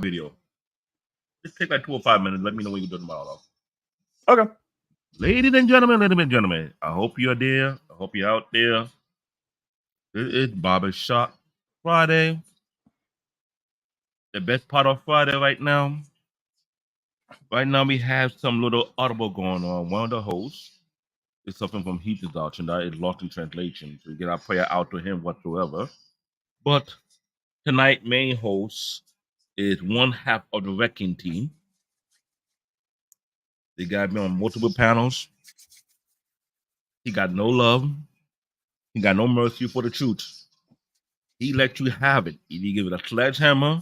video. Just take like 2 or 5 minutes. Let me know when you're doing tomorrow. Okay. Ladies and gentlemen, I hope you're there. I hope you're out there. It is Barbershop Friday. The best part of Friday right now. Right now we have some little audible going on. One of the hosts is something from Heath Dodge, and that is lost in translation. So we get our prayer out to him whatsoever. But tonight, main host is one half of the wrecking team. They got me on multiple panels. He got no love. He got no mercy for the truth. He let you have it. If you give it a sledgehammer,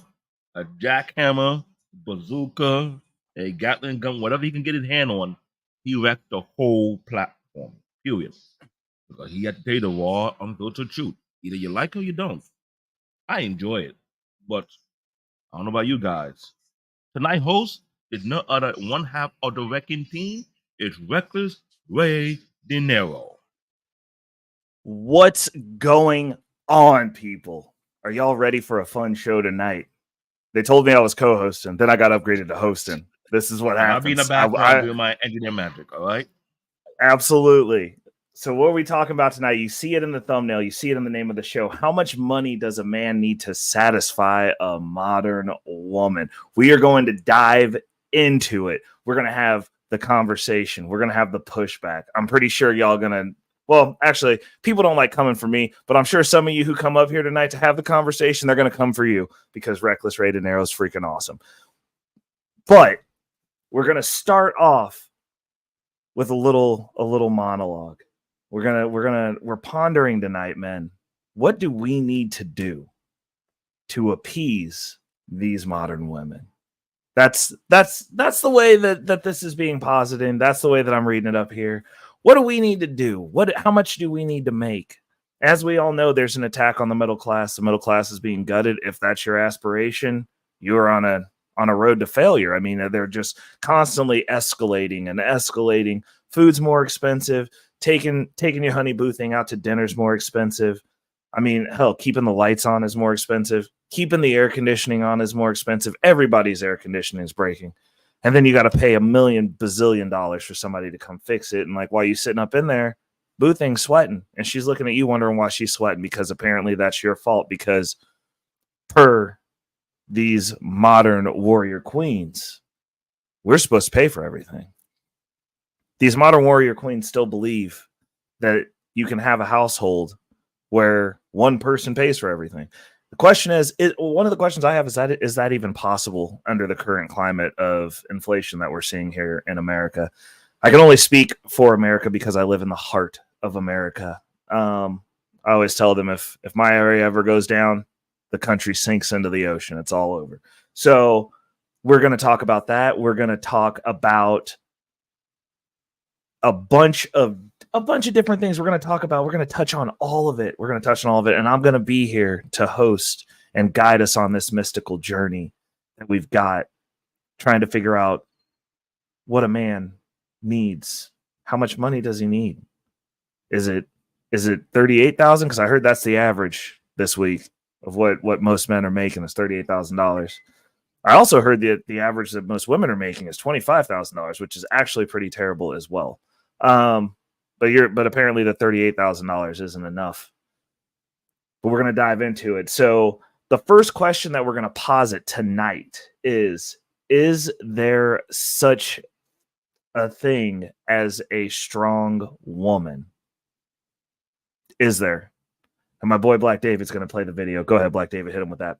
a jackhammer, bazooka, a Gatling gun, whatever he can get his hand on, he wrecked the whole platform. Period. Because he had to tell you the raw, unfiltered truth. Either you like it or you don't. I enjoy it. But I don't know about you guys. Tonight's host is no other one half of the wrecking team. It's Reckless Ray De Niro. What's going on, people? Are y'all ready for a fun show tonight? They told me I was co-hosting, then I got upgraded to hosting. This is what happens. I'll be in the background doing my engineer magic, all right? Absolutely. So what are we talking about tonight? You see it in the thumbnail. You see it in the name of the show. How much money does a man need to satisfy a modern woman? We are going to dive into it. We're going to have the conversation. We're going to have the pushback. I'm pretty sure y'all going to... Well, actually, people don't like coming for me, but I'm sure some of you who come up here tonight to have the conversation, they're going to come for you because Reckless Ray De Niro is freaking awesome. But we're going to start off with a little monologue. We're pondering tonight, men. What do we need to do to appease these modern women? That's the way that this is being posited. That's the way that I'm reading it up here. What do we need to do? How much do we need to make? As we all know, there's an attack on the middle class. The middle class is being gutted. If that's your aspiration, you're on a road to failure. I mean, they're just constantly escalating and escalating. Food's more expensive. Taking your honey boo thing out to dinner's more expensive. I mean, hell, keeping the lights on is more expensive. Keeping the air conditioning on is more expensive. Everybody's air conditioning is breaking. And then you got to pay $1 million bazillion for somebody to come fix it. And like, while you sitting up in there, boo thing's sweating. And she's looking at you wondering why she's sweating, because apparently that's your fault, because per these modern warrior queens, we're supposed to pay for everything. These modern warrior queens still believe that you can have a household where one person pays for everything. The question is one of the questions I have is that even possible under the current climate of inflation that we're seeing here in America? I can only speak for America because I live in the heart of America. I always tell them if my area ever goes down, the country sinks into the ocean. It's all over. So we're going to talk about that. We're going to talk about a bunch of different things we're going to talk about. We're going to touch on all of it. And I'm going to be here to host and guide us on this mystical journey that we've got, trying to figure out what a man needs. How much money does he need? Is it 38,000? Because I heard that's the average this week of what most men are making is $38,000. I also heard that the average that most women are making is $25,000, which is actually pretty terrible as well. But apparently the $38,000 isn't enough. But we're going to dive into it. So the first question that we're going to posit tonight is there such a thing as a strong woman? Is there? And my boy Black David's going to play the video. Go ahead, Black David, hit him with that.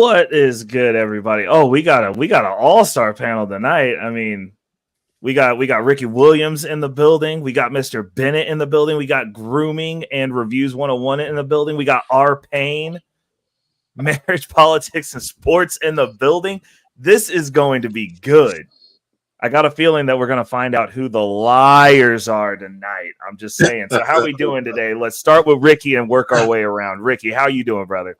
What is good, everybody? Oh, we got an all-star panel tonight. I mean, we got Ricky Williams in the building. We got Mr. Bennett in the building. We got Grooming and Reviews 101 in the building. We got R. Payne, Marriage, Politics, and Sports in the building. This is going to be good. I got a feeling that we're going to find out who the liars are tonight. I'm just saying. So how we doing today? Let's start with Ricky and work our way around. Ricky, how you doing, brother?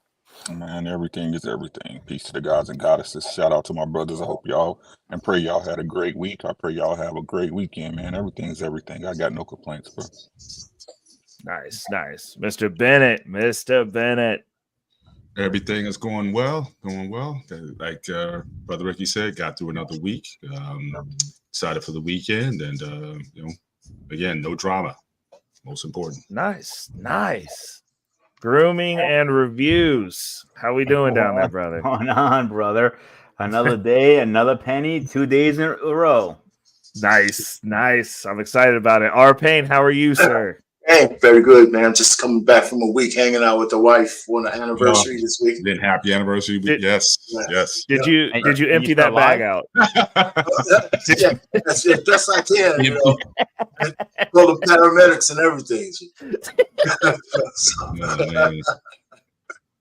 Man, everything is everything. Peace to the gods and goddesses. Shout out to my brothers. I hope y'all and pray y'all had a great week. I pray y'all have a great weekend, man. Everything is everything. I got no complaints, bro. Nice. Mr. Bennett. Everything is going well. Like Brother Ricky said, got through another week. Excited for the weekend, and again, no drama. Most important. Nice. Grooming and Reviews. How we doing down there, brother? Going on, brother. Another day, another penny, 2 days in a row. Nice. I'm excited about it. R. Payne, how are you, sir? Hey, very good, man. Just coming back from a week hanging out with the wife on the anniversary this week. Then happy anniversary. Yes. Did you empty that bag out? Yeah, that's I can. Call the paramedics and everything.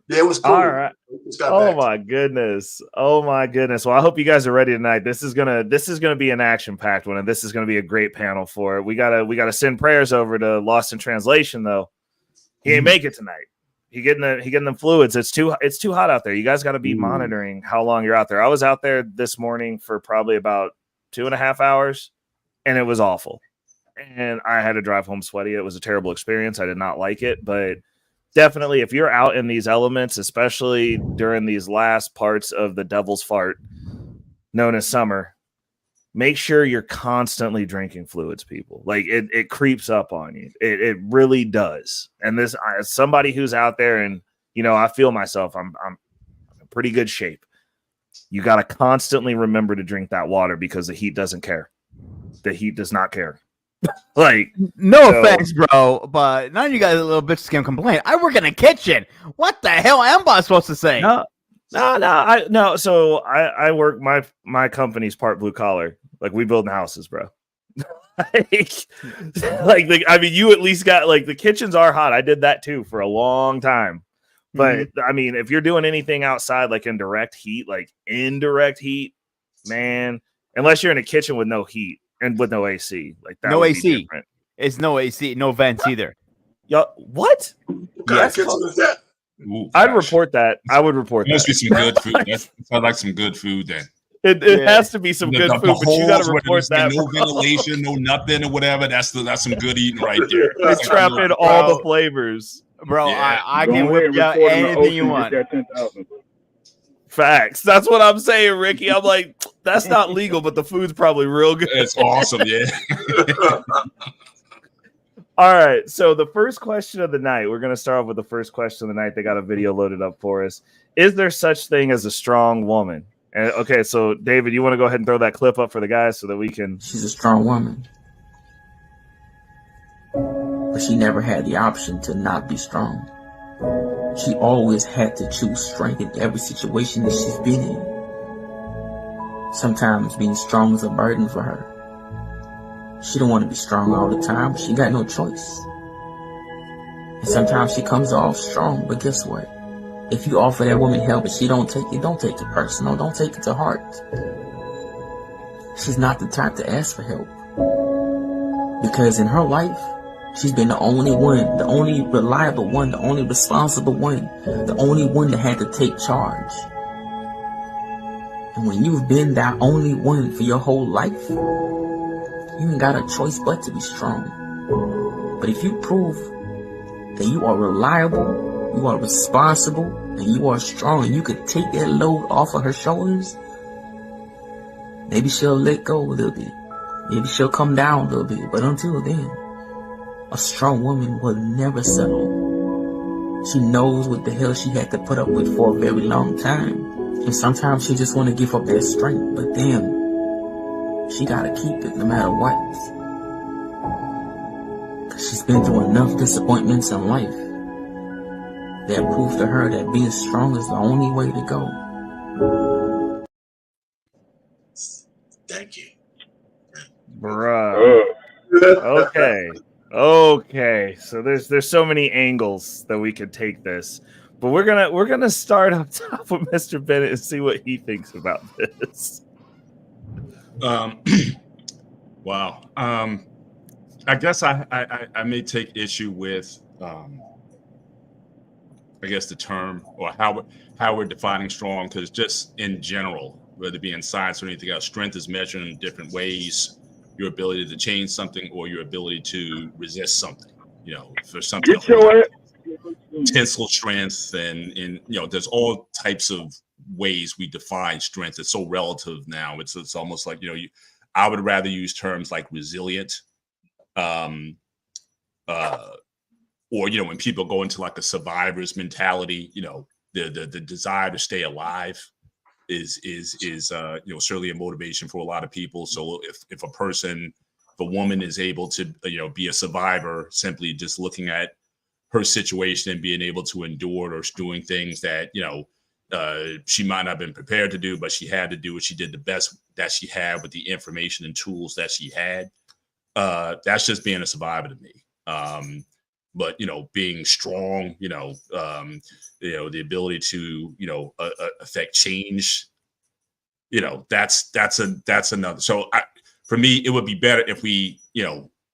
Yeah, it was cool. All right. Oh my goodness. Well, I hope you guys are ready tonight. This is gonna be an action-packed one, and this is gonna be a great panel for it. We gotta send prayers over to Lost in Translation, though. He ain't make it tonight. He getting them fluids. It's too hot out there. You guys got to be monitoring how long you're out there. I was out there this morning for probably about 2.5 hours, and it was awful. And I had to drive home sweaty. It was a terrible experience. I did not like it, but definitely, if you're out in these elements, especially during these last parts of the devil's fart known as summer, make sure you're constantly drinking fluids, people. Like it creeps up on you. It really does. And this, as somebody who's out there, and I feel myself, I'm in pretty good shape. You got to constantly remember to drink that water because the heat doesn't care. The heat does not care. Like, no offense, bro, but none of you guys little bitches can complain. I work in a kitchen. What the hell am I supposed to say? No. So I work, my company's part blue collar. Like, we build houses, bro. I mean, you at least got, like, the kitchens are hot. I did that too for a long time. But I mean, if you're doing anything outside, like indirect heat, man, unless you're in a kitchen with no heat. And with no AC, like that. No AC. It's no AC, no vents either. Y'all, what? Yes. I'd report that. I would report that. Must be some good food. That sounds like some good food then. It has to be some good food, but you got to report that. No ventilation, no nothing or whatever. That's some good eating right there. They trap in all the flavors, bro. Yeah. I can whip you out anything you want. Facts. That's what I'm saying, Ricky. I'm like, that's not legal, but the food's probably real good. It's awesome, yeah. All right. So the first question of the night, we're going to start off with the first question of the night. They got a video loaded up for us. Is there such thing as a strong woman? And okay, so David, you want to go ahead and throw that clip up for the guys so that we can. She's a strong woman, but she never had the option to not be strong. She always had to choose strength in every situation that she's been in. Sometimes being strong is a burden for her. She don't want to be strong all the time, but she got no choice. And sometimes she comes off strong, but guess what? If you offer that woman help and she don't take it personal, don't take it to heart. She's not the type to ask for help. Because in her life, she's been the only one, the only reliable one, the only responsible one, the only one that had to take charge. And when you've been that only one for your whole life, you ain't got a choice but to be strong. But if you prove that you are reliable, you are responsible, and you are strong, and you could take that load off of her shoulders, maybe she'll let go a little bit. Maybe she'll come down a little bit. But until then, a strong woman will never settle. She knows what the hell she had to put up with for a very long time. And sometimes she just want to give up that strength. But damn, she got to keep it no matter what. Because she's been through enough disappointments in life that prove to her that being strong is the only way to go. Thank you. Bruh. Okay. So there's so many angles that we could take this. But we're gonna start up top with Mr. Bennett and see what he thinks about this. Wow. I guess I may take issue with I guess the term or how we're defining strong, because just in general, whether it be in science or anything else, strength is measured in different ways. Your ability to change something or your ability to resist something. You know, for something Get your tensile strength and there's all types of ways we define strength. It's so relative now. It's almost like, I would rather use terms like resilient, or when people go into like a survivor's mentality, the desire to stay alive is certainly a motivation for a lot of people. So if a woman is able to be a survivor, simply just looking at her situation and being able to endure it, or doing things that she might not have been prepared to do, but she had to do it. She did the best that she had with the information and tools that she had. That's just being a survivor to me. But being strong, the ability to affect change, that's another. So for me, it would be better if we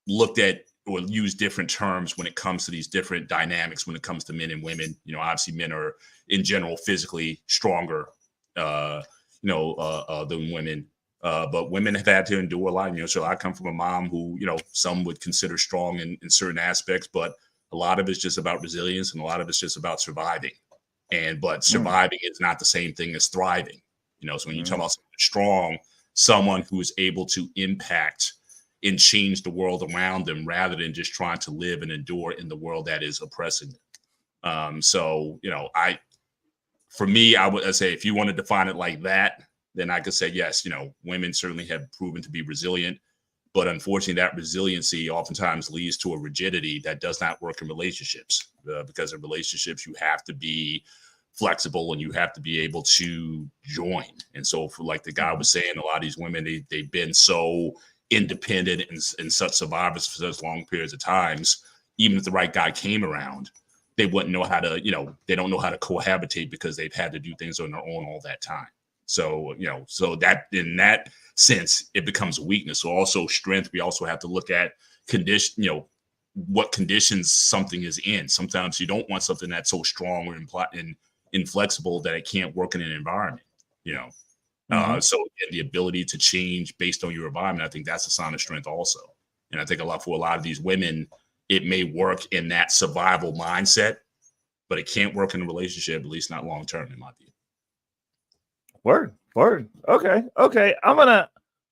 looked at or use different terms when it comes to these different dynamics. When it comes to men and women, obviously men are in general physically stronger than women. But women have had to endure a lot. So I come from a mom who, some would consider strong in certain aspects, but a lot of it's just about resilience, and a lot of it's just about surviving. But surviving is not the same thing as thriving. So when you talk about someone strong, someone who is able to impact and change the world around them, rather than just trying to live and endure in the world that is oppressing them. For me, I would say if you want to define it like that, then I could say, yes, women certainly have proven to be resilient, but unfortunately that resiliency oftentimes leads to a rigidity that does not work in relationships, because in relationships, you have to be flexible and you have to be able to join. And so for like the guy was saying, a lot of these women, they've been so independent and such survivors for such long periods of times, even if the right guy came around, they wouldn't know how to, they don't know how to cohabitate because they've had to do things on their own all that time. So, so that in that sense, it becomes a weakness. So also strength, we also have to look at condition, what conditions something is in. Sometimes you don't want something that's so strong or inflexible that it can't work in an environment, So the ability to change based on your environment, I think that's a sign of strength also. And I think for a lot of these women, it may work in that survival mindset, but it can't work in a relationship, at least not long term, in my view. Word. Okay.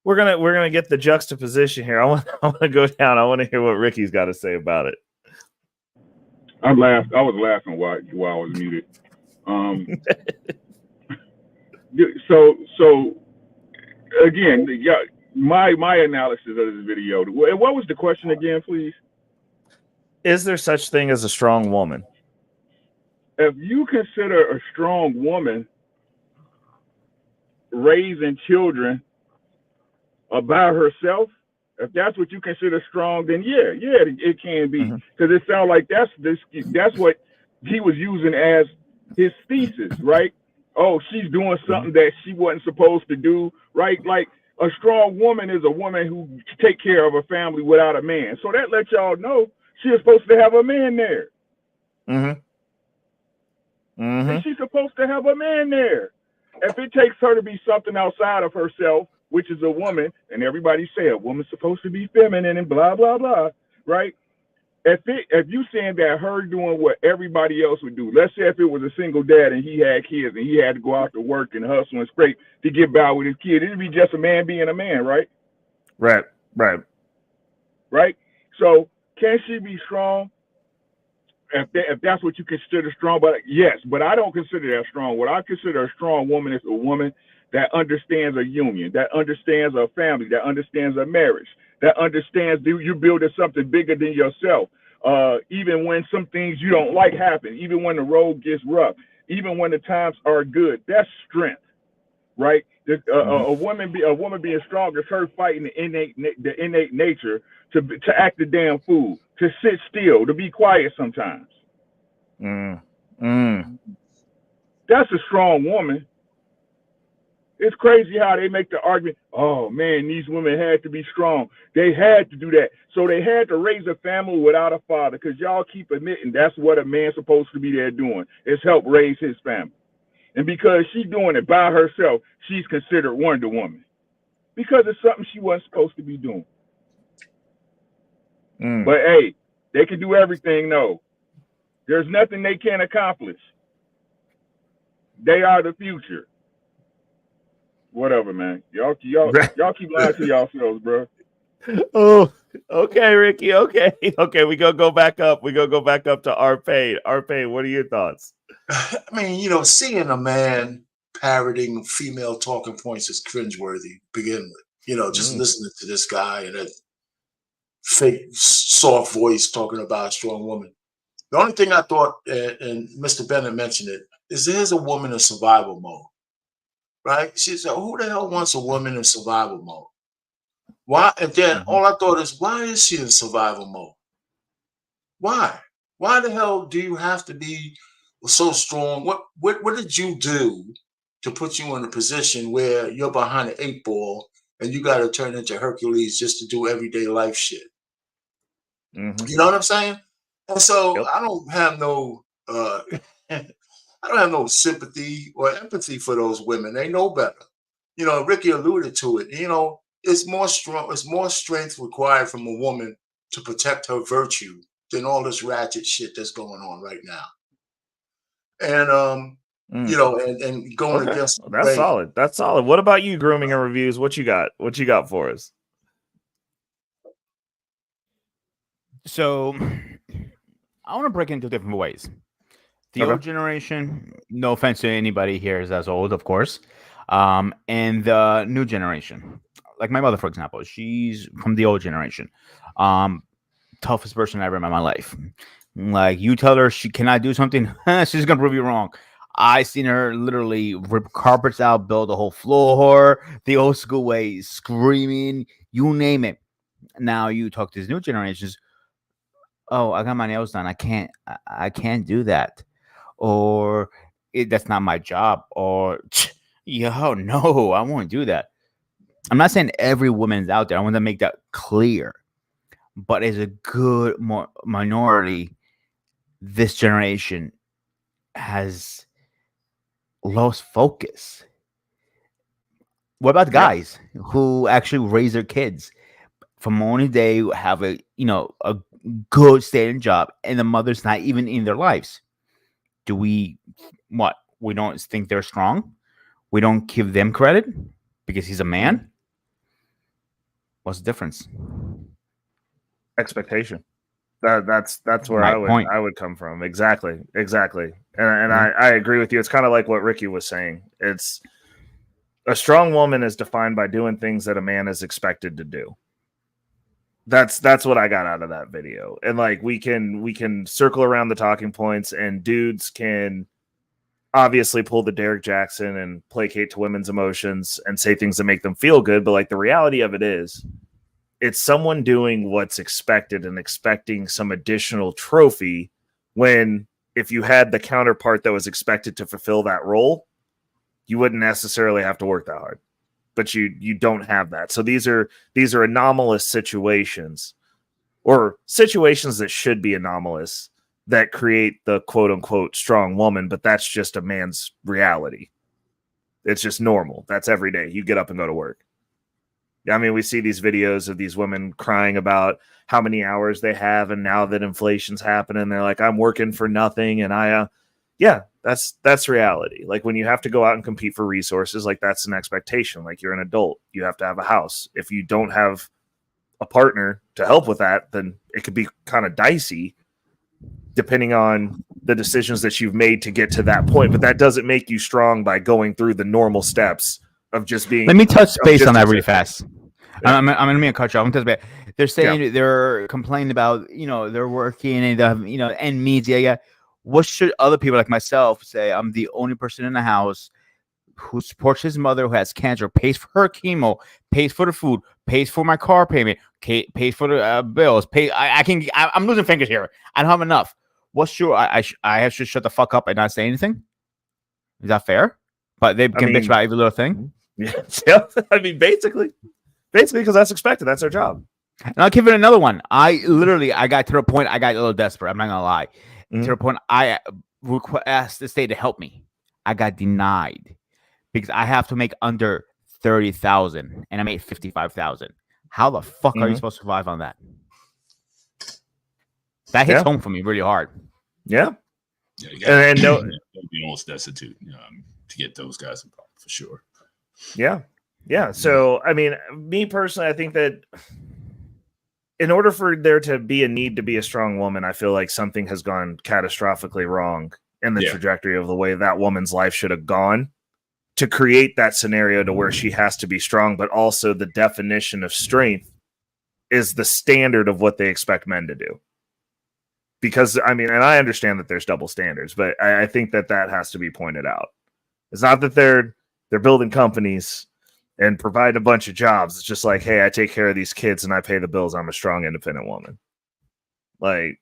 We're gonna get the juxtaposition here. I want to go down. I want to hear what Ricky's got to say about it. I was laughing while I was muted. So again, my analysis of this video. What was the question again, please? Is there such thing as a strong woman? If you consider a strong woman raising children about herself, if that's what you consider strong, then yeah, it can be, because it sounds like that's what he was using as his thesis, right? Oh, she's doing something that she wasn't supposed to do, right? Like a strong woman is a woman who take care of a family without a man. So that lets y'all know she is supposed to have a man there. And she's supposed to have a man there. If it takes her to be something outside of herself, which is a woman, and everybody say a woman's supposed to be feminine and blah, blah, blah, right? If you saying that her doing what everybody else would do, let's say if it was a single dad and he had kids and he had to go out to work and hustle and scrape to get by with his kid, it'd be just a man being a man, right? Right. So can she be strong? If that's what you consider strong, but yes, but I don't consider that strong. What I consider a strong woman is a woman that understands a union, that understands a family, that understands a marriage, that understands you building something bigger than yourself. Even when some things you don't like happen, even when the road gets rough, even when the times are good, that's strength. right? A woman being strong is her fighting the innate nature to act the damn fool, to sit still, to be quiet sometimes. That's a strong woman. It's crazy how they make the argument, oh man, these women had to be strong. They had to do that. So they had to raise a family without a father, because y'all keep admitting that's what a man's supposed to be there doing, is help raise his family. And because she's doing it by herself, she's considered Wonder Woman, because it's something she wasn't supposed to be doing. But hey, they can do everything, though. There's nothing they can't accomplish. They are the future. Whatever, man. Y'all keep lying to yourselves, bro. Oh, okay, Ricky. Okay. We go back up. We go back up to Arpain. Arpain, what are your thoughts? I mean, seeing a man parroting female talking points is cringeworthy to begin with. Just listening to this guy and that fake soft voice talking about a strong woman. The only thing I thought, and Mr. Bennett mentioned it, is there's a woman in survival mode. Right? She said, who the hell wants a woman in survival mode? Why? And then all I thought is, why is she in survival mode? Why? Why the hell do you have to be so strong? What did you do to put you in a position where you're behind an 8-ball and you got to turn into Hercules just to do everyday life shit? You know what I'm saying? And so I don't have no I don't have no sympathy or empathy for those women. They know better. Ricky alluded to it. It's more strength required from a woman to protect her virtue than all this ratchet shit that's going on right now. And and going against that's solid. That's solid. What about you, grooming and reviews? What you got? What you got for us? So I want to break it into different ways. The old generation, no offense to anybody here is as old, of course. And the new generation, like my mother, for example, she's from the old generation. Toughest person I ever met in my life. Like, you tell her she cannot do something, she's gonna prove you wrong. I seen her literally rip carpets out, build a whole floor, the old school way, screaming, you name it. Now you talk to these new generations. Oh, I got my nails done. I can't do that. Or that's not my job. Or yo, no, I won't do that. I'm not saying every woman's out there. I want to make that clear. But as a good minority, this generation has lost focus. What about guys who actually raise their kids from morning to day, have a good staying job, and the mother's not even in their lives? Do we don't think they're strong? We don't give them credit because he's a man? What's the difference? Expectation. That's where I would come from. Exactly. And I agree with you. It's kind of like what Ricky was saying. It's a strong woman is defined by doing things that a man is expected to do. That's what I got out of that video. And like we can circle around the talking points, and dudes can obviously pull the Derek Jackson and placate to women's emotions and say things that make them feel good. But like the reality of it is, it's someone doing what's expected and expecting some additional trophy, when if you had the counterpart that was expected to fulfill that role, you wouldn't necessarily have to work that hard. But you don't have that. So these are anomalous situations, or situations that should be anomalous, that create the quote unquote strong woman, but that's just a man's reality. It's just normal. That's every day. You get up and go to work. I mean, we see these videos of these women crying about how many hours they have, and now that inflation's happening, they're like, I'm working for nothing. And that's reality. Like when you have to go out and compete for resources, like that's an expectation. Like you're an adult, you have to have a house. If you don't have a partner to help with that, then it could be kind of dicey depending on the decisions that you've made to get to that point. But that doesn't make you strong by going through the normal steps of just being. Let me touch base on that really fast. Yeah. I'm going to cut you off. They're saying they're complaining about, they're working and, and media. Yeah. What should other people like myself say? I'm the only person in the house. who supports his mother who has cancer, pays for her chemo, pays for the food, pays for my car payment, pays for the bills. I'm losing fingers here. I don't have enough. What's sure I should shut the fuck up and not say anything? Is that fair? But they can bitch about every little thing. Yeah. I mean, basically, because that's expected. That's their job. And I'll give it another one. I got to the point I got a little desperate. I'm not gonna lie. To the point I asked the state to help me. I got denied because I have to make under 30,000 and I made 55,000. How the fuck are you supposed to survive on that? That hits home for me really hard. Yeah. Yeah, you gotta be almost destitute to get those guys involved for sure. Yeah. Yeah. So, I mean, me personally, I think that in order for there to be a need to be a strong woman, I feel like something has gone catastrophically wrong in the trajectory of the way that woman's life should have gone to create that scenario to where she has to be strong, but also the definition of strength is the standard of what they expect men to do. Because, I mean, and I understand that there's double standards, but I think that has to be pointed out. It's not that they're building companies and provide a bunch of jobs. It's just like, hey, I take care of these kids and I pay the bills. I'm a strong, independent woman. Like,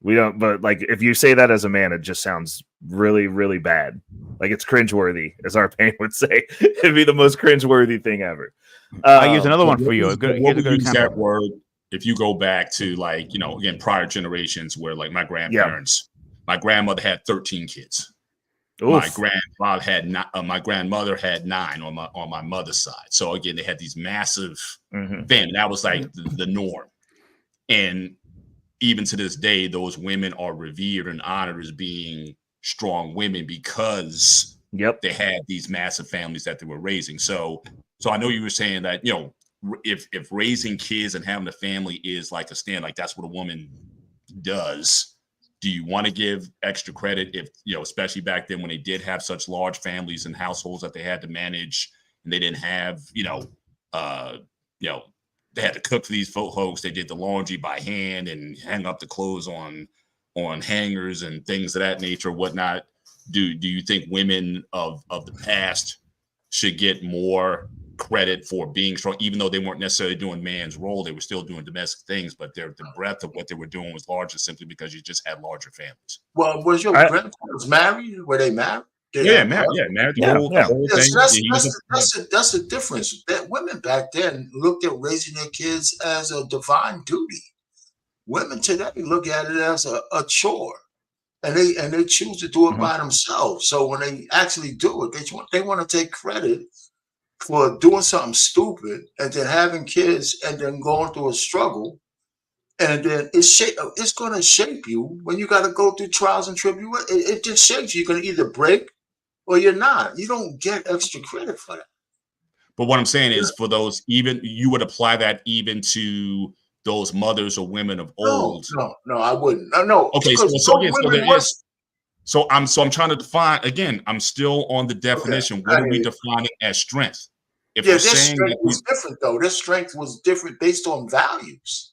we don't, but like, if you say that as a man, it just sounds really, really bad. Like, it's cringeworthy, as our pain would say. It'd be the most cringeworthy thing ever. I'll use another one for you. What would use that word if you go back to, like, you know, again, prior generations where, like, my grandparents, my grandmother had 13 kids. Oof. My grandmother had 9 on my mother's side. So again, they had these massive family. That was like the norm. And even to this day, those women are revered and honored as being strong women because they had these massive families that they were raising. So I know you were saying that, you know, if raising kids and having a family is like a stand, like that's what a woman does. Do you want to give extra credit if, you know, especially back then when they did have such large families and households that they had to manage and they didn't have, they had to cook for these folks. They did the laundry by hand and hang up the clothes on hangers and things of that nature, whatnot. Do you think women of the past should get more credit for being strong, even though they weren't necessarily doing man's role? They were still doing domestic things, but the breadth of what they were doing was larger simply because you just had larger families. Well, was your grandparents married? Were they married? Married. The whole thing. So that's the difference. That women back then looked at raising their kids as a divine duty. Women today look at it as a chore, and they choose to do it by themselves. So when they actually do it, they want to take credit for doing something stupid and then having kids and then going through a struggle. And then it's going to shape you when you got to go through trials and tribulations. It just shapes you. You're going to either break or you're not. You don't get extra credit for that. But what I'm saying is for those, even you would apply that even to those mothers or women of old. No, I wouldn't. No. Okay, so I'm trying to define again. I'm still on the definition. What do we define it as strength? If their strength was different though. Their strength was different based on values,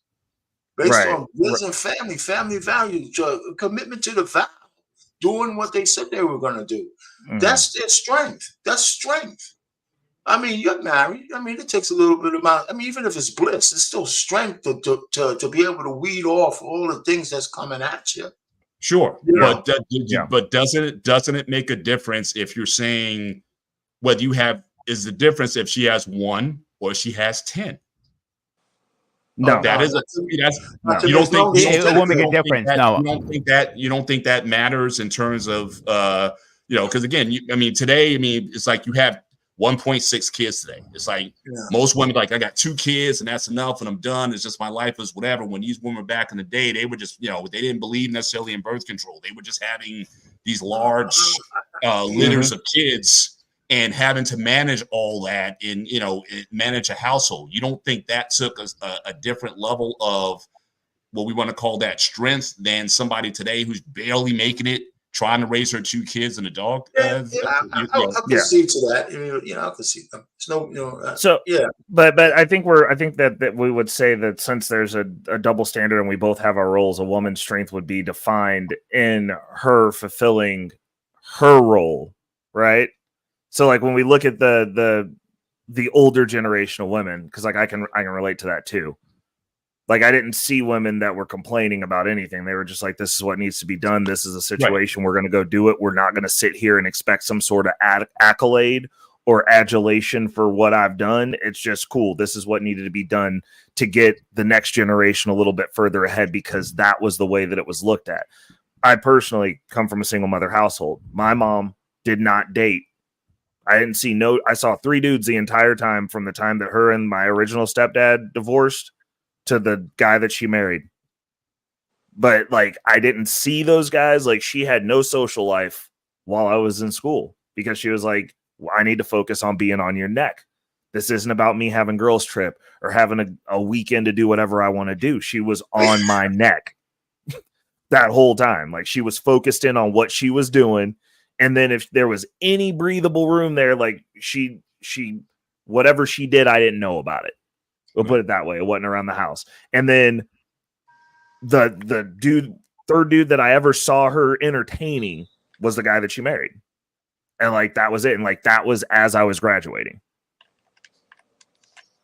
based on raising family values, commitment to the vow, doing what they said they were going to do. That's their strength. That's strength. I mean, you're married. I mean, it takes a little bit of even if it's bliss, it's still strength to be able to weed off all the things that's coming at you. Sure, but doesn't it make a difference if you're saying whether you have is the difference if she has 1 or she has 10? No, that is you don't think it won't make a difference. No, you don't think that matters in terms of because again, today, it's like you have 1.6 kids today. It's like most women like I got 2 kids and that's enough and I'm done. It's just my life is whatever. When these women back in the day, they were just they didn't believe necessarily in birth control. They were just having these large litters of kids and having to manage all that and manage a household. You don't think that took a different level of what we want to call that strength than somebody today who's barely making it, trying to raise her 2 kids and a dog? I can see to that. I can see them. But I think that we would say that since there's a double standard and we both have our roles, a woman's strength would be defined in her fulfilling her role, right? So like when we look at the older generation of women, because like I can relate to that too. Like I didn't see women that were complaining about anything. They were just like, this is what needs to be done. This is a situation. Right. We're going to go do it. We're not going to sit here and expect some sort of accolade or adulation for what I've done. It's just cool. This is what needed to be done to get the next generation a little bit further ahead, because that was the way that it was looked at. I personally come from a single mother household. My mom did not date. I saw 3 dudes the entire time, from the time that her and my original stepdad divorced to the guy that she married. But like, I didn't see those guys. Like, she had no social life while I was in school, because she was like, well, I need to focus on being on your neck. This isn't about me having girls trip or having a weekend to do whatever I want to do. She was on my neck that whole time. Like, she was focused in on what she was doing. And then if there was any breathable room there, like she whatever she did, I didn't know about it. We'll put it that way. It wasn't around the house. And then the third dude that I ever saw her entertaining was the guy that she married. And like, that was it. And like, that was as I was graduating.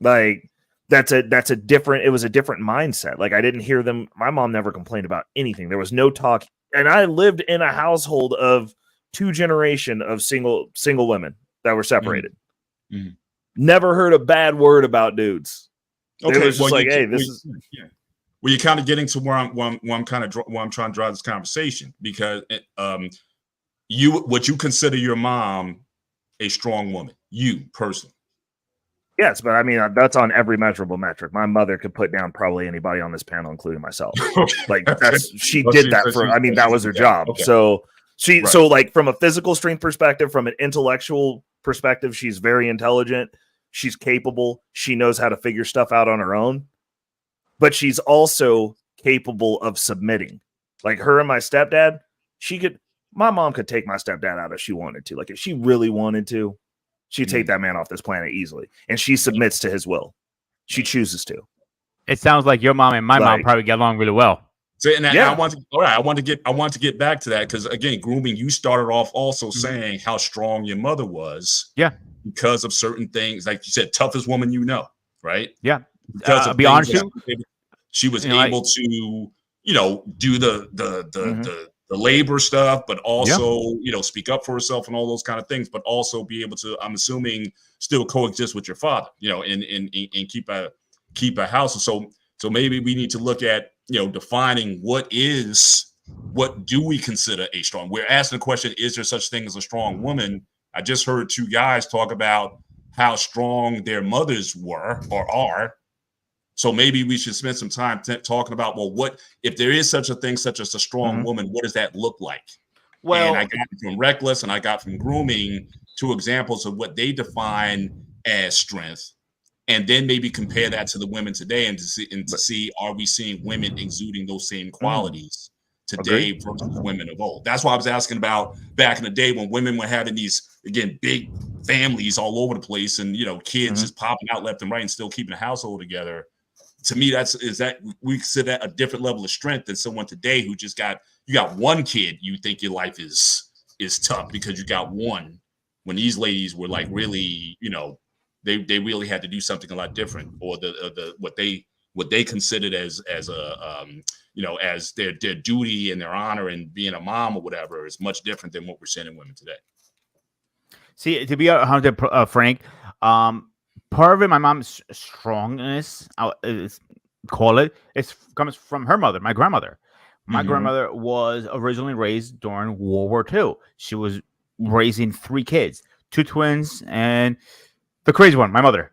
Like, it was a different mindset. Like, I didn't hear them. My mom never complained about anything. There was no talk. And I lived in a household of 2 generations of single women that were separated. Mm-hmm. Never heard a bad word about dudes. Okay, it was just like, hey, this is. Yeah. Well, you're kind of getting to where I'm trying to drive this conversation, because what you consider your mom a strong woman, you personally. Yes, but I mean, that's on every measurable metric. My mother could put down probably anybody on this panel, including myself. Like, she did that for. I mean, that was her job. Okay. So so like, from a physical strength perspective, from an intellectual perspective, she's very intelligent. She's capable. She knows how to figure stuff out on her own, but she's also capable of submitting. Like, her and my stepdad, my mom could take my stepdad out if she wanted to. Like, if she really wanted to, she'd take that man off this planet easily. And she submits to his will. She chooses to. It sounds like your mom and my mom probably get along really well. So, and I want to get back to that, because again, grooming, you started off also saying how strong your mother was. Yeah. Because of certain things, like you said, toughest woman right? Yeah. Because of be honest, she was able to, do the labor stuff, but also, speak up for herself and all those kind of things, but also be able to, I'm assuming, still coexist with your father, and keep a house. So maybe we need to look at, defining what do we consider a strong? We're asking the question, is there such thing as a strong woman? I just heard 2 guys talk about how strong their mothers were or are. So maybe we should spend some time talking about, well, what if there is such a thing, such as a strong woman, what does that look like? Well, and I got from Reckless and I got from Grooming 2 examples of what they define as strength, and then maybe compare that to the women today, and to see are we seeing women exuding those same qualities today versus women of old. That's why I was asking about back in the day when women were having these, again, big families all over the place, and kids just popping out left and right and still keeping a household together. To me, we consider that a different level of strength than someone today who just got 1 kid. You think your life is tough because you got one, when these ladies were like really, they really had to do something a lot different, or what they considered as a as their duty and their honor and being a mom or whatever is much different than what we're seeing in women today. See, to be 100% frank, part of it, my mom's strongness, comes from her mother, my grandmother. My grandmother was originally raised during World War II. She was raising 3 kids, 2 twins, and the crazy one, my mother.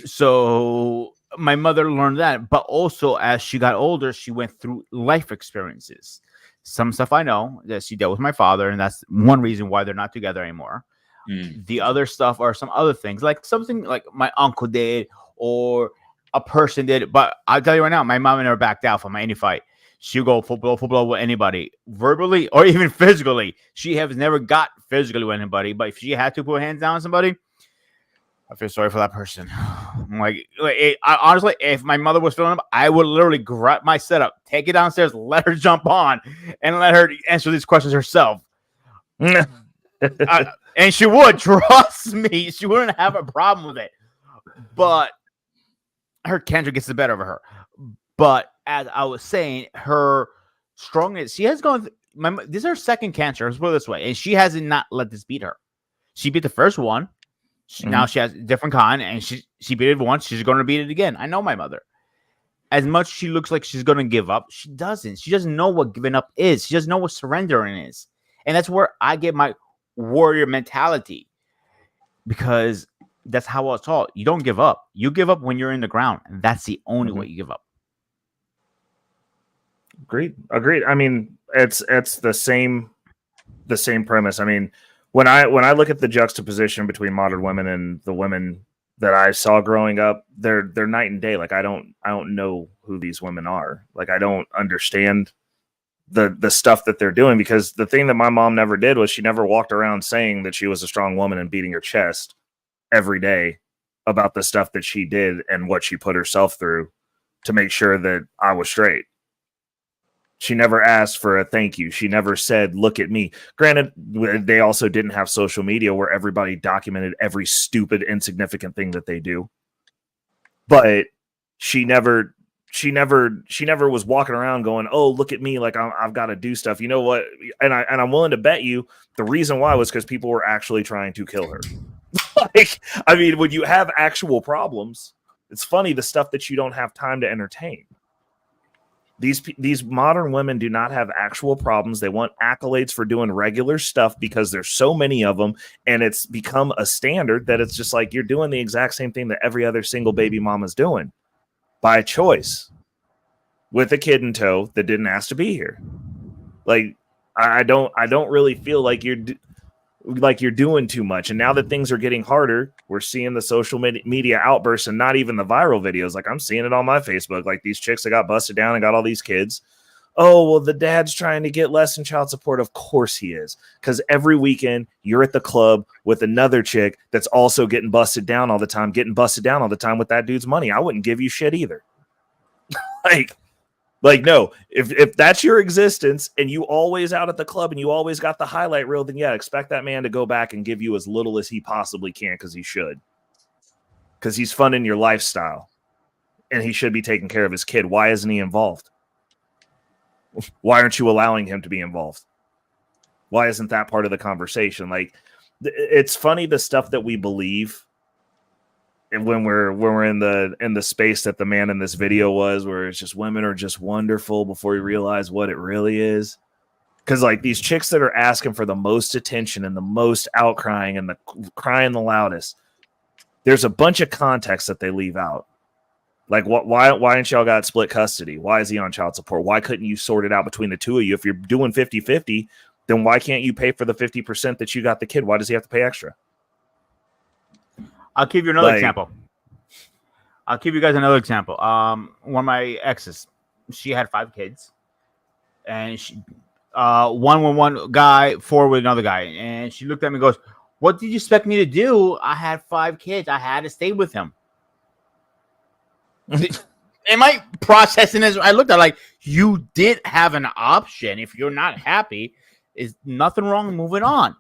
So my mother learned that, but also as she got older, she went through life experiences. Some stuff I know that she dealt with my father, and that's one reason why they're not together anymore. The other stuff are some other things, like something like my uncle did or a person did. But I'll tell you right now, my mom never backed out from any fight. She'll go full blow with anybody, verbally or even physically. She has never got physically with anybody, but if she had to put hands down on somebody, I feel sorry for that person. I'm like honestly, if my mother was feeling up, I would literally grab my setup, take it downstairs, let her jump on, and let her answer these questions herself. And she would, trust me, she wouldn't have a problem with it. But her cancer gets the better of her. But as I was saying, her strongness, she has gone. This is her second cancer. Let's put it this way, and she hasn't not let this beat her. She beat the first one. Now she has a different kind, and she beat it once. She's going to beat it again. I know my mother. As much she looks like she's going to give up, she doesn't. She doesn't know what giving up is. She doesn't know what surrendering is, and that's where I get my warrior mentality, because that's how I was taught. You don't give up. You give up when you're in the ground. And that's the only way you give up. Agreed. I mean, it's the same premise. I mean, when I look at the juxtaposition between modern women and the women that I saw growing up, they're night and day. Like I don't know who these women are. Like I don't understand the stuff that they're doing, because the thing that my mom never did was she never walked around saying that she was a strong woman and beating her chest every day about the stuff that she did and what she put herself through to make sure that I was straight. She never asked for a thank you. She never said, look at me. Granted, they also didn't have social media where everybody documented every stupid, insignificant thing that they do. But she never was walking around going, oh, look at me. Like I've got to do stuff. You know what? And I'm willing to bet you the reason why was because people were actually trying to kill her. Like, I mean, when you have actual problems, it's funny the stuff that you don't have time to entertain. These modern women do not have actual problems. They want accolades for doing regular stuff because there's so many of them, and it's become a standard that it's just like you're doing the exact same thing that every other single baby mama's doing by choice with a kid in tow that didn't ask to be here. Like I don't really feel like you're doing too much. And now that things are getting harder, we're seeing the social media outbursts, and not even the viral videos. Like I'm seeing it on my Facebook, like these chicks that got busted down and got all these kids. Oh, well, the dad's trying to get less in child support. Of course he is. Because every weekend you're at the club with another chick that's also getting busted down all the time with that dude's money. I wouldn't give you shit either. Like, no, if that's your existence and you always out at the club and you always got the highlight reel, then yeah, expect that man to go back and give you as little as he possibly can, because he should. Because he's funding your lifestyle and he should be taking care of his kid. Why isn't he involved? Why aren't you allowing him to be involved? Why isn't that part of the conversation? Like, it's funny the stuff that we believe. And when we're in the space that the man in this video was, where it's just women are just wonderful before we realize what it really is. Because like these chicks that are asking for the most attention and the most outcrying and the crying the loudest, there's a bunch of context that they leave out. Like why ain't y'all got split custody? Why is he on child support? Why couldn't you sort it out between the two of you? If you're doing 50-50, then why can't you pay for the 50% that you got the kid? Why does he have to pay extra? I'll give you another example. I'll give you guys another example. One of my exes, she had 5 kids, and she, one with one guy, 4 with another guy. And she looked at me and goes, "What did you expect me to do? I had 5 kids. I had to stay with him." Am I processing this? I looked at like, you did have an option. If you're not happy, is nothing wrong moving on.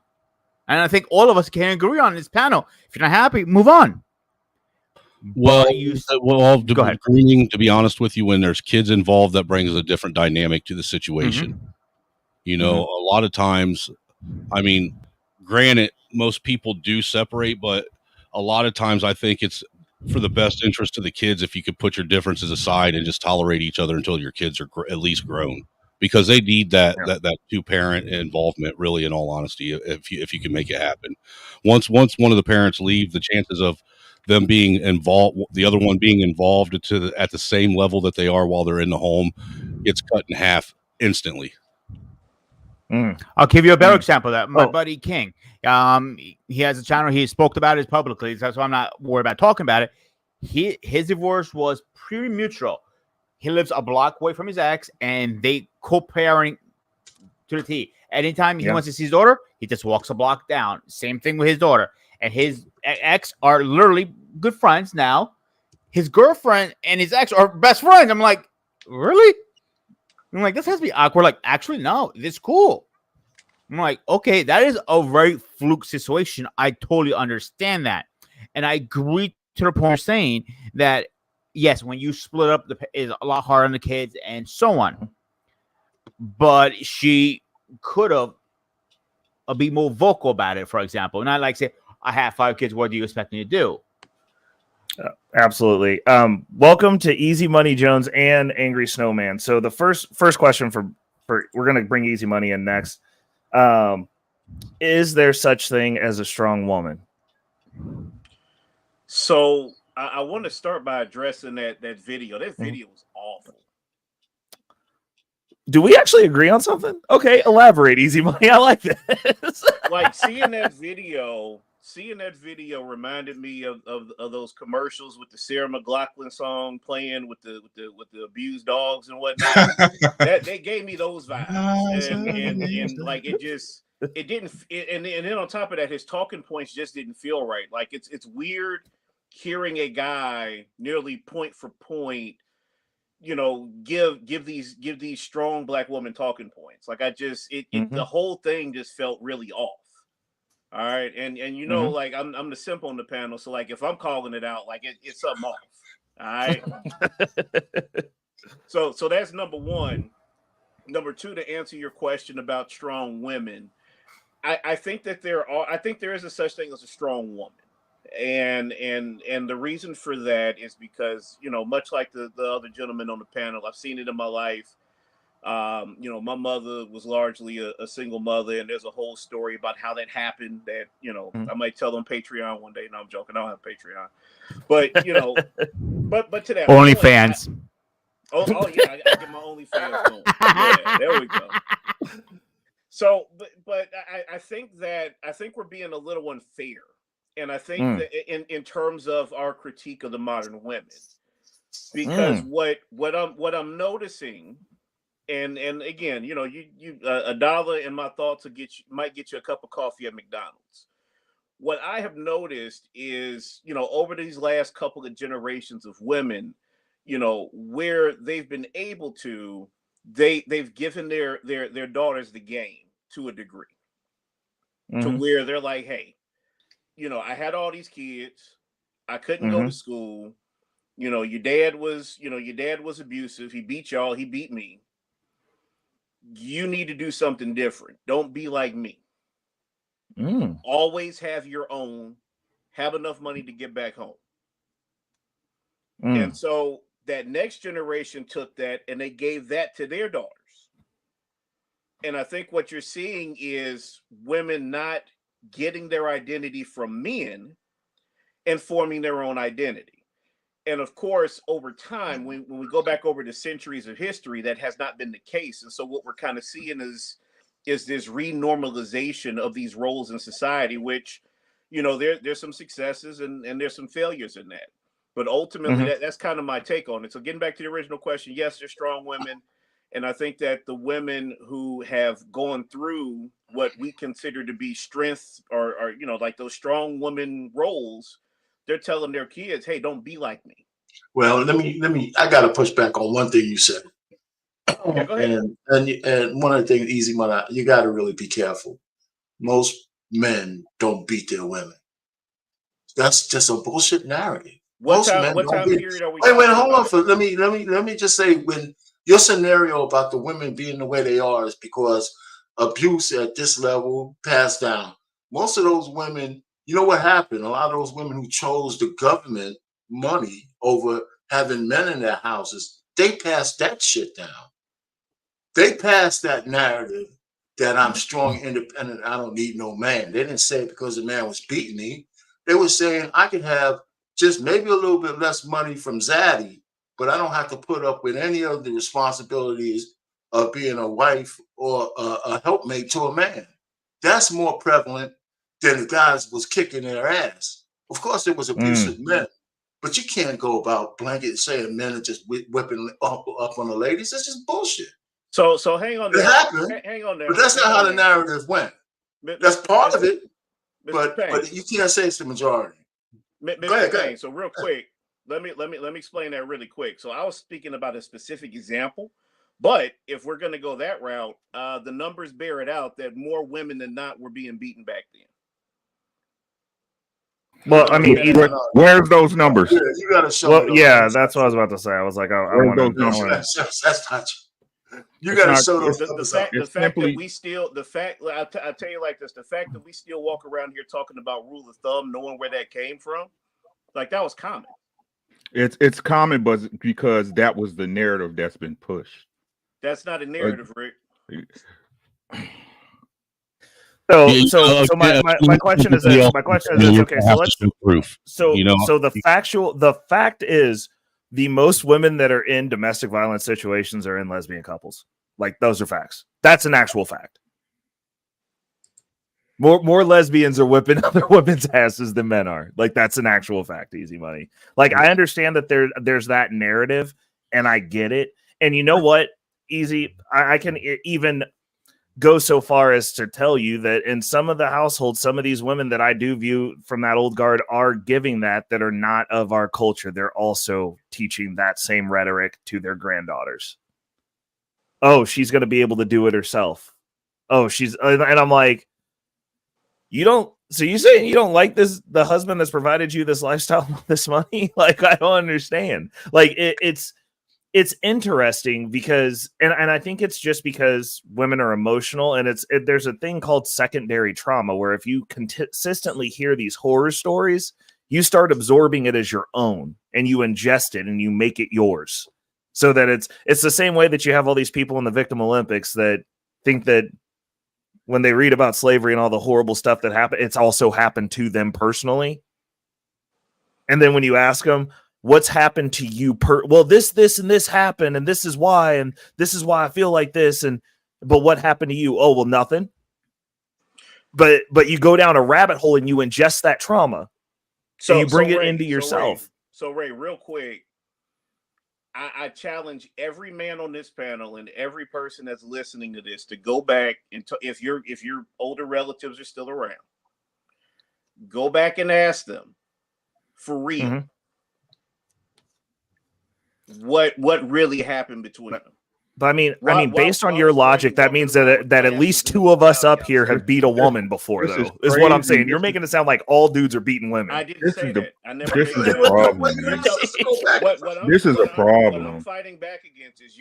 And I think all of us can agree on this panel. If you're not happy, move on. Well, agreeing, to be honest with you, when there's kids involved, that brings a different dynamic to the situation. Mm-hmm. You know, a lot of times, I mean, granted, most people do separate, but a lot of times I think it's for the best interest of the kids if you could put your differences aside and just tolerate each other until your kids are at least grown. Because they need that 2-parent involvement, really, in all honesty, if you can make it happen. Once one of the parents leave, the chances of them being involved, the other one being involved at the same level that they are while they're in the home, gets cut in half instantly. I'll give you a better example of that. My buddy King, he has a channel. He spoke about it publicly. That's why I'm not worried about talking about it. His divorce was pretty mutual. He lives a block away from his ex, and they co-parenting to the T. Anytime he wants to see his daughter, he just walks a block down. Same thing with his daughter. And his ex are literally good friends now. His girlfriend and his ex are best friends. I'm like, really? I'm like, this has to be awkward. Like, actually, no, it's cool. I'm like, okay, that is a very fluke situation. I totally understand that. And I agree to the point of saying that, yes, when you split up, is a lot harder on the kids and so on. But she could have be more vocal about it, for example. Not like say, I have 5 kids, what do you expect me to do? Absolutely. Welcome to Easy Money Jones and Angry Snowman. So the first question for we're gonna bring Easy Money in next. Is there such thing as a strong woman? So I want to start by addressing that video. That video was awful. Do we actually agree on something? Okay, elaborate, Easy Money. I like this. Like seeing that video reminded me of those commercials with the Sarah McLachlan song playing with the abused dogs and whatnot. That they gave me those vibes, and like it didn't. And then on top of that, his talking points just didn't feel right. Like it's weird hearing a guy nearly point for point, give these strong black woman talking points. Like the whole thing just felt really off. All right. And like I'm the simp on the panel. So like if I'm calling it out, like it's something off. All right. So that's number one. Number two, to answer your question about strong women, I think that there is a such thing as a strong woman. And the reason for that is because, much like the other gentleman on the panel, I've seen it in my life. My mother was largely a single mother, and there's a whole story about how that happened that, I might tell on Patreon one day. No, I'm joking. I don't have Patreon. But, but to that OnlyFans. Oh yeah, I get my OnlyFans going. Yeah, there we go. So, but I think we're being a little unfair. And I think that in terms of our critique of the modern women, because what I'm noticing, and again, you $1 in my thoughts might get you a cup of coffee at McDonald's. What I have noticed is, over these last couple of generations of women, where they've been able to, they've given their daughters the game to a degree, to where they're like, hey, I had all these kids. I couldn't go to school. Your dad was abusive. He beat y'all. He beat me. You need to do something different. Don't be like me. Always have your own. Have enough money to get back home. And so that next generation took that and they gave that to their daughters. And I think what you're seeing is women not getting their identity from men and forming their own identity. And of course, over time, when we go back over the centuries of history, that has not been the case. And so what we're kind of seeing is this renormalization of these roles in society, which, there's some successes and there's some failures in that. But ultimately, that's kind of my take on it. So getting back to the original question, yes, there's strong women. And I think that the women who have gone through what we consider to be strength or like those strong woman roles, they're telling their kids, hey, don't be like me. Well, let me, I got to push back on one thing you said. Yeah, go ahead. And one of the things, Easy Money, you got to really be careful. Most men don't beat their women. That's just a bullshit narrative. What time period are we? Wait, hold on. Let me just say, when your scenario about the women being the way they are is because abuse at this level passed down. Most of those women, you know what happened? A lot of those women who chose the government money over having men in their houses, they passed that shit down. They passed that narrative that I'm strong, independent, I don't need no man. They didn't say it because the man was beating me. They were saying I could have just maybe a little bit less money from Zaddy, but I don't have to put up with any of the responsibilities of being a wife or a helpmate to a man. That's more prevalent than the guys was kicking their ass. Of course, there was abusive men, but you can't go about blanket saying men are just whipping up on the ladies. That's just bullshit. So hang on there. It happened, hang on there. But that's not how the narrative went. That's part of it, but you can't say it's the majority. Go ahead. So real quick, let me explain that really quick. So I was speaking about a specific example. But if we're going to go that route, the numbers bear it out that more women than not were being beaten back then. Well, I mean, where's those numbers? Yeah, you got to show. Well, yeah, that's what I was about to say. I was like, I want to. That's not. You got to show those. The fact that we still, I'll tell you like this: the fact that we still walk around here talking about rule of thumb, knowing where that came from, like that was common. It's common, but because that was the narrative that's been pushed. That's not a narrative, Rick. So my question is this. My question is this. Okay, so let's proof. So the fact is the most women that are in domestic violence situations are in lesbian couples. Like those are facts. That's an actual fact. More lesbians are whipping other women's asses than men are. Like that's an actual fact. Easy money. Like I understand that there's that narrative, and I get it. And you know what? Easy. I can even go so far as to tell you that in some of the households, some of these women that I do view from that old guard are giving that are not of our culture. They're also teaching that same rhetoric to their granddaughters. Oh, she's going to be able to do it herself. Oh, and I'm like, so you saying you don't like the husband that's provided you this lifestyle, this money? Like, I don't understand. Like it's interesting because, and I think it's just because women are emotional, and there's a thing called secondary trauma where if you consistently hear these horror stories, you start absorbing it as your own and you ingest it and you make it yours. So that it's the same way that you have all these people in the Victim Olympics that think that when they read about slavery and all the horrible stuff that happened, it's also happened to them personally. And then when you ask them, what's happened to you? Well, this, and this happened, and this is why I feel like this. But what happened to you? Oh, well, nothing. But you go down a rabbit hole and you ingest that trauma. So you bring it into yourself. So Ray, real quick, I challenge every man on this panel and every person that's listening to this to go back and if your older relatives are still around, go back and ask them for real. Mm-hmm. What really happened between them? But I mean, based on your logic, that means that at least two of us up here have beat a woman before, though. Is what I'm saying. You're making it sound like all dudes are beating women. I didn't say that. This is a problem. This is a problem. What I'm fighting back against is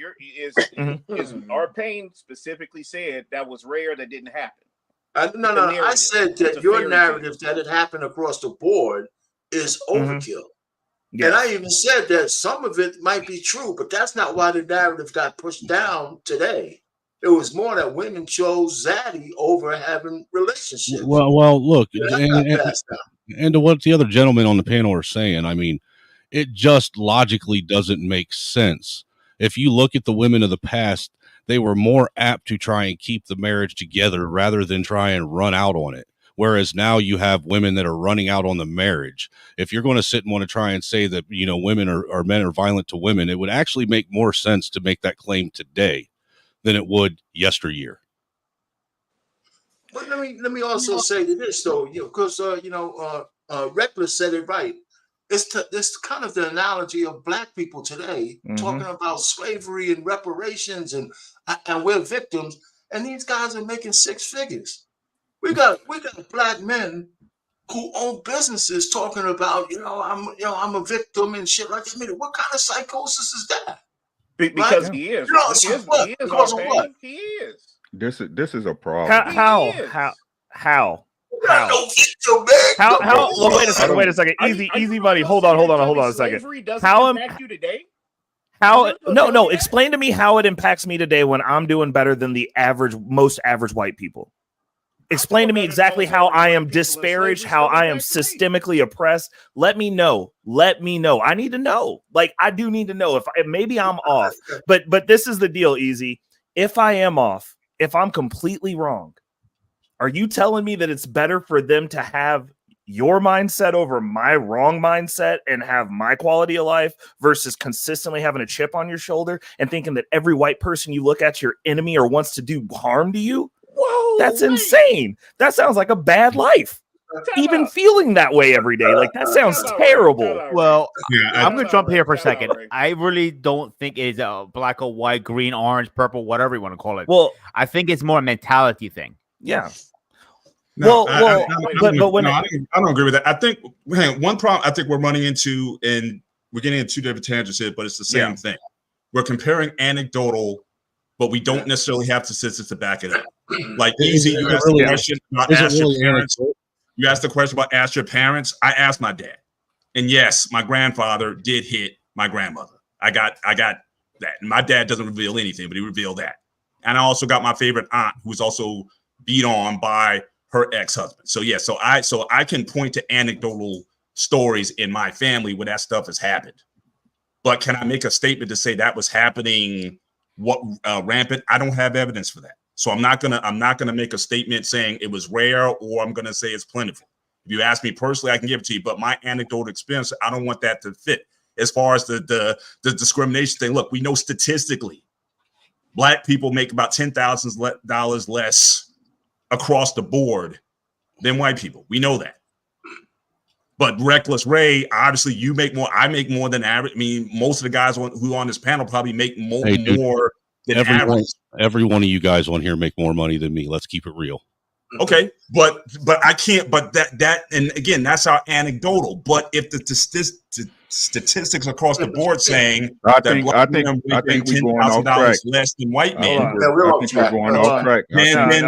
our pain specifically said that was rare, that didn't happen. No. I said that your narrative that it happened across the board is overkill. Yes. And I even said that some of it might be true, but that's not why the narrative got pushed down today. It was more that women chose Zaddy over having relationships. Well, look, and to what the other gentlemen on the panel are saying, I mean, it just logically doesn't make sense. If you look at the women of the past, they were more apt to try and keep the marriage together rather than try and run out on it. Whereas now you have women that are running out on the marriage. If you're going to sit and want to try and say that, women or men are violent to women, it would actually make more sense to make that claim today than it would yesteryear. But let me also say this though, because Reckless said it right. It's kind of the analogy of black people today talking about slavery and reparations and we're victims, and these guys are making six figures. We got black men who own businesses talking about, I'm a victim and shit like that. I mean, what kind of psychosis is that? Because right? He is. He is. This is a problem. How? Well, wait a second. Easy money. Hold on a second. How impact you today? No. Explain to me how it impacts me today when I'm doing better than the most average white people. Explain to me exactly how I am disparaged, how I am systemically oppressed. Let me know. I need to know. Like, I do need to know if maybe I'm off. But this is the deal, Easy. If I am off, if I'm completely wrong, are you telling me that it's better for them to have your mindset over my wrong mindset and have my quality of life versus consistently having a chip on your shoulder and thinking that every white person you look at your enemy or wants to do harm to you? Whoa, that's insane. That sounds like a bad life. even feeling that way every day. Like that sounds terrible. Well, Yeah, I'm gonna jump here for a second. I really don't think it's a black or white, green, orange, purple, whatever you want to call it. Well, I think it's more a mentality thing. Yeah. No, but I don't agree with that. I think one problem I think we're running into, and we're getting into two different tangents here, but it's the same thing. We're comparing anecdotal, but we don't necessarily have statistics to back it up. Like easy, you asked the question about ask your parents. You asked the question about ask your parents. I asked my dad, and yes, my grandfather did hit my grandmother. I got that. And my dad doesn't reveal anything, but he revealed that. And I also got my favorite aunt, who's also beat on by her ex-husband. So yeah, so I can point to anecdotal stories in my family where that stuff has happened. But can I make a statement to say that was happening rampant? I don't have evidence for that. So I'm not gonna make a statement saying it was rare, or I'm gonna say it's plentiful. If you ask me personally, I can give it to you. But my anecdotal experience, I don't want that to fit. As far as the discrimination thing, look, we know statistically, Black people make about $10,000 less across the board than white people. We know that. But Reckless Ray, obviously you make more. I make more than average. I mean, most of the guys who are on this panel probably make more than average. Every one of you guys on here make more money than me. Let's keep it real. Okay, but I can't. But that and again, that's our anecdotal. But if the statistics across the board saying I think we're going off track. Less than white men, we're going off track. Then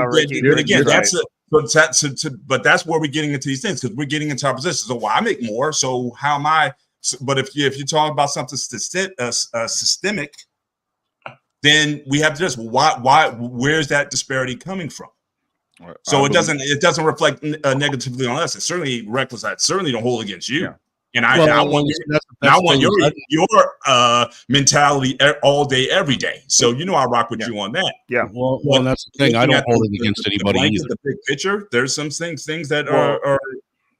again, that's a. But that's where we're getting into these things, because we're getting into our positions. So, well, I make more. So how am I? But if you talk about something systemic, then we have to just why where's that disparity coming from? So it doesn't reflect negatively on us. It's certainly reckless. I certainly don't hold against you. Yeah. And I want your mentality all day, every day. So I rock with you on that. Yeah. Well, that's the thing. I don't hold it against anybody either. The big picture. There's some things that are.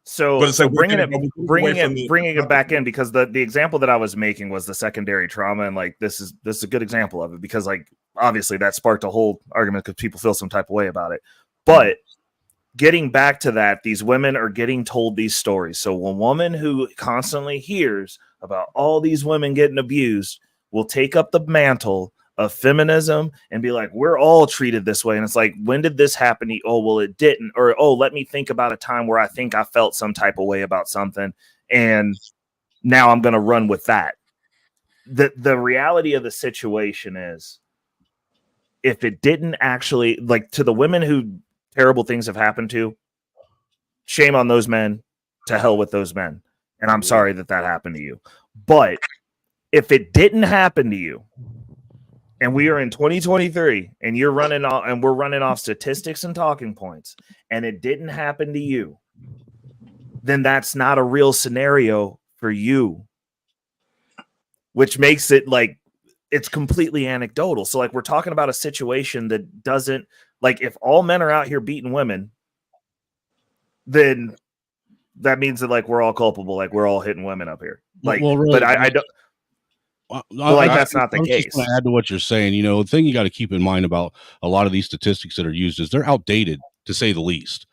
So bringing it back in, because the example that I was making was the secondary trauma, and like this is a good example of it, because like obviously that sparked a whole argument because people feel some type of way about it. But getting back to that, these women are getting told these stories. So a woman who constantly hears about all these women getting abused will take up the mantle of feminism and be like, we're all treated this way. And it's like, when did this happen? Oh, well, it didn't. Or, oh, let me think about a time where I think I felt some type of way about something, and now I'm going to run with that. The reality of the situation is, if it didn't actually, like, to the women who terrible things have happened to, shame on those men, to hell with those men. And I'm sorry that happened to you. But if it didn't happen to you, and we are in 2023, and you're running off, and we're running off statistics and talking points, and it didn't happen to you, then that's not a real scenario for you, which makes it like it's completely anecdotal. So like we're talking about a situation that doesn't, like, if all men are out here beating women, then that means that like we're all culpable, like we're all hitting women up here. Like, well, really, but I don't. That's not the case. Just to add to what you're saying, the thing you got to keep in mind about a lot of these statistics that are used is they're outdated, to say the least.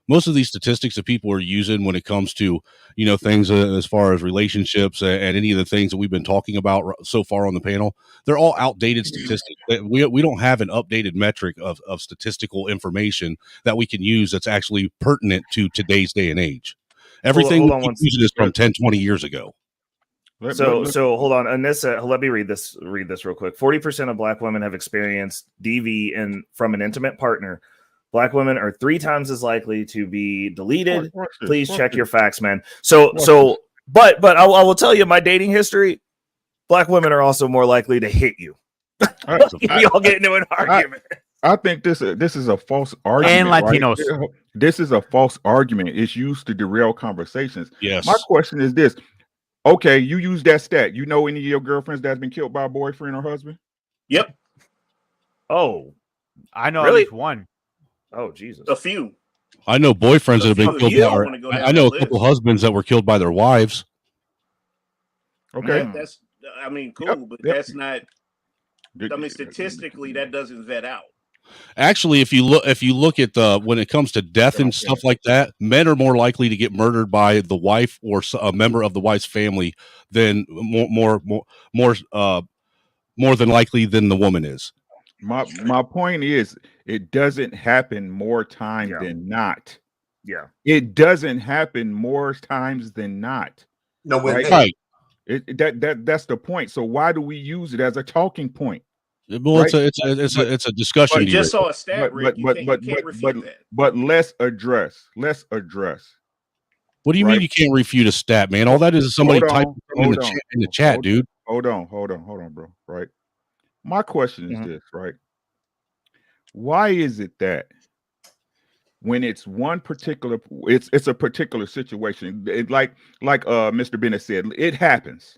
Most of these statistics that people are using when it comes to, things as far as relationships and any of the things that we've been talking about so far on the panel, they're all outdated statistics. We don't have an updated metric of statistical information that we can use that's actually pertinent to today's day and age. Everything we keep using is from 10, 20 years ago. So hold on, Anissa, let me read this real quick. 40% of Black women have experienced DV from an intimate partner. Black women are 3 times as likely to be deleted. Please check your facts, man. But I will tell you my dating history. Black women are also more likely to hit you. Y'all get into an argument. I think this is a false argument. And Latinos. Right? This is a false argument. It's used to derail conversations. Yes. My question is this. Okay, you use that stat. You know any of your girlfriends that's been killed by a boyfriend or husband? Yep. Oh, I know at least one. Oh, Jesus. A few. I know boyfriends that have been killed by I know a couple husbands that were killed by their wives. Okay. That's cool, but that's not, statistically, that doesn't vet out. Actually, if you look at when it comes to death and stuff like that, men are more likely to get murdered by the wife or a member of the wife's family than more than likely than the woman is. My point is, it doesn't happen more times than not. Yeah, it doesn't happen more times than not. No, right? That's the point. So why do we use it as a talking point? Well, right? it's a discussion. You just saw a stat, Rick. You can't refute that. But let's address. What do you mean you can't refute a stat, man? All that is somebody typing in the chat, dude. Hold on, bro. Right. My question is this, right? Why is it that when it's one particular, it's a particular situation, like Mr. Bennett said, it happens,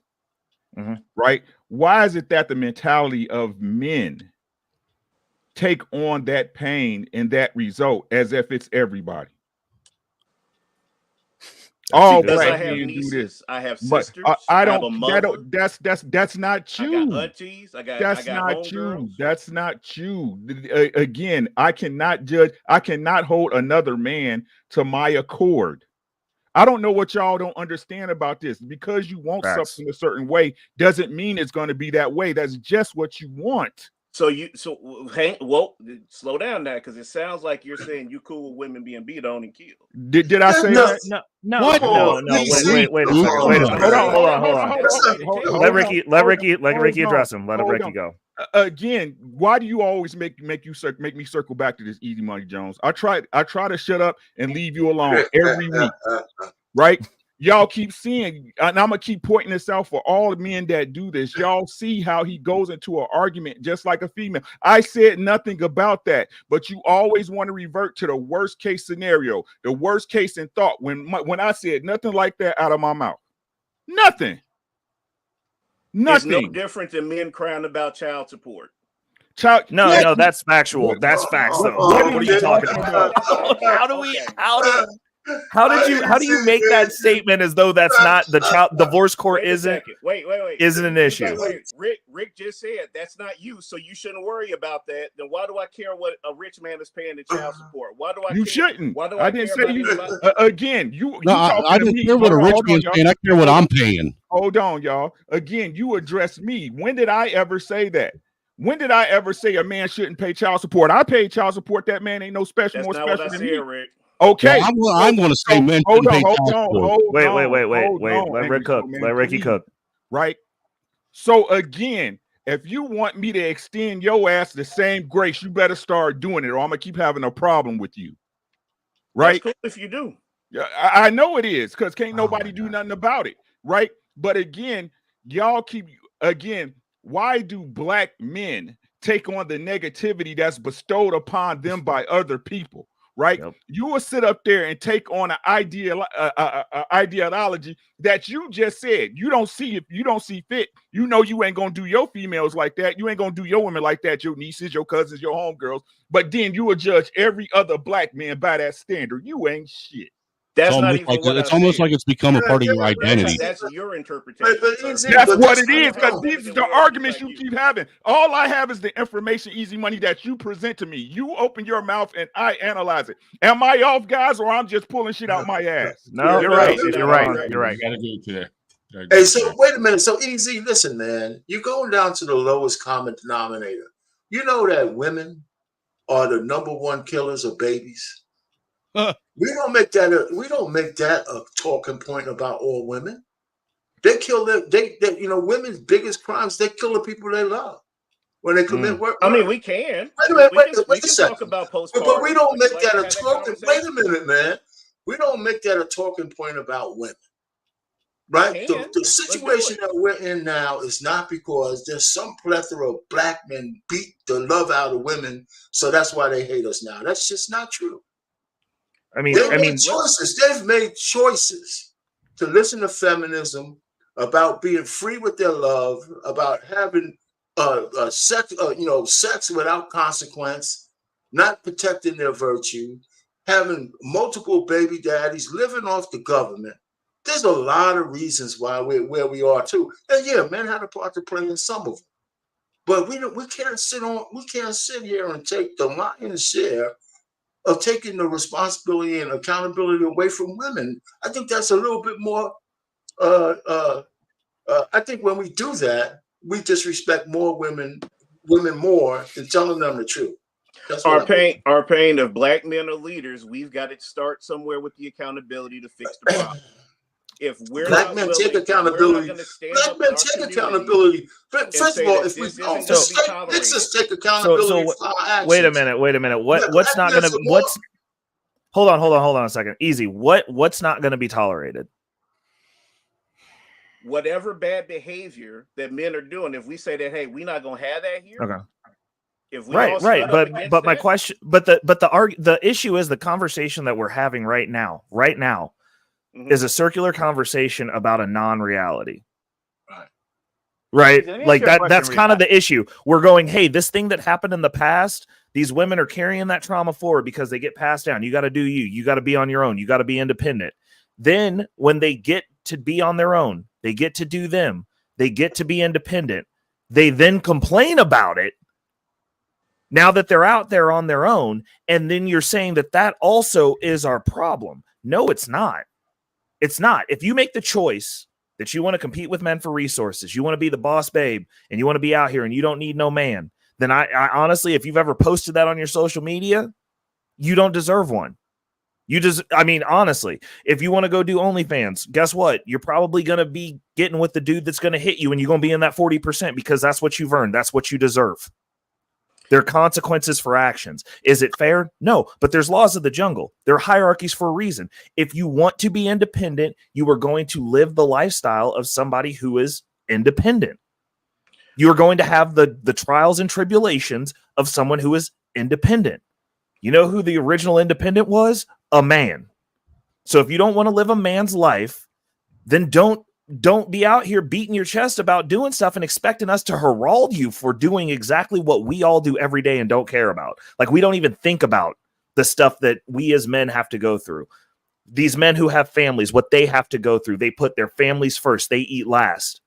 right? Why is it that the mentality of men take on that pain and that result as if it's everybody? Oh, because I have nieces, I have sisters, I don't. have a mother. That's not you. I got aunties. I got not you. Girls. That's not you. Again, I cannot judge. I cannot hold another man to my accord. I don't know what y'all don't understand about this. Because you want something a certain way doesn't mean it's going to be that way. That's just what you want. So slow down now, because it sounds like you're saying you cool with women being beat on and killed. Did I say that? No. Wait a second. Hold on. Let Ricky address him. Let Ricky go. Again, why do you always make me circle back to this Easy Money Jones? I try to shut up and leave you alone every week, right? Y'all keep seeing, and I'm gonna keep pointing this out for all the men that do this. Y'all see how he goes into an argument just like a female. I said nothing about that, but you always want to revert to the worst case scenario, the worst case in thought. When I said nothing like that out of my mouth, nothing. It's no different than men crying about child support. No, that's factual. That's facts, though. What are you talking about? How do you make that statement as though that's not the child divorce court isn't an issue? Rick just said that's not you, so you shouldn't worry about that. Then why do I care what a rich man is paying in child support? Why do I? You shouldn't. Why do I didn't say you. Again, I didn't care what a rich man's paying. I care what I'm paying. Hold on, y'all. Again, you address me. When did I ever say that? When did I ever say a man shouldn't pay child support? I paid child support. That man ain't no special. That's more not special what I than said, me. Rick. Okay, I'm going to say men. Hold on. Wait. Let Rick cook. Let Ricky cook. Right. So again, if you want me to extend your ass the same grace, you better start doing it, or I'm gonna keep having a problem with you. Right? That's cool if you do. I know it is, because can't nobody do nothing about it. Right. But again, why do black men take on the negativity that's bestowed upon them by other people? Right, you will sit up there and take on an ideology that you just said you don't see fit. You know you ain't gonna do your females like that. You ain't gonna do your women like that. Your nieces, your cousins, your homegirls. But then you will judge every other black man by that standard. You ain't shit. That's not even what it's almost like it's become a part of your identity. That's your interpretation. That's what it is, because these are the arguments you keep having. All I have is the information, Easy Money, that you present to me. You open your mouth and I analyze it. Am I off, guys, or I'm just pulling shit out my ass? No, you're right. You're right. Gotta go to that. Hey, so wait a minute. So Easy, listen, man. You're going down to the lowest common denominator. You know that women are the #1 killers of babies. We don't make that a talking point about all women. They kill women's biggest crimes. They kill the people they love when they commit work. I mean, we can. Wait a second. Talk about postpartum, but we don't make that a talking. Wait a minute, man. We don't make that a talking point about women, right? The situation that we're in now is not because there's some plethora of black men beat the love out of women, so that's why they hate us now. That's just not true. They've made choices to listen to feminism, about being free with their love, about having sex without consequence, not protecting their virtue, having multiple baby daddies, living off the government. There's a lot of reasons why we're where we are too. And yeah, men had a part to play in some of them. But we can't sit here and take the lion's share of taking the responsibility and accountability away from women. I think that's a little bit more. I think when we do that, we disrespect more women more than telling them the truth. That's our pain. If black men are leaders, we've got to start somewhere with the accountability to fix the problem. If we're black not men willing, take accountability, black men take accountability. First of all, if we don't, the state makes us take accountability for our actions. Wait a minute. What's not going to what's? Hold on a second. Easy. What's not going to be tolerated? Whatever bad behavior that men are doing. If we say that, hey, we're not going to have that here. Okay. If we right. But my question, the issue is the conversation that we're having right now, is a circular conversation about a non-reality. Right. Like that's kind of the issue. We're going, hey, this thing that happened in the past, these women are carrying that trauma forward because they get passed down. You got to do you got to be on your own. You got to be independent. Then when they get to be on their own, they get to do them. They get to be independent. They then complain about it. Now that they're out there on their own, and then you're saying that also is our problem. No, it's not. It's not. If you make the choice that you want to compete with men for resources, you want to be the boss babe, and you want to be out here and you don't need no man, then I honestly, if you've ever posted that on your social media, you don't deserve one. Honestly, if you want to go do OnlyFans, guess what? You're probably going to be getting with the dude that's going to hit you, and you're going to be in that 40% because that's what you've earned. That's what you deserve. There are consequences for actions. Is it fair? No, but there's laws of the jungle. There are hierarchies for a reason. If you want to be independent, you are going to live the lifestyle of somebody who is independent. You are going to have the trials and tribulations of someone who is independent. You know who the original independent was? A man. So if you don't want to live a man's life, then don't be out here beating your chest about doing stuff and expecting us to herald you for doing exactly what we all do every day and don't care about. Like, we don't even think about the stuff that we as men have to go through. These men who have families, what they have to go through, they put their families first. They eat last.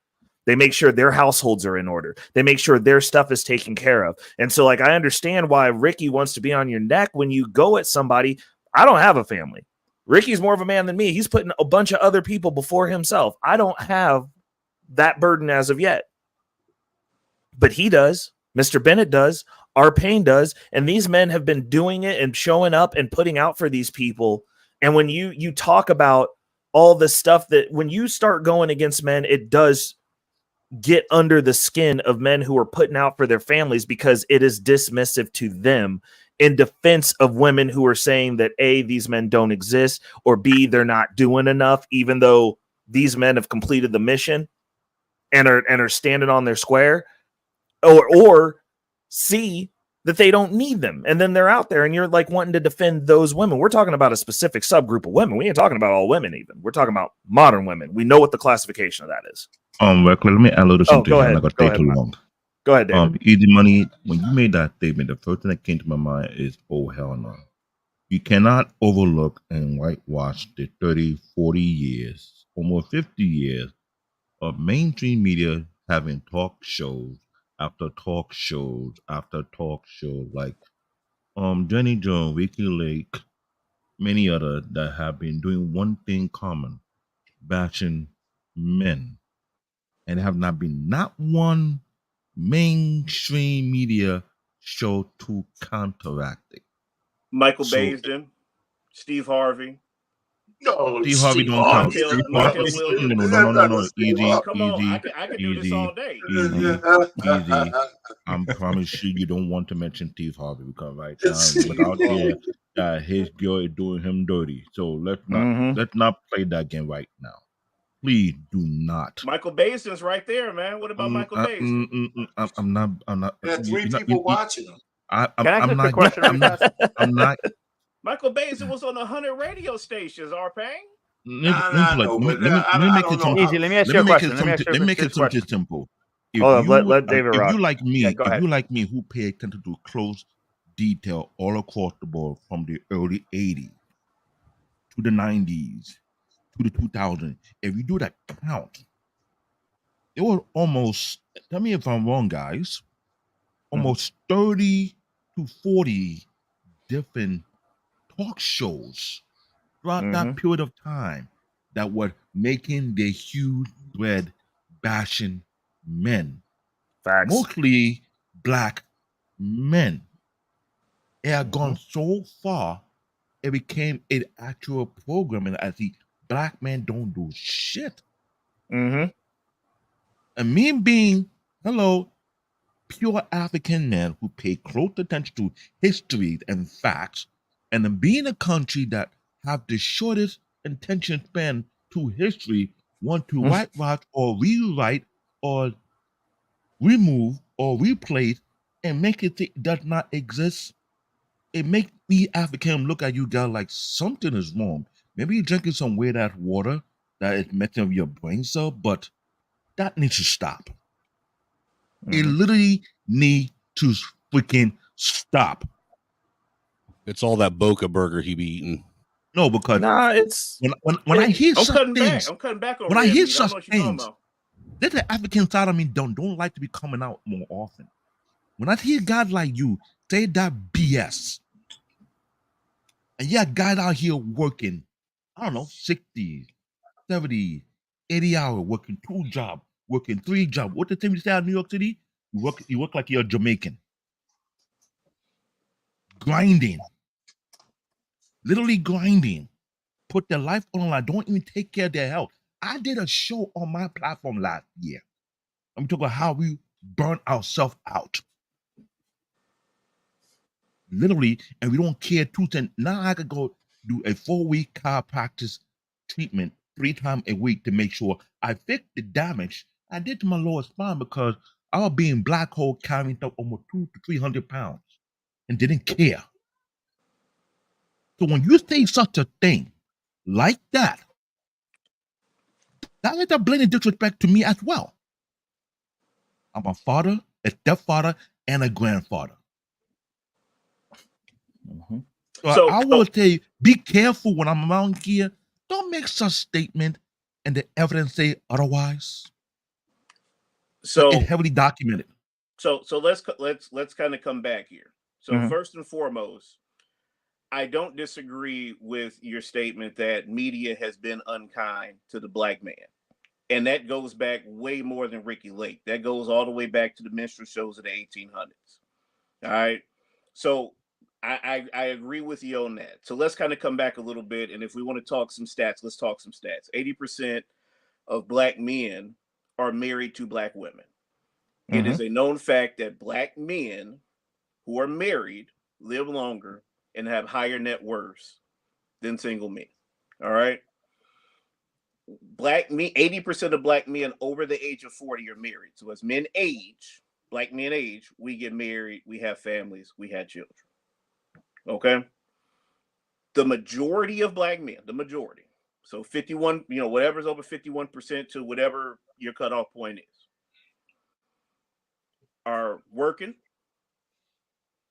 They make sure their households are in order. They make sure their stuff is taken care of. And so, like, I understand why Ricky wants to be on your neck when you go at somebody. I don't have a family. Ricky's more of a man than me. He's putting a bunch of other people before himself. I don't have that burden as of yet. But he does. Mr. Bennett does. Our Payne does. And these men have been doing it and showing up and putting out for these people. And when you talk about all the stuff that when you start going against men, it does get under the skin of men who are putting out for their families because it is dismissive to them in defense of women who are saying that A, these men don't exist, or B, they're not doing enough, even though these men have completed the mission and are standing on their square, or C, that they don't need them. And then they're out there and you're like wanting to defend those women. We're talking about a specific subgroup of women. We ain't talking about all women even. We're talking about modern women. We know what the classification of that is. Let me add a little something. Go ahead. I'm not gonna take too long. Go ahead, David. Easy Money, when you made that statement, the first thing that came to my mind is, oh, hell no. You cannot overlook and whitewash the 30, 40 years, almost 50 years of mainstream media having talk shows after talk shows after talk shows, like Jenny Jones, Ricky Lake, many others that have been doing one thing common, bashing men. And have not been not one mainstream media show to counteract it. Michael Baisden, Steve Harvey. No, Steve Harvey don't count. No. Easy. I can do this all day. Easy. I promise you don't want to mention Steve Harvey because right now, without there, his girl is doing him dirty. So let's not play that game right now. Please do not. Michael Baisden's right there, man. What about Michael Baisden? I'm not. There are three people watching him. I'm not. Michael Baisden was on 100 radio stations, R-Pain. Let me make it simple. Easy, let me ask you a question. Let me make it something simple. Let David rock. If you like me, who pay attention to close detail all across the board from the early 80s to the 90s to the 2000s, if you do that count, it was almost, tell me if I'm wrong, guys, almost 30 to 40 different talk shows throughout that period of time that were making the huge bread bashing men. Facts. Mostly black men. It had gone so far, it became an actual program, and I see black men don't do shit. And me being, pure African men who pay close attention to history and facts, and then being a country that have the shortest attention span to history, want to whitewash or rewrite or remove or replace and make it does not exist. It makes me African look at you guys like something is wrong. Maybe you're drinking some weird ass water that is messing up your brain cell, but that needs to stop. It literally needs to freaking stop. It's all that Boca burger he be eating. No, because it's when I hear such things, I'm cutting back on when I red hear meat. I don't such know what you're talking things, about. there's the African side of me don't like to be coming out more often. When I hear guys like you say that BS, and yeah, guys out here working, I don't know, 60, 70, 80 hours, working 2 jobs, working 3 jobs. What the thing you say out in New York City? You work like you're Jamaican. Grinding. Literally grinding. Put their life on the line. Don't even take care of their health. I did a show on my platform last year. I'm talking about how we burn ourselves out. Literally, and we don't care 2 cents. Now I could go do a 4-week chiropractic treatment 3 times a week to make sure I fix the damage I did to my lower spine because I was being black hole carrying up almost 200 to 300 pounds and didn't care. So when you say such a thing like that is a blatant disrespect to me as well. I'm a father, a stepfather, and a grandfather. So I will say, be careful when I'm around here. Don't make such statement and the evidence say otherwise. So it's heavily documented. So let's kind of come back here. So first and foremost, I don't disagree with your statement that media has been unkind to the black man. And that goes back way more than Ricky Lake. That goes all the way back to the minstrel shows of the 1800s. All right. So I agree with you on that. So let's kind of come back a little bit. And if we want to talk some stats, let's talk some stats. 80% of black men are married to black women. It is a known fact that black men who are married live longer and have higher net worths than single men. All right. 80% of black men over the age of 40 are married. So as men age, black men age, we get married, we have families, we have children. Okay. The majority of black men, so 51, whatever's over 51% to whatever your cutoff point is, are working.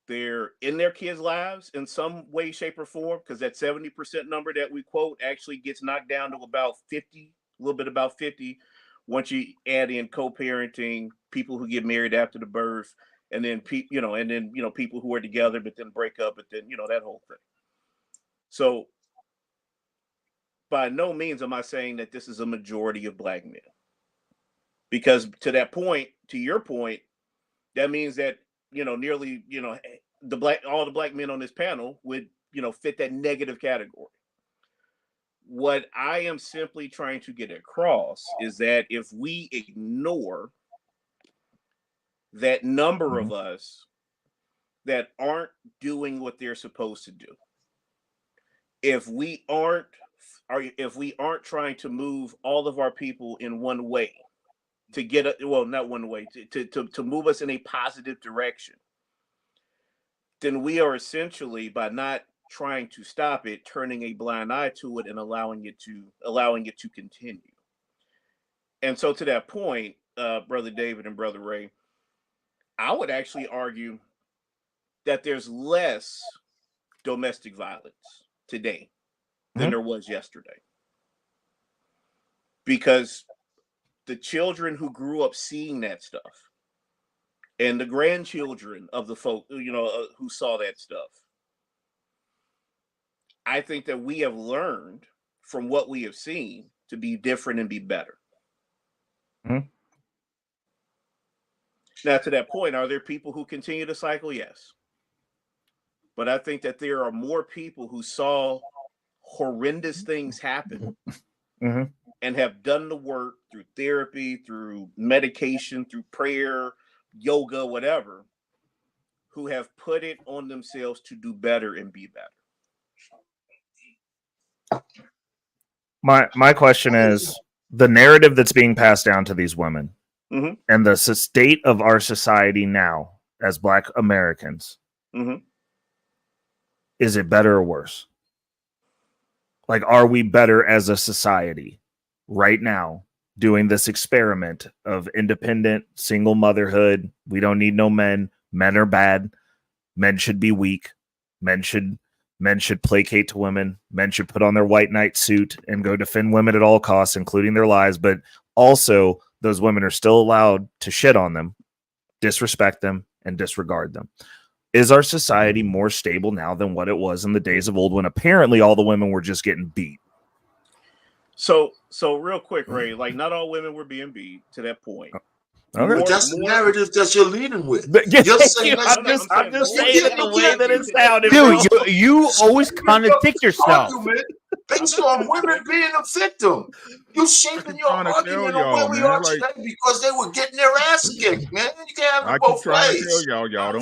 They're in their kids' lives in some way, shape, or form, because that 70% number that we quote actually gets knocked down to about 50, a little bit about 50, once you add in co-parenting, people who get married after the birth, and then people who are together but then break up, but then that whole thing. So by no means am I saying that this is a majority of black men, because to your point, that means that nearly all the black men on this panel would fit that negative category. What I am simply trying to get across is that if we ignore that number of us that aren't doing what they're supposed to do, if we aren't trying to move all of our people in one way to not one way, to move us in a positive direction, then we are essentially, by not trying to stop it, turning a blind eye to it and allowing it to continue. And so to that point, Brother David and Brother Ray, I would actually argue that there's less domestic violence today than there was yesterday. Because the children who grew up seeing that stuff and the grandchildren of the folk, who saw that stuff. I think that we have learned from what we have seen to be different and be better. Mm-hmm. Now, to that point, are there people who continue to cycle? Yes. But I think that there are more people who saw horrendous things happen mm-hmm. and have done the work through therapy, through medication, through prayer, yoga, whatever, who have put it on themselves to do better and be better. My question is, the narrative that's being passed down to these women mm-hmm. and the state of our society now as Black Americans, mm-hmm. is it better or worse? Like, are we better as a society right now doing this experiment of independent single motherhood? We don't need no men. Men are bad. Men should be weak. Men should placate to women. Men should put on their white knight suit and go defend women at all costs, including their lives. But also, those women are still allowed to shit on them, disrespect them, and disregard them. Is our society more stable now than what it was in the days of old, when apparently all the women were just getting beat? So real quick, Ray, like, not all women were being beat to that point. Okay. That's the narrative that you're leading with. I'm just saying it the way that it sounded. Dude, you always contradict yourself. Argument based on women being a victim. You shaping your argument on where we are today because they were getting their ass kicked, man. You can't have it both ways. Y'all don't.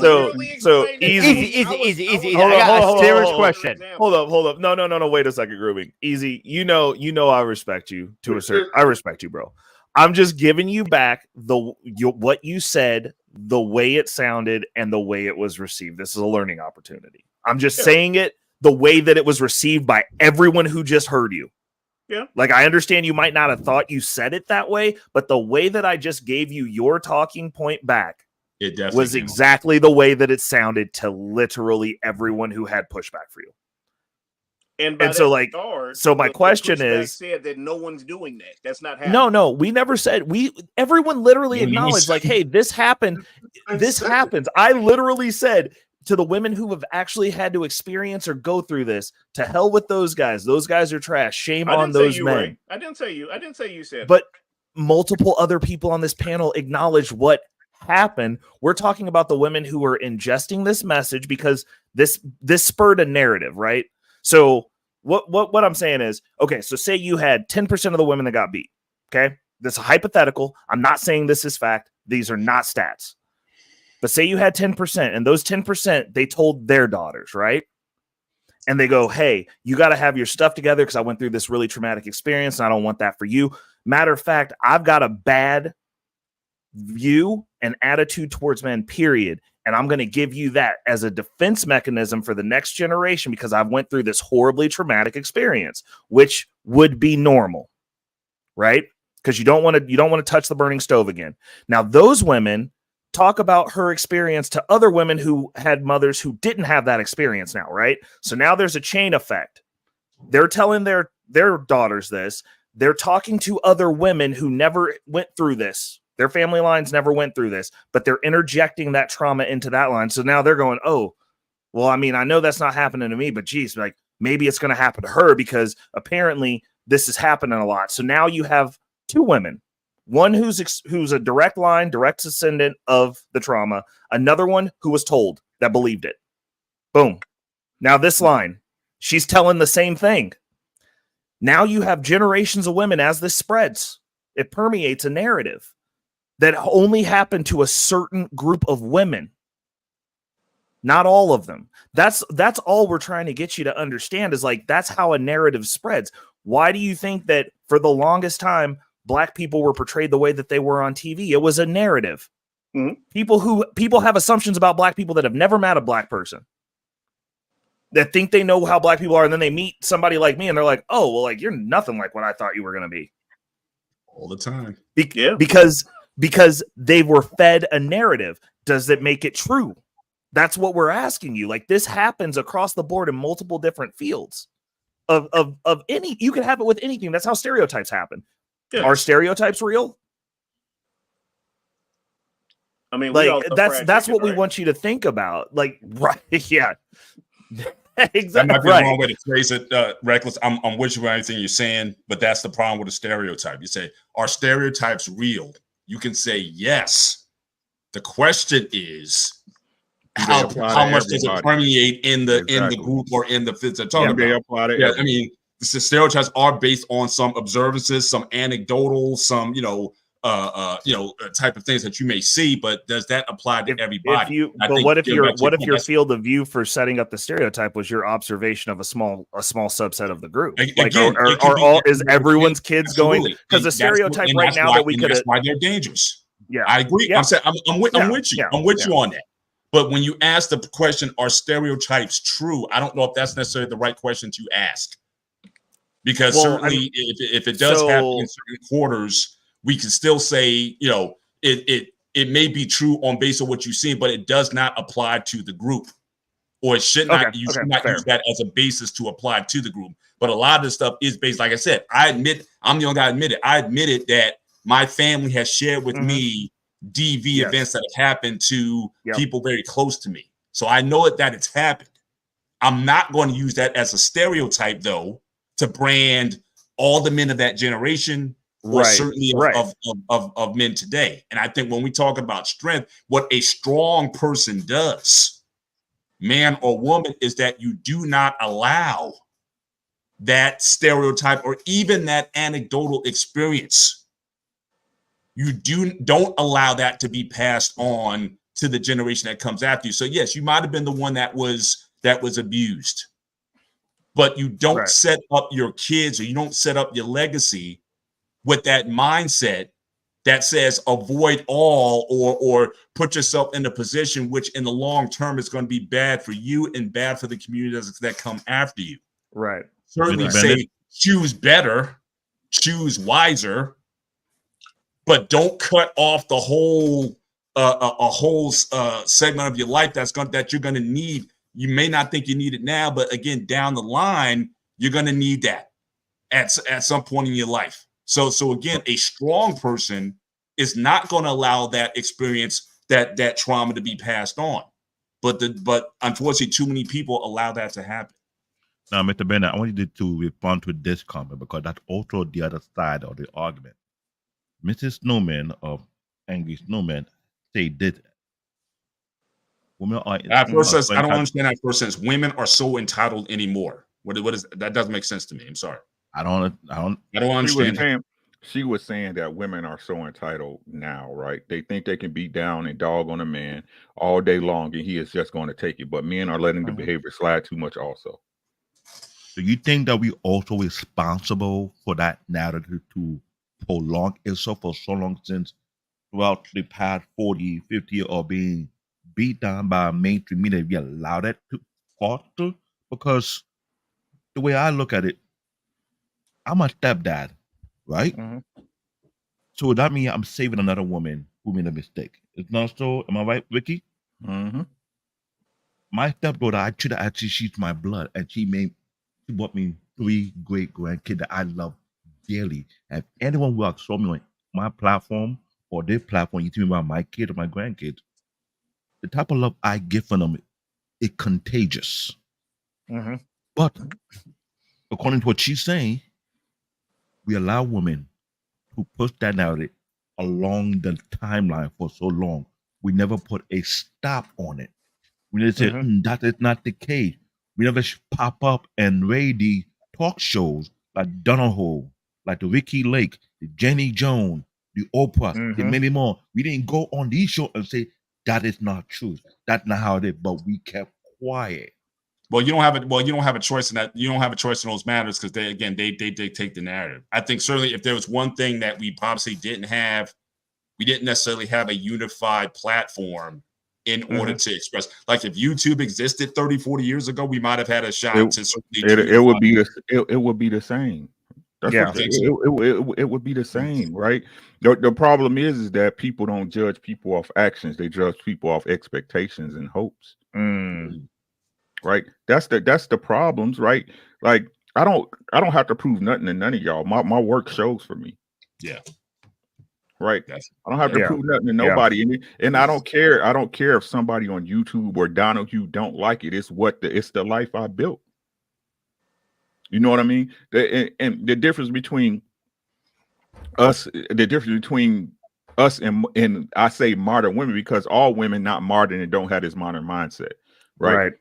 So easy. I got a serious question. Hold up. No. Wait a second, Grooving. Easy. You know, I respect you to a certain. I respect you, bro. I'm just giving you back what you said, the way it sounded, and the way it was received. This is a learning opportunity. I'm just saying it the way that it was received by everyone who just heard you. Yeah. Like, I understand you might not have thought you said it that way, but the way that I just gave you your talking point back, it definitely was exactly the way that it sounded to literally everyone who had pushback for you. And so, like, my question is, said that no one's doing that. That's not happening. No, we never said. Everyone literally acknowledged, like, hey, this happened. This happens. I literally said to the women who have actually had to experience or go through this, to hell with those guys. Those guys are trash. Shame on those men. Ray. I didn't say you said. But multiple other people on this panel acknowledged what happened. We're talking about the women who were ingesting this message because this spurred a narrative, right? So what I'm saying is, okay, so say you had 10% of the women that got beat. Okay. This is hypothetical. I'm not saying this is fact. These are not stats. But say you had 10%, and those 10%, they told their daughters, right? And they go, hey, you got to have your stuff together because I went through this really traumatic experience and I don't want that for you. Matter of fact, I've got a bad view and attitude towards men, period. And I'm going to give you that as a defense mechanism for the next generation because I've went through this horribly traumatic experience, which would be normal, right? Because you don't want to touch the burning stove again. Now, those women talk about her experience to other women who had mothers who didn't have that experience now, right? So now there's a chain effect. They're telling their daughters this. They're talking to other women who never went through this. Their family lines never went through this, but they're interjecting that trauma into that line. So now they're going, oh, well, I mean, I know that's not happening to me, but geez, like, maybe it's going to happen to her because apparently this is happening a lot. So now you have two women, one who's a direct descendant of the trauma, another one who was told that believed it. Boom. Now this line, she's telling the same thing. Now you have generations of women as this spreads. It permeates a narrative that only happened to a certain group of women. Not all of them. That's all we're trying to get you to understand is, like, that's how a narrative spreads. Why do you think that for the longest time, Black people were portrayed the way that they were on TV? It was a narrative. Mm-hmm. People have assumptions about Black people that have never met a Black person, that think they know how Black people are. And then they meet somebody like me and they're like, oh, well, like, you're nothing like what I thought you were going to be. All the time. Because they were fed a narrative. Does it make it true? That's what we're asking you. Like, this happens across the board in multiple different fields of any, you can have it with anything. That's how stereotypes happen. Yeah. Are stereotypes real? I mean, we like all love that's fried that's chicken, what we right? want you to think about. Like, right? Yeah, That exactly. might be the Right. wrong way to phrase it, Reckless. I'm with you on anything you're saying, but that's the problem with a stereotype. You say, are stereotypes real? You can say yes. The question is, Do they apply how to much does it everybody? permeate in the Exactly. group or in the fits I'm Do talking they about? apply to Yeah, I everybody? mean, the stereotypes are based on some observances, some anecdotal, some type of things that you may see, but does that apply to everybody? What if your field of view for setting up the stereotype was your observation of a small subset of the group? Is everyone's kids going? Because the stereotype right now that we could, that's why they're dangerous. Yeah, I agree. Yeah. I'm with you. Yeah. I'm with you on that. But when you ask the question, are stereotypes true? I don't know if that's necessarily the right question to ask. Because certainly, if it does happen in certain quarters, we can still say, it may be true on base of what you see, but it does not apply to the group, or it should not. You should not use that as a basis to apply to the group. But a lot of this stuff is based, like I said. I admit, I'm the only guy admitted. I admitted that my family has shared with me DV events that have happened to people very close to me, so I know that it's happened. I'm not going to use that as a stereotype, though, to brand all the men of that generation, or certainly of men today. And I think when we talk about strength, what a strong person does, man or woman, is that you do not allow that stereotype or even that anecdotal experience. You don't allow that to be passed on to the generation that comes after you. So yes, you might have been the one that was abused, but you don't set up your kids, or you don't set up your legacy with that mindset that says avoid all, or put yourself in a position which in the long term is going to be bad for you and bad for the communities that come after you. Right. Certainly say choose better, choose wiser, but don't cut off the whole segment of your life that you're going to need. You may not think you need it now, but again, down the line, you're going to need that at some point in your life. So again, a strong person is not going to allow that experience, that trauma, to be passed on. But unfortunately, too many people allow that to happen. Now, Mr. Bennett, I want you to respond to this comment, because that's also the other side of the argument. Mrs. Snowman of Angry Snowman say this. Women are. I don't understand that first sentence. Women are so entitled anymore. What is that? Doesn't make sense to me. I'm sorry. I don't understand. She was saying that women are so entitled now, right? They think they can beat down and dog on a man all day long, and he is just going to take it. But men are letting the behavior slide too much also. Do you think that we also responsible for that narrative to prolong itself for so long, since throughout the past 40, 50 years of being beat down by mainstream media, we allow that to foster? Because the way I look at it, I'm a stepdad, right? So that means I'm saving another woman who made a mistake. It's not so. Am I right, Ricky? My stepdaughter, she's my blood, and she brought me 3 great grandkids that I love dearly. And if anyone who has saw me on my platform or their platform, you tell me about my kid or my grandkids, the type of love I give from them, it's contagious. But according to what she's saying, we allow women to push that narrative along the timeline for so long. We never put a stop on it. We never said that is not the case. We never pop up and raid the talk shows like Donahoe, like the Ricky Lake, the Jenny Jones, the Oprah, the many more. We didn't go on these shows and say that is not true. That's not how it is. But we kept quiet. Well, you don't have a choice in that. You don't have a choice in those matters, because they dictate the narrative. I think certainly if there was one thing that we obviously didn't have, we didn't necessarily have a unified platform in order to express. Like if YouTube existed 30, 40 years ago, we might have had a shot to certainly. It would be the same. It would be the same, right? The problem is that people don't judge people off actions; they judge people off expectations and hopes. Right? That's the problems, right? Like I don't have to prove nothing to none of y'all. My work shows for me. Yeah. right? I don't have to Yeah. prove nothing to nobody. And I don't care. I don't care if somebody on YouTube or Donahue don't like it. It's the life I built. You know what I mean? And the difference between us, and I say modern women because all women not modern and don't have this modern mindset, right?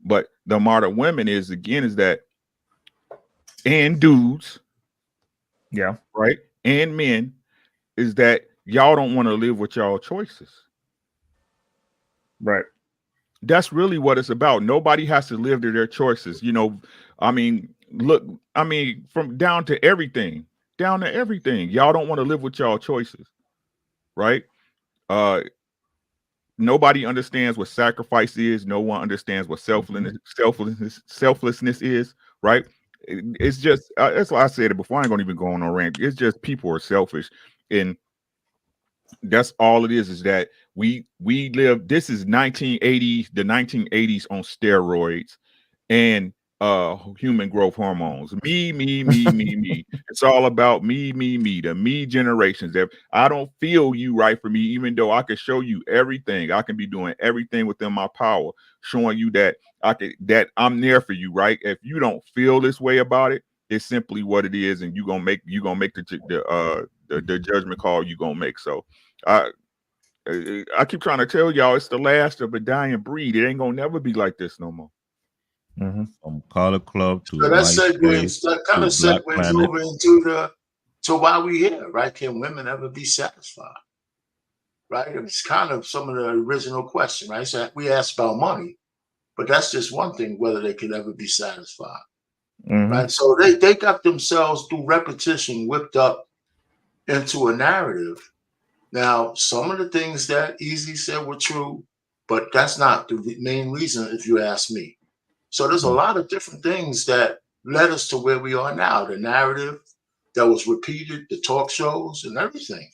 But the modern women is that, and dudes, yeah, right, and men, is that y'all don't want to live with y'all choices, right? That's really what it's about. Nobody has to live to their choices. You know, I mean, look, I mean, from down to everything. Y'all don't want to live with y'all choices, right? Nobody understands what sacrifice is. No one understands what selflessness is, right? It's just that's why I said it before. I ain't gonna even go on no rant. It's just people are selfish, and that's all it is that we live. This is 1980s, the 1980s on steroids, and human growth hormones. Me. It's all about me. The me generations. That I don't feel you right for me, even though I can show you everything. I can be doing everything within my power, showing you that that I'm there for you, right? If you don't feel this way about it, it's simply what it is, and you're gonna make the judgment call you're gonna make. So I keep trying to tell y'all it's the last of a dying breed. It ain't gonna never be like this no more. From Color Club to so that kind of segues over into to why we here, right? Can women ever be satisfied? Right? It's kind of some of the original question, right? So we asked about money, but that's just one thing, whether they could ever be satisfied. Right? So they got themselves through repetition whipped up into a narrative. Now, some of the things that Easy said were true, but that's not the main reason, if you ask me. So there's a lot of different things that led us to where we are now. The narrative that was repeated, the talk shows, and everything.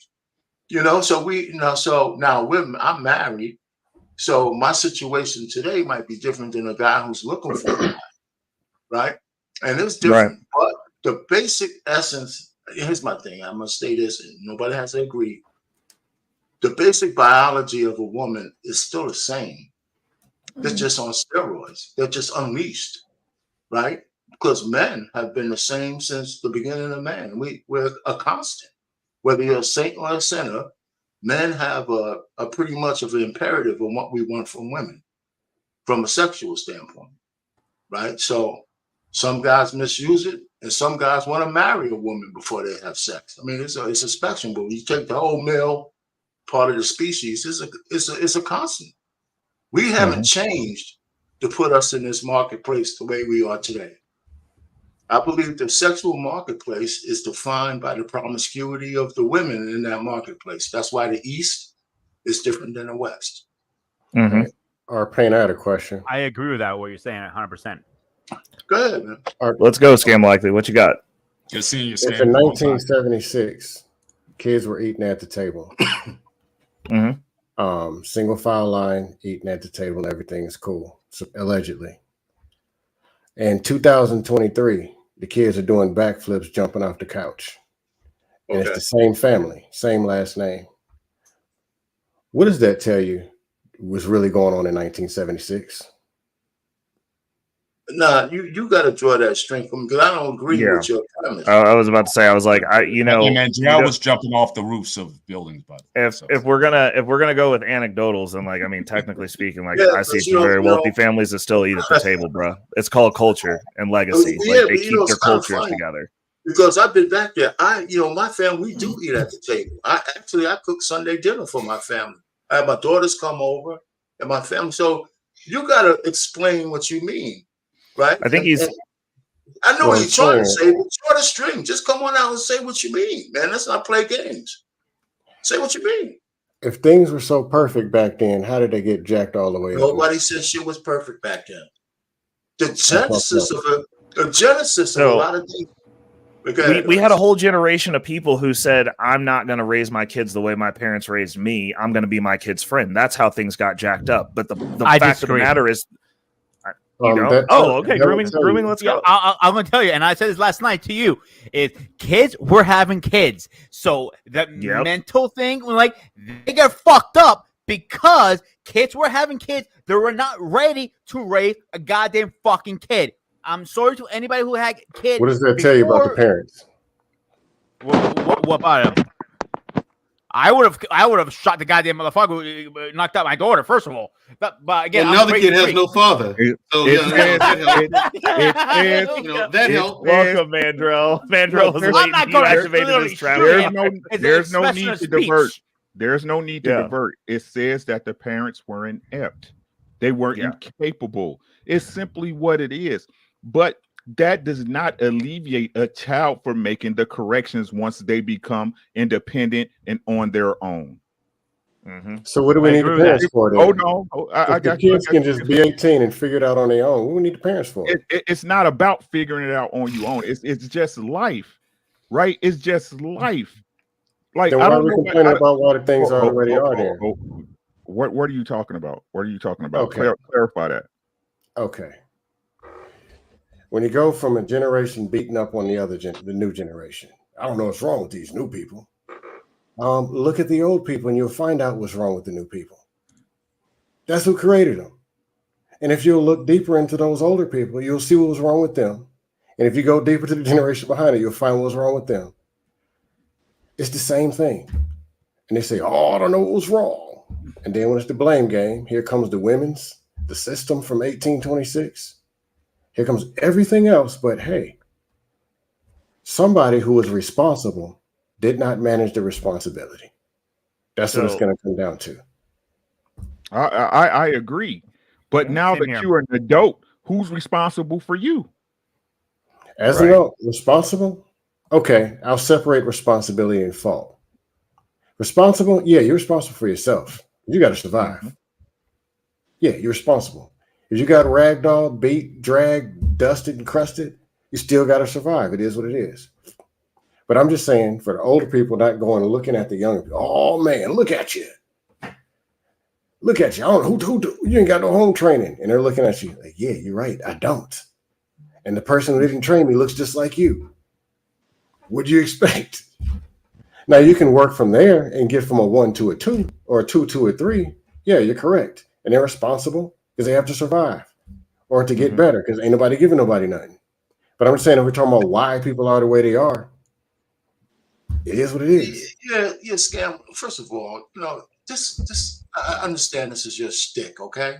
You know, so I'm married. So my situation today might be different than a guy who's looking for a wife, right? And it's different. But the basic essence, here's my thing. I'm gonna say this, and nobody has to agree. The basic biology of a woman is still the same. They're just on steroids. They're just unleashed, right? Because men have been the same since the beginning of man. We're a constant. Whether you're a saint or a sinner, men have a pretty much of an imperative on what we want from women from a sexual standpoint, right? So some guys misuse it, and some guys want to marry a woman before they have sex. I mean, it's a spectrum, but when you take the whole male part of the species, it's a constant. We haven't changed to put us in this marketplace the way we are today. I believe the sexual marketplace is defined by the promiscuity of the women in that marketplace. That's why the East is different than the West. Right. Or Payne, I had a question. I agree with that, what you're saying, 100%. Go ahead, man. Let's go, Scam Likely. What you got? Good seeing you, If in 1976, kids were eating at the table. Single file line, eating at the table, everything is cool, so, allegedly. In 2023, the kids are doing backflips, jumping off the couch. And it's the same family, same last name. What does that tell you was really going on in 1976? Nah, you got to draw that string from because I don't agree with your premise. I was about to say, I was like, Mandel was jumping off the roofs of buildings, but if we're gonna go with anecdotals, and like, I mean, technically speaking, like I see some very wealthy families that still eat at the table, bro. It's called culture and legacy. Like they keep their cultures together. Because I've been back there. My family, we do eat at the table. I cook Sunday dinner for my family. I have my daughters come over and my family. So you got to explain what you mean, right? I think I know what you're trying to say, but draw the string. Just come on out and say what you mean, man. Let's not play games. Say what you mean. If things were so perfect back then, how did they get jacked all the way up? Nobody said shit was perfect back then. The genesis of a lot of things. We had a whole generation of people who said, I'm not going to raise my kids the way my parents raised me. I'm going to be my kid's friend. That's how things got jacked up. But the fact of the matter is, You don't? Okay. Grooming. Let's go. I'm gonna tell you, and I said this last night to you: is kids, we're having kids, so the mental thing, like they get fucked up because kids were having kids. They were not ready to raise a goddamn fucking kid. I'm sorry to anybody who had kids. What does that tell you about the parents? What about him? I would have shot the goddamn motherfucker who knocked out my daughter. First of all, but again, now the kid has no father. So that helps. Welcome, Mandrell. Mandrell was I'm not going to activated this trap. There's no need to divert. There's no need to divert. It says that the parents were inept. They were incapable. It's simply what it is. But that does not alleviate a child from making the corrections once they become independent and on their own. Mm-hmm. So what do we need the parents for? Then? Oh no, I got kids can just be 18 and figure it out on their own. What do we need the parents for? It's not about figuring it out on your own. It's just life, right? It's just life. Like then why are we complaining about why the things already are there? What are you talking about? What are you talking about? Okay. Clarify that. Okay. When you go from a generation beating up on the new generation, I don't know what's wrong with these new people. Look at the old people and you'll find out what's wrong with the new people. That's who created them. And if you'll look deeper into those older people, you'll see what was wrong with them. And if you go deeper to the generation behind it, you'll find what was wrong with them. It's the same thing. And they say, oh, I don't know what was wrong. And then when it's the blame game, here comes the system from 1826. Here comes everything else, but hey, somebody who was responsible did not manage the responsibility. That's what it's going to come down to. I agree. But now that you're an adult, who's responsible for you? As an adult, responsible? Okay, I'll separate responsibility and fault. Responsible? Yeah, you're responsible for yourself. You got to survive. Mm-hmm. Yeah, you're responsible. If you got ragdolled, beat, dragged, dusted, and crusted, you still got to survive. It is what it is. But I'm just saying, for the older people not going and looking at the younger people, oh man, look at you. Look at you. I don't know who you ain't got no home training. And they're looking at you like, yeah, you're right. I don't. And the person who didn't train me looks just like you. What do you expect? Now you can work from there and get from a 1 to a 2 or a 2 to a 3. Yeah, you're correct. And they're responsible because they have to survive or to get better because ain't nobody giving nobody nothing. But I'm saying if we're talking about why people are the way they are, it is what it is. Yeah, Scam. First of all, this I understand this is your shtick, okay?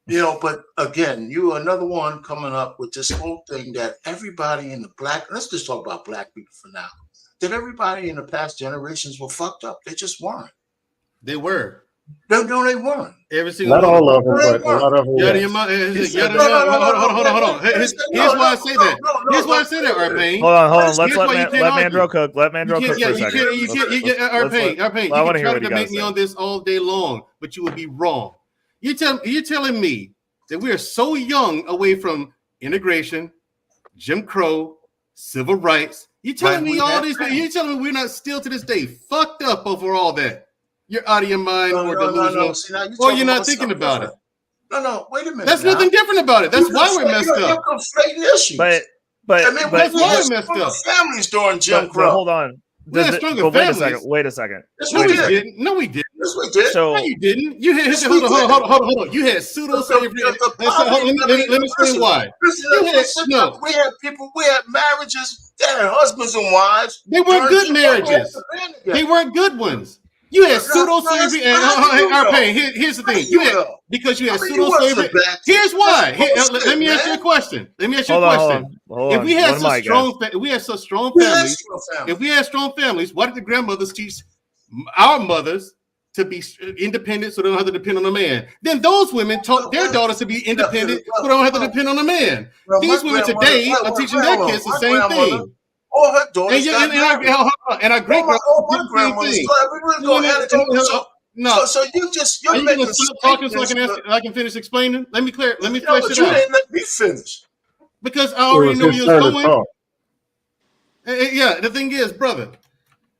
But again, you another one coming up with this whole thing that everybody in the let's just talk about black people for now. That everybody in the past generations were fucked up. They just weren't. They were. No, they weren't. Every single not all of them, but a lot of them. Hold on. Here's why I say that. Here's why I say that, Arpain. Hold on. Let's let Mandro cook. Let Mandro cook for a second. Arpain, I want to you hear can try to make me on this all day long, but you would be wrong. You're telling me that we are so young away from integration, Jim Crow, civil rights. You're telling me all these. You're telling me we're not still to this day fucked up over all that. You're out of your mind or delusional. No. See, or you're not thinking about it. No, wait a minute. That's nothing different about it. That's why we're messed up. You're conflating issues. But that's why we're messed up. Families during Jim Crow. Hold on. We had stronger families. Wait a second. No, we didn't. No, we didn't. Yes, we did. So no, you didn't. You had hold on. You had pseudo slavery. Let me explain why. We had people. We had marriages. They had husbands and wives. They weren't good marriages. They weren't good ones. You had pseudo slavery and Arpain. Here's the thing. Because you had pseudo slavery. Here's why. Let me ask you a question. If we had such strong families, why did the grandmothers teach our mothers to be independent so they don't have to depend on a man? Then those women taught their daughters to be independent so they don't have to depend on a man. These women today are teaching their kids the same thing. All her daughters and our great grandmother. No. So you're making stop talking so I can finish explaining. Let me flesh it out. You didn't let me finish because I already knew you was going. Yeah, the thing is, brother,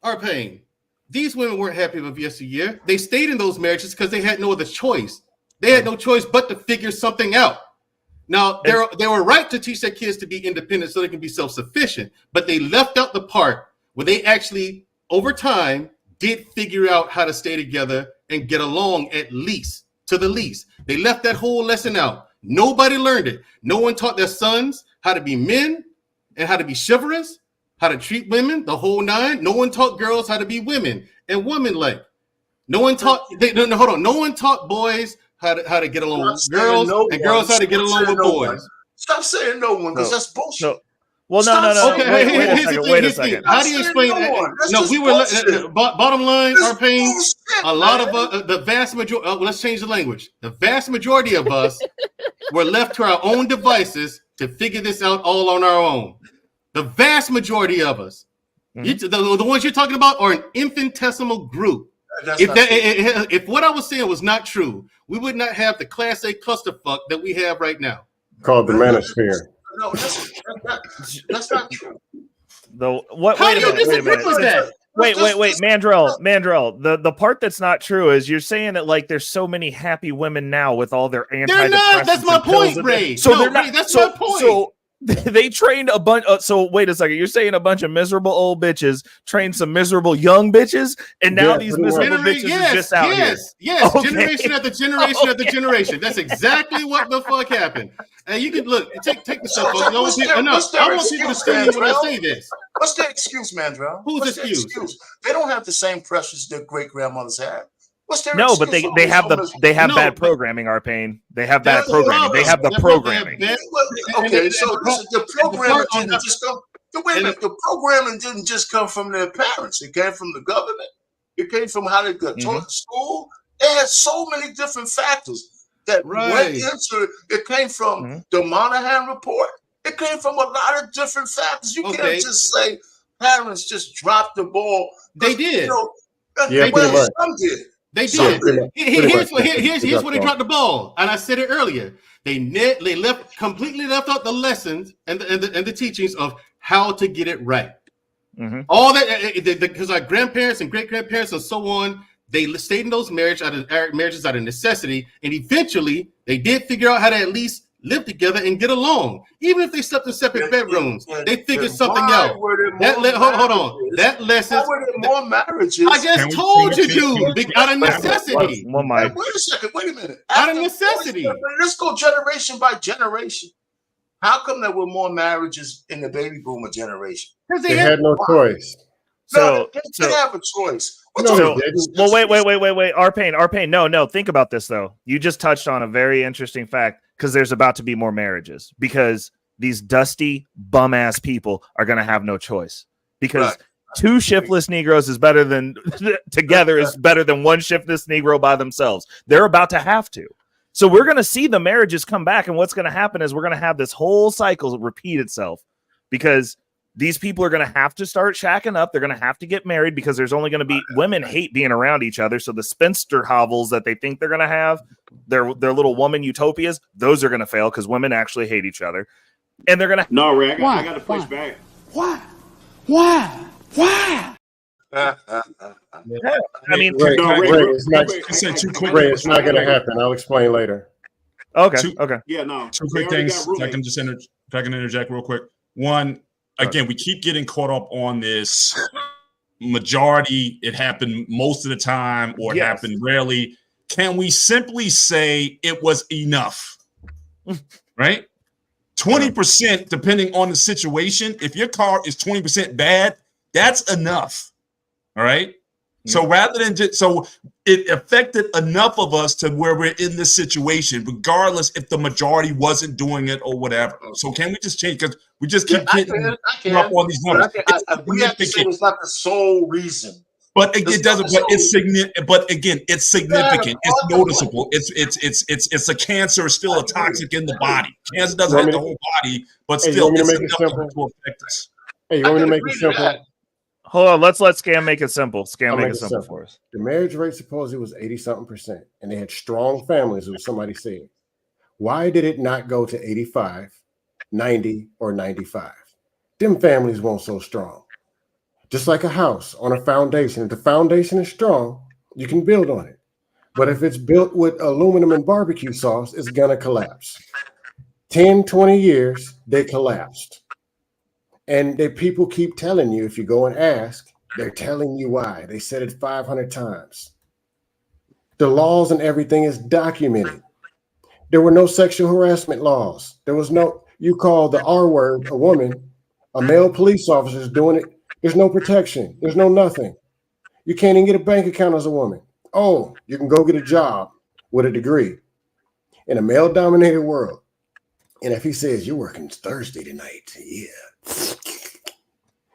Arpain, these women weren't happy with yesteryear. They stayed in those marriages because they had no other choice. They had no choice but to figure something out. Now, they were right to teach their kids to be independent so they can be self-sufficient, but they left out the part where they actually, over time, did figure out how to stay together and get along at least, to the least. They left that whole lesson out. Nobody learned it. No one taught their sons how to be men and how to be chivalrous, how to treat women, the whole nine. No one taught girls how to be women and woman-like. No one taught, no one taught boys how to get along with girls and girls how to get along with boys. Stop saying no one, because that's bullshit. Well, no. Okay, Wait a second. How do you explain that? No, we were bottom line. Our pain. A lot of the vast majority. Let's change the language. The vast majority of us were left to our own devices to figure this out all on our own. The vast majority of us. The ones you're talking about are an infinitesimal group. If what I was saying was not true, we would not have the Class A clusterfuck that we have right now. Called the manosphere. No, that's not true. Wait a minute. Wait, Mandrell. The part that's not true is you're saying that like there's so many happy women now with all their antidepressants. They're not. That's my point, Ray. So they're not. That's my point. So they trained a bunch. So wait a second. You're saying a bunch of miserable old bitches trained some miserable young bitches, and now these miserable bitches are just out here. Yes. Okay. Generation after generation after generation. That's exactly what the fuck happened. And you can look. Take the stuff. I want people to stay when I say this. What's their excuse, Mandrell? Whose excuse? They don't have the same pressures their great grandmothers had. What's their excuse? But they have bad programming. Arpain. They have bad programming. They have the programming. Okay, so the programming didn't just come. Wait a minute. The programming didn't just come from their parents. It came from the government. It came from how they got taught to school. It had so many different factors that went into it. It came from the Monahan report. It came from a lot of different factors. You can't just say parents just dropped the ball. They did. Some did. They did. Here's where they dropped the ball, and I said it earlier. They completely left out the lessons and the teachings of how to get it right. All that because our grandparents and great grandparents and so on, they stayed in those marriages out of necessity, and eventually they did figure out how to at least live together and get along. Even if they slept in separate bedrooms, they figured something out. Hold on. That lesson. Why were there more marriages? I just told you, dude. Out of necessity. Wait a second. Wait a minute. Out of necessity. Let's go generation by generation. How come there were more marriages in the baby boomer generation? Because they had no choice. So they have a choice. Wait. Arpain. No. Think about this though. You just touched on a very interesting fact because there's about to be more marriages because these dusty bum ass people are going to have no choice because two shiftless Negroes is better than together is better than one shiftless Negro by themselves. They're about to have to. So we're going to see the marriages come back, and what's going to happen is we're going to have this whole cycle repeat itself because these people are going to have to start shacking up. They're going to have to get married because there's only going to be women hate being around each other. So the spinster hovels that they think they're going to have, their little woman utopias, those are going to fail because women actually hate each other. And they're going to. No, Rick, I got to push back. Why? I mean, Ray, it's not going to happen. I'll explain later. Okay. Yeah, no. Two quick things. If I can interject real quick. One, again, we keep getting caught up on this majority. It happened most of the time, or it happened rarely. Can we simply say it was enough? Right? 20%, depending on the situation. If your car is 20% bad, that's enough. All right. So rather than it affected enough of us to where we're in this situation, regardless if the majority wasn't doing it or whatever. So can we just change? Because we just keep getting up on these numbers. We have to say it's not the sole reason. But it doesn't. But it's significant. But again, it's significant. It's noticeable. It's a cancer. It's still a toxic in the body. Cancer doesn't hit the whole body, but still it's enough to affect us. Hey, you want me to make it simple? Hold on, let's let Scam make it simple. Make it simple for us. The marriage rate supposedly was 80-something%, and they had strong families, as somebody said. Why did it not go to 85, 90, or 95? Them families weren't so strong. Just like a house on a foundation. If the foundation is strong, you can build on it. But if it's built with aluminum and barbecue sauce, it's gonna collapse. 10, 20 years, they collapsed. And people keep telling you, if you go and ask, they're telling you why. They said it 500 times. The laws and everything is documented. There were no sexual harassment laws. There was no, you call the R word a woman, a male police officer is doing it. There's no protection. There's no nothing. You can't even get a bank account as a woman. Oh, you can go get a job with a degree in a male-dominated world. And if he says, you're working Thursday tonight, yeah.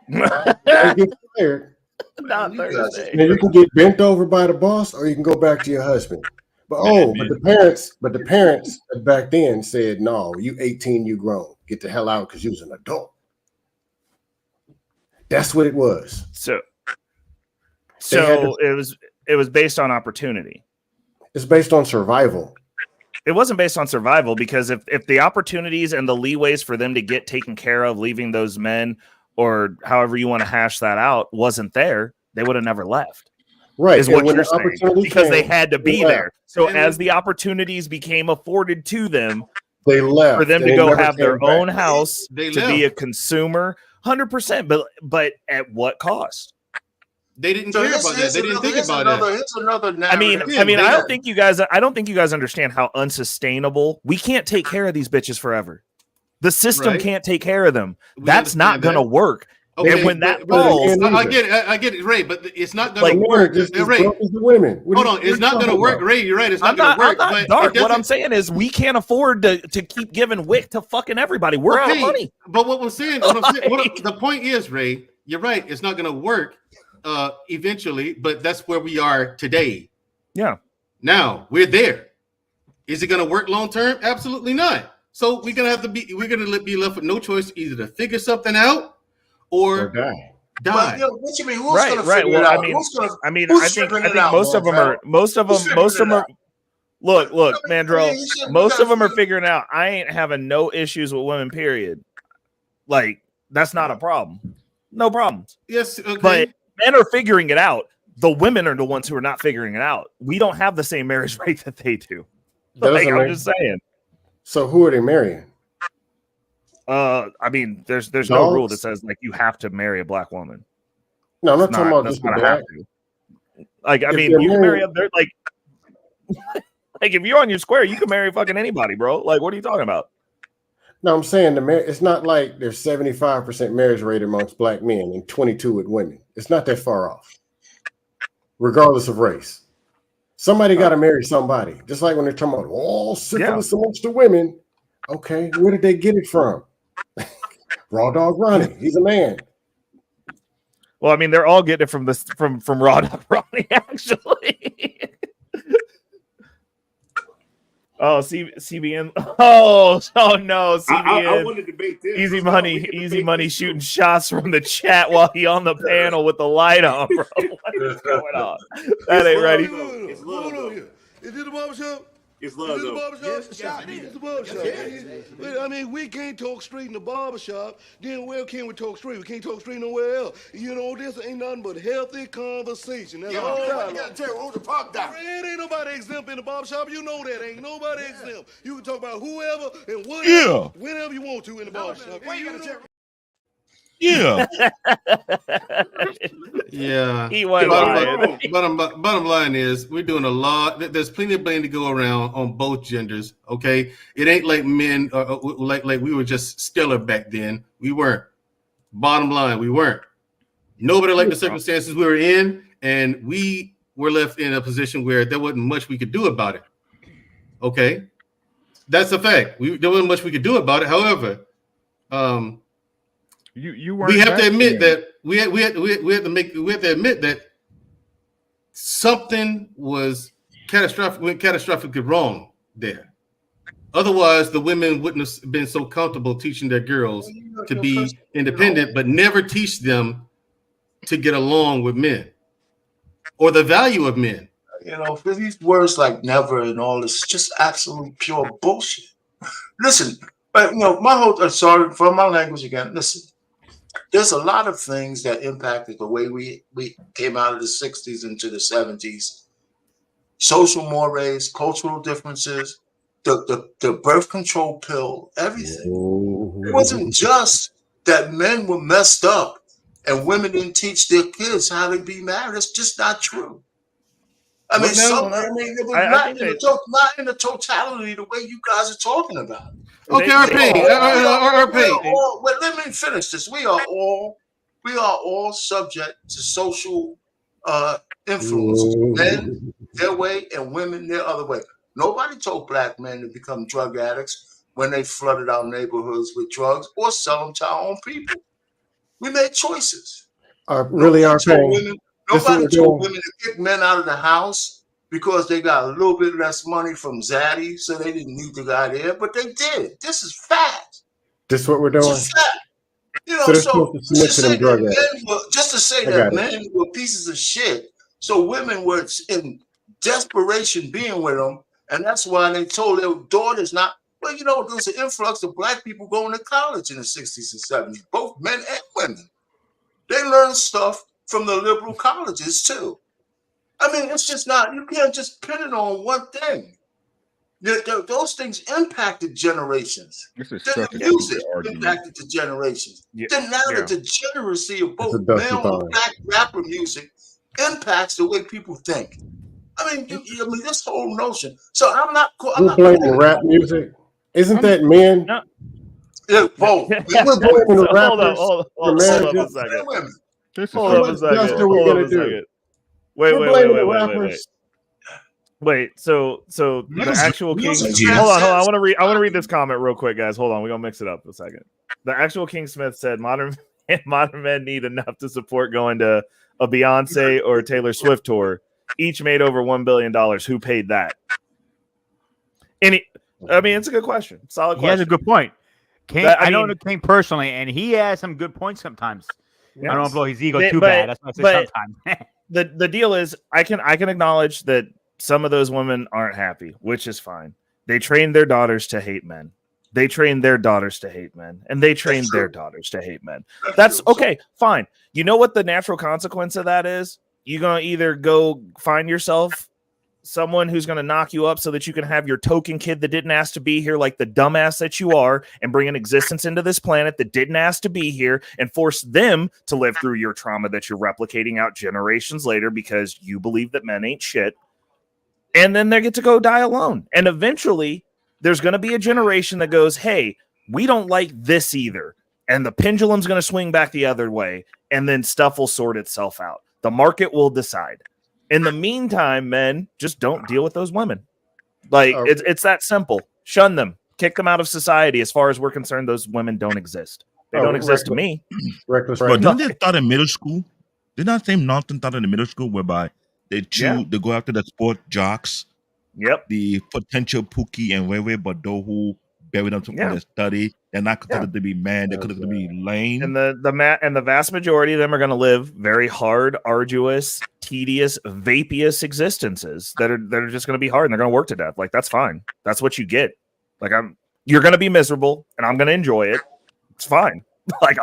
You get fired. Not Thursday. And you can get bent over by the boss, or you can go back to your husband. But the parents back then said, no, you 18, you grown. Get the hell out because you was an adult. That's what it was. So it was based on opportunity. It's based on survival. It wasn't based on survival, because if the opportunities and the leeways for them to get taken care of, leaving those men, or however you want to hash that out, wasn't there, they would have never left. Right. Is what you're saying. Because they had to be there. So as the opportunities became afforded to them, they left. For them to go have their own house, to be a consumer, 100%. But at what cost? They didn't care about that. They didn't think about it. It's another I mean, I don't think you guys understand how unsustainable. We can't take care of these bitches forever. The system can't take care of them. That's not going to work. Okay, and when that falls, I get it, Ray, but it's not going to work. Ray, hold on, it's not going to work. Ray, you're right. It's not going to work. I'm not dark. What I'm saying is, we can't afford to keep giving wick to fucking everybody. We're out of money. But what we're saying, the point is, Ray, you're right. It's not going to work eventually, but that's where we are today. Yeah. Now we're there. Is it going to work long term? Absolutely not. So we're going to be left with no choice, either to figure something out or die. Well, what you mean? Who's right. Well, I think most of them are. Look, Mandrell. Most of them are figuring out. I ain't having no issues with women. Period. Like, that's not a problem. No problems. Yes, okay. But men are figuring it out. The women are the ones who are not figuring it out. We don't have the same marriage rate that they do. Like, I'm just saying. So who are they marrying? I mean, there's no rule that says like you have to marry a black woman. No, I'm not talking about just not have to. Like, I mean, you can marry up there, like if you're on your square, you can marry fucking anybody, bro. Like, what are you talking about? No, I'm saying it's not like there's 75% marriage rate amongst black men and 22 with women. It's not that far off, regardless of race. Somebody got to marry somebody. Just like when they're talking about syphilis amongst the women. Okay, where did they get it from? Raw Dog Ronnie. He's a man. Well, I mean, they're all getting it from Raw Dog Ronnie, actually. Oh, CBN. Oh no, CBN. I want to debate this. Easy money shooting shots from the chat while he on the panel with the light on, bro. What is going on? That ain't ready. It's love. Is it the barbershop? It's love, though. It's the barbershop. I mean, we can't talk straight in the barbershop. Then where can we talk straight? We can't talk straight nowhere else. You know, this ain't nothing but healthy conversation. That's all. You gotta tell who's the pop down. It ain't nobody exempt in the barbershop. You know that. Ain't nobody exempt. You can talk about whoever and whatever, whenever you want to in the barbershop. Yeah. Yeah. Bottom line is we're doing a lot. There's plenty of blame to go around on both genders. Okay. It ain't like men like we were just stellar back then. We weren't. Bottom line, we weren't. Nobody liked the circumstances we were in, and we were left in a position where there wasn't much we could do about it. Okay. That's a fact. There wasn't much we could do about it. However, we have to admit that we have to admit that something was catastrophically wrong there. Otherwise, the women wouldn't have been so comfortable teaching their girls to be independent, but never teach them to get along with men or the value of men. You know, for these words like never and all this, just absolute pure bullshit. Listen, but you know, my whole sorry for my language again. Listen. There's a lot of things that impacted the way we came out of the 60s into the 70s. Social mores, cultural differences, the birth control pill, everything. It wasn't just that men were messed up and women didn't teach their kids how to be married. It's just not true. I mean, it was not in the totality the way you guys are talking about. Okay, Well, let me finish this. We are all subject to social influences. Men their way and women their other way. Nobody told black men to become drug addicts when they flooded our neighborhoods with drugs or sell them to our own people. We made choices. Nobody told women to kick men out of the house because they got a little bit less money from Zaddy, so they didn't need the guy there, but they did. This is fact. This is what we're doing. It's fact. You know, so just to say that men were pieces of shit, so women were in desperation being with them, and that's why they told their daughters not. Well, you know, there was an influx of black people going to college in the 60s and 70s, both men and women. They learned stuff from the liberal colleges too. I mean, it's just not, you can't just pin it on one thing. Those things impacted generations. The music impacted the generations. The degeneracy of both male and black rapper music impacts the way people think. I mean, this whole notion. So I'm not blaming rap music. Isn't that men? No. Yeah, both. Hold up a second. Wait. So the actual King. Hold on. I want to read this comment real quick, guys. Hold on. We're gonna mix it up a second. The actual King Smith said modern men need enough to support going to a Beyonce or Taylor Swift tour. Each made over $1 billion. Who paid that? It's a good question. Solid question. He has a good point. I know the King personally, and he has some good points sometimes. Yes. I don't blow his ego too bad. That's what I say sometimes. the deal is, I can acknowledge that some of those women aren't happy, which is fine. They train their daughters to hate men. And they train their daughters to hate men. That's okay, fine. You know what the natural consequence of that is? You're going to either go find yourself someone who's going to knock you up so that you can have your token kid that didn't ask to be here, like the dumbass that you are, and bring an existence into this planet that didn't ask to be here and force them to live through your trauma that you're replicating out generations later because you believe that men ain't shit. And then they get to go die alone. And eventually there's going to be a generation that goes, hey, we don't like this either. And the pendulum's going to swing back the other way. And then stuff will sort itself out. The market will decide. In the meantime, men, just don't deal with those women. It's that simple. Shun them. Kick them out of society. As far as we're concerned, those women don't exist. They don't exist to me. Reckless. But didn't they start in middle school? Did that same nonsense start in the middle school whereby they go after the sport jocks? Yep. The potential Pookie and Wewe, but those who bury them from their study, they're not considered to be man. They're considered to be lame. And the vast majority of them are going to live very hard, arduous, tedious, vapious existences that are just going to be hard, and they're going to work to death. Like, that's fine. That's what you get. Like, you're going to be miserable, and I'm going to enjoy it. It's fine. Like,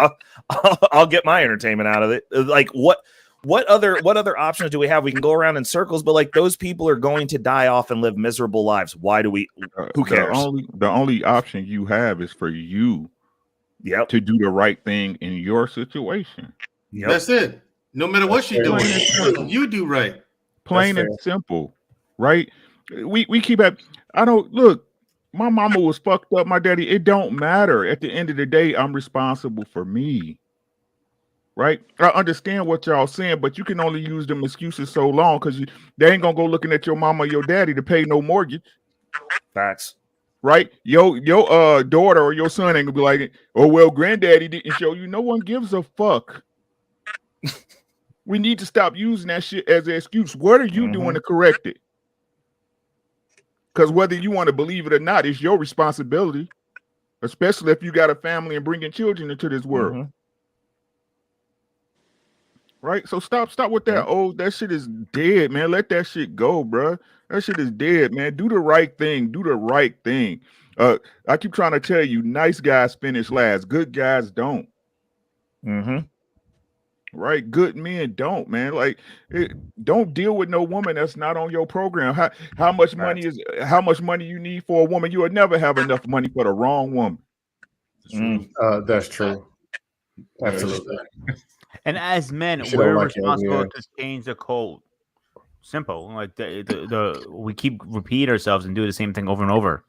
I'll get my entertainment out of it. Like, what other options do we have? We can go around in circles, but like, those people are going to die off and live miserable lives. Why do we? Who cares? The only option you have is for you, to do the right thing in your situation. Yep. That's it. No matter what she's doing, you do right. Plain and simple, right? We keep at. I don't look. My mama was fucked up. My daddy. It don't matter. At the end of the day, I'm responsible for me. Right? I understand what y'all saying, but you can only use them excuses so long because they ain't gonna go looking at your mama or your daddy to pay no mortgage. Facts. Right? Your daughter or your son ain't gonna be like, oh well, granddaddy didn't show you. No one gives a fuck. We need to stop using that shit as an excuse. What are you doing to correct it? Because whether you want to believe it or not, it's your responsibility, especially if you got a family and bringing children into this world. Right, so stop with that. Oh, that shit is dead, man. Let that shit go, bro. That shit is dead, man. Do the right thing. I keep trying to tell you, nice guys finish last. Good guys don't. Right, good men don't, man. Like, don't deal with no woman that's not on your program. How much money you need for a woman? You will never have enough money for the wrong woman. That's true. Absolutely. And as men, She we're don't like your ugly responsible ass. to change the code. Simple. Like the we keep repeat ourselves and do the same thing over and over.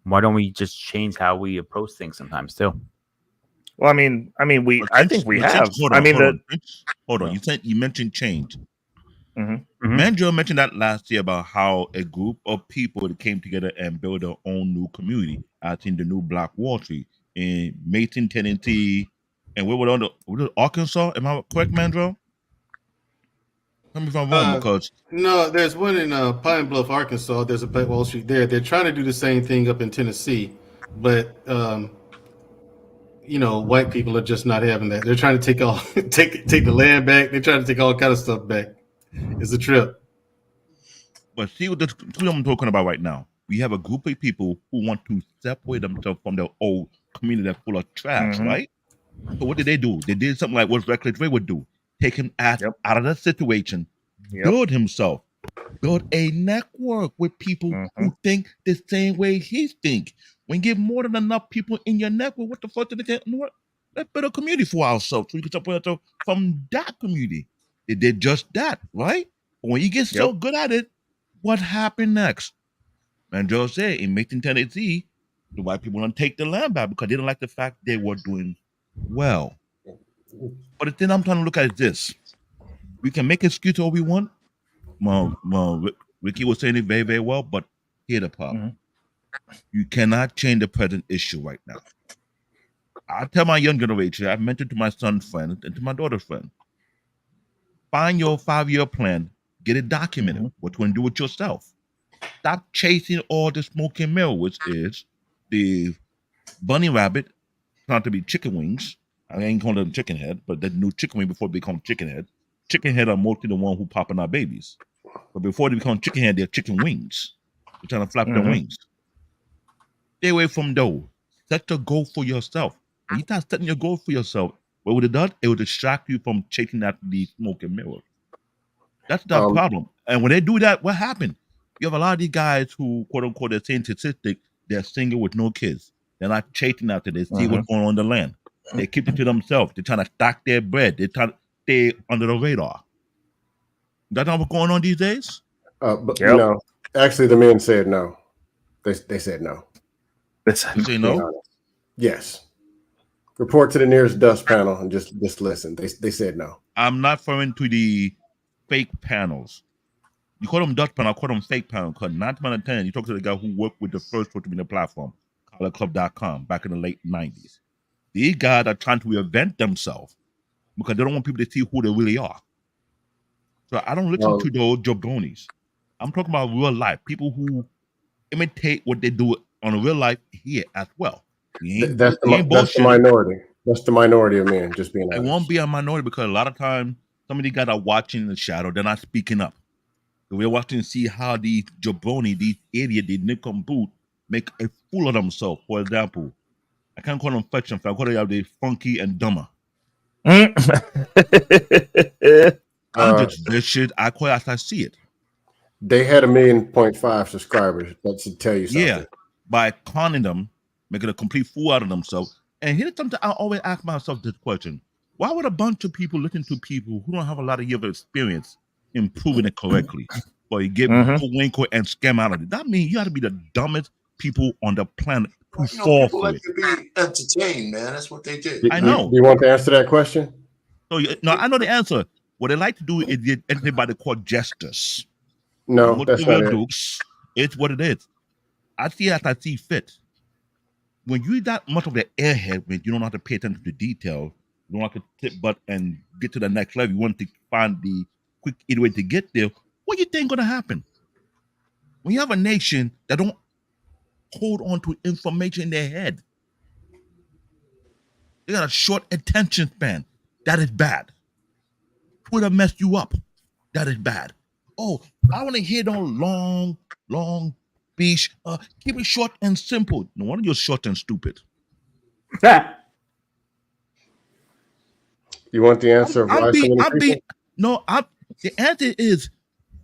Why don't we just change how we approach things sometimes too? Well, I think we have. Hold on. You mentioned change. Mandrill mentioned that last year about how a group of people that came together and built their own new community out in the new Black Wall Street in Macon, Tennessee, and we were on the Arkansas. Am I correct, Mandrill? Tell me if I'm wrong, because no, there's one in Pine Bluff, Arkansas. There's a Black Wall Street there. They're trying to do the same thing up in Tennessee, but white people are just not having that. They're trying to take the land back. They're trying to take all kind of stuff back. It's a trip. But see what I'm talking about right now. We have a group of people who want to separate themselves from their old community that's full of trash, right? So what did they do? They did something like what Reckless Ray would do. Take him out of the situation, build himself, build a network with people who think the same way he think. When you get more than enough people in your network, what the fuck did they get? You know what? Let's build a community for ourselves so you can separate ourselves from that community. They did just that, right? But when you get so good at it, what happened next? Man, Joe said in Macon, Tennessee, the white people don't take the land back because they don't like the fact they were doing well. But the thing I'm trying to look at is this. We can make excuses all we want. Ricky was saying it very, very well, but here's the problem. You cannot change the present issue right now. I tell my young generation, I mentioned to my son's friend and to my daughter's friend, find your 5-year plan, get it documented, what you want to do with yourself. Stop chasing all the smoke and mirror, which is the bunny rabbit trying to be chicken wings. I ain't calling them chicken head, but the new chicken wing before they become chicken head. Chicken head are mostly the one who popping our babies. But before they become chicken head, they're chicken wings. They're trying to flap their wings. Stay away from those. Set your goal for yourself. When you start setting your goal for yourself, what would it do? It would distract you from chasing after the smoke and mirror. That's the problem. And when they do that, what happened? You have a lot of these guys who, quote unquote, they're saying statistic, they're single with no kids. They're not chasing after this. See what's going on in the land. They keep it to themselves. They're trying to stack their bread. They're trying to stay under the radar. That's not what's going on these days? But no, actually, the men said no. They said no. They say no? Yes. Report to the nearest dust panel and just listen. They said no. I'm not referring to the fake panels. You call them dust panel, I call them fake panel. Because 9 out of 10, you talk to the guy who worked with the first social media platform, collarclub.com, back in the late 90s. These guys are trying to reinvent themselves because they don't want people to see who they really are. So I don't listen to those jabronis. I'm talking about real life. People who imitate what they do on real life here as well. That's the minority. That's the minority of men, just being honest. It won't be a minority because a lot of times some of these guys are watching in the shadow. They're not speaking up. So we're watching to see how these jabroni, these idiots, these nick and boot make a fool of themselves. For example, I can't call them fetch and I call them the funky and dumber. I'm just this shit. I call it as I see it. They had 1.5 million subscribers. That should tell you something. Yeah, by conning them, making a complete fool out of themselves. And here's something I always ask myself this question. Why would a bunch of people listen to people who don't have a lot of years of experience in proving it correctly? But you get winkle and scam out of it. That means you have to be the dumbest people on the planet to fall for it. To be entertained, man. That's what they did. I know. Do you want to answer that question? So I know the answer. What they like to do is get everybody called jesters. No, that's not it. Dukes, it's what it is. I see as I see fit. When you're that much of an airhead, when you don't have to pay attention to detail, you don't have to tip butt and get to the next level. You want to find the quick easy way to get there. What do you think gonna happen? When you have a nation that don't hold on to information in their head, they got a short attention span. That is bad. Twitter messed you up. That is bad. Oh, I want to hear no long speech. Keep it short and simple. No wonder you're short and stupid. Yeah, You want the answer of why so many people? The answer is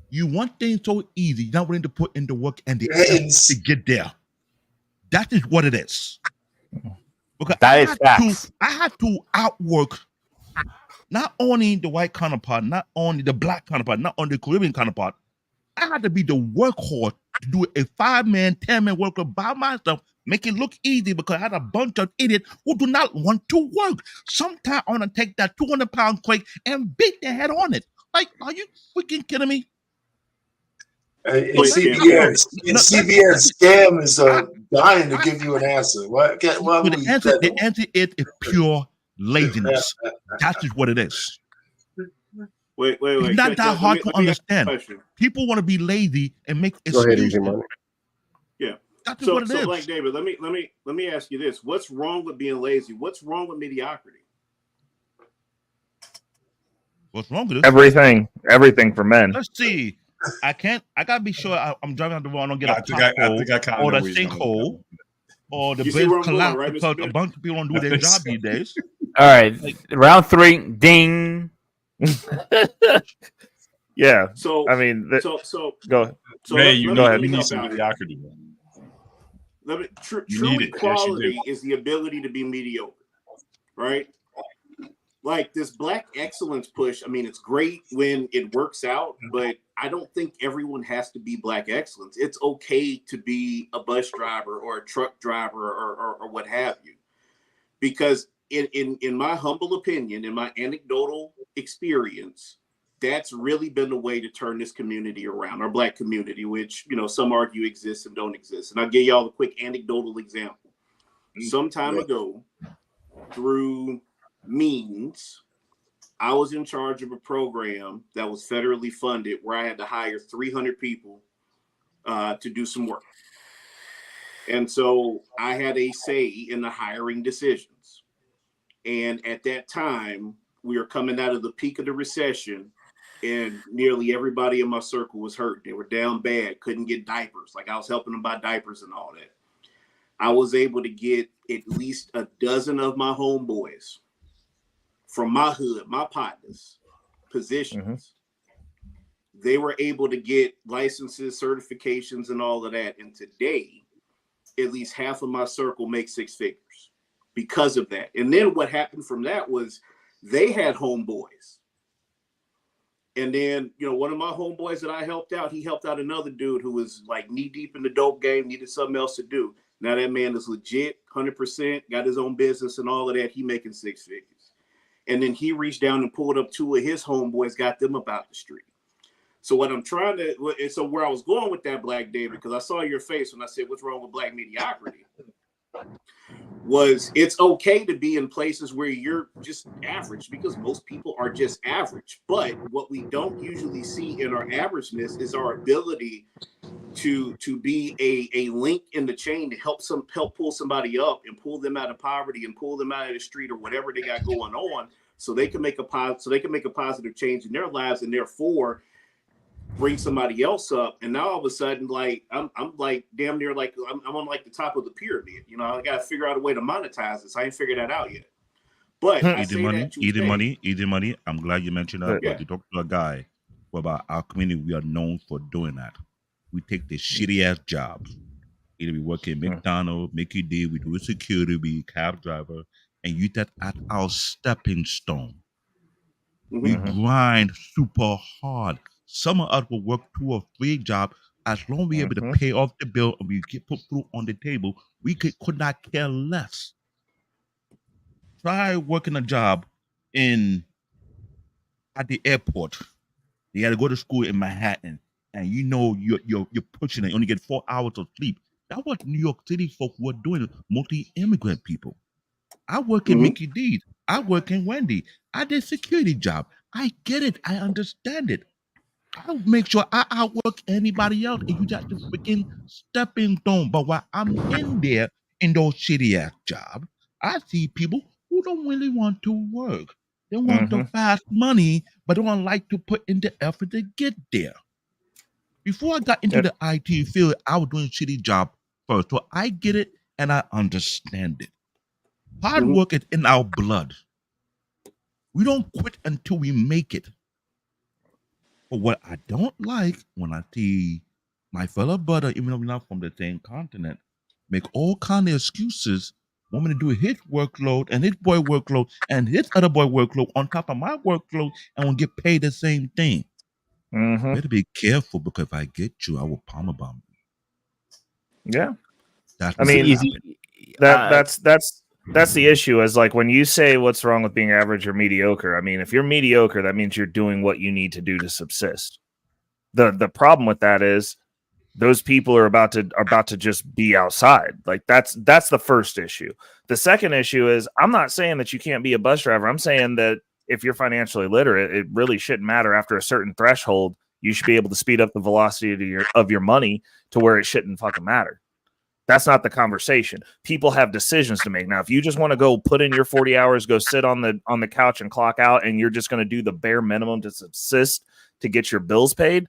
you want things so easy, you're not willing to put in the work and the effort to get there. That is what it is. Because I had to outwork not only the white counterpart, not only the black counterpart, not only the Caribbean counterpart. I had to be the workhorse to do a 5-man, 10-man worker by myself, make it look easy because I had a bunch of idiots who do not want to work. Sometimes I want to take that 200-pound crate and beat their head on it. Like, are you freaking kidding me? CBS scam is dying to give you an answer. The answer is pure laziness. That is what it is. Wait. It's not that hard to understand. People want to be lazy and make excuses. Yeah. That's what it is. Like David, let me ask you this: what's wrong with being lazy? What's wrong with mediocrity? What's wrong with it? Everything for men. Let's see. I gotta be sure I'm driving out the road. I don't get a pothole or the sinkhole or the bridge collapse because a bunch of people don't do their job these days. All right, round 3, ding. Yeah. So I mean, go ahead. Go ahead. You need some mediocrity. True equality is the ability to be mediocre, right? Like this black excellence push. I mean, it's great when it works out, but I don't think everyone has to be black excellence. It's okay to be a bus driver or a truck driver or what have you, because in my humble opinion, in my anecdotal experience, that's really been the way to turn this community around, our black community, which, some argue exists and don't exist. And I'll give y'all a quick anecdotal example. Some time ago, through means, I was in charge of a program that was federally funded where I had to hire 300 people to do some work. And so I had a say in the hiring decisions. And at that time, we were coming out of the peak of the recession, and nearly everybody in my circle was hurt. They were down bad, couldn't get diapers. Like I was helping them buy diapers and all that. I was able to get at least a dozen of my homeboys from my hood, my partners, positions. They were able to get licenses, certifications, and all of that. And today, at least half of my circle makes 6 figures because of that. And then what happened from that was they had homeboys. And then, one of my homeboys that I helped out, he helped out another dude who was like knee deep in the dope game, needed something else to do. Now that man is legit, 100%, got his own business and all of that. He making 6 figures. And then he reached down and pulled up 2 of his homeboys, got them about the street. So where I was going with that, Black David, because I saw your face when I said, what's wrong with black mediocrity? Was it's okay to be in places where you're just average, because most people are just average. But what we don't usually see in our averageness is our ability to be a link in the chain to help pull somebody up and pull them out of poverty and pull them out of the street or whatever they got going on, so they can make a positive change in their lives, and therefore bring somebody else up. And now all of a sudden, like I'm like damn near like I'm on like the top of the pyramid. I got to figure out a way to monetize this. I ain't figured that out yet. But easy money. I'm glad you mentioned that. But you talk to a guy about our community, we are known for doing that. We take the shitty ass jobs. Either we work in McDonald's, Mickey D, we do security, we cab driver, and use that as our stepping stone. We grind super hard. Some of us will work 2 or 3 jobs. As long as we're able to pay off the bill and we get put food on the table, we could not care less. Try working a job at the airport. You got to go to school in Manhattan, and you're pushing it. You only get 4 hours of sleep. That's what New York City folk were doing. Mostly immigrant people. I work in Mickey D's. I work in Wendy. I did security job. I get it. I understand it. I'll make sure I outwork anybody else, and you got to freaking stepping stone. But while I'm in there in those shitty ass jobs, I see people who don't really want to work. They want the fast money, but they don't like to put in the effort to get there. Before I got into the IT field, I was doing shitty job first, so I get it and I understand it. Hard work is in our blood. We don't quit until we make it. But what I don't like when I see my fellow brother, even though we're not from the same continent, make all kind of excuses, want me to do his workload and his boy workload and his other boy workload on top of my workload and will get paid the same thing. Better be careful, because if I get you, I will palmer bomb you. Yeah. That's I mean, easy. That's the issue. Is like when you say what's wrong with being average or mediocre. I mean, if you're mediocre, that means you're doing what you need to do to subsist. The problem with that is those people are about to just be outside. Like that's the first issue. The second issue is I'm not saying that you can't be a bus driver. I'm saying that if you're financially literate, it really shouldn't matter. After a certain threshold, you should be able to speed up the velocity of your money to where it shouldn't fucking matter. That's not the conversation. People have decisions to make. Now, if you just want to go put in your 40 hours, go sit on the couch and clock out, and you're just going to do the bare minimum to subsist to get your bills paid,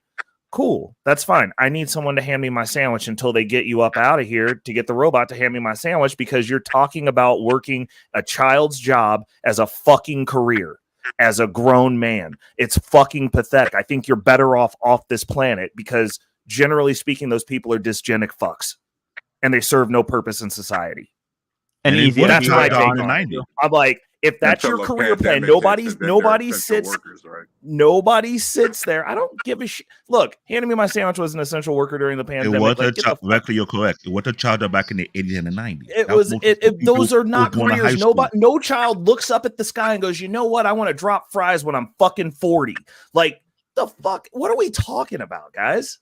cool. That's fine. I need someone to hand me my sandwich until they get you up out of here to get the robot to hand me my sandwich, because you're talking about working a child's job as a fucking career, as a grown man. It's fucking pathetic. I think you're better off this planet, because generally speaking, those people are dysgenic fucks and they serve no purpose in society. And easy. That's my take on it. I'm like, if that's your career plan, nobody sits there. I don't give a shit. Look, handing me my sandwich was an essential worker during the pandemic. It was a child. Exactly, you're correct. It was a child back in the 80s and the 90s. Those are not careers. No child looks up at the sky and goes, you know what? I want to drop fries when I'm fucking 40. Like, the fuck? What are we talking about, guys?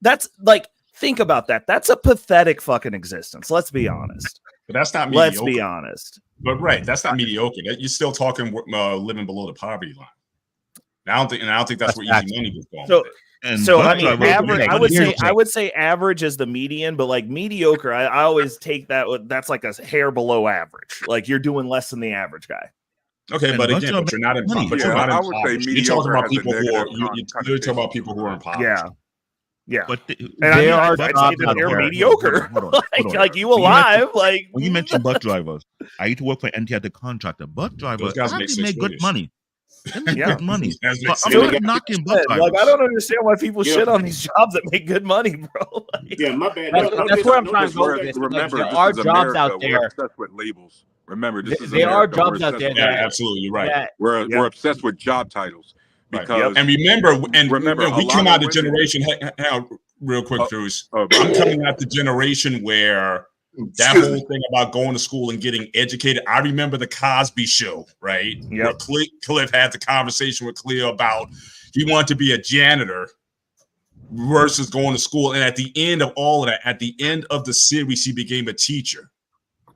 That's like, think about that. That's a pathetic fucking existence. Let's be honest. But that's not mediocre. Let's be honest. But right, that's not mediocre. You're still talking living below the poverty line. I don't think that's where easy money was going. So I mean, average. I would say average is the median, but like mediocre, I always take that's like a hair below average. Like you're doing less than the average guy. Okay, but again, you're not in poverty. You're talking about people who are. You're talking about people who are in poverty. Yeah, but there are jobs that are mediocre. Like you alive. Like when you mentioned bus drivers, I used to work for NT as a contractor. Bus drivers make good money. They make good money. I'm not knocking bus drivers. Like I don't understand why people shit on these jobs that make good money, bro. Yeah, my bad. That's where I'm trying to go. Remember, there are jobs out there. We're obsessed with labels. Remember, there are jobs out there. Yeah, absolutely right. We're obsessed with job titles. Because and remember, we come out of the generation. Real quick, Bruce. I'm coming out the generation where that whole thing about going to school and getting educated. I remember the Cosby Show, right? Where Cliff had the conversation with Cleo about he wanted to be a janitor versus going to school. And at the end of all of that, at the end of the series, he became a teacher.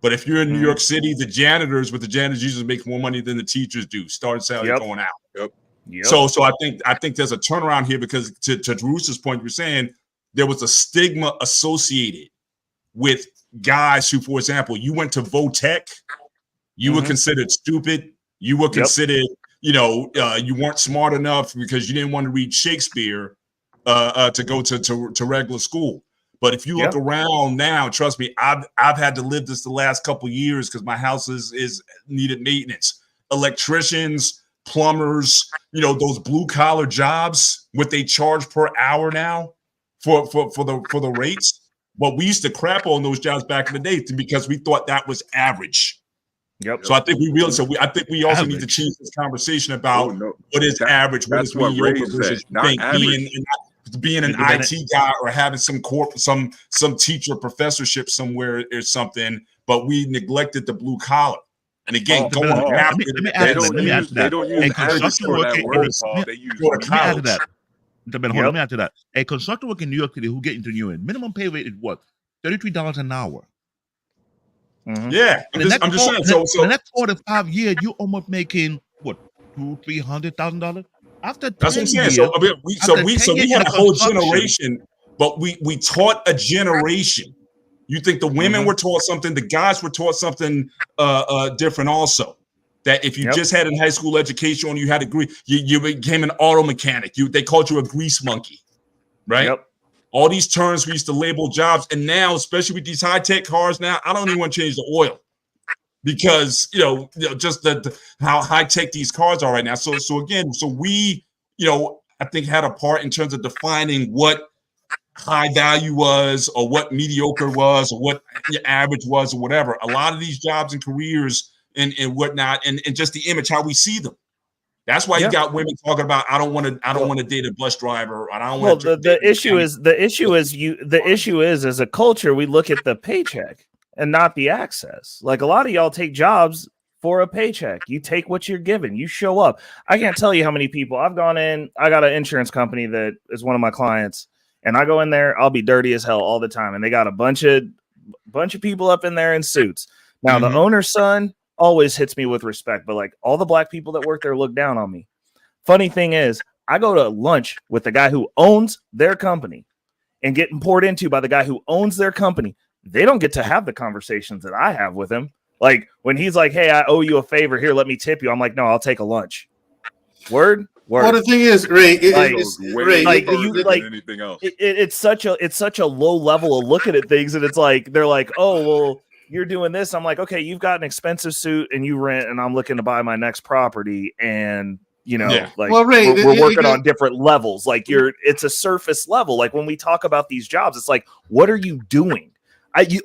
But if you're in New York City, the janitors usually make more money than the teachers do. Starting salary going out. Yep. So I think there's a turnaround here, because to Drew's point, you're saying there was a stigma associated with guys who, for example, you went to Votech, you were considered stupid, you were considered, you weren't smart enough because you didn't want to read Shakespeare to go to regular school. But if you look around now, trust me, I've had to live this the last couple of years because my house is needed maintenance. Electricians, plumbers, those blue collar jobs, what they charge per hour now for the rates. But we used to crap on those jobs back in the day because we thought that was average. So I think we also need to change this conversation about what is average, what is mediocre versus being an IT guy or having some teacher professorship somewhere or something, but we neglected the blue collar. And again, going after they don't use average for that word, Paul. They use that. Let me add to that. A construction worker in New York City who get into New York, minimum pay rate is what? $33 an hour. Yeah, I'm just saying. So the next 4 to 5 years, you almost making what, $200,000-$300,000 after 10 that's what I'm saying. Years, so we had a whole generation, but we taught a generation. You think the women were taught something, the guys were taught something different also. That if you just had a high school education and you had a degree, you became an auto mechanic. They called you a grease monkey, right? All these terms we used to label jobs, and now, especially with these high-tech cars now, I don't even want to change the oil because just how high tech these cars are right now. So again, we I think had a part in terms of defining what high value was, or what mediocre was, or what your average was, or whatever. A lot of these jobs and careers and whatnot, and just the image, how we see them. That's why you got women talking about, I don't want to date a bus driver. I don't want to. The issue is as a culture, we look at the paycheck and not the access. Like a lot of y'all take jobs for a paycheck. You take what you're given. You show up. I can't tell you how many people I've gone in. I got an insurance company that is one of my clients, and I go in there. I'll be dirty as hell all the time, and they got a bunch of people up in there in suits. Now the owner's son always hits me with respect, but like all the black people that work there look down on me. Funny thing is, I go to lunch with the guy who owns their company and getting poured into by the guy who owns their company. They don't get to have the conversations that I have with him. Like when he's like, "Hey, I owe you a favor here. Let me tip you." I'm like, "No, I'll take a lunch." Word. Well, the thing is, Ray, it's such a low level of looking at things, and it's like they're like, "Oh, well, you're doing this." I'm like, "Okay, you've got an expensive suit and you rent, and I'm looking to buy my next property, and Ray, we're working on different levels. Like it's a surface level. Like when we talk about these jobs, it's like, what are you doing?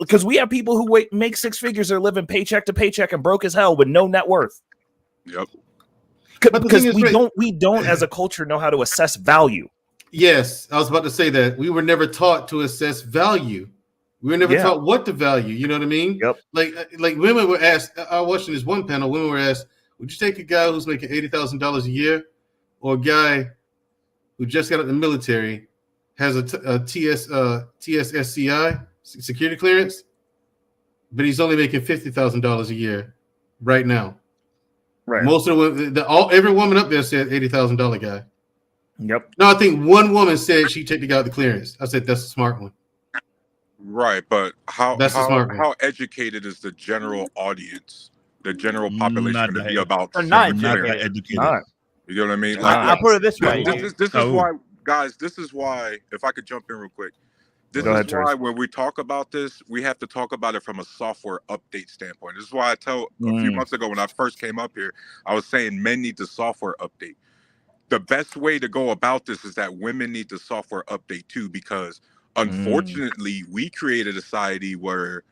Because we have people who make six figures, they're living paycheck to paycheck and broke as hell with no net worth. Yep. Because we don't as a culture know how to assess value. Yes, I was about to say that we were never taught to assess value. We were never taught what to value. You know what I mean? Yep. Like women were asked. I was watching this one panel. Women were asked, "Would you take a guy who's making $80,000 a year, or a guy who just got out of the military, has a TSSCI security clearance, but he's only making $50,000 a year right now?" Right. Most of every woman up there said $80,000 guy. Yep. No, I think one woman said she'd take the guy with the clearance. I said that's a smart one. Right, but how educated is the general audience, the general population to be about? Not educated. You know what I mean? I'll put it this way. This is why, guys. This is why, if I could jump in real quick. This is why when we talk about this, we have to talk about it from a software update standpoint. This is why I tell a few months ago when I first came up here, I was saying men need the software update. The best way to go about this is that women need the software update too, because unfortunately, we created a society where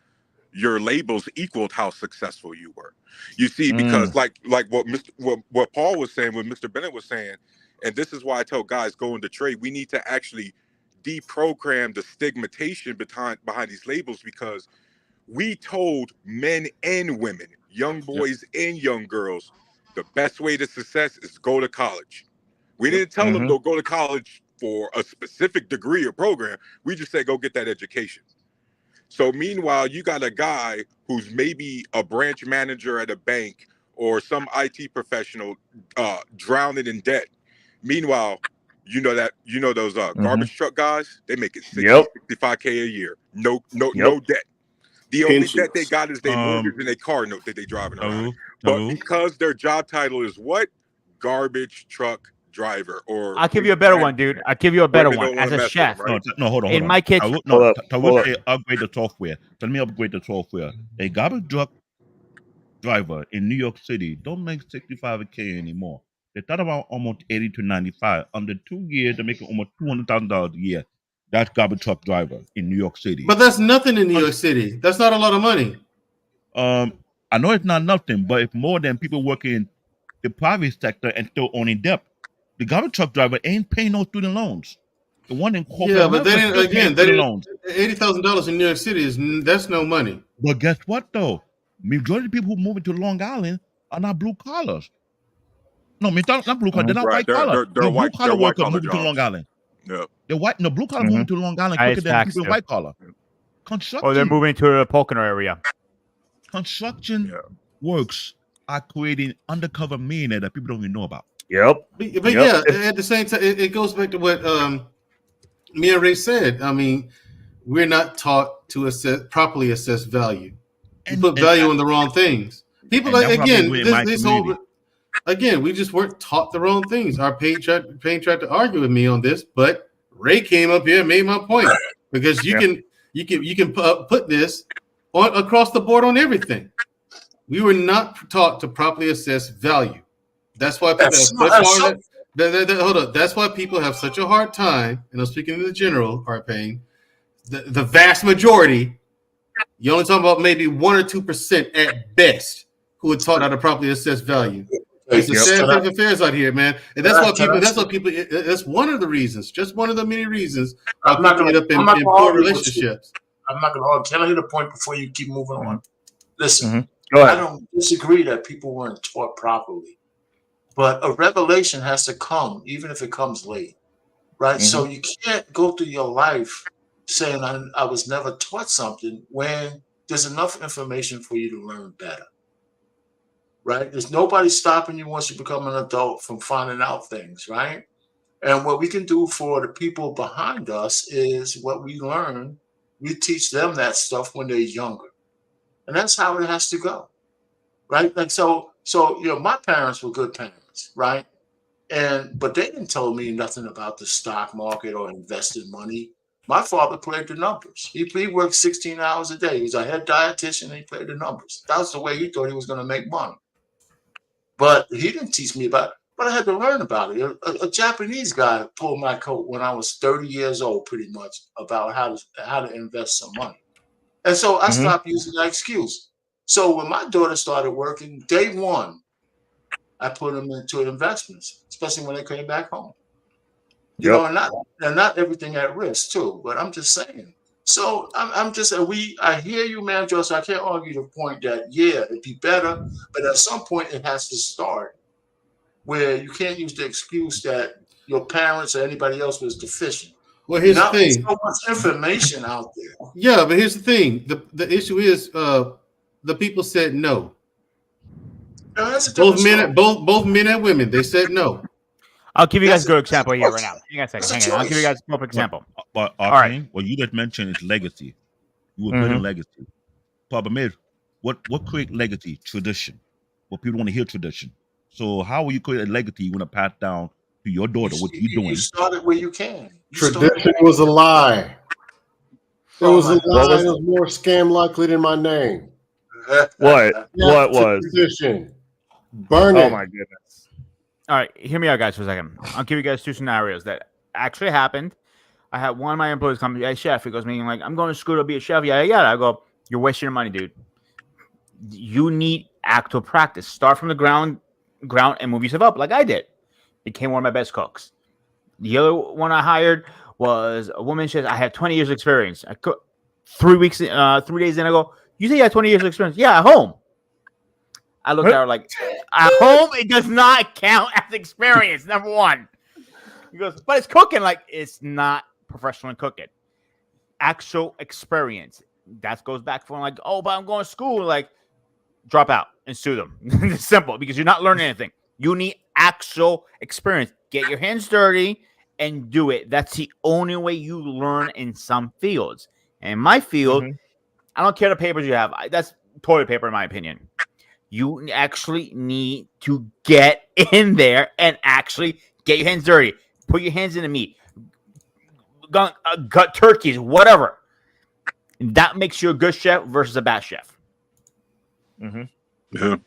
your labels equaled how successful you were. You see, because like what Paul was saying, what Mr. Bennett was saying, and this is why I tell guys go into trade, we need to actually deprogram the stigmatization behind these labels, because we told men and women, young boys and young girls, the best way to success is go to college. We didn't tell them go to college for a specific degree or program. We just said go get that education. So meanwhile, you got a guy who's maybe a branch manager at a bank or some IT professional drowning in debt. Meanwhile, those garbage truck guys, they make it 65K a year. No debt. The only debt they got is their mortgage and their car note that they driving around. But because their job title is what? Garbage truck driver. Or I'll give you a better one, dude. I'll give you a better one. As a chef, right? Hold on. In my kitchen. Upgrade the software. Tell me upgrade the software. A garbage truck driver in New York City don't make 65K anymore. They thought about almost 80 to 95. Under 2 years, they're making almost $200,000 a year. That's garbage truck driver in New York City. But that's nothing in New York City. That's not a lot of money. I know it's not nothing, but it's more than people working in the private sector and still owning debt. The garbage truck driver ain't paying no student loans. The one in corporate, but then again, $80,000 in New York City that's no money. But guess what though? Majority of people who move into Long Island are not blue collars. No, not blue collar. They're not white collar. They're blue collar workers moving to Long Island. Yeah, they're white. No, blue collar moving to Long Island quicker than people in white collar. Construction. Oh, they're moving to the Pocono area. Construction works are creating undercover millionaires that people don't even know about. Yep. But yeah, at the same time, it goes back to what me and Ray said. I mean, we're not taught to properly assess value. We put value on the wrong things. People Again, we just weren't taught the wrong things. Our page tried to argue with me on this, but Ray came up here and made my point, because you can put this on across the board on everything. We were not taught to properly assess value. That's why people hold up. That's why people have such a hard time, and I'm speaking in the general, Art Payne, the vast majority, you're only talking about maybe 1 or 2% at best who are taught how to properly assess value. It's a sad state of affairs out here, man. And that's why people, that's one of the reasons, just one of the many reasons why people end up in poor relationships. I'm not going to argue. Can I hit a point before you keep moving on? Listen, Go ahead. I don't disagree that people weren't taught properly, but a revelation has to come, even if it comes late, right? So you can't go through your life saying I was never taught something when there's enough information for you to learn better, right? There's nobody stopping you once you become an adult from finding out things, right? And what we can do for the people behind us is what we learn. We teach them that stuff when they're younger. And that's how it has to go, right? Like, so, my parents were good parents, right? But they didn't tell me nothing about the stock market or invested money. My father played the numbers. He worked 16 hours a day. He was a head dietitian and he played the numbers. That was the way he thought he was going to make money. But he didn't teach me about it. But I had to learn about it. A Japanese guy pulled my coat when I was 30 years old, pretty much, about how to invest some money. And so I stopped using that excuse. So when my daughter started working, day one, I put them into investments, especially when they came back home. You know, and not everything at risk too. But I'm just saying. So I hear you, man, Joe. So I can't argue the point that it'd be better, but at some point it has to start where you can't use the excuse that your parents or anybody else was deficient. Well, here's the thing. So much information out there. Yeah, but here's the thing. The issue is the people said no. No, that's a both men and women, they said no. I'll give you guys a good example here right now. Hang on a second. Hang on. I'll give you guys a perfect example. But all right, what you just mentioned is legacy. You were building legacy. Problem is, what create legacy? Tradition. Well, people want to hear tradition. So how will you create a legacy you want to pass down to your daughter? What you doing? You start it where you can. Tradition was a lie. It was a lie. It was more scam likely than my name. What was tradition? Burn it. Oh my goodness. All right, hear me out, guys, for a second. I'll give you guys two scenarios that actually happened. I had one of my employees come to me, hey, chef. He goes, meaning like, I'm going to school to be a chef. Yeah. I go, you're wasting your money, dude. You need actual practice. Start from the ground and move yourself up like I did. Became one of my best cooks. The other one I hired was a woman. She says, I have 20 years experience. I cook 3 days in. I go, you say you have 20 years experience? Yeah, at home. I looked at her like, at home, it does not count as experience, number one. He goes, but it's cooking. Like, it's not professional in cooking. Actual experience. That goes back from like, oh, but I'm going to school. Like, drop out and sue them. It's simple because you're not learning anything. You need actual experience. Get your hands dirty and do it. That's the only way you learn in some fields. And in my field, I don't care the papers you have. That's toilet paper, in my opinion. You actually need to get in there and actually get your hands dirty. Put your hands in the meat. Gut turkeys, whatever. That makes you a good chef versus a bad chef. Yeah.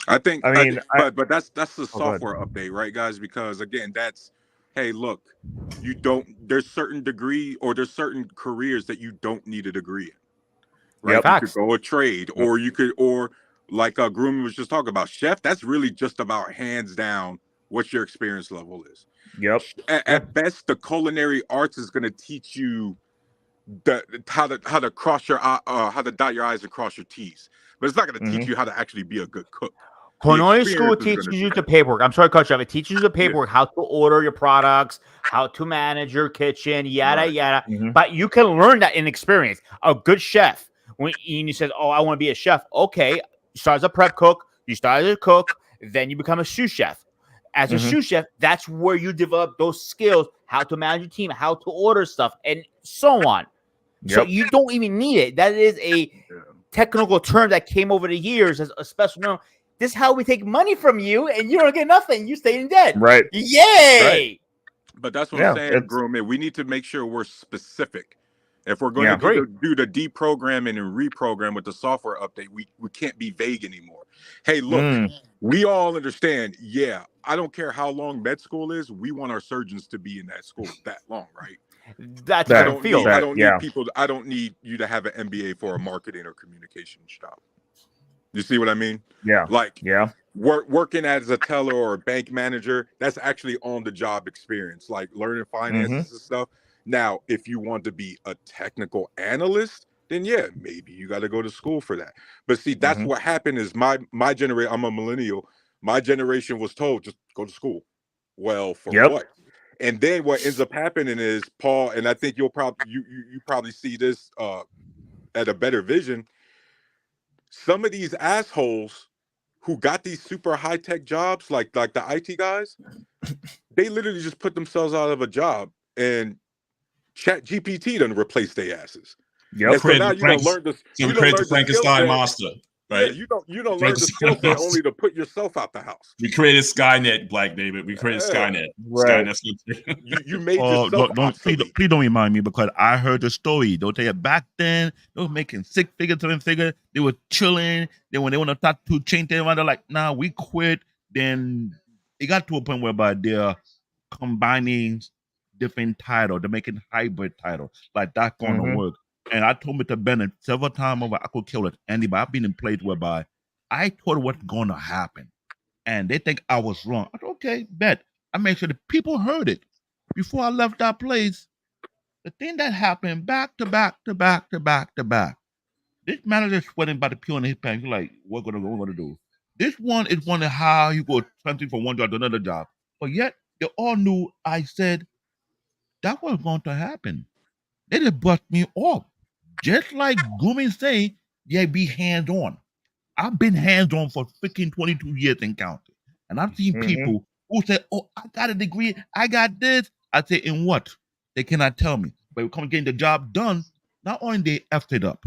I mean, but that's the software update, right, guys? Because again, that's, hey, look, there's certain degree or there's certain careers that you don't need a degree in. Right, you could go a trade, or you could, or like Grooming was just talking about, chef. That's really just about hands down what your experience level is. Yep. At best, the culinary arts is going to teach you how to cross your how to dot your I's and cross your T's, but it's not going to teach you how to actually be a good cook. Culinary school teaches you the paperwork. I'm sorry, Coach. It teaches you the paperwork, how to order your products, how to manage your kitchen, yada. But you can learn that in experience. A good chef. When you said, oh, I want to be a chef. Okay, you start as a prep cook. You start as a cook. Then you become a sous chef. As a sous chef, that's where you develop those skills, how to manage your team, how to order stuff, and so on. So you don't even need it. That is a technical term that came over the years as a special term. This is how we take money from you, and you don't get nothing. You stay in debt. Right. Yay! Right. But that's what I'm saying, Grooming. We need to make sure we're specific. If we're going to do the deprogramming and reprogram with the software update, we can't be vague anymore. Hey, look, we all understand. Yeah, I don't care how long med school is. We want our surgeons to be in that school that long, right? That's I don't need people. I don't need you to have an MBA for a marketing or communications job. You see what I mean? Yeah. Like working as a teller or a bank manager, that's actually on the job experience, like learning finances and stuff. Now, if you want to be a technical analyst, then yeah, maybe you got to go to school for that. But see, that's what happened is my generation, I'm a millennial. My generation was told just go to school. Well, for what? And then what ends up happening is, Paul, and I think you'll probably you probably see this at a better vision. Some of these assholes who got these super high-tech jobs, like the IT guys, they literally just put themselves out of a job, and Chat GPT done replace their asses. Yep. So now you don't learn the Frankenstein monster, right? Yeah, you don't learn the skill set only to put yourself out the house. We created Skynet, Black David. We created Skynet. Right. You made yourself obsolete. Please don't remind me, because I heard the story. They'll tell you back then they were making 6-figure, 7-figure. They were chilling. Then when they want to start to change their mind, they're like, "Nah, we quit." Then it got to a point whereby they're combining different titles. They're making hybrid titles. Like that's going to work. And I told Mr. Bennett several times over, I could kill it anybody. I've been in place whereby I told what's going to happen, and they think I was wrong. I said, okay, bet. I made sure the people heard it before I left that place. The thing that happened back to back to back to back to back. This manager sweating by the peel in his pants. He's like, what we're gonna do? This one is wondering how you go something from one job to another job. But yet they all knew I said that was going to happen. They just brushed me off. Just like Gumi say, yeah, be hands-on. I've been hands-on for freaking 22 years and counting. And I've seen people who say, oh, I got a degree, I got this. I say, in what? They cannot tell me. But we come getting the job done, not only they effed it up.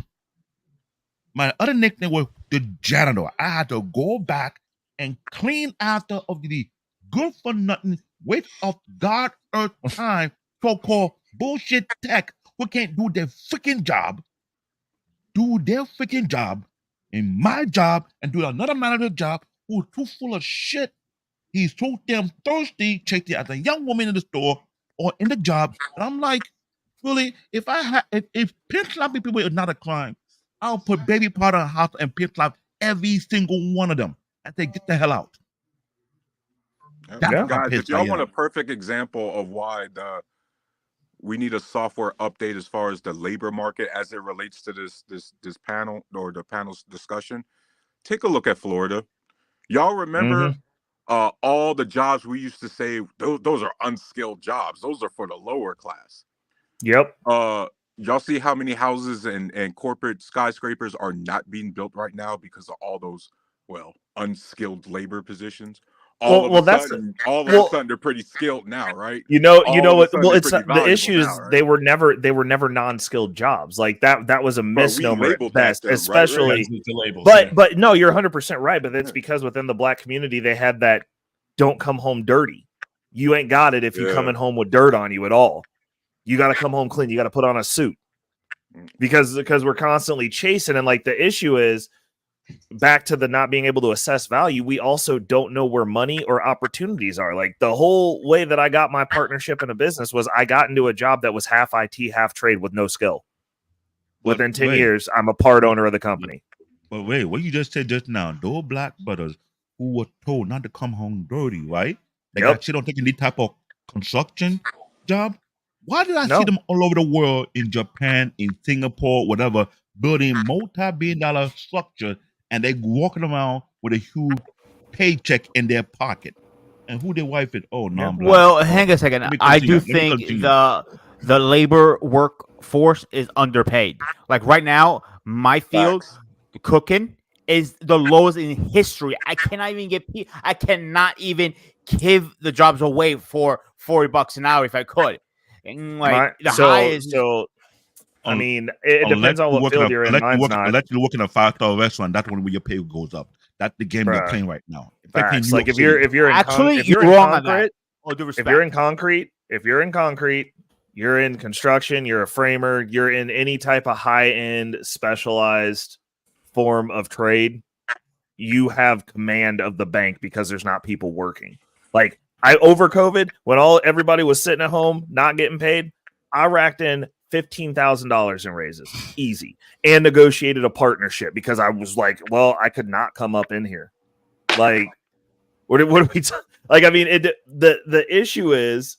My other nickname was the janitor. I had to go back and clean after of the good for nothing, waste of God earth time, so-called bullshit tech who can't do their freaking job, in my job, and do another manager's job who's too full of shit. He's so damn thirsty, chasing as a young woman in the store or in the job. And I'm like, really, if pimp slapping people is not a crime, I'll put baby powder in a house and pimp slap every single one of them and say, get the hell out. Guys, if y'all want a perfect example of why we need a software update as far as the labor market as it relates to this panel or the panel's discussion, take a look at Florida. Y'all remember all the jobs we used to say those are unskilled jobs. Those are for the lower class. Yep. Y'all see how many houses and corporate skyscrapers are not being built right now because of all those unskilled labor positions. All of a sudden they're pretty skilled now, right? You know what? Well, it's the issue is they were never non-skilled jobs. Like that was a misnomer at best, especially. Right? But no, you're 100% right. But that's because within the Black community they had that "don't come home dirty." You ain't got it if you coming home with dirt on you at all. You got to come home clean. You got to put on a suit because we're constantly chasing. And like the issue is, back to the not being able to assess value, we also don't know where money or opportunities are. Like the whole way that I got my partnership in a business was I got into a job that was half IT, half trade with no skill. Within 10 years, I'm a part owner of the company. But wait, what you just said just now, those Black brothers who were told not to come home dirty, right? They actually don't take any type of construction job. Why did I see them all over the world, in Japan, in Singapore, whatever, building multi-billion-dollar structure, and they walking around with a huge paycheck in their pocket? And who their wife is? Oh, non-Black. Well, hang a second. I do think the labor workforce is underpaid. Like right now, my field, cooking, is the lowest in history. I cannot even give the jobs away for $40 an hour if I could. And like high is I mean, it depends on what field you're in. Unless you're working a 5-star restaurant, that's when your pay goes up. That's the game they're playing right now. Like if you're in concrete, You're in construction, you're a framer, you're in any type of high-end specialized form of trade, you have command of the bank because there's not people working. Like over COVID, when everybody was sitting at home not getting paid, I racked in $15,000 in raises, easy, and negotiated a partnership because I was like, well, I could not come up in here. Like, what are we like? I mean, the issue is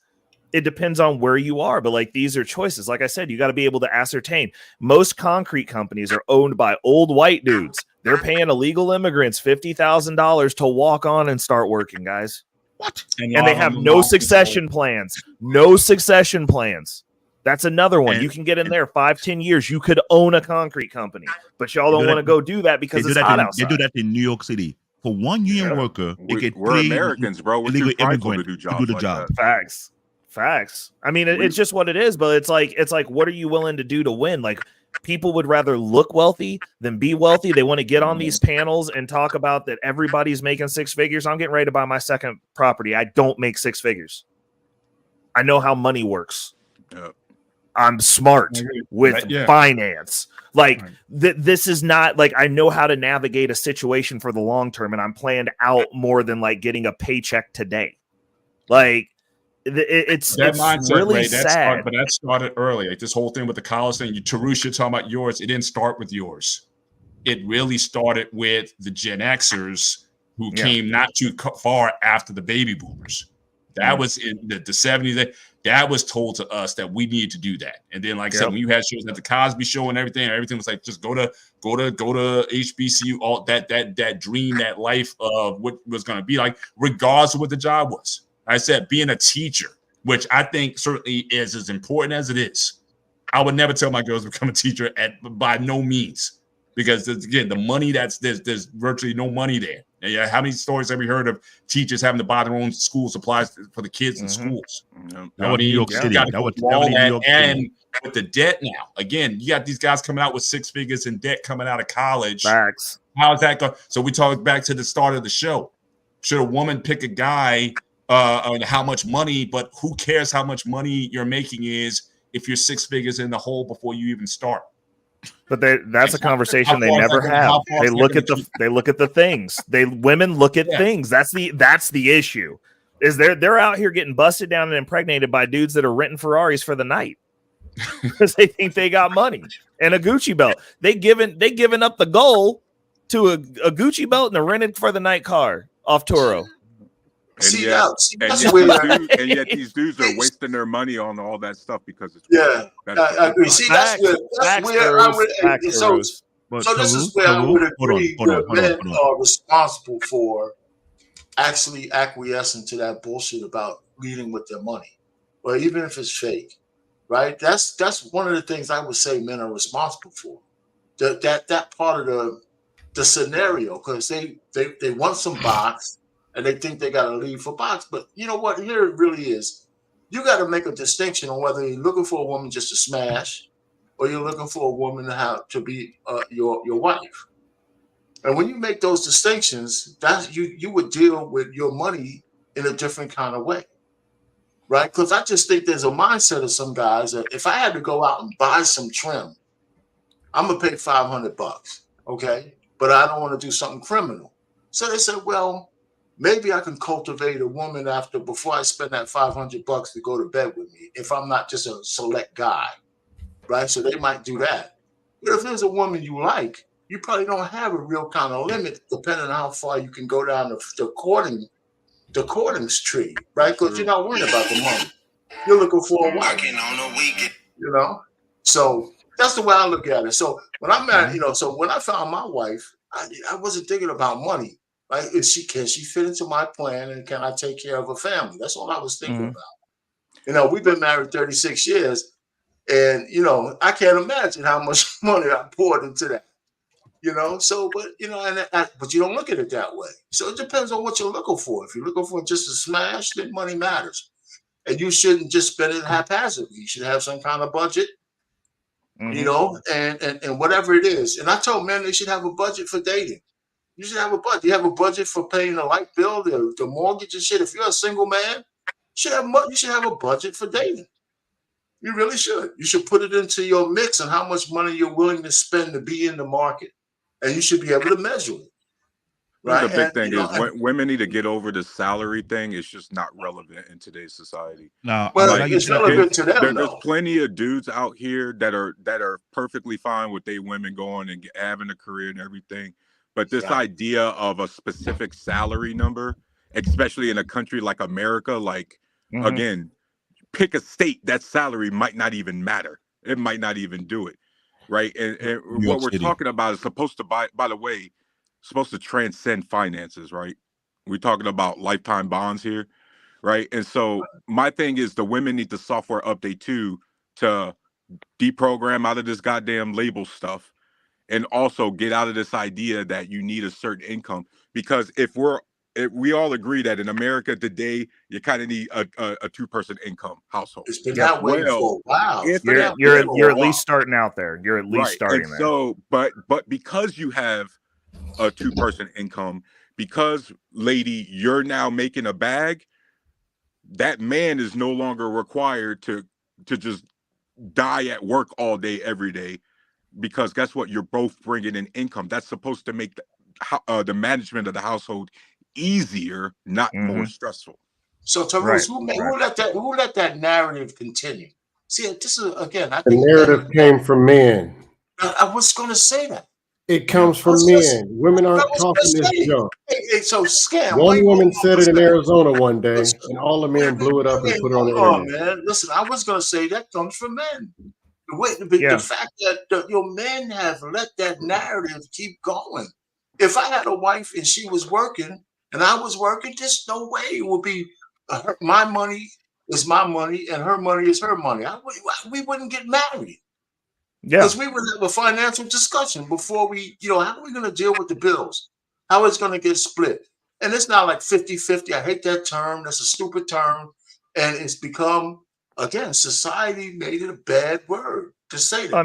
it depends on where you are, but like these are choices. Like I said, you got to be able to ascertain. Most concrete companies are owned by old white dudes. They're paying illegal immigrants $50,000 to walk on and start working, guys. What? And they have no succession plans. No succession plans. That's another one. You can get in there 5-10 years. You could own a concrete company, but y'all don't want to go do that because it's hot outside. They do that in New York City. For one union worker, they get we're Americans, bro. We're illegal too prideful immigrant to do the job. Facts. I mean, it's just what it is. But it's like, what are you willing to do to win? Like, people would rather look wealthy than be wealthy. They want to get on these panels and talk about that everybody's making six figures. I'm getting ready to buy my second property. I don't make six figures. I know how money works. I'm smart with finance. Like this is not like I know how to navigate a situation for the long term, and I'm planned out more than like getting a paycheck today. Like it's mindset, really Ray, sad. But that started early. Like this whole thing with the college thing. Tarush, you're talking about yours. It didn't start with yours. It really started with the Gen Xers who came not too far after the baby boomers. That was in the 70s. That was told to us that we needed to do that. And then, like I said, when you had shows at the Cosby Show and everything was like just go to HBCU, all that dream, that life of what was going to be like, regardless of what the job was. I said being a teacher, which I think certainly is as important as it is. I would never tell my girls to become a teacher by no means, because again, the money there's virtually no money there. Yeah, how many stories have we heard of teachers having to buy their own school supplies for the kids in schools? That was New York City. That was New York City. And with the debt now, again, you got these guys coming out with six figures in debt coming out of college. Facts. How's that going? So we talk back to the start of the show. Should a woman pick a guy on how much money? But who cares how much money you're making is if you're six figures in the hole before you even start. But that's a conversation they never have. They look at the things. Women look at things. That's the issue. Is they're out here getting busted down and impregnated by dudes that are renting Ferraris for the night because they think they got money and a Gucci belt. They given up the goal to a Gucci belt and a rented for the night car off Turo. And yet these dudes are wasting their money on all that stuff because it's I agree. See, that's where I would. So this is where I would agree that men are responsible for actually acquiescing to that bullshit about leading with their money, or even if it's fake, right? That's one of the things I would say men are responsible for. That part of the scenario, because they want some box. And they think they got to leave for box. But you know what? Here it really is. You got to make a distinction on whether you're looking for a woman just to smash or you're looking for a woman to be your wife. And when you make those distinctions, that's you would deal with your money in a different kind of way, right? Because I just think there's a mindset of some guys that if I had to go out and buy some trim, I'm going to pay $500, okay? But I don't want to do something criminal. So they said, well, maybe I can cultivate a woman before I spend that $500 to go to bed with me if I'm not just a select guy, right? So they might do that. But if there's a woman you like, you probably don't have a real kind of limit depending on how far you can go down the courting's tree, right? Because you're not worried about the money. You're looking for a wife, you know? So that's the way I look at it. So when I'm married, so when I found my wife, I wasn't thinking about money. Right? Can she fit into my plan, and can I take care of a family? That's all I was thinking about. We've been married 36 years, and I can't imagine how much money I poured into that. So but you don't look at it that way. So it depends on what you're looking for. If you're looking for just a smash, then money matters, and you shouldn't just spend it haphazardly. You should have some kind of budget, and whatever it is. And I told men they should have a budget for dating. You should have a budget. You have a budget for paying the light bill, the mortgage and shit. If you're a single man, you should have a budget for dating. You really should. You should put it into your mix and how much money you're willing to spend to be in the market, and you should be able to measure it. Right. The big thing is women need to get over the salary thing. It's just not relevant in today's society. Now, well, it's relevant to them. There's plenty of dudes out here that are perfectly fine with they women going and having a career and everything. But this idea of a specific salary number, especially in a country like America, like again, pick a state, that salary might not even matter. It might not even do it. Right. And what we're talking about is supposed to, by the way, supposed to transcend finances, right? We're talking about lifetime bonds here, right? And so my thing is the women need the software update too to deprogram out of this goddamn label stuff and also get out of this idea that you need a certain income. Because if we all agree that in America today, you kind of need a two-person income household. It's been that way for a while. You're at least starting out there. You're at least starting there. So, but because you have a two-person income, because lady, you're now making a bag, that man is no longer required to just die at work all day every day, because guess what, you're both bringing in income. That's supposed to make the management of the household easier, not more stressful. So Tarus, who let that narrative continue? See, this is again, I the think narrative came from men. I was going to say that. It comes from men. Women aren't talking this junk. So scam. One woman said it in Arizona one day, and all the men blew it up and put it on the internet. Man. Listen, I was going to say that comes from men. The fact that your men have let that narrative keep going. If I had a wife and she was working and I was working, there's no way it would be my money is my money and her money is her money. We wouldn't get married. Because we would have a financial discussion before we, how are we going to deal with the bills? How it's going to get split? And it's not like 50-50. I hate that term. That's a stupid term. And it's become, again, society made it a bad word to say that.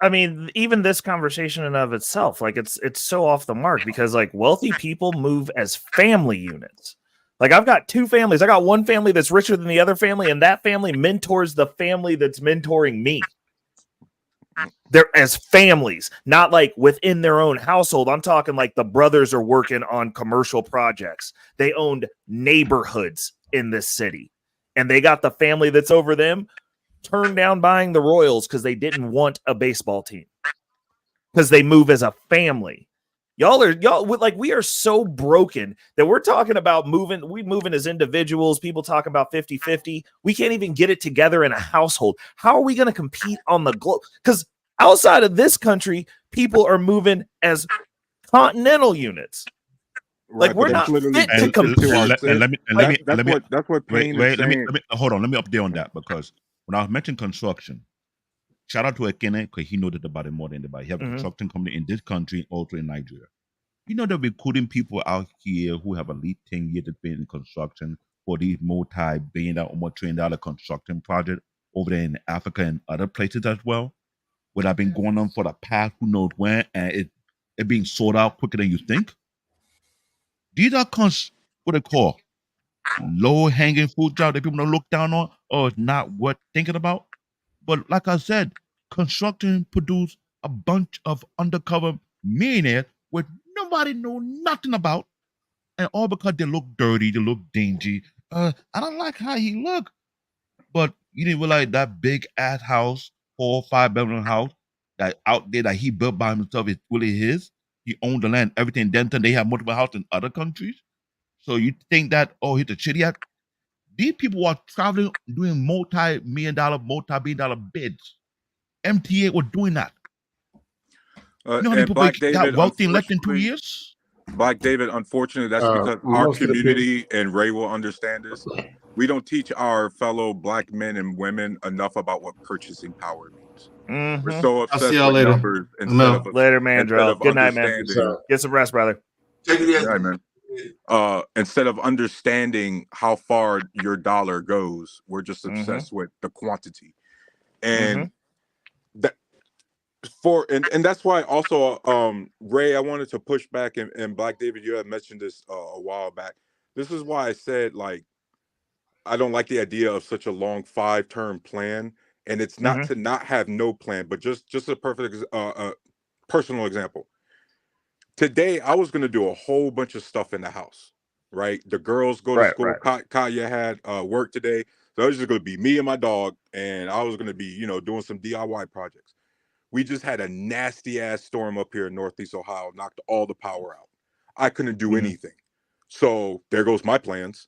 I mean, even this conversation in of itself, like it's so off the mark because like wealthy people move as family units. Like I've got two families. I got one family that's richer than the other family, and that family mentors the family that's mentoring me. They're as families, not like within their own household. I'm talking like the brothers are working on commercial projects. They owned neighborhoods in this city, and they got the family that's over them turned down buying the Royals because they didn't want a baseball team because they move as a family. We are so broken that we're talking about moving. We moving as individuals. People talk about 50-50. We can't even get it together in a household. How are we going to compete on the globe? Because outside of this country, people are moving as continental units. Like we're not fit to compete. That's what pain is saying. Hold on. Let me update on that, because when I mentioned construction, shout out to Ekene because he knows about it more than anybody. He has a construction company in this country, also in Nigeria. You know, they're recruiting people out here who have at least 10 years of being in construction for these multi-billion-dollar, almost $1 trillion construction projects over there in Africa and other places as well, where have been going on for the past who knows when, and it being sold out quicker than you think. These are what they call low-hanging fruit jobs that people don't look down on or it's not worth thinking about. But like I said, construction produced a bunch of undercover millionaires with nobody know nothing about, and all because they look dirty, they look dingy. I don't like how he look, but you didn't realize that big ass house, 4 or 5 bedroom house that out there that he built by himself is really his. He owned the land, everything. Then they have multiple houses in other countries. So you think that he's a chitty act? These people are traveling, doing multi-billion dollar bids. MTA was doing that. You know how many people got wealthy in less than 2 years? Black David, unfortunately, that's because our community, and Ray will understand this, we don't teach our fellow black men and women enough about what purchasing power means. We're so obsessed with numbers later, Mandrell. Good night, man. Get some rest, brother. Take it easy. Right, man. Instead of understanding how far your dollar goes, we're just obsessed with the quantity. And and that's why also Ray, I wanted to push back, and Black David, you had mentioned this a while back. This is why I said, like, I don't like the idea of such a long 5-term plan, and it's not to not have no plan, but just a perfect personal example. Today, I was going to do a whole bunch of stuff in the house, right? The girls go to school. Kaya had work today. So it was just going to be me and my dog, and I was going to be, you know, doing some DIY projects. We just had a nasty ass storm up here in Northeast Ohio, knocked all the power out. I couldn't do anything. So there goes my plans,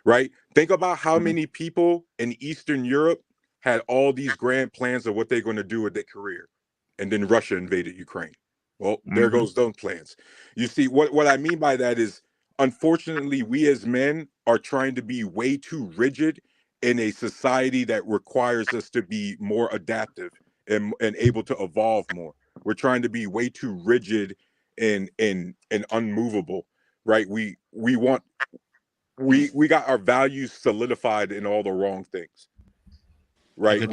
right? Think about how many people in Eastern Europe had all these grand plans of what they're going to do with their career. And then Russia invaded Ukraine. Well, there goes those plans. You see, what I mean by that is, unfortunately, we as men are trying to be way too rigid in a society that requires us to be more adaptive and able to evolve more. We're trying to be way too rigid and unmovable, right? We got our values solidified in all the wrong things. Right.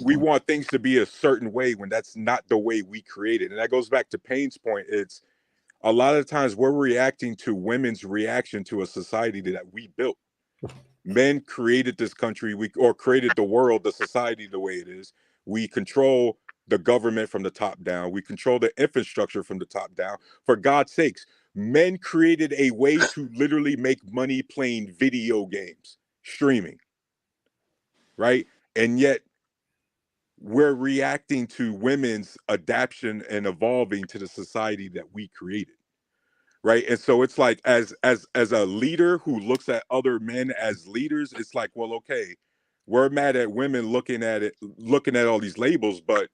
We want things to be a certain way when that's not the way we created. And that goes back to Payne's point. It's a lot of times we're reacting to women's reaction to a society that we built. Men created this country, or created the world, the society the way it is. We control the government from the top down. We control the infrastructure from the top down. For God's sakes, men created a way to literally make money playing video games, streaming. Right. And yet we're reacting to women's adaptation and evolving to the society that we created. Right. And so it's like, as a leader who looks at other men as leaders, it's like, well, okay, we're mad at women looking at all these labels, but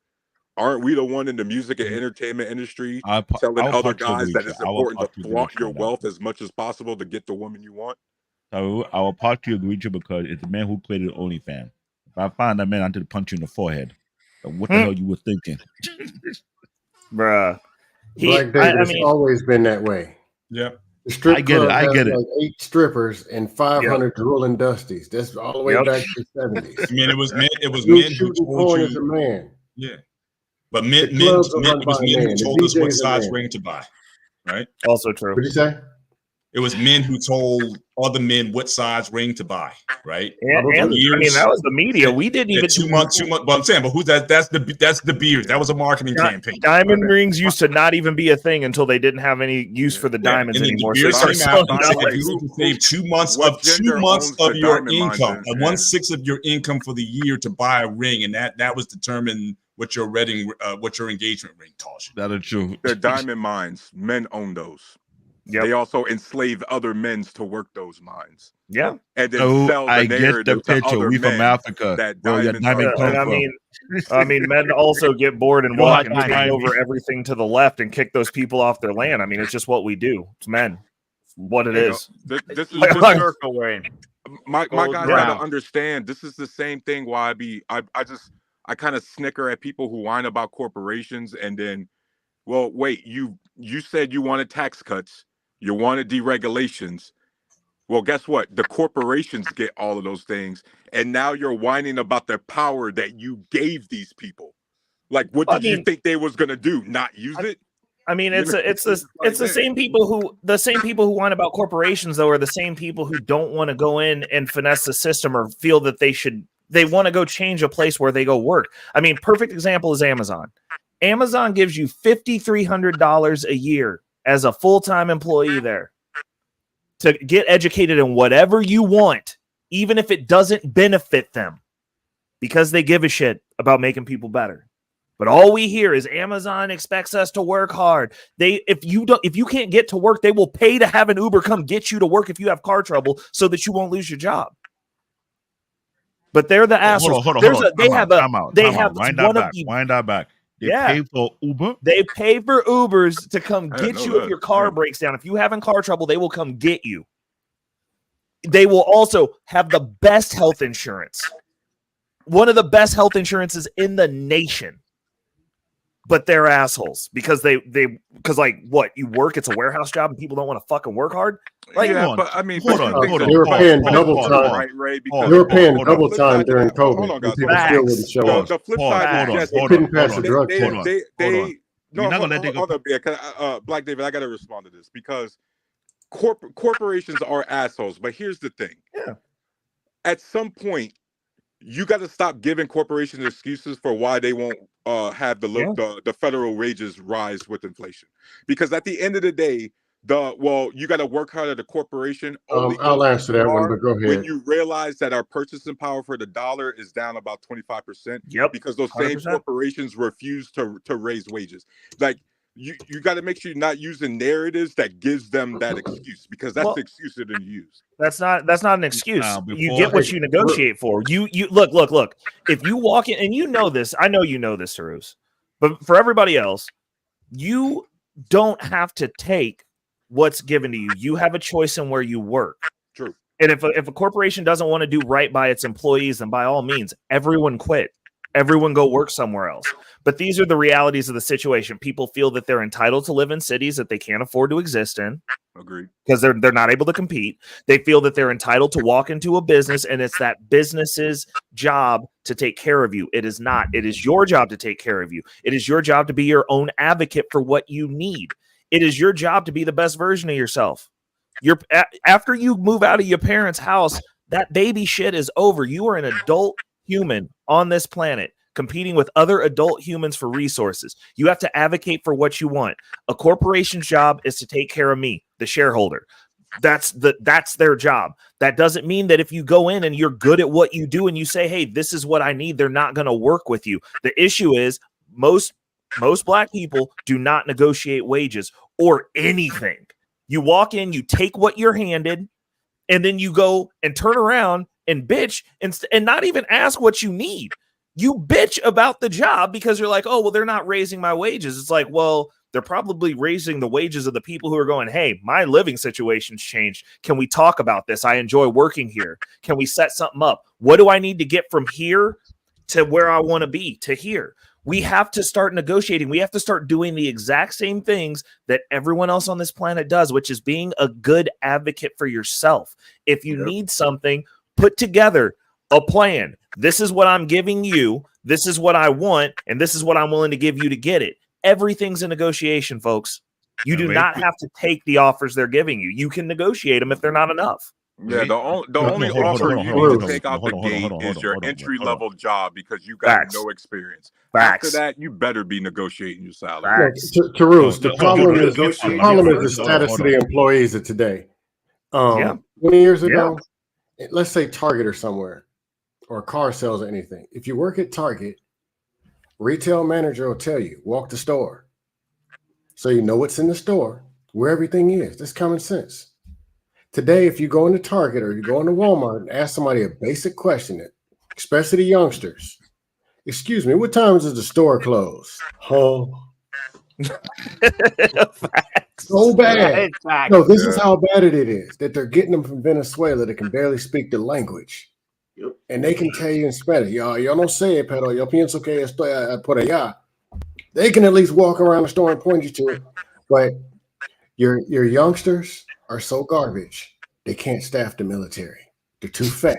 aren't we the one in the music and entertainment industry telling other guys that it's important to flaunt your wealth as much as possible to get the woman you want? I will partly agree with you, because it's the man who created OnlyFans. If I find that man, I'm going to punch you in the forehead. What the hell you were thinking? Bruh. Black David's always been that way. Yep. The strip I get it. club I get has it. like 8 strippers and 500 rolling dusties. That's all the way back to the 70s. I mean, it was men who told porn you. as a man. Yeah. But it was men who told us what size ring to buy. Right? Also true. What did you say? It was men who told other men what size ring to buy, right? And I mean, that was the media. We didn't even 2 months. But I'm saying, but who's that? That's the beers. That was a marketing campaign. Diamond rings used to not even be a thing until they didn't have any use for the diamonds anymore. The beers came out. You can save 2 months of your income, 1/6 of your income for the year to buy a ring, and that was determined what your engagement ring cost you. That is true. The diamond mines, men own those. Yep. They also enslave other men to work those mines. Yeah. And then sell the narrative to other men from Africa. That diamond I mean, men also get bored and walk and take over everything to the left and kick those people off their land. I mean, it's just what we do. It's men. It's what it is. This is the circle we're in. My guys gotta understand. This is the same thing. Why I kind of snicker at people who whine about corporations and then, well, wait, you said you wanted tax cuts. You wanted deregulations. Well, guess what? The corporations get all of those things. And now you're whining about the power that you gave these people. Like, what did you think they was going to do? Not use it? I mean, it's the same people who whine about corporations, though, are the same people who don't want to go in and finesse the system or feel that they want to go change a place where they go work. I mean, perfect example is Amazon. Amazon gives you $5,300 a year as a full-time employee there to get educated in whatever you want, even if it doesn't benefit them, because they give a shit about making people better. But all we hear is Amazon expects us to work hard. If you can't get to work, they will pay to have an Uber come get you to work if you have car trouble so that you won't lose your job. But they're the assholes. Hold on. Wind that back. They pay for Uber. They pay for Ubers to come get you if your car breaks down. If you having car trouble, they will come get you. They will also have the best health insurance. One of the best health insurances in the nation. But they're assholes because like what, you work, it's a warehouse job and people don't want to fucking work hard. Like, but I mean, hold on. They were paying double time. They were paying double time during COVID. Hold on, guys. People still wouldn't show up. The flip side is they couldn't pass a drug test. Black David, I got to respond to this because corporations are assholes. But here's the thing. Yeah. at some point, you got to stop giving corporations excuses for why they won't have the federal wages rise with inflation. Because at the end of the day, you got to work hard at a corporation. I'll answer that one, but go ahead. When you realize that our purchasing power for the dollar is down about 25%, because those same 100%. corporations refuse to raise wages. Like, you got to make sure you're not using narratives that gives them that excuse, because that's the excuse that they use. That's not an excuse. You get what you negotiate for. You look. If you walk in, and you know this, I know you know this, Sarus, but for everybody else, you don't have to take what's given to you. You have a choice in where you work. True. And if a corporation doesn't want to do right by its employees, then by all means, everyone quit. Everyone go work somewhere else. But these are the realities of the situation. People feel that they're entitled to live in cities that they can't afford to exist in. Agreed. Because they're not able to compete. They feel that they're entitled to walk into a business, and it's that business's job to take care of you. It is not. It is your job to take care of you. It is your job to be your own advocate for what you need. It is your job to be the best version of yourself. After you move out of your parents' house, that baby shit is over. You are an adult human on this planet competing with other adult humans for resources. You have to advocate for what you want. A corporation's job is to take care of me, the shareholder. That's their job. That doesn't mean that if you go in and you're good at what you do and you say, hey, this is what I need, they're not going to work with you. The issue is most Black people do not negotiate wages or anything. You walk in, you take what you're handed, and then you go and turn around and bitch and not even ask what you need. You bitch about the job because you're like, oh, well, they're not raising my wages. It's like, well, they're probably raising the wages of the people who are going, hey, my living situation's changed. Can we talk about this? I enjoy working here. Can we set something up? What do I need to get from here to where I want to be to here? We have to start negotiating. We have to start doing the exact same things that everyone else on this planet does, which is being a good advocate for yourself. If you need something, put together a plan. This is what I'm giving you. This is what I want. And this is what I'm willing to give you to get it. Everything's a negotiation, folks. You do not have to take the offers they're giving you. You can negotiate them if they're not enough. Yeah, the only offer you need to take out the gate is your entry-level job because you got no experience. After that, you better be negotiating your salary. Tarus, the problem is the status of the employees of today. 20 years ago, let's say Target or somewhere, or car sales or anything. If you work at Target, retail manager will tell you, walk the store. So you know what's in the store, where everything is. That's common sense. Today, if you go into Target or you go into Walmart and ask somebody a basic question, especially the youngsters, excuse me, what time does the store close? Huh? So bad. No, this is how bad it is, that they're getting them from Venezuela that can barely speak the language. And they can tell you in Spanish, yo no sé, pero yo pienso que estoy por allá. They can at least walk around the store and point you to it. But your youngsters are so garbage, they can't staff the military. They're too fat.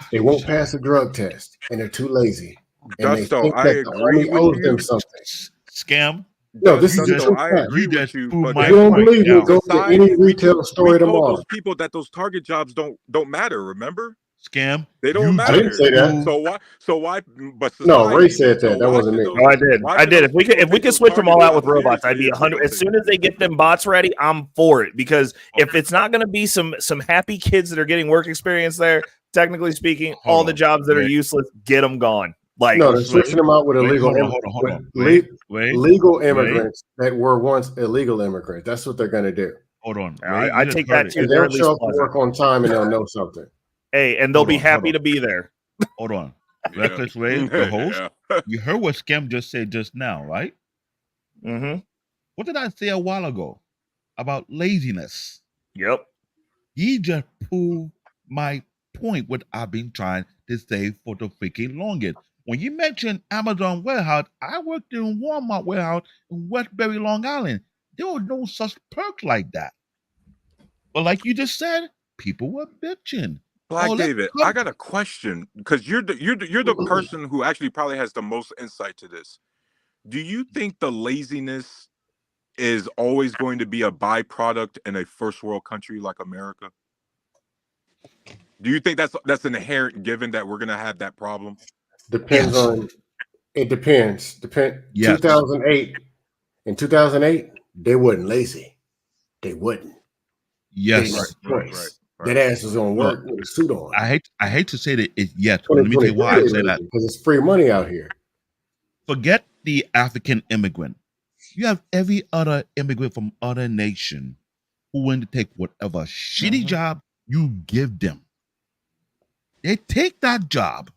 They won't pass a drug test, and they're too lazy. And they think that the Army owes them something. Scam. No, this is Justo, I agree with you, but if you don't believe me, go to any retail store tomorrow. Those people that those Target jobs don't matter. Remember? Scam. They don't matter. I didn't say that. So why? But no, Ray said that. That wasn't me. Oh, I did. If we could switch them all out with robots, I'd be 100. As soon as they get them bots ready, I'm for it. Because if it's not going to be some happy kids that are getting work experience there, technically speaking, all the jobs that are useless, get them gone. Like, no, they're switching them out with illegal legal immigrants that were once illegal immigrants. That's what they're going to do. Hold on. I take that too. They'll show up to work on time and they'll know something. Hey, and they'll be happy to be there. Hold on. Reckless Ray, the host. You heard what Scam just said just now, right? Mm-hmm. What did I say a while ago about laziness? Yep. He just proved my point, what I've been trying to say for the freaking longest. When you mentioned Amazon warehouse, I worked in Walmart warehouse in Westbury, Long Island. There was no such perk like that. But like you just said, people were bitching. Black David, I got a question because you're the person who actually probably has the most insight to this. Do you think the laziness is always going to be a byproduct in a first world country like America? Do you think that's an inherent given that we're going to have that problem? Depends on. It depends. Yes. 2008. In 2008, they wasn't lazy. They wouldn't. Yes. They didn't have a choice. That ass was on work with a suit on. I hate to say that it yet, but let me tell you why I say that. Because it's free money out here. Forget the African immigrant. You have every other immigrant from other nation who want to take whatever shitty job you give them. They take that job,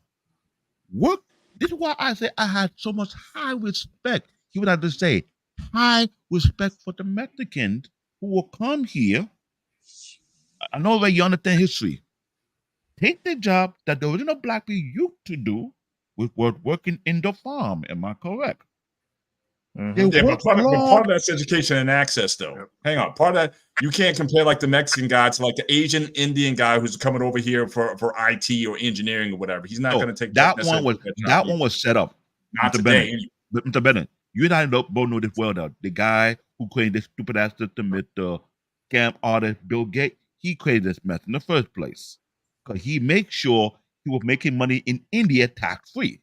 work. This is why I say I had so much high respect. You would have to say high respect for the Mexicans who will come here. I know that you understand history. Take the job that the original black people used to do with working in the farm. Am I correct? But part of that's education and access, though. Hang on, part of that you can't compare like the Mexican guy to like the Asian Indian guy who's coming over here for IT or engineering or whatever. He's not going to take that one was set up. Not Mr. today. Bennett, Mr. Bennett, you and I both know this well. Though the guy who created this stupid ass system with the scam artist Bill Gates, he created this mess in the first place because he makes sure he was making money in India tax free.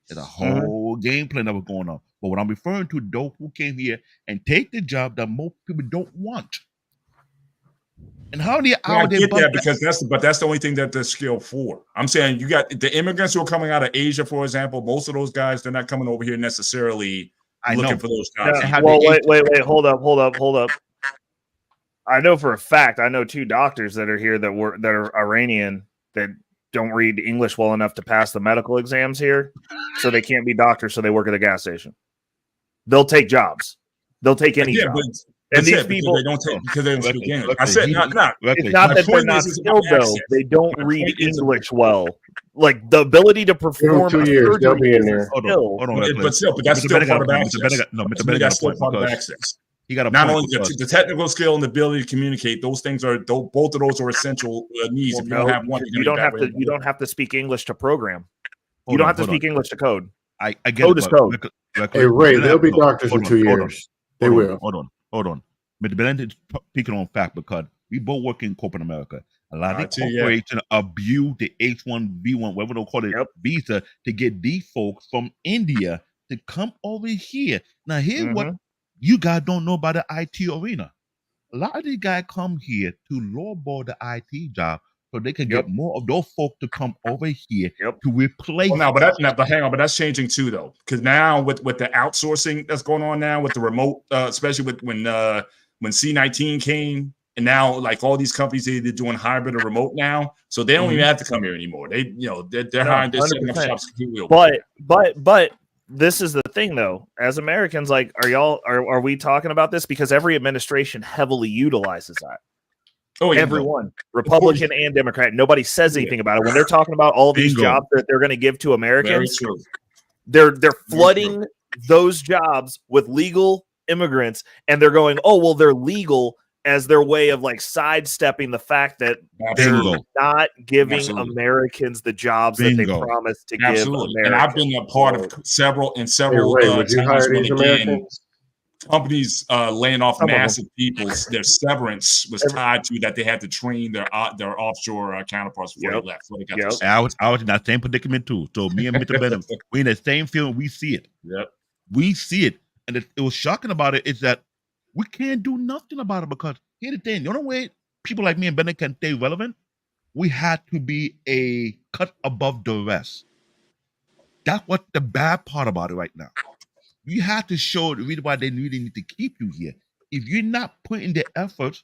There's a whole game plan that was going on. But what I'm referring to, those who came here and take the job that most people don't want. And how many hours I get that because that's the only thing that they're skilled for. I'm saying you got the immigrants who are coming out of Asia, for example. Most of those guys, they're not coming over here necessarily looking for those jobs. Yeah. Well, wait, hold up. I know for a fact, I know 2 doctors that are here that are Iranian that don't read English well enough to pass the medical exams here, so they can't be doctors, so they work at the gas station. They'll take jobs. They'll take any job. And these people they don't take because they don't speak English. I said it's not that they're not skilled though. They don't read English well. Like the ability to perform 2 years, they'll be in there. But that's still part of access. That's still part of access. You got not only the technical skill and the ability to communicate; those things are both of those are essential needs. If you don't have one, you don't have to speak English to program. You don't have to speak English to code. I get code is code. Hey Ray, they'll be doctors in 2 years. They will. Hold on. Mr. Bennett is speaking on fact because we both work in corporate America. A lot of corporations abuse the H-1B1, whatever they call it, visa to get these folks from India to come over here. Now, here's what you guys don't know about the IT arena. A lot of these guys come here to lowball the IT job so they can get more of those folks to come over here to replace. But hang on, but that's changing too, though, because now with the outsourcing that's going on now with the remote, especially when C-19 came, and now like all these companies they're doing hybrid or remote now, so they don't even have to come here anymore. They're hiring, they're setting up shops. But this is the thing, though. As Americans, like, are we talking about this because every administration heavily utilizes that? Everyone, Republican and Democrat. Nobody says anything about it when they're talking about all these jobs that they're going to give to Americans. They're flooding those jobs with legal immigrants, and they're going, oh well, they're legal as their way of like sidestepping the fact that they're not giving Americans the jobs that they promised to give Americans. And I've been a part of several would you hire these Americans? Companies laying off massive people. Their severance was tied to that they had to train their offshore counterparts before they left. I was in that same predicament too. So me and Mr. Bennett, we in the same field. We see it. We see it. And it was shocking about it is that we can't do nothing about it because here's the thing. The only way people like me and Bennett can stay relevant, we had to be a cut above the rest. That's what the bad part about it right now. You have to show the reason why they really need to keep you here. If you're not putting the effort,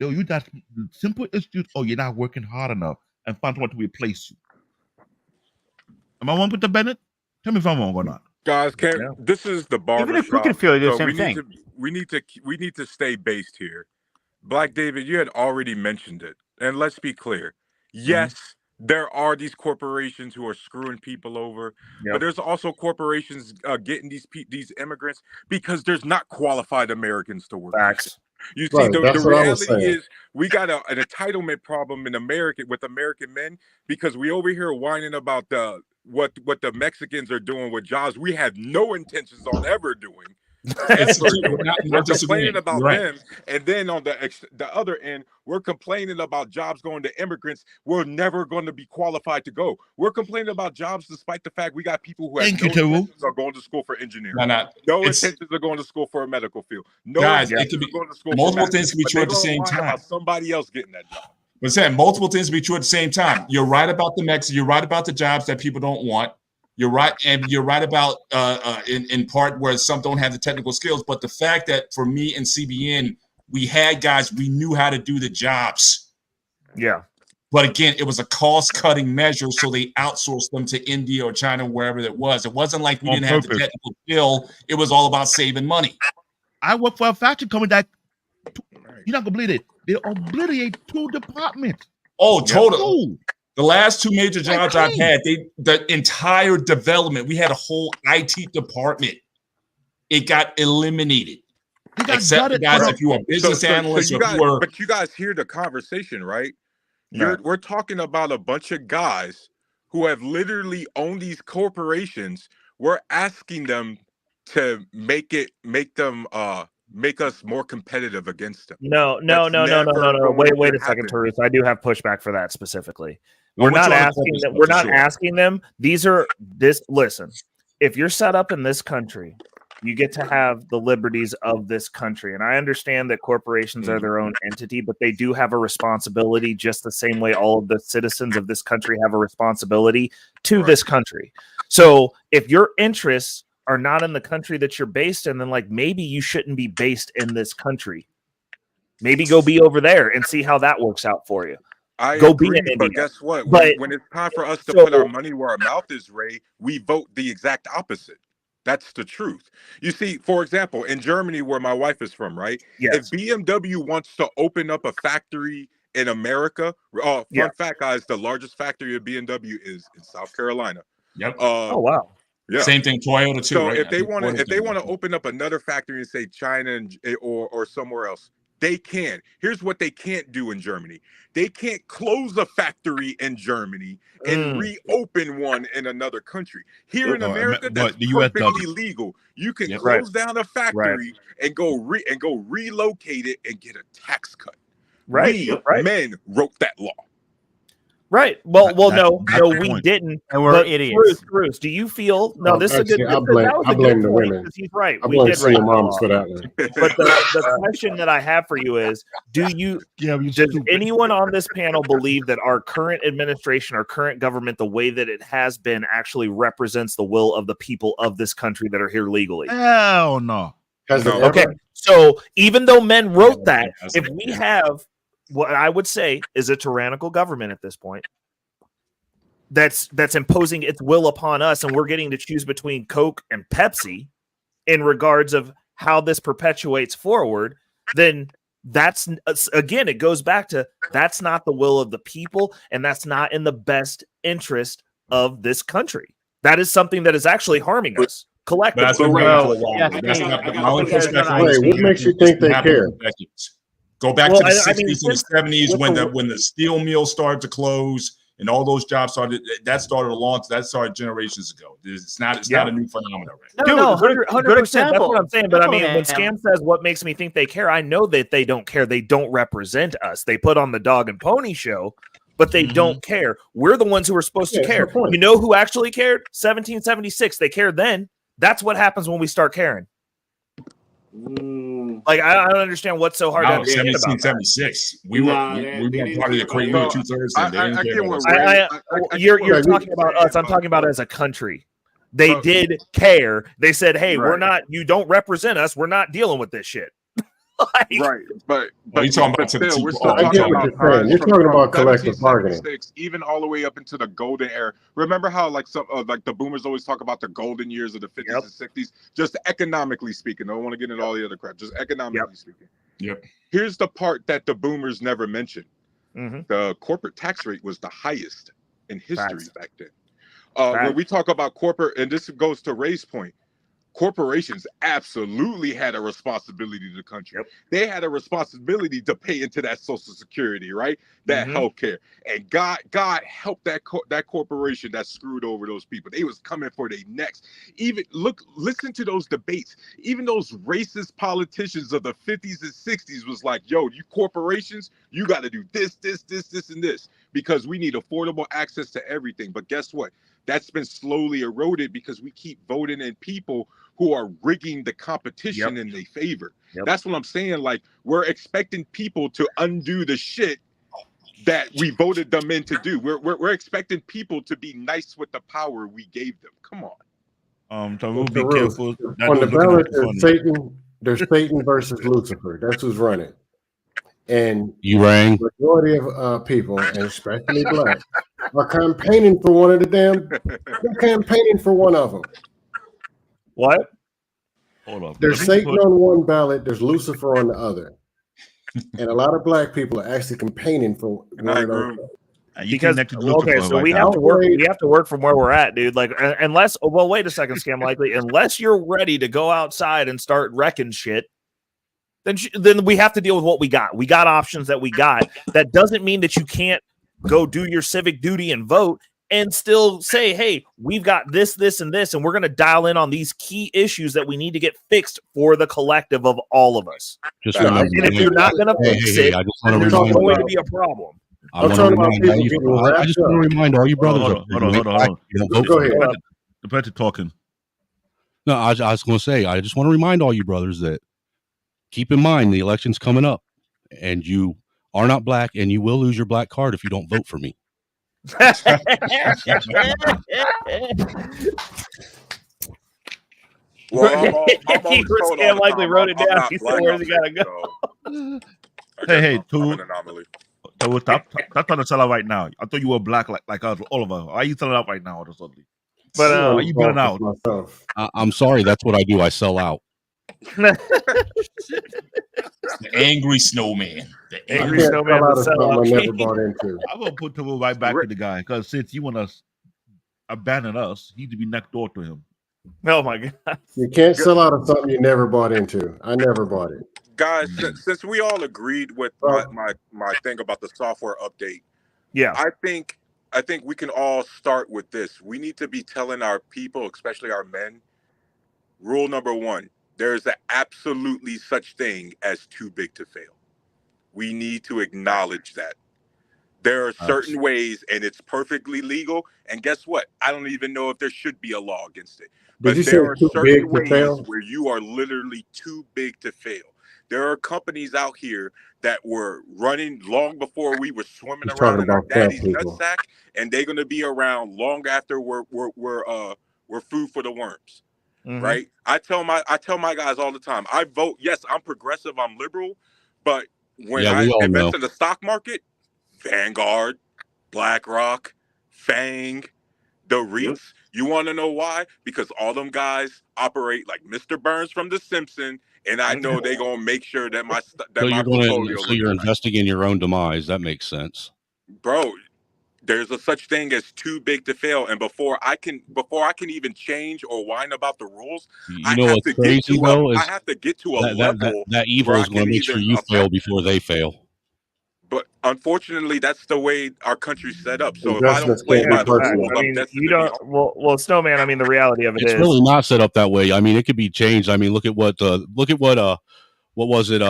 you got simple excuse, you're not working hard enough and find someone to replace you. Am I wrong with the Bennett? Tell me if I'm wrong or not. Guys, this is the barbershop. Even if we can feel the same thing. We need to stay based here. Black David, you had already mentioned it, and let's be clear. Yes, there are these corporations who are screwing people over, but there's also corporations getting these immigrants because there's not qualified Americans to work. You see, the reality is we got an entitlement problem in America with American men because we over here whining about what the Mexicans are doing with jobs we have no intentions on ever doing. We're complaining about them, and then on the other end, we're complaining about jobs going to immigrants. We're never going to be qualified to go. We're complaining about jobs despite the fact we got people who have no intentions of going to school for engineering. No intentions of going to school for a medical field. No guys, intentions it could be of going to school multiple for things can be true at the same time. About somebody else getting that job. But saying multiple things can be true at the same time. You're right about the Mexicans. You're right about the jobs that people don't want. You're right, and you're right about in part where some don't have the technical skills. But the fact that for me and CBN, we had guys, we knew how to do the jobs. Yeah. But again, it was a cost-cutting measure, so they outsourced them to India or China, wherever it was. It wasn't like we didn't have the technical skill. It was all about saving money. I work for a factory company that you're not gonna believe it. They obliterate 2 departments. Oh, totally. The last 2 major jobs I've had, the entire development, we had a whole IT department. It got eliminated. Except, guys, if you were a business analyst, but you guys hear the conversation, right? We're talking about a bunch of guys who have literally owned these corporations. We're asking them to make us more competitive against them. No. Wait a second, Teresa. I do have pushback for that specifically. We're not asking them. We're not asking them. Listen, if you're set up in this country, you get to have the liberties of this country. And I understand that corporations are their own entity, but they do have a responsibility just the same way all of the citizens of this country have a responsibility to this country. So if your interests are not in the country that you're based in, then like maybe you shouldn't be based in this country. Maybe go be over there and see how that works out for you. I go agree, be in but India. guess what? But, when it's time for us to put our money where our mouth is, Ray, we vote the exact opposite. That's the truth. You see, for example, in Germany, where my wife is from, right? If BMW wants to open up a factory in America, fun fact, guys, the largest factory of BMW is in South Carolina. Yep. Oh wow. Yeah. Same thing, Toyota too. So right? if they want to open up another factory in say China or somewhere else, they can. Here's what they can't do in Germany. They can't close a factory in Germany and reopen one in another country. Here in America, that's perfectly legal. You can close down a factory and go relocate it and get a tax cut. Men wrote that law. Right. Well, no, we didn't. And we're idiots. Bruce, do you feel? No, this actually, is a good. I blame the women. He's right. I We blame did write single the moms law. for that one. But the question that I have for you is: does anyone on this panel believe that our current administration, our current government, the way that it has been, actually represents the will of the people of this country that are here legally? Hell no. Okay. So even though men wrote that, if we have what I would say is a tyrannical government at this point that's imposing its will upon us, and we're getting to choose between Coke and Pepsi in regards of how this perpetuates forward, then that's, again, it goes back to that's not the will of the people, and that's not in the best interest of this country. That is something that is actually harming us collectively. What makes you think they care? Go back to the 60s and the 70s when the steel mills started to close and all those jobs started. That started generations ago. It's not a new phenomenon. Right? No, 100%. That's what I'm saying. But I mean, when Scam says what makes me think they care, I know that they don't care. They don't represent us. They put on the dog and pony show, but they don't care. We're the ones who are supposed to care. You know who actually cared? 1776. They cared then. That's what happens when we start caring. Like I don't understand what's so hard to understand about 1776. We were part of the Great War 2/3. You're talking about us. I'm talking about as a country. They did care. They said, "Hey, we're not. You don't represent us. We're not dealing with this shit." Right, but you're talking about still, we're I get what you're saying. You're talking about collective bargaining, even all the way up into the golden era. Remember how like some like the boomers always talk about the golden years of the 50s and 60s, just economically speaking. I don't want to get into all the other crap. Just economically speaking. Yep. Here's the part that the boomers never mentioned. The corporate tax rate was the highest in history back then. When we talk about corporate, and this goes to Ray's point, corporations absolutely had a responsibility to the country. They had a responsibility to pay into that Social Security, right? That healthcare. And God helped that corporation that screwed over those people. They was coming for their necks. Even listen to those debates. Even those racist politicians of the 50s and 60s was like, yo, you corporations, you got to do this, and this, because we need affordable access to everything. But guess what? That's been slowly eroded because we keep voting in people who are rigging the competition in their favor. That's what I'm saying. Like, we're expecting people to undo the shit that we voted them in to do. We're expecting people to be nice with the power we gave them. Come on. So we'll be careful. On the ballot, there's Satan versus Lucifer. That's who's running. And you rang. The majority of people, and especially black, are campaigning for one of the damn. They're campaigning for one of them. What? Hold on. There's Satan on one ballot. There's Lucifer on the other, and a lot of black people are actually campaigning for one of those. Because so we have to work. We have to work from where we're at, dude. Like, unless wait a second, Scam Likely. Unless you're ready to go outside and start wrecking shit, then we have to deal with what we got. We got options that we got. That doesn't mean that you can't go do your civic duty and vote and still say, hey, we've got this, and this, and we're going to dial in on these key issues that we need to get fixed for the collective of all of us. Just and if you're not going to fix it, then there's going to be a problem. I just want to remind all you brothers. Hold on. Go ahead. The person talking. No, I was going to say, I just want to remind all you brothers that keep in mind the election's coming up, and you are not black, and you will lose your black card if you don't vote for me. Well, Scam Likely wrote it down. He said, "Where's he gotta go?" Hey, stop trying to sell out right now. I thought you were black like us, all of us. Why are you selling out right now? But you burning out? I'm sorry. That's what I do. I sell out. The angry snowman. The angry snowman. I never bought into. I'm gonna put the right back to the guy because since you want to abandon us, he need to be next door to him. Oh my god! You can't sell out of something you never bought into. I never bought it. Guys, since we all agreed with my thing about the software update, I think we can all start with this. We need to be telling our people, especially our men, rule number one: there's absolutely such thing as too big to fail. We need to acknowledge that. There are certain ways, and it's perfectly legal. And guess what? I don't even know if there should be a law against it. But there are certain ways where you are literally too big to fail. There are companies out here that were running long before we were swimming around in our daddy's nutsack, and they're going to be around long after we're food for the worms. Right? I tell my guys all the time, I vote. Yes, I'm progressive. I'm liberal. But when I invest in the stock market, Vanguard, BlackRock, FANG, the REITs, you want to know why? Because all them guys operate like Mr. Burns from The Simpsons, and I know they're going to make sure that my portfolio. So you're investing in your own demise. That makes sense. Bro, there's a such thing as too big to fail, and before I can even change or whine about the rules, I have to get to a level that evil is going to make sure you fail before they fail. But unfortunately, that's the way our country's set up. So if I don't play by the rules, I'm destined to be well, Snowman. I mean, the reality of it is it's really not set up that way. I mean, it could be changed. I mean, look at what was it?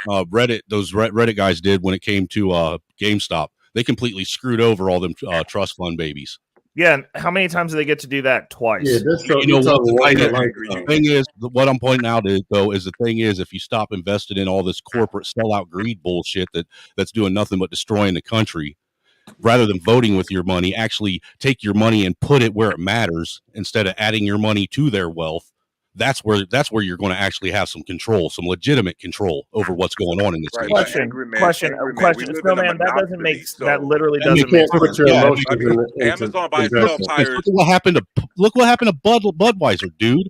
Reddit. Those Reddit guys did when it came to GameStop. They completely screwed over all them trust fund babies. Yeah, and how many times do they get to do that? Twice. Yeah, the thing is, what I'm pointing out is, though, is the thing is, if you stop investing in all this corporate sellout greed bullshit that's doing nothing but destroying the country, rather than voting with your money, actually take your money and put it where it matters instead of adding your money to their wealth. That's where you're going to actually have some control, some legitimate control over what's going on in this nation. Question. Snowman, that doesn't make that literally doesn't make sense. Amazon by itself hires. Look what happened to Budweiser, dude.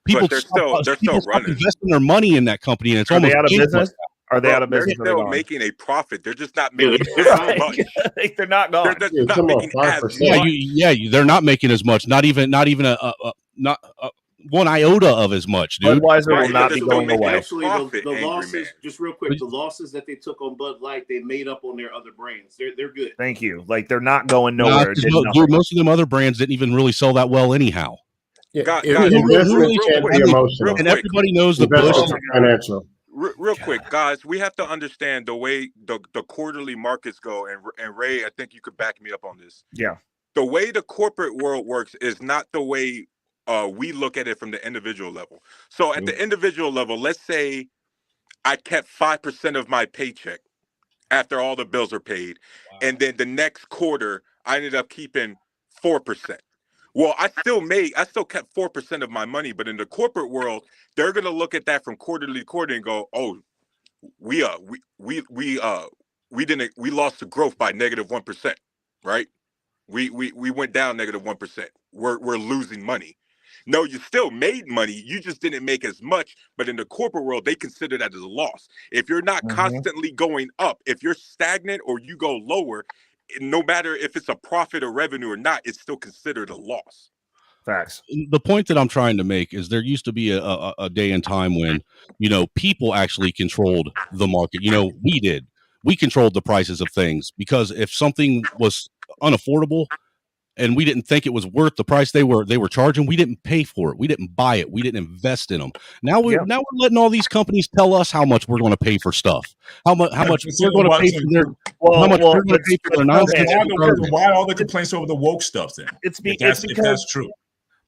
People they're still running, investing their money in that company, and it's almost out of business. Are they out of business? They're still making a profit. They're just not making as much. They're not gone. They're just not making as much. They're not making as much. Not even one iota of as much, dude. Budweiser will not be going away. Actually, the losses, just real quick, the losses that they took on Bud Light, they made up on their other brands. They're good. Thank you. Like they're not going nowhere. Dude, most of them other brands didn't even really sell that well anyhow. Yeah, and everybody knows the Bush financial. Real quick, guys, we have to understand the way the quarterly markets go. And Ray, I think you could back me up on this. Yeah. The way the corporate world works is not the way we look at it from the individual level. So at the individual level, let's say I kept 5% of my paycheck after all the bills are paid. Wow. And then the next quarter, I ended up keeping 4%. Well, I still kept 4% of my money, but in the corporate world, they're going to look at that from quarter to quarter and go, "Oh, we lost the growth by -1%, right? We went down -1%. We're losing money." No, you still made money. You just didn't make as much. But in the corporate world, they consider that as a loss. If you're not constantly going up, if you're stagnant or you go lower, no matter if it's a profit or revenue or not, it's still considered a loss. Facts. The point that I'm trying to make is there used to be a day and time when, people actually controlled the market. We controlled the prices of things, because if something was unaffordable and we didn't think it was worth the price they were charging, we didn't pay for it. We didn't buy it. We didn't invest in them. Now we're letting all these companies tell us how much we're going to pay for stuff. How much we're going to pay for their nonsense. Why all the complaints over the woke stuff then? If that's true.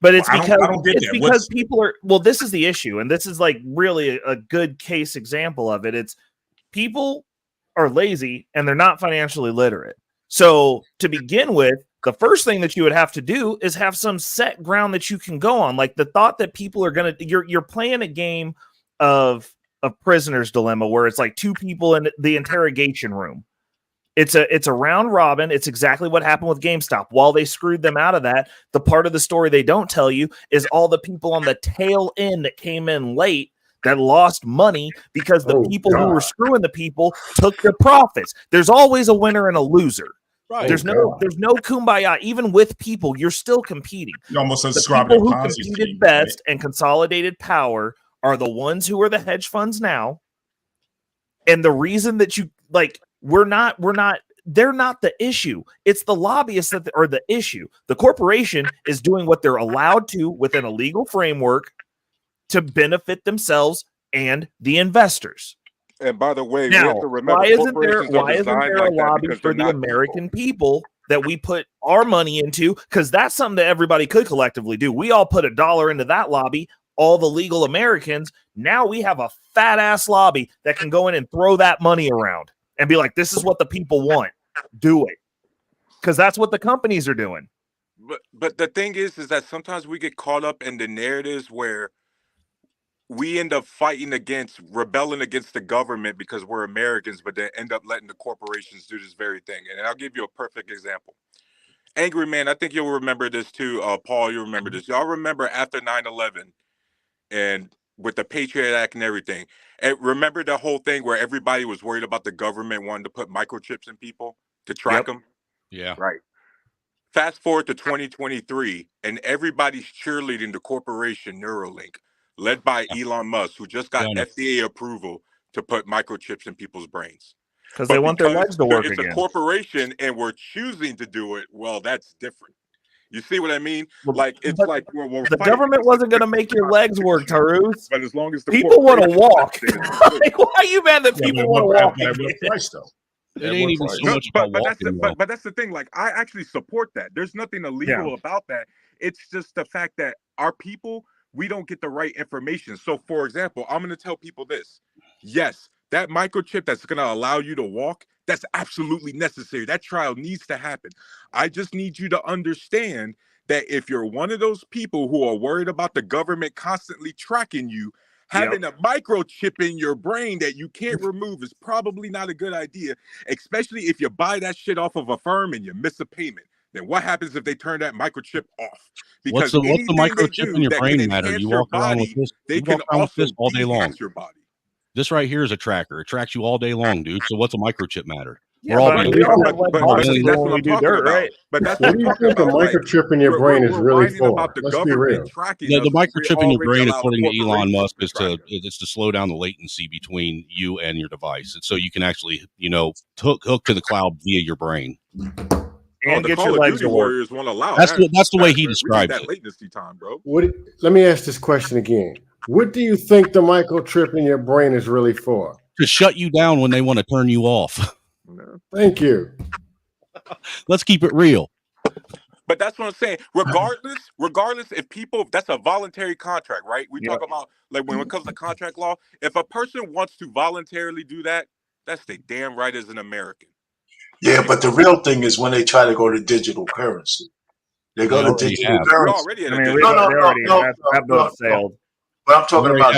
But it's because I don't get that. Because people are this is the issue, and this is like really a good case example of it. It's people are lazy and they're not financially literate. So to begin with, the first thing that you would have to do is have some set ground that you can go on. Like the thought that people are going to, you're playing a game of prisoner's dilemma where it's like two people in the interrogation room. It's a round robin. It's exactly what happened with GameStop. While they screwed them out of that, the part of the story they don't tell you is all the people on the tail end that came in late that lost money because the people who were screwing the people took the profits. There's always a winner and a loser. Right. There's no kumbaya. Even with people, you're still competing. You almost the people who competed best and consolidated power are the ones who are the hedge funds now. And the reason that they're not the issue. It's the lobbyists that are the issue. The corporation is doing what they're allowed to within a legal framework to benefit themselves and the investors. And by the way, now, we have to remember, why isn't there a lobby for the American people that we put our money into? Because that's something that everybody could collectively do. We all put $1 into that lobby, all the legal Americans. Now we have a fat ass lobby that can go in and throw that money around and be like, this is what the people want. Do it. Because that's what the companies are doing. But the thing is that sometimes we get caught up in the narratives where we end up rebelling against the government because we're Americans, but then end up letting the corporations do this very thing. And I'll give you a perfect example. Angry Man, I think you'll remember this too. Paul, you remember this. Y'all remember after 9/11 and with the Patriot Act and everything. And remember the whole thing where everybody was worried about the government wanting to put microchips in people to track them? Yeah. Right. Fast forward to 2023, and everybody's cheerleading the corporation Neuralink, led by Elon Musk, who just got FDA approval to put microchips in people's brains. Because they want their legs to work again. It's a corporation, and we're choosing to do it. Well, that's different. You see what I mean? Like it's like the government wasn't going to make your legs work, Tarus. But as long as the people want to walk, like, why are you mad that people want to walk? Price though. It ain't even so much about walking. But that's the thing. Like I actually support that. There's nothing illegal about that. It's just the fact that our people, we don't get the right information. So, for example, I'm going to tell people this. Yes, that microchip that's going to allow you to walk, that's absolutely necessary. That trial needs to happen. I just need you to understand that if you're one of those people who are worried about the government constantly tracking you, having a microchip in your brain that you can't remove is probably not a good idea, especially if you buy that shit off of a firm and you miss a payment. Then what happens if they turn that microchip off? Because what's the microchip in your brain matter? You walk around with this. They can also all day long. Your body. This right here is a tracker. It tracks you all day long, dude. So what's a microchip matter? Yeah, but see, that's what I'm talking about. Right? But that's what do you think a microchip in your brain is really for? Let's be real. The microchip in your brain, according to Elon Musk, is to slow down the latency between you and your device, and so you can actually, hook to the cloud via your brain. And the get Call your of legs Duty to work. Warriors won't allow That's that. the way he We need describes that it. latency time, bro. Let me ask this question again. What do you think the microchip in your brain is really for? To shut you down when they want to turn you off. Thank you. Let's keep it real. But that's what I'm saying. Regardless, if people, that's a voluntary contract, right? We talk about, like, when it comes to contract law, if a person wants to voluntarily do that, that's their damn right as an American. Yeah, but the real thing is when they try to go to digital currency. They go to digital currency. That boat sailed. But I'm talking about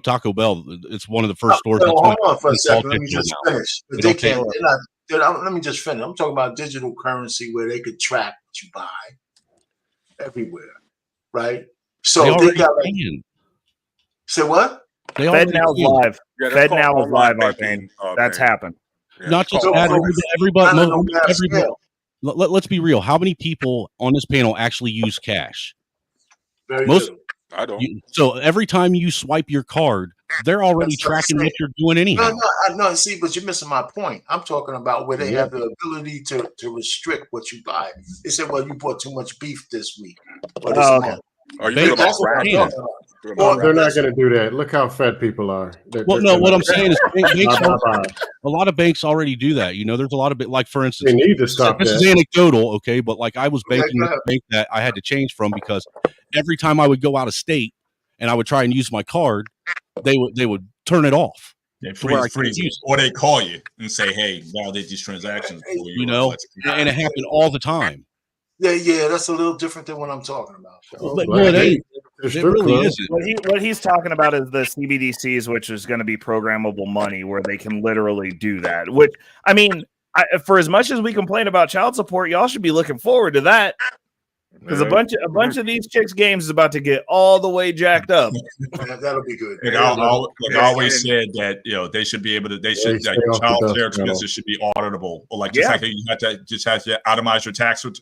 Taco Bell. It's one of the first stores. Hold on for a second. Let me just finish. But they can't. Let me just finish. I'm talking about digital currency where they could track what you buy everywhere, right? So they got like. Say what? FedNow's live. FedNow is live, Arcane. That's happened. Not just that. Everybody. Let's be real. How many people on this panel actually use cash? Most. I don't. So every time you swipe your card, they're already tracking what you're doing anyhow. No. See, but you're missing my point. I'm talking about where they have the ability to restrict what you buy. They said, "Well, you bought too much beef this week." Or this month. They're not going to do that. Look how fed people are. What I'm saying is a lot of banks already do that. There's a lot of like, for instance, they need to stop this is anecdotal, okay, but like I was banking with a bank that I had to change from because every time I would go out of state and I would try and use my card, they would turn it off. They freeze it. Or they call you and say, "Hey, validate these transactions for you." And it happened all the time. Yeah, that's a little different than what I'm talking about. It really isn't. What he's talking about is the CBDCs, which is going to be programmable money, where they can literally do that. Which, I mean, for as much as we complain about child support, y'all should be looking forward to that. Because a bunch of these chicks' games is about to get all the way jacked up. That'll be good. I always said that they should be able to. They should child care expenses should be auditable, or just like you have to itemize your tax. It'll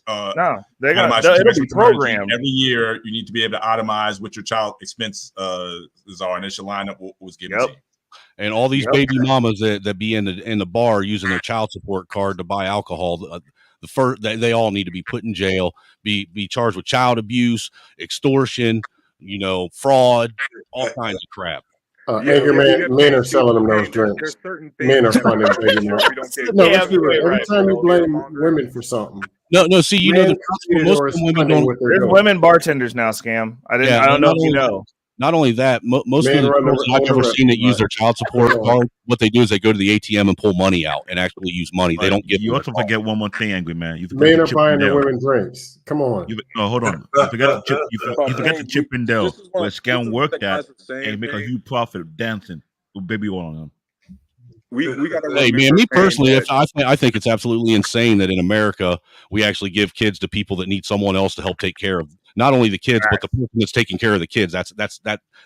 be programmed every year. You need to be able to itemize what your child expenses are, and it should line up what was given to you. And all these baby mamas that be in the bar using their child support card to buy alcohol. They all need to be put in jail, be charged with child abuse, extortion, fraud, all kinds of crap. Men are selling them those drinks. Men are funding baby mamas. Every time you blame women for something. No. See, most women don't. There's women bartenders now, Scam. I don't know if you know. Not only that, most of the girls I've ever seen that use their child support card, what they do is they go to the ATM and pull money out and actually use money. They don't give. You also forget one more thing, Angry Man. Men are buying their women drinks. Come on. Hold on. You forget the Chippendale where Scam worked at and make a huge profit dancing with baby oil on them. We got to. Hey man, me personally, I think it's absolutely insane that in America we actually give kids to people that need someone else to help take care of. Not only the kids, but the person that's taking care of the kids. That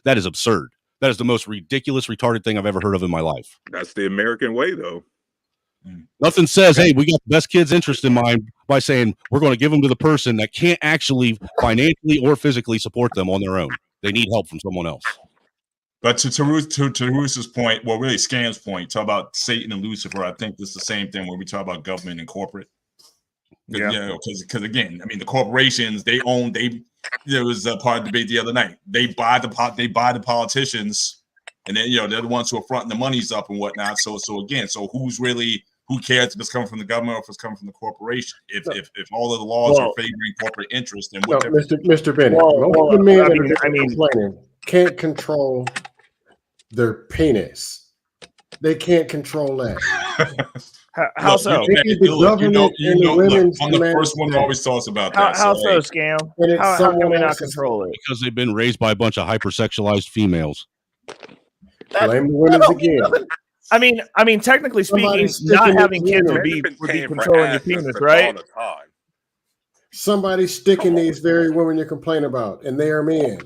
is absurd. That is the most ridiculous, retarded thing I've ever heard of in my life. That's the American way, though. Nothing says, "Hey, we got the best kids' interest in mind" by saying we're going to give them to the person that can't actually financially or physically support them on their own. They need help from someone else. But to Rus's point, well, really Scam's point, talk about Satan and Lucifer. I think this is the same thing when we talk about government and corporate. Because again, I mean, the corporations there was a part of the debate the other night. They buy the politicians, and then they're the ones who are fronting the monies up and whatnot. So who cares if it's coming from the government or if it's coming from the corporation? If all of the laws are favoring corporate interest, then whatever. Mr. Bennett, most of the men that are complaining can't control their penis. They can't control that. How so? I'm the first one who always talks about that. How so, Scam? How can we not control it? Because they've been raised by a bunch of hypersexualized females. Blame the women again. I mean, technically speaking, not having kids would be controlling your penis, right? Somebody's sticking these very women you complain about, and they are men.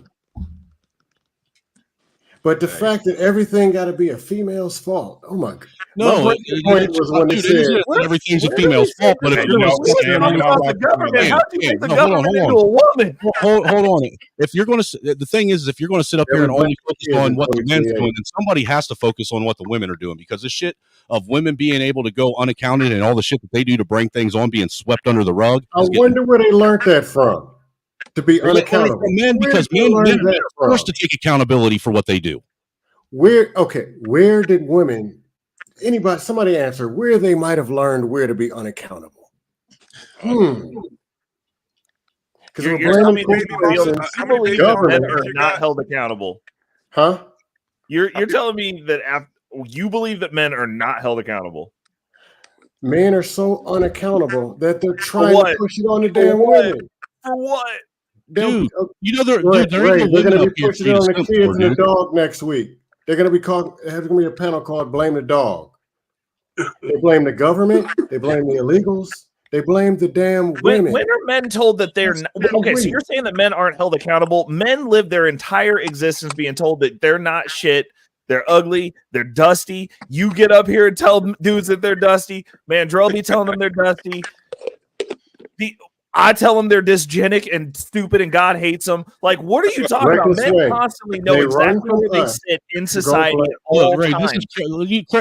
But the fact that everything got to be a female's fault. Oh my God. No, my point was when they said everything's a female's fault. But if you're the government, how'd you make the government into a woman? Hold on. If you're going to, the thing is, if you're going to sit up here and only focus on what the men's doing, then somebody has to focus on what the women are doing, because the shit of women being able to go unaccounted and all the shit that they do to bring things on being swept under the rug. I wonder where they learned that from. To be unaccountable. Men, because men are forced to take accountability for what they do. Where did women, somebody answer where they might have learned where to be unaccountable? Because you're telling me men are not held accountable. Huh? You're telling me that you believe that men are not held accountable. Men are so unaccountable that they're trying to push it on the damn women. For what? Dude, you know they're going to be pushing it on the kids and the dude. dog next week. They're going to be called. There's going to be a panel called "Blame the Dog." They blame the government. They blame the illegals. They blame the damn women. When are men told that they're not, okay? So you're saying that men aren't held accountable? Men live their entire existence being told that they're not shit. They're ugly. They're dusty. You get up here and tell dudes that they're dusty. Mandrell be telling them they're dusty. I tell them they're dysgenic and stupid and God hates them. Like, what are you talking about? Men constantly know exactly where they sit in society at all times.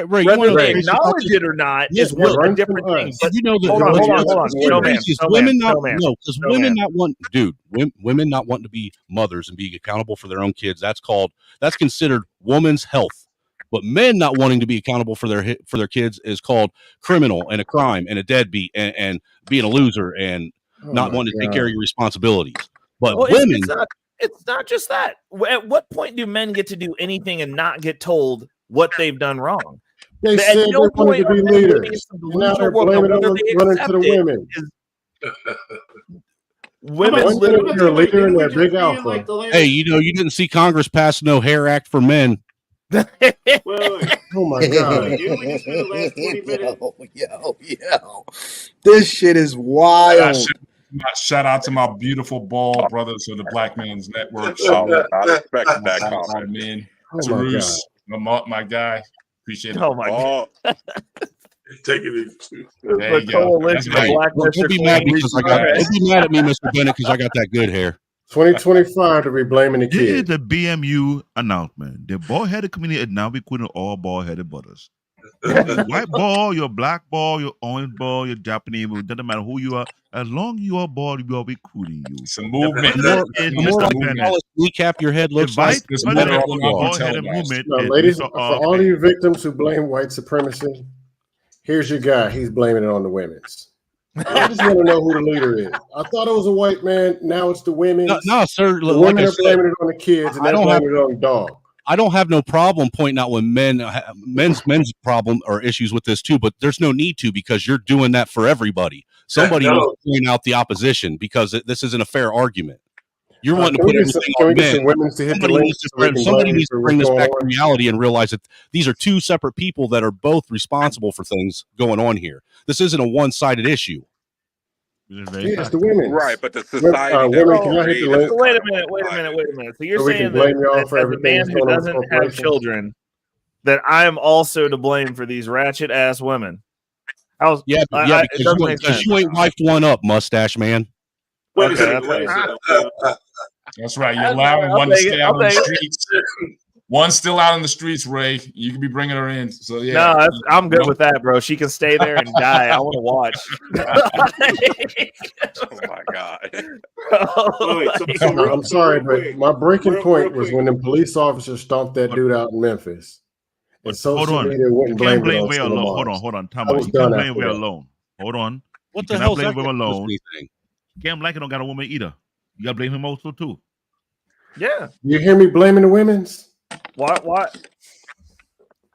Whether they acknowledge it or not is a different thing. But you know, hold on. Women not wanting to be mothers and be accountable for their own kids. That's considered woman's health. But men not wanting to be accountable for their kids is called criminal and a crime and a deadbeat and being a loser and not wanting to take care of your responsibilities. But women, it's not just that. At what point do men get to do anything and not get told what they've done wrong? They said they wanted to be leaders. Now they're blaming it running to the women. Women literally are a leader in their big alpha. Hey, you didn't see Congress pass no hair act for men. Oh my God! Yo. This shit is wild. Shout out to my beautiful bald brothers of the Black Man's Network. I respect that comment. Man. Oh my guy. Appreciate it. Oh my God. Take it easy. There you go. That's right. Don't be mad at me, Mr. Bennett, because I got that good hair. 2025 to be blaming the This kids. is the BMU announcement. The bald-headed community is now recruiting all bald-headed brothers. Your white ball, your black ball, your orange ball, your Japanese ball, it doesn't matter who you are. As long as you are bald, we are recruiting you. It's a movement. Recap your head looks like this bald-headed movement. Ladies, for all of you victims who blame white supremacy, here's your guy. He's blaming it on the women's. I just want to know who the leader is. I thought it was a white man. Now it's the women. No, sir. The women are blaming it on the kids, and they're blaming it on the dog. I don't have no problem pointing out when men's problem or issues with this too, but there's no need to, because you're doing that for everybody. Somebody needs to point out the opposition, because this isn't a fair argument. You're wanting to put everything on men. Somebody needs to bring this back to reality and realize that these are two separate people that are both responsible for things going on here. This isn't a one-sided issue. It's the women, right? But the society. Wait a minute. So you're saying that as a man who doesn't have children, that I am also to blame for these ratchet ass women? Because you ain't wiped one up, mustache man. Wait a second. That's right. You're allowing one to stay out on the streets. One's still out on the streets, Ray. You can be bringing her in. So yeah. No, I'm good with that, bro. She can stay there and die. I want to watch. Oh my God. I'm sorry, but my breaking point was when the police officers stomped that dude out in Memphis. And social media wouldn't blame Ray alone. Hold on. Time out. You can't blame Ray alone. Hold on. What the hell is that? Alone. Cam Blanket don't got a woman either. You gotta blame him also too. Yeah. You hear me blaming the women's? What?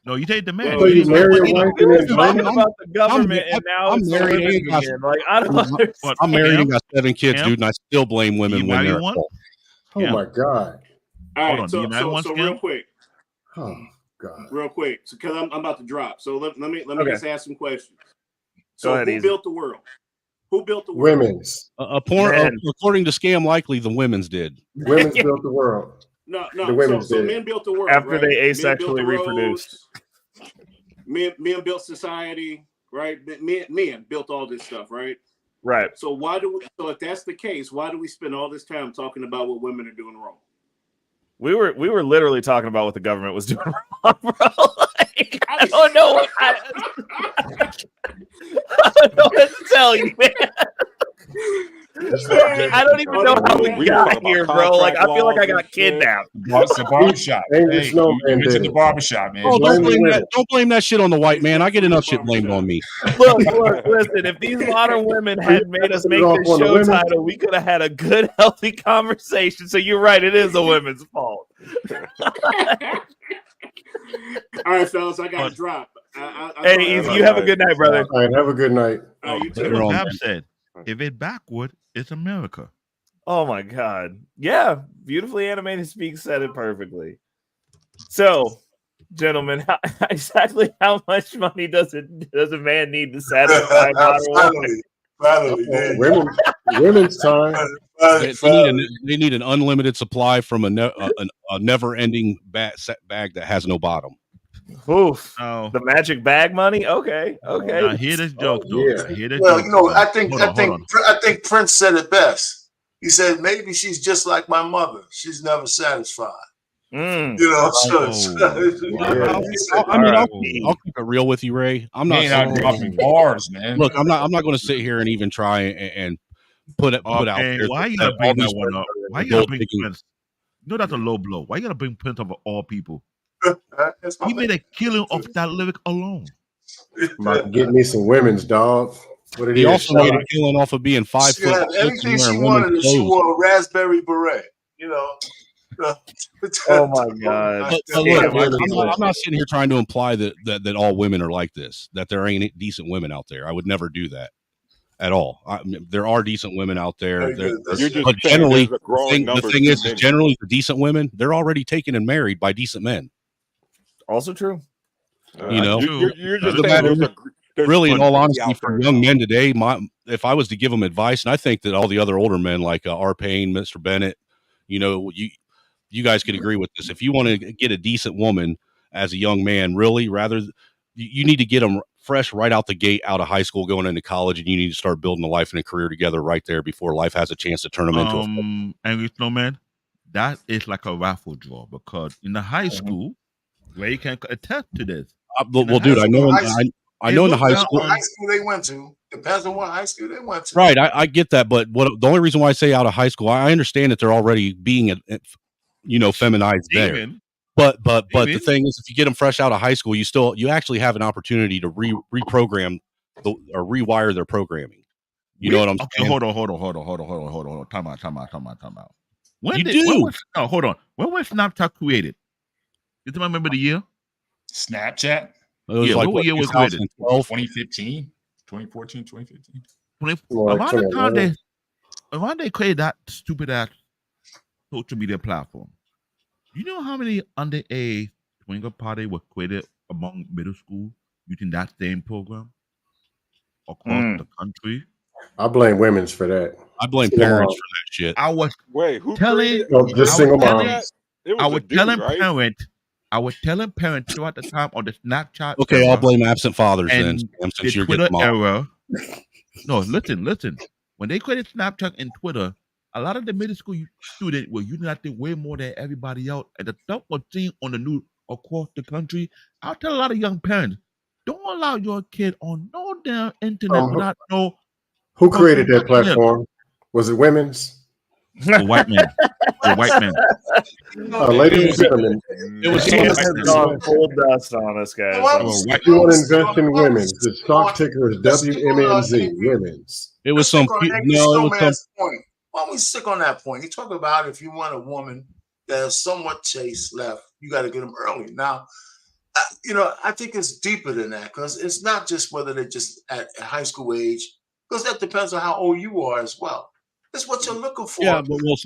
No, you take the man. So you marry a wife and then talking about the government, and now I'm married. Like, I don't understand. I'm married and got 7 kids, dude, and I still blame women when they're at fault. Oh my God. All right, so real quick. Oh God. Real quick, because I'm about to drop. So let me just ask some questions. So who built the world? Who built the world? Women's. According to Scam Likely, the women's did. Women's built the world. No. The women So did. men built the world After right? they asexually reproduced. Men built society, right? Men built all this stuff, right? Right. So so if that's the case, why do we spend all this time talking about what women are doing wrong? We were literally talking about what the government was doing wrong, bro. Like, I don't know what I don't know what to tell you, man. I don't even know how we got here, bro. Like, I feel like I got kidnapped. It's the barbershop. Angry Snowman you did mentioned it. the barbershop, man. Oh, don't blame that shit on the white man. I get enough shit blamed on me. Look, listen, if these modern women had made us make this show title, we could have had a good, healthy conversation. So you're right, it is a women's fault. All right, fellas, I got to drop. Hey, Easy, you have a good night, brother. All right, have a good night. You too. What Bab said, if it's backward, it's America. Oh my God. Yeah. Beautifully animated speak said it perfectly. So, gentlemen, exactly how much money does a man need to satisfy women's time. They need an unlimited supply from a never-ending bag that has no bottom. Oof. Oh. The magic bag money? Okay. Now hear this joke, though. Yeah. Well, I think Prince said it best. He said, maybe she's just like my mother. She's never satisfied. Mm. You know, I'll keep it real with you, Ray. I'm not dropping bars, man. Look, I'm not going to sit here and even try and put out there. Why you gotta bring that one up? Why you gotta bring Prince? You know that's a low blow. Why you gotta bring Prince of all people? He made a killing of that lyric alone. Get me some women's, dog. He also made a killing off of being 5 foot. Yeah, anything she wanted, she wore a raspberry beret. You know. Oh my God! I'm not sitting here trying to imply that all women are like this. That there ain't decent women out there. I would never do that at all. There are decent women out there. But generally, the thing is, generally the decent women, they're already taken and married by decent men. Also true. You know, you're just saying really, in all honesty, for young men today, if I was to give them advice, and I think that all the other older men like R. Payne, Mr. Bennett, you know, you guys could agree with this. If you want to get a decent woman as a young man, really, you need to get them fresh right out the gate, out of high school, going into college, and you need to start building a life and a career together right there before life has a chance to turn them into a Angry Snowman. That is like a raffle draw because in the high school, Ray can attest to this. Well, dude, I know in the high school. What high school they went to depends on what high school they went to. Right, I get that, but the only reason why I say out of high school, I understand that they're already being, feminized there. But the thing is, if you get them fresh out of high school, you actually have an opportunity to reprogram or rewire their programming. You know what I'm saying? Hold on. Time out. Hold on. When was Snapchat created? You remember the year? Snapchat? What year was created? 2015, 2014, 2015. Around they created that stupid ass social media platform. You know how many underage swinger party were created among middle school using that same program across the country? I blame women's for that. I blame parents for that shit. I was who telling just single moms. I was telling parents throughout the time on the Snapchat. Okay, I'll blame absent fathers then, since the you're Twitter getting era. No, listen. When they created Snapchat and Twitter, a lot of the middle school students were using that thing way more than everybody else. And the stuff was seen on the news across the country. I'll tell a lot of young parents, don't allow your kid on no damn internet without no. Who created that platform? Was it women's? The white man. Ladies and gentlemen, it was gone full dust on us, guys. If you want to invest in women, the stock ticker is WMNZ. Women's. It was some point. Why don't we stick on that point? You talk about if you want a woman that has somewhat chaste left, you got to get them early. Now, I think it's deeper than that because it's not just whether they're just at high school age, because that depends on how old you are as well. That's what you're looking for. Yeah, but right.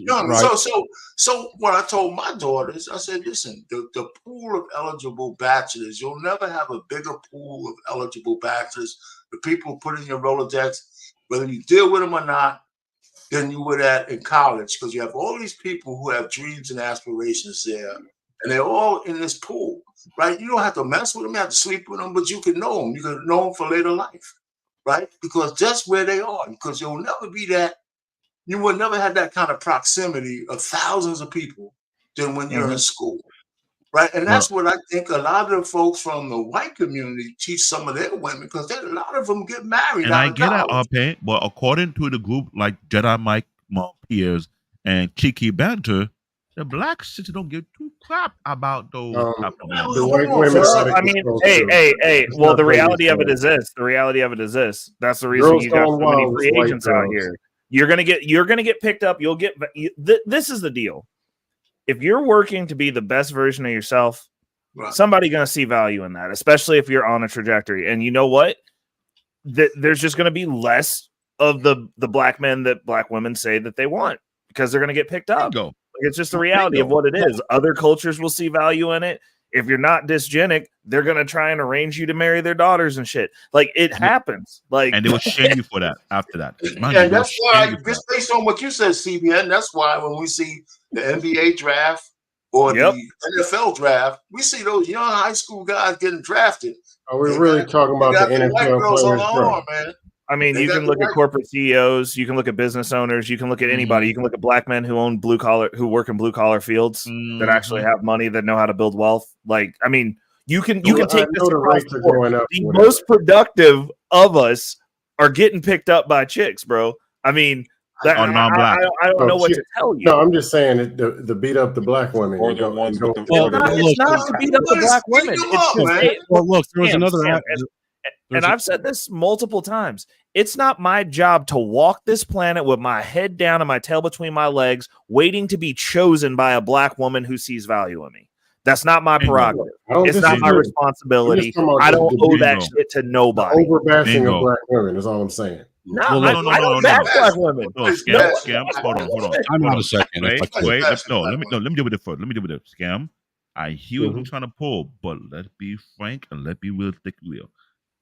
So when I told my daughters, I said, listen, the pool of eligible bachelors, you'll never have a bigger pool of eligible bachelors. The people put in your Rolodex, whether you deal with them or not, than you would at in college, because you have all these people who have dreams and aspirations there, and they're all in this pool, right? You don't have to mess with them, you have to sleep with them, but you can know them. You can know them for later life, right? Because that's where they are. Because you'll never be that. You will never have that kind of proximity of thousands of people than when you're in school, right? And that's what I think a lot of the folks from the white community teach some of their women, because a lot of them get married. And I get at RP, but according to the group like Jedi Mike, Monk Piers, and Cheeky Banter, the black sisters don't give two crap about those type of men. The white women. I mean, hey. Well, the reality of it is this. The reality of it is this. That's the reason you got so many free agents out here. You're gonna get picked up. You'll get. This is the deal. If you're working to be the best version of yourself, somebody's gonna see value in that, especially if you're on a trajectory. And you know what? There's just gonna be less of the black men that black women say that they want, because they're gonna get picked up. It's just the reality of what it is. Other cultures will see value in it. If you're not dysgenic, they're gonna try and arrange you to marry their daughters and shit. Like, it happens. Like, and they will shame you for that after that. And that's why, just based on what you said, CBN, that's why when we see the NBA draft or the NFL draft, we see those young high school guys getting drafted. Are we really talking about the NFL players, bro? Man. I mean, you can look at corporate CEOs, you can look at business owners, you can look at anybody. You can look at black men who own who work in blue collar fields that actually have money, that know how to build wealth. Like, I mean, you can take this across the board. The most productive of us are getting picked up by chicks, bro. I mean, I don't know what to tell you. No, I'm just saying the beat up the black women. Or the ones with the it's not to beat up the black women. Look, there was another. And I've said this multiple times. It's not my job to walk this planet with my head down and my tail between my legs, waiting to be chosen by a black woman who sees value in me. That's not my prerogative. It's not my responsibility. I don't owe that shit to nobody. Overbashing of black women is all I'm saying. No, I don't bash black women. Scam. Hold on. I'm not a second. Wait. Let me deal with it first. Let me deal with it. Scam. I hear what you're trying to pull, but let's be frank and let's be real.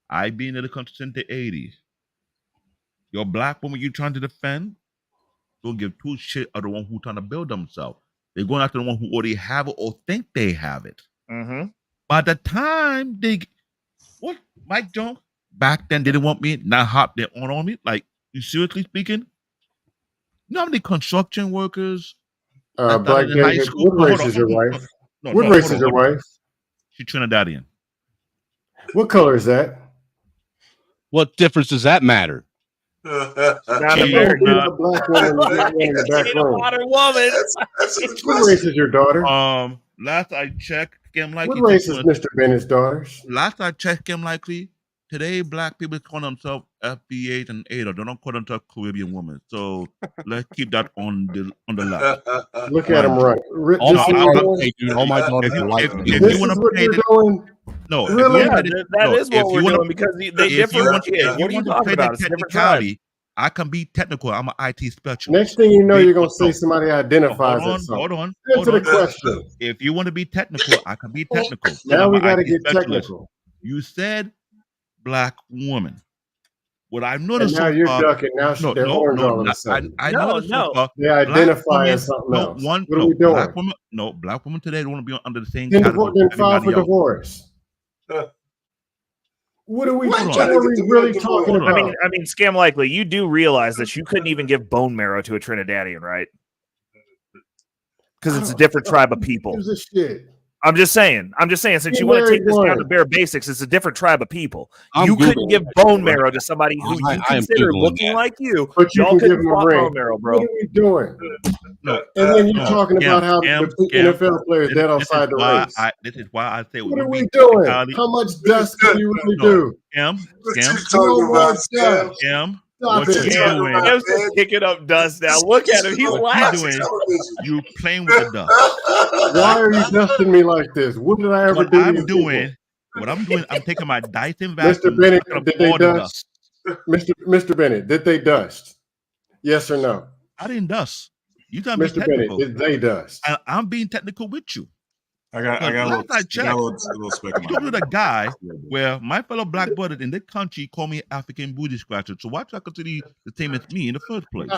I been in the country since the 80s. Your black woman you trying to defend don't give two shit of the one who trying to build themselves. They're going after the one who already have it or think they have it. By the time Mike Jones back then didn't want me, now hop their own on me. Like, you seriously speaking? You know how many construction workers? Black David, what race is your wife? What race is your wife? She's Trinidadian. What color is that? What difference does that matter? Not a black woman in the back room. Modern woman. What race is your daughter? Last I checked, Scam Likely. What race is Mr. Bennett's daughters? Last I checked, Scam Likely. Today, black people call themselves FBA and ADA. They don't call themselves Caribbean women. So let's keep that on the left. Look at them run. All my daughters are white. If you want to play the no, really? That is what we're doing, because they differentiate. What are you talking about? It's a different tribe. I can be technical. I'm an IT specialist. Next thing you know, you're gonna say somebody identifies as something. Hold on. Answer the question. If you want to be technical, I can be technical. Now we got to get technical. You said black woman. What I've noticed. And now you're ducking. Now they're orange all of a sudden. I noticed. They identify as something else. What are we doing? Black women today don't want to be under the same category. Then file for divorce. What are we really talking about? I mean, Scam Likely, you do realize that you couldn't even give bone marrow to a Trinidadian, right? Because it's a different tribe of people. I'm just saying, since you want to take this down to bare basics, it's a different tribe of people. You couldn't give bone marrow to somebody who you consider looking like you. But you can give them a ring. Bone marrow, bro. What are we doing? And then you're talking about how the NFL players dead outside the race. This is why I say, what are we doing? How much dust can you really do? What you doing? Cam's just kicking up dust now. Look at him. He's laughing. You playing with the dust. Why are you dusting me like this? What did I ever do? What I'm doing, I'm taking my Dyson vacuum. Mr. Bennett, did they dust? Mr. Bennett, did they dust? Yes or no? I didn't dust. You tell me, Mr. Bennett, did they dust? I'm being technical with you. I got a little speck. You talking to the guy where my fellow black brothers in the country call me African booty scratcher. So why try to consider the same as me in the first place?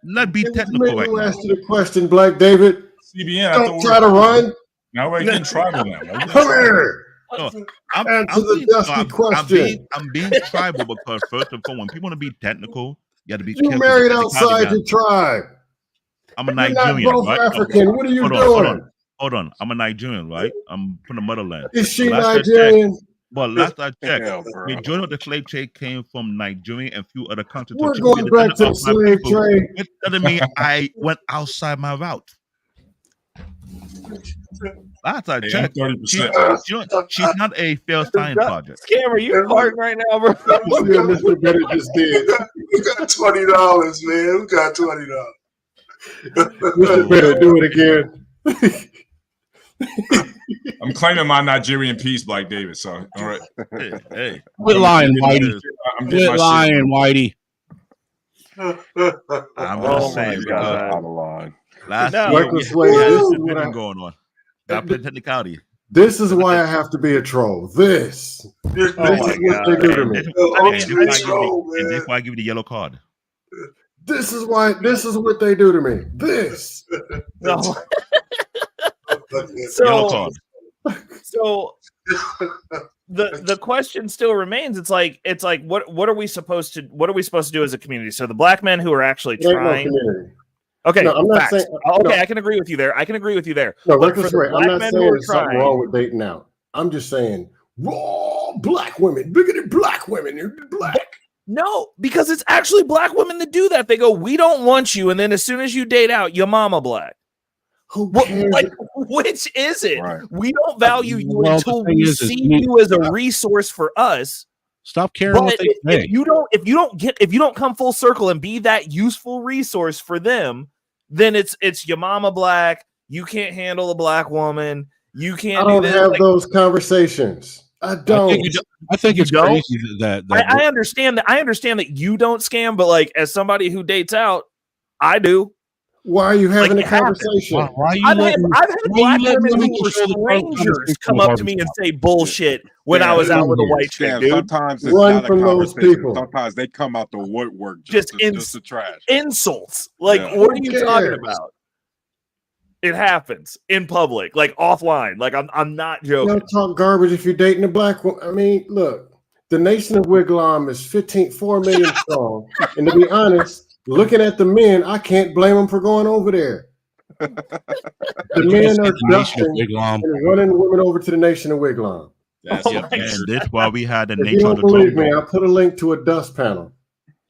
Let's be technical right now. Ask you the question, Black David. CBN, Don't try to run. Now we're getting tribal now. Come here. Answer the dusty question. I'm being tribal because first and foremost, when people want to be technical, you got to be You careful. married outside your tribe. I'm a You're Nigerian, not both right? African. What are you doing? Hold on. I'm a Nigerian, right? I'm from the motherland. Is she Last Nigerian? last I checked, majority of the slave trade came from Nigeria and a few other countries. We're going back to the slave trade. It doesn't mean I went outside my route. Last I checked, 30%. She's not a fair sign project. Scam, are you farting right now, bro? Mr. Bennett just did. We got $20, man. We got $20. Mr. Bennett, do it again. I'm claiming my Nigerian piece, Black David. So, all right. Hey. Quit lying, Whitey. Quit lying, Whitey. I'm just saying, out of line. Last No. year Reckless we way, had this this is what I- going on. Got play technicality. This is why I have to be a troll. This is what they do to me. And that's why I give you the yellow card. This is what they do to me. This. No. Yellow card. So the question still remains. It's like what are we supposed to do as a community? So the black men who are actually There ain't no trying. community. Okay, No, I'm not facts. saying- Okay, no. I can agree with you there. No, But Reckless for the Ray, I'm black not men who saying are there's something trying- wrong with dating out. I'm just saying raw black women, bigoted black women, you're black. No, because it's actually black women that do that. They go, "We don't want you," and then as soon as you date out, your mama black. Which is it? Right. We don't value you Well, the until thing we is see you- you as a resource for us. Stop caring what But they say. if you don't come full circle and be that useful resource for them, then it's your mama black. You can't handle a black woman. You can't. I don't do this. have those conversations. I don't. I think it's don't? crazy that I understand that. I understand that you don't scam, but like as somebody who dates out, I do. Why are you having Like, a it happens. conversation? Why are you I've had letting- black why you letting women women who were control the strangers conversation come from up the to me and barbershop? say bullshit when I was out with a white chick, Yeah, dude. sometimes it's Run not a from those conversation. people. Sometimes they come out the woodwork Just just to trash. Insults. Like, Yeah. what are Who you talking cares? about? It happens in public, like offline. Like I'm not You joking. don't talk garbage if you're dating a black woman. I mean, look, the nation of Wigwam is 4 million strong. And to be honest, looking at the men, I can't blame them for going over there. The men are dusting and running women over to the nation of Wigwam. And this why we had the If you nature don't of the believe me, throne. I'll put a link to a dust panel.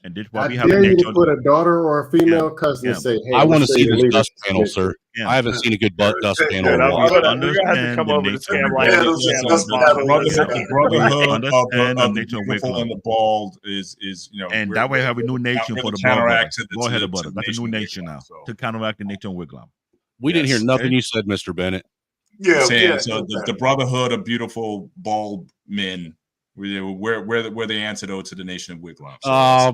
And this why I we have the dare you nature to of put a daughter or a female cousin and say, hey, I want to see the this leader. dust panel, sir. I haven't seen a good dust panel. in a while. We're gonna have to come over to Scam Life. The brotherhood Understand the of the nature of beautiful Wigwam. and the bald is and that way have a new nation for the counteract bald. to the- Go ahead, to brother. the That's a new nation nation now to counteract the nature of Wigwam. We didn't hear Yes. nothing you said, Mr. Bennett. So the brotherhood of beautiful bald men, we're the antidote to the nation of Wigwam.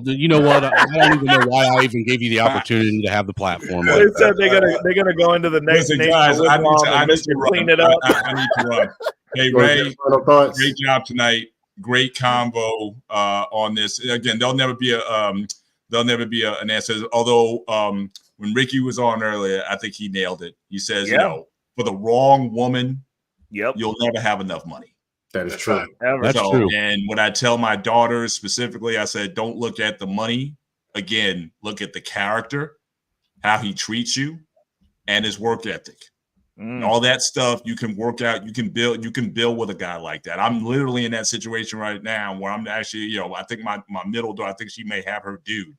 You know what? I don't even know why I even gave you the opportunity to have the platform. They said they're gonna go into the next Listen, nation guys, of I need Wigwam to and Mr. run. Clean it up. I need to run. Hey, Ray, great job tonight. Great combo on this. Again, there'll never be an answer. Although when Ricky was on earlier, I think he nailed it. He says, for the wrong woman, you'll never have enough money. That is true. That's true. And when I tell my daughters specifically, I said, don't look at the money. Again, look at the character, how he treats you, and his work ethic. And all that stuff you can work out, you can build with a guy like that. I'm literally in that situation right now where I'm actually, I think my middle daughter, I think she may have her dude.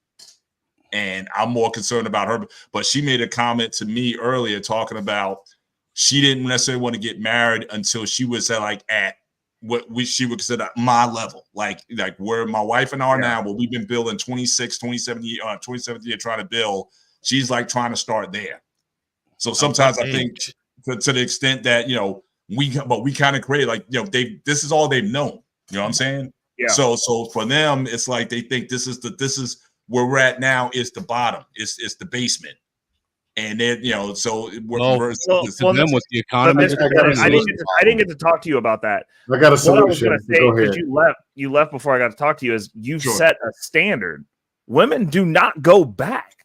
And I'm more concerned about her. But she made a comment to me earlier talking about she didn't necessarily want to get married until she was at what she would consider my level, like where my wife and I are now, where we've been building 27 year trying to build. She's like trying to start there. So sometimes I think to the extent that, we kind of create this is all they've known, you know what I'm saying? Yeah. So for them, it's like they think this is where we're at now is the bottom, it's the basement. And then, so versus them with the economy. I didn't get to talk to you about that. I got a solution. What I was going to say, Go because ahead. you left before I got to talk to you, is you set a standard. Women do not go back.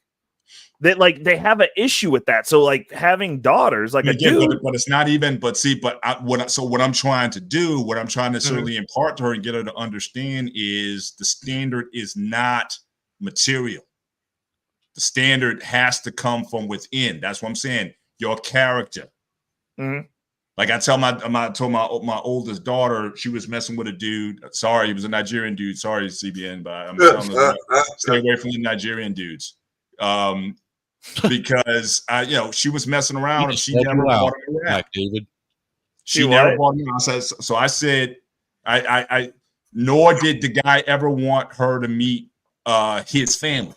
They have an issue with that. So like having daughters, like but it's not even. But see, what I'm trying to do, what I'm trying to certainly impart to her and get her to understand is the standard is not material. The standard has to come from within. That's what I'm saying. Your character. Mm-hmm. Like I told my oldest daughter, she was messing with a dude. Sorry, he was a Nigerian dude. Sorry, CBN, but I'm telling her stay away from the Nigerian dudes. Because she was messing around and she never brought him around. David. She never brought him around. So I said, I nor did the guy ever want her to meet his family.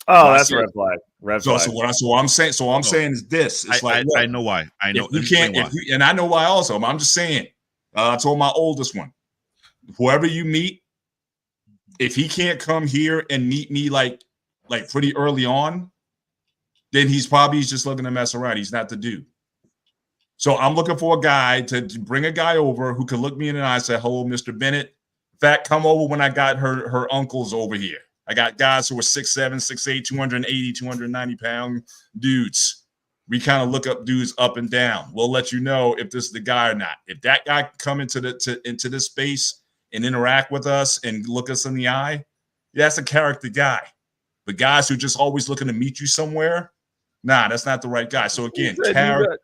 Oh, that's a red flag. Red flag. So what I'm saying is this. It's I know why. I know. You can't, and I know why also. I'm just saying. I told my oldest one, whoever you meet, if he can't come here and meet me like pretty early on, then he's just looking to mess around. He's not the dude. So I'm looking for a guy to bring a guy over who can look me in the eye and say, hello, Mr. Bennett. In fact, come over when I got her uncles over here. I got guys who are 6'7", 6'8", 280, 290 pound dudes. We kind of look up dudes up and down. We'll let you know if this is the guy or not. If that guy come into this space and interact with us and look us in the eye, that's a character guy. But guys who just always looking to meet you somewhere, nah, that's not the right guy. So again, character.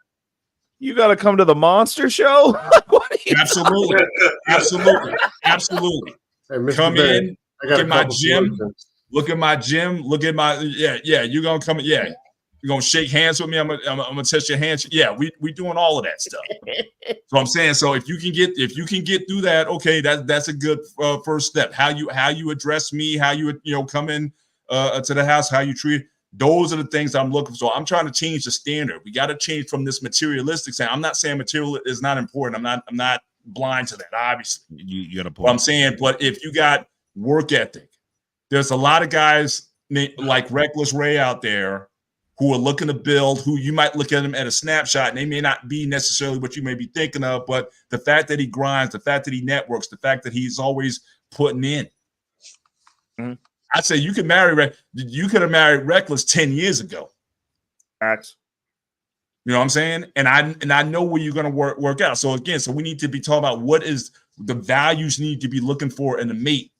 You got to come to the monster show. Absolutely. Hey, come Barrett, in. Look at my gym. Look at my you're gonna come. Yeah, you're gonna shake hands with me. I'm gonna touch your hands. Yeah, we doing all of that stuff. So I'm saying, so if you can get through that, okay, that's a good first step. How you address me, how you come in to the house, how you treat. Those are the things I'm looking for. So I'm trying to change the standard. We got to change from this materialistic thing. I'm not saying material is not important. I'm not blind to that. Obviously, you got a point. What I'm saying, but if you got work ethic. There's a lot of guys like Reckless Ray out there who are looking to build, who you might look at them at a snapshot and they may not be necessarily what you may be thinking of, but the fact that he grinds, the fact that he networks, the fact that he's always putting in. Mm-hmm. I'd say you could have married Reckless 10 years ago. Facts. You know what I'm saying? And I know where you're going to work out. So again, we need to be talking about what is the values you need to be looking for in a mate.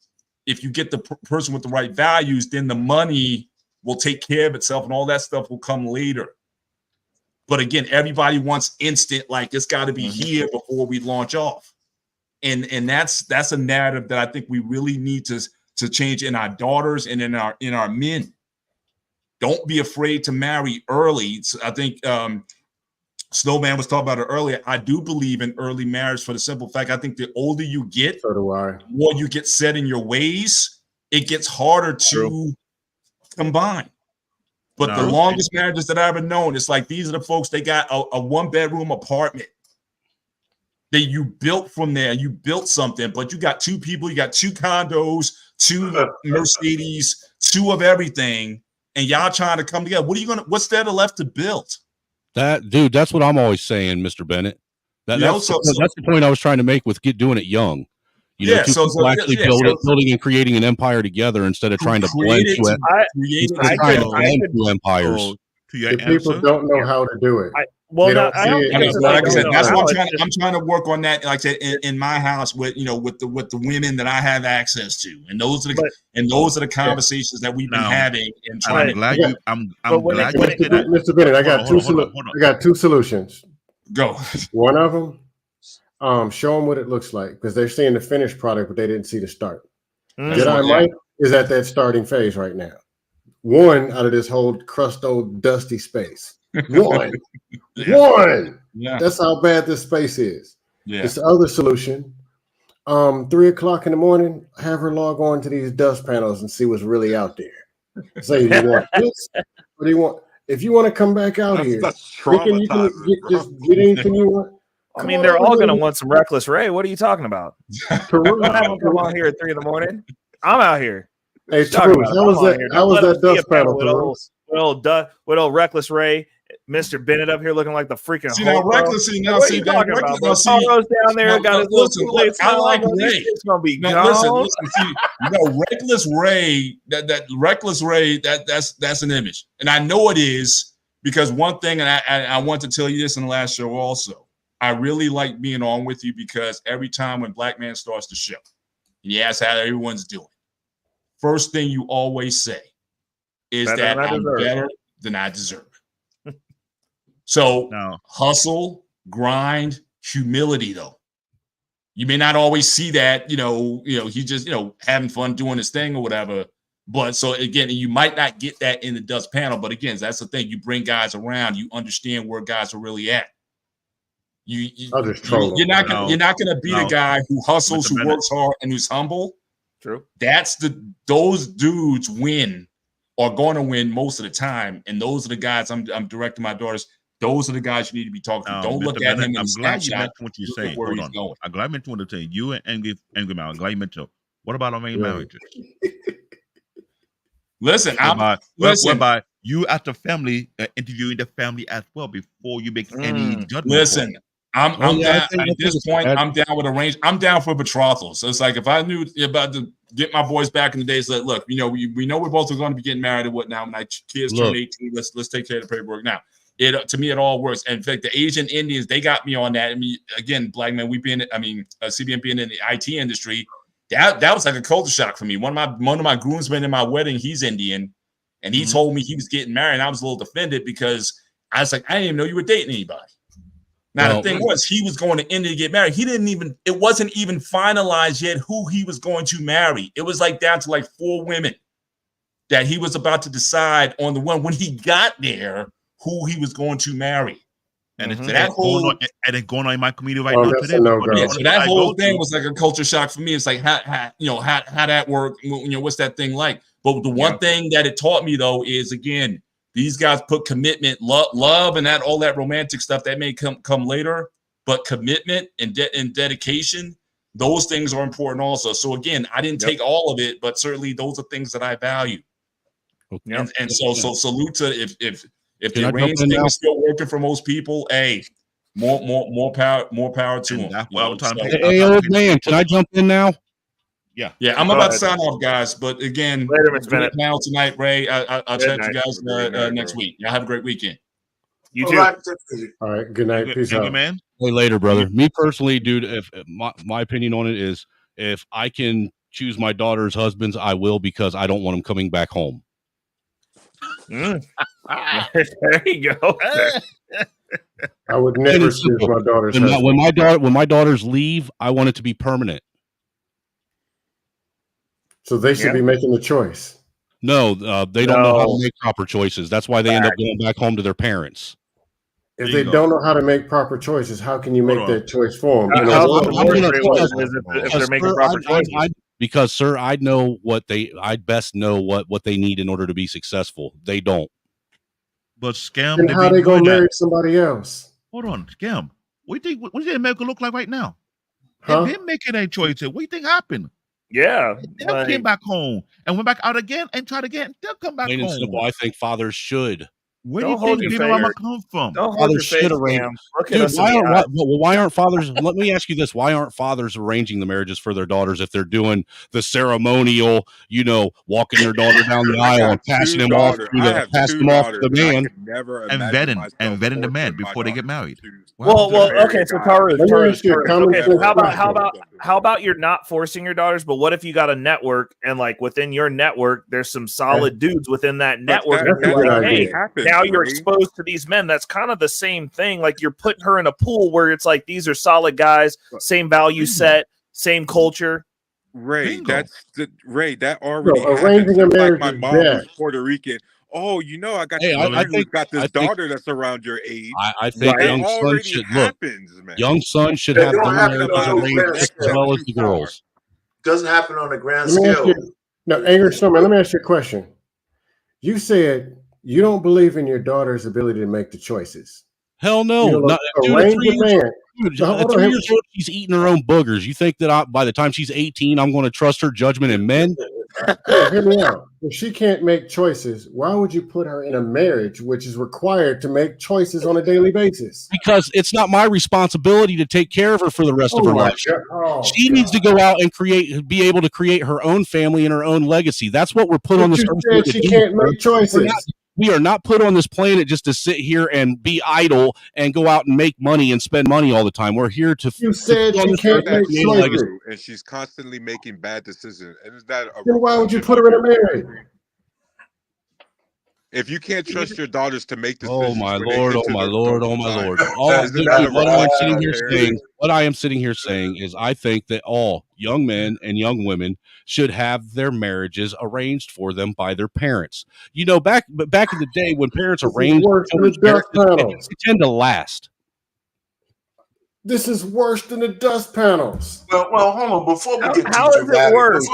If you get the person with the right values, then the money will take care of itself and all that stuff will come later. But again, everybody wants instant, like it's got to be here before we launch off. And that's a narrative that I think we really need to change in our daughters and in our men. Don't be afraid to marry early. I think Snowman was talking about it earlier. I do believe in early marriage for the simple fact I think the older you get, so do I. The more you get set in your ways, it gets harder to combine. But the longest marriages that I've ever known, it's like these are the folks, they got a one-bedroom apartment that you built from there. You built something, but you got two people, you got two condos, two Mercedes, two of everything, and y'all trying to come together. What's there left to build? That's what I'm always saying, Mr. Bennett. That's the point I was trying to make with doing it young. Actually building and creating an empire together instead of trying to blend two empires. People don't know how to do it. That's why I'm trying to work on that. Like I said, in my house with the women that I have access to, and those are the conversations that we've been having. And trying I'm glad you said that. Mr. Bennett, I got two solutions. Go. One of them, show them what it looks like because they're seeing the finished product, but they didn't see the start. Jedi Mike is at that starting phase right now. One out of this whole crust old dusty space. One. Yeah. That's how bad this space is. Yeah. It's the other solution. 3 o'clock in the morning, have her log on to these dust panels and see what's really out there. Say, do you want this? What do you want? If you want to come back out here, thinking you can get anything you want. I mean, they're all going to want some Reckless Ray. What are you talking about? Come on here at 3 a.m. I'm out here. Hey, True, how was that dust panel? with old Reckless Ray, Mr. Bennett up here looking like the freaking See now, Reckless. See now, what see are you now, talking Reckless. about, bro? Now, see, Toro's down there, got his listen, little look, I like Ray. Ray. It's gonna be Now, gone. listen. See, Reckless Ray. That Reckless Ray. That's an image, and I know it is because one thing, and I want to tell you this in the last show also. I really like being on with you because every time when Black Man starts the show, and you ask how everyone's doing, first thing you always say is that I'm better than I deserve. So hustle, grind, humility, though. You may not always see that, he's just, having fun doing his thing or whatever. But so again, you might not get that in the Dust panel. But again, that's the thing. You bring guys around, you understand where guys are really at. You're not gonna be the guy who hustles, who works hard, and who's humble. True. Those dudes are going to win most of the time, and those are the guys I'm directing my daughters. Those are the guys you need to be talking to. Don't look at him. I'm glad you mentioned what you're saying. Hold on. I'm glad you mentioned what you're saying. You and Angry Man. I'm glad you mentioned. What about arranged marriages? Listen, whereby you as the family interviewing the family as well before you make any judgment. Listen, I'm down at this point. I'm down with arranged. I'm down for betrothal. So it's like if I knew about to get my boys back in the days, like, look, we know we're both going to be getting married and whatnot. When my kids turn 18, let's take care of the paperwork now. To me, it all works. And in fact, the Asian Indians, they got me on that. I mean, again, Black Man, CBN being in the IT industry, that was like a culture shock for me. One of my groomsmen in my wedding, he's Indian, and he told me he was getting married. And I was a little offended because I was like, I didn't even know you were dating anybody. Now, the thing was, he was going to India to get married. It wasn't even finalized yet who he was going to marry. It was like down to like 4 women that he was about to decide on the one when he got there who he was going to marry. And it's going on in my community right now today. So that whole thing was like a culture shock for me. It's like how that work, what's that thing like? But the one thing that it taught me though is, again, these guys put commitment, love, and all that romantic stuff that may come later, but commitment and dedication, those things are important also. So again, I didn't take all of it, but certainly those are things that I value. Okay. And so salute to if the arranged thing is still working for most people, hey, more power to them. Hey, old man, can I jump in now? Yeah, I'm about to sign off, guys. But again, great panel tonight, Ray. I'll chat you guys next week. Y'all have a great weekend. You too. All right. Good night. Peace out, man. Hey, later, brother. Me personally, dude. If my opinion on it is, if I can choose my daughter's husbands, I will, because I don't want them coming back home. There you go. I would never choose my daughter's husband. When my daughters leave, I want it to be permanent. So they should be making the choice. No, they don't know how to make proper choices. That's why they end up going back home to their parents. If they don't know how to make proper choices, how can you make that choice for them? If they're making proper choices. Because, sir, I'd best know what they need in order to be successful. They don't. But Scam, then how they gonna marry somebody else? Hold on, Scam. What do you think? What does America look like right now? Huh? They're making that choice. What do you think happened? Yeah, they came back home and went back out again and tried again. They'll come back home. Simple, I think fathers should. Where do you think baby mama come from? Fathers should arrange. Dude, why aren't fathers? Let me ask you this: why aren't fathers arranging the marriages for their daughters if they're doing the ceremonial? Walking their daughter down the aisle and passing them off to the man, and vetting the man before they get married. Well, okay. So Taru, how about you're not forcing your daughters, but what if you got a network and like within your network, there's some solid dudes within that network. Now you're exposed to these men. That's kind of the same thing. Like you're putting her in a pool where it's like these are solid guys, same value set, same culture. Ray, that already arranging a marriage. Like my mom was Puerto Rican. Oh, I got this daughter that's around your age. I think young sons should young sons should have arranged as well as the girls. Doesn't happen on a grand scale. No, Angry Snowman, let me ask you a question. You said you don't believe in your daughter's ability to make the choices. Hell no. She's eating her own boogers. You think that by the time she's 18, I'm going to trust her judgment in men? Hear me out. If she can't make choices, why would you put her in a marriage which is required to make choices on a daily basis? Because it's not my responsibility to take care of her for the rest of her life. She needs to go out and be able to create her own family and her own legacy. That's what we're put on this earth. She can't make choices. We are not put on this planet just to sit here and be idle and go out and make money and spend money all the time. We're here to. You said she can't make choices, and she's constantly making bad decisions. And is that then why would you put her in a marriage? If you can't trust your daughters to make decisions, oh my lord, what I am sitting here saying is, I think that all young men and young women should have their marriages arranged for them by their parents. You know, back in the day when parents arranged, they tend to last. This is worse than the dust panels. Well, hold on. Before we get how is it worse?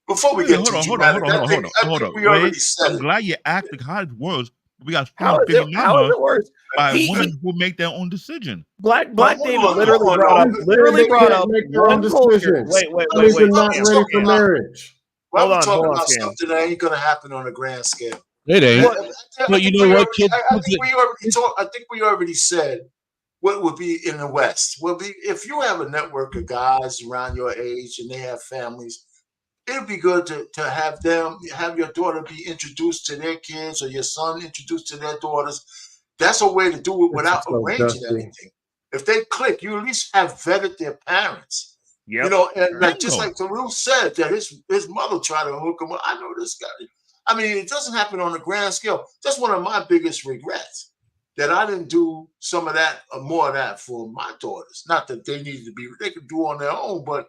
Before we get too dramatic, hold on. We already said I'm glad you asked how it works. We got how is it worse? By women who make their own decision. Black David literally brought up one culture. Wait. They're not ready for marriage. Hold on, talking about something that ain't going to happen on a grand scale. It ain't. But you know what, kid? I think we already said what would be in the West. Will be if you have a network of guys around your age and they have families. It'd be good to have your daughter be introduced to their kids or your son introduced to their daughters. That's a way to do it without arranging anything. If they click, you at least have vetted their parents. Yep. You know, and like Farouk said, that his mother tried to hook him up. I know this guy. I mean, it doesn't happen on a grand scale. That's one of my biggest regrets, that I didn't do some of that or more of that for my daughters. Not that they needed to be, they could do on their own, but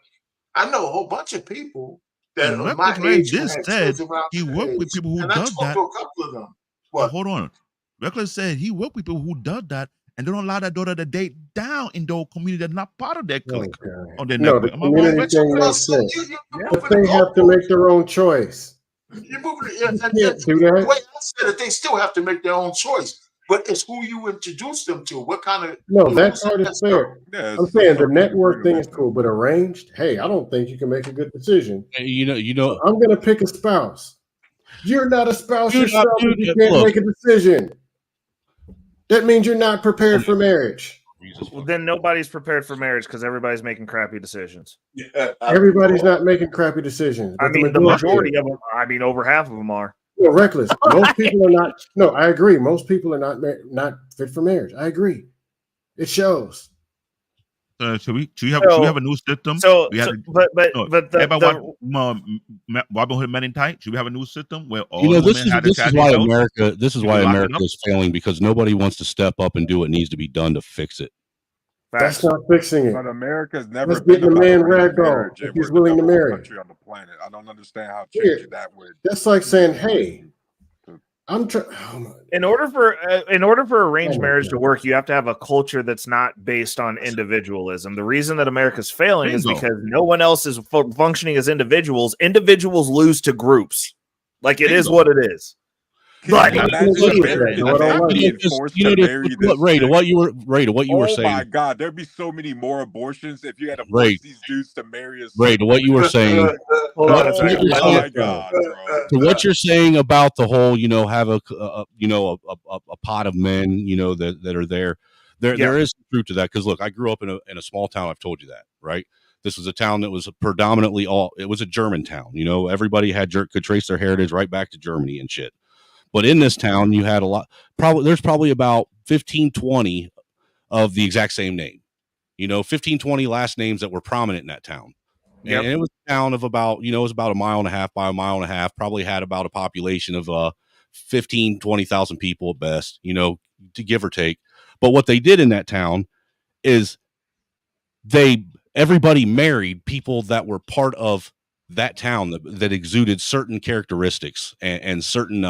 I know a whole bunch of people that and my age just said he worked with people who does that. To a couple of them. What? Hold on. Reckless said he worked with people who does that and they don't allow that daughter to date down in those community that's not part of their clique on their network. The community thing makes sense. But they have to make their own choice. You move it. The way I said it, they still have to make their own choice. But it's who you introduce them to. What kind of that part is fair. Yeah, I'm saying the network thing is cool, but arranged, hey, I don't think you can make a good decision. You know, I'm gonna pick a spouse. You're not a spouse yourself if you can't make a decision. That means you're not prepared for marriage. Well, then nobody's prepared for marriage because everybody's making crappy decisions. Yeah, everybody's not making crappy decisions. I mean, the majority of them. I mean, over half of them are. Well, reckless. Most people are not. No, I agree. Most people are not fit for marriage. I agree. It shows. Should we have a new system? Robinhood Men in Tight. Should we have a new system where all this is why America. This is why America is failing, because nobody wants to step up and do what needs to be done to fix it. That's not fixing it. But America's never Let's get the man ragdoll if he's willing to marry. Country on the planet. I don't understand how changing that would. That's like saying, "Hey, I'm trying." In order for arranged marriage to work, you have to have a culture that's not based on individualism. The reason that America's failing is because no one else is functioning as individuals. Individuals lose to groups. Like it is what it is. But Ray, to what you were saying. Oh my God, there'd be so many more abortions if you had to force these dudes to marry us. Ray, to what you were saying. To what you're saying about the whole, have a pot of men, that are there. There is truth to that, because look, I grew up in a small town. I've told you that, right? This was a town that was predominantly it was a German town. Everybody could trace their heritage right back to Germany and shit. But in this town, you had there's probably about 15, 20 of the exact same name, 15, 20 last names that were prominent in that town. Yep. And it was a town of about, it was about a mile and a half by a mile and a half, probably had about a population of 15, 20,000 people at best, to give or take. But what they did in that town is everybody married people that were part of that town that exuded certain characteristics and certain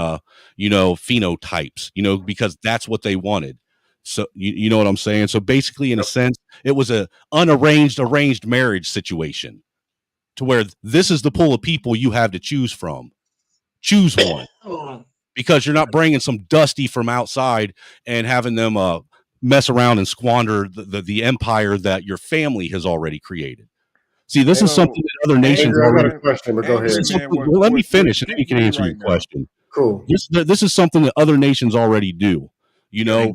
phenotypes, because that's what they wanted. So you know what I'm saying? So basically, in a sense, it was a arranged marriage situation, to where this is the pool of people you have to choose from. Choose one, because you're not bringing some dusty from outside and having them mess around and squander the empire that your family has already created. See, this is something that other nations I got already. a question, but go ahead. Well, let me finish, and then you can answer your question. Cool. This is something that other nations already do. You know,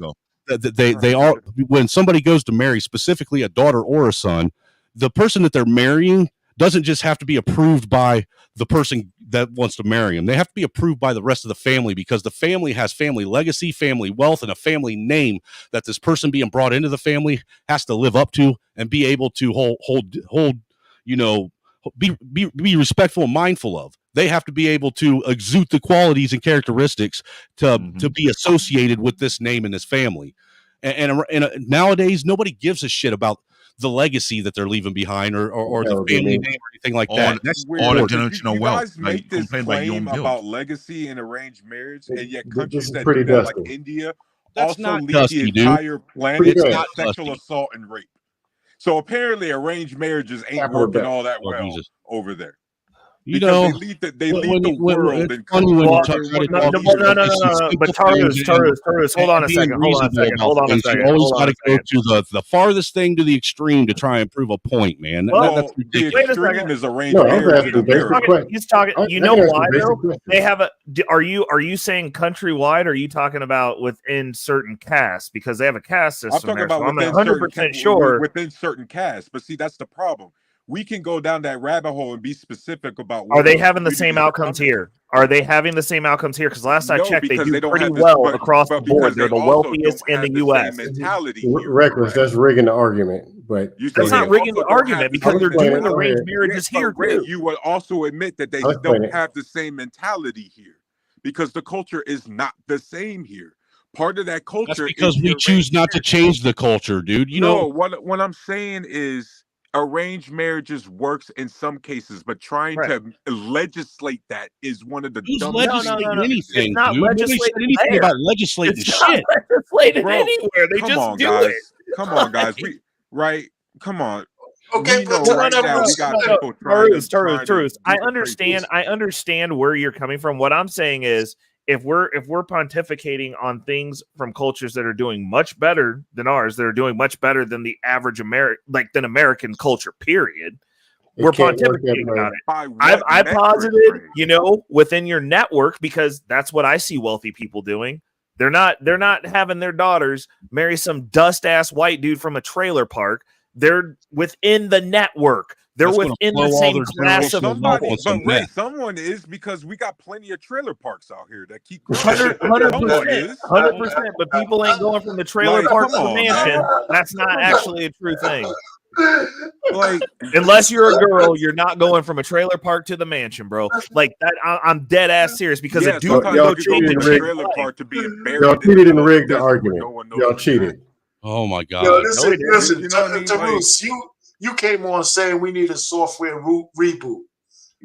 they are when somebody goes to marry, specifically a daughter or a son, the person that they're marrying doesn't just have to be approved by the person that wants to marry him. They have to be approved by the rest of the family, because the family has family legacy, family wealth, and a family name that this person being brought into the family has to live up to and be able to hold, you know, be respectful and mindful of. They have to be able to exude the qualities and characteristics to be associated with this name and this family. And nowadays, nobody gives a shit about the legacy that they're leaving behind or the family name or anything like that. That's all weird. the generational You wealth. guys make this complain about you claim don't build. about legacy and arranged marriage, and yet countries is that pretty do that, like dusty. India, That's also not lead dusty, the dude. entire planet Pretty to bad. sexual assault and rape. So apparently, arranged marriages ain't Capital working bad. all that Oh, well Jesus. over there. You Because know, they lead the world it's in funny when you countries try to where talk No. But Taurus, hold on a second. Hold on a second. Hold on a second. You always Hold on got a to go second. to the farthest thing to the extreme to try and prove a point, man. Well, That's the ridiculous. Wait a extreme second. is arranged No, I was marriage in asking basic America. questions. He's talking. I You can know ask why a basic though? question. They have a. Are you saying countrywide? Or are you talking about within certain castes? Because they have a caste system. I'm talking there, about so I'm within 100% sure. within certain castes. But see, that's the problem. We can go down that rabbit hole and be specific about Are what they other having the same communities are outcomes coming here? Are they having the same outcomes here? Because last I No, checked, they because do they don't pretty have this, well across the but board. because They're they the also wealthiest don't in the have the U.S. same mentality here. Reckless, that's rigging the argument. But You That's see, not they rigging also the don't argument have the because I'll they're same explain doing it. Go arranged ahead. marriages But here Ray, too. you would also admit that they I'll explain don't it. have the same mentality here because the culture is not the same here. Part of that That's culture because is the we choose arranged not to marriage. change the culture, dude. You No, know, what I'm saying is arranged marriages works in some cases, but trying Right. to legislate that is one of the who's dumbest legislating things you can It's do. anything, not dude? Nobody said legislated anything there. about legislating It's not shit. legislated Bro, anywhere. They come just on, do guys. it. Come on, guys. We right. Come on. Okay, We but know to, right to now we Bruce, got people trying to Tarus. I do the crazy. understand where you're coming from. What I'm saying is if we're pontificating on things from cultures that are doing much better than ours, that are doing much better than the average American culture, period. We're pontificating about it. I posited, within your network, because that's what I see wealthy people doing. They're not having their daughters marry some dust ass white dude from a trailer park. They're within the network. They're That's gonna within blow the all same their class of generations off people. on some But Ray, meth. someone is because we got plenty of trailer parks out here that keep growing. 100%. But people ain't going from the trailer Like, park come to the on, mansion. man. That's not actually a true thing. Like, unless you're a girl, you're not going from a trailer park to the mansion, bro. Like that, I'm dead ass serious because a dude sometimes can you go could go change from the a chick's trailer life. park to being buried Y'all in the cheated and middle of rigged the the desert where argument. no one knows Y'all where you're at. cheated. Oh my Yo, God. listen, You know what I mean? Bruce, you came on saying we need a software reboot,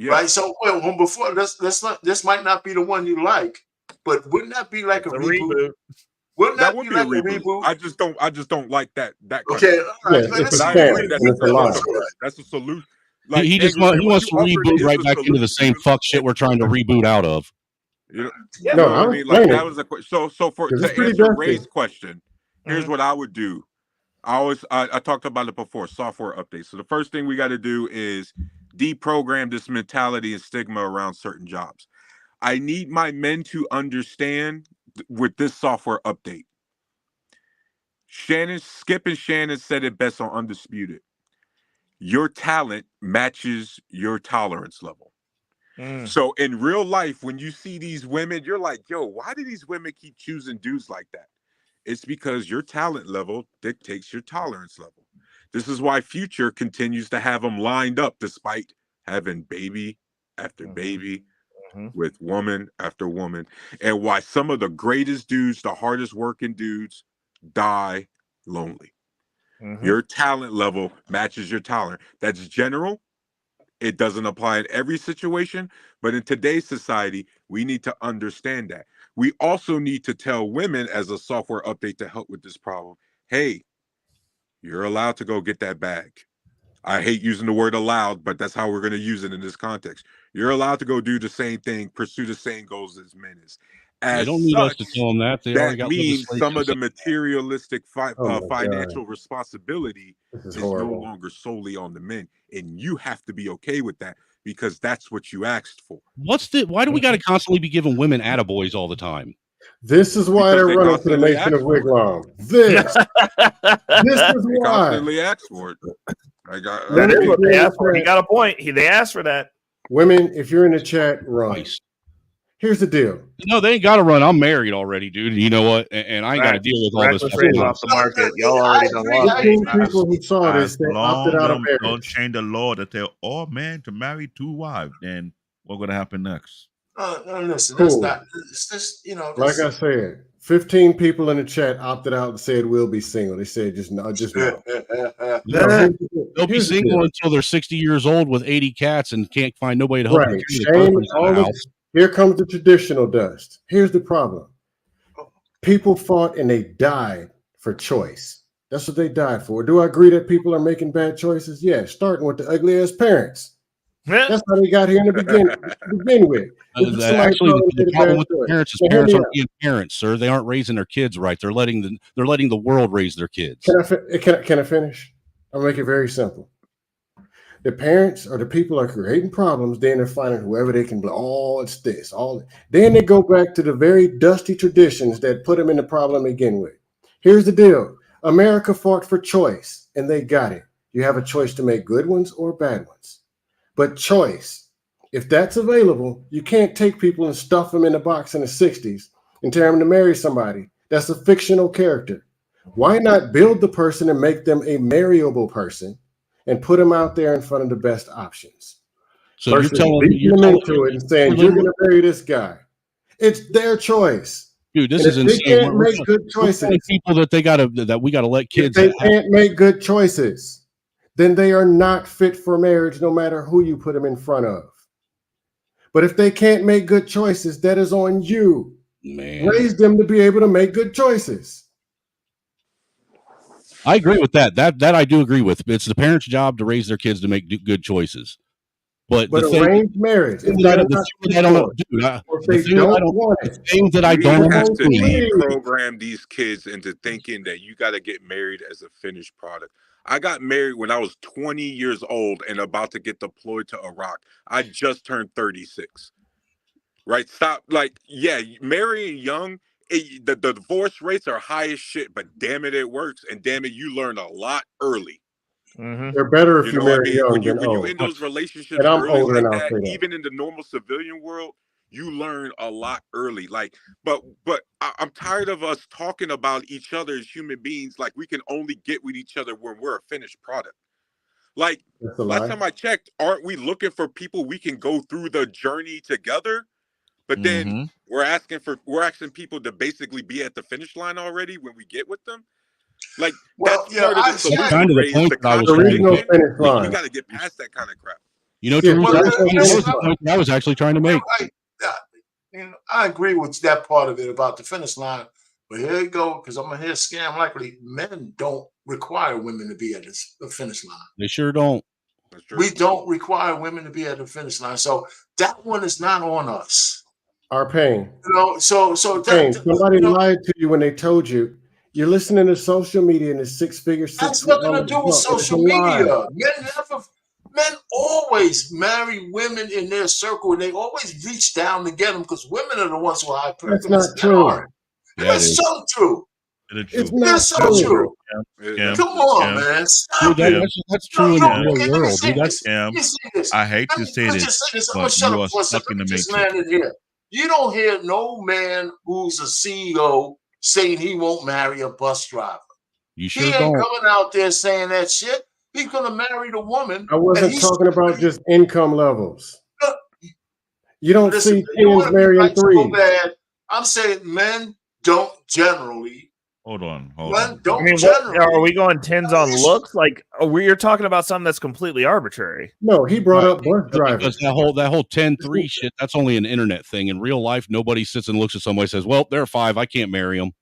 right? So, well, before this might not be the one you like, but wouldn't that be like a reboot? Wouldn't That that would be be a like a reboot. reboot? I just don't like that Okay, concept. all right, Yeah, it's But a I scam agree and it's a lie. that's a solution. He Like just Angry Man, what wants you to offered reboot is right a back into the solution. same fuck shit we're trying to reboot out of. You No, know what I I'll mean? Like explain that it was a question. So for because it's to pretty answer dusty. Ray's question, here's what I would do. I talked about it before, software updates. So the first thing we got to do is deprogram this mentality and stigma around certain jobs. I need my men to understand with this software update. Skip and Shannon said it best on Undisputed. Your talent matches your tolerance level. So in real life, when you see these women, you're like, yo, why do these women keep choosing dudes like that? It's because your talent level dictates your tolerance level. This is why Future continues to have them lined up despite having baby after baby with woman after woman, and why some of the greatest dudes, the hardest working dudes, die lonely. Your talent level matches your tolerance. That's general. It doesn't apply in every situation, but in today's society, we need to understand that. We also need to tell women as a software update to help with this problem, hey, you're allowed to go get that bag. I hate using the word allowed, but that's how we're going to use it in this context. You're allowed to go do the same thing, pursue the same goals as men is. As They don't need us such, to tell them that. They already that got means some of the legislation. materialistic Oh my financial God. responsibility This is is no horrible. longer solely on the men, and you have to be okay with that because that's what you asked for. Why do we got to constantly be giving women attaboys all the time? This is why Because they're they running for the constantly nation ask of for it. wigwam. This is They why. constantly ask for it. That is what they asked for. He got a point. They asked for that. Women, if you're in the chat, run. Here's the deal. No, they ain't got to run. I'm married already, dude. You know what? And I ain't got to deal with all this stuff. Off the market. Y'all already done lost. 15 people who saw this, they opted out of marriage. Don't change the law that they're all men to marry 2 wives. Then what's going to happen next? Listen, Cool. that's not. It's just, you know. Like I said, 15 people in the chat opted out and said we'll be single. They said just no. They'll be single until they're 60 years old with 80 cats and can't find nobody to help them Right. carry the groceries in the house. Here comes the traditional dust. Here's the problem. People fought and they died for choice. That's what they died for. Do I agree that people are making bad choices? Yeah, starting with the ugly ass parents. That's how they got here in the begin with. Actually, the problem with the parents is parents aren't being parents, sir. They aren't raising their kids right. They're letting the world raise their kids. Can I finish? I'll make it very simple. The parents or the people are creating problems. Then they're finding whoever they can. Oh, it's this. Then they go back to the very dusty traditions that put them in the problem to begin with. Here's the deal. America fought for choice, and they got it. You have a choice to make good ones or bad ones. But choice, if that's available, you can't take people and stuff them in a box in the 60s and tell them to marry somebody. That's a fictional character. Why not build the person and make them a marryable person and put them out there in front of the best options? So you're telling me into it and saying you're going to marry this guy. It's their choice. Dude, this And is if insane. They can't make good choices. People that we got to let kids. If they can't make good choices, then they are not fit for marriage, no matter who you put them in front of. But if they can't make good choices, that is on you. Man. Raise them to be able to make good choices. I agree with that. That I do agree with. It's the parents' job to raise their kids to make good choices. But arranged marriage. The thing that I don't have to deprogram these kids into thinking that you got to get married as a finished product. I got married when I was 20 years old and about to get deployed to Iraq. I just turned 36. Right? Stop. Marrying young, the divorce rates are high as shit, but damn it, it works. And damn it, you learn a lot early. Mm-hmm. They're better if you marry young when than you old. in those relationships And I'm early older like now, that, even in the normal civilian world, you learn a lot early. But I'm tired of us talking about each other as human beings like we can only get with each other when we're a finished product. Like last time I checked, aren't we looking for people we can go through the journey together? But then we're asking people to basically be at the finish line already when we get with them. Like that's part of the solution. Kind of the point that I was we got to get past that kind of crap. You know, the point I was actually trying to make. I agree with that part of it about the finish line. But here you go, because I'm gonna hear scam likely. Men don't require women to be at the finish line. They sure don't. We don't require women to be at the finish line. So that one is not on us. Our pain. You know, somebody lied to you when they told you. You're listening to social media and it's six-figure. That's nothing to do with social media. Men always marry women in their circle, and they always reach down to get them because women are the ones who are high privileged. That's not true. It's so true. It's not so true. Come on, man. Stop that's true in the real world. Dude, I hate to say this, but you are stuck in the matrix. You don't hear no man who's a CEO saying he won't marry a bus driver. You he ain't coming out there saying that shit. He's gonna marry the woman. I wasn't talking about just income levels. You don't see tens marrying threes. I'm saying men don't generally. Hold on. Are we going tens on looks? Like we're talking about something that's completely arbitrary. No, he brought up bus drivers. Because that whole 10-3 shit, that's only an internet thing. In real life, nobody sits and looks at somebody and says, "Well, they're 5. I can't marry them."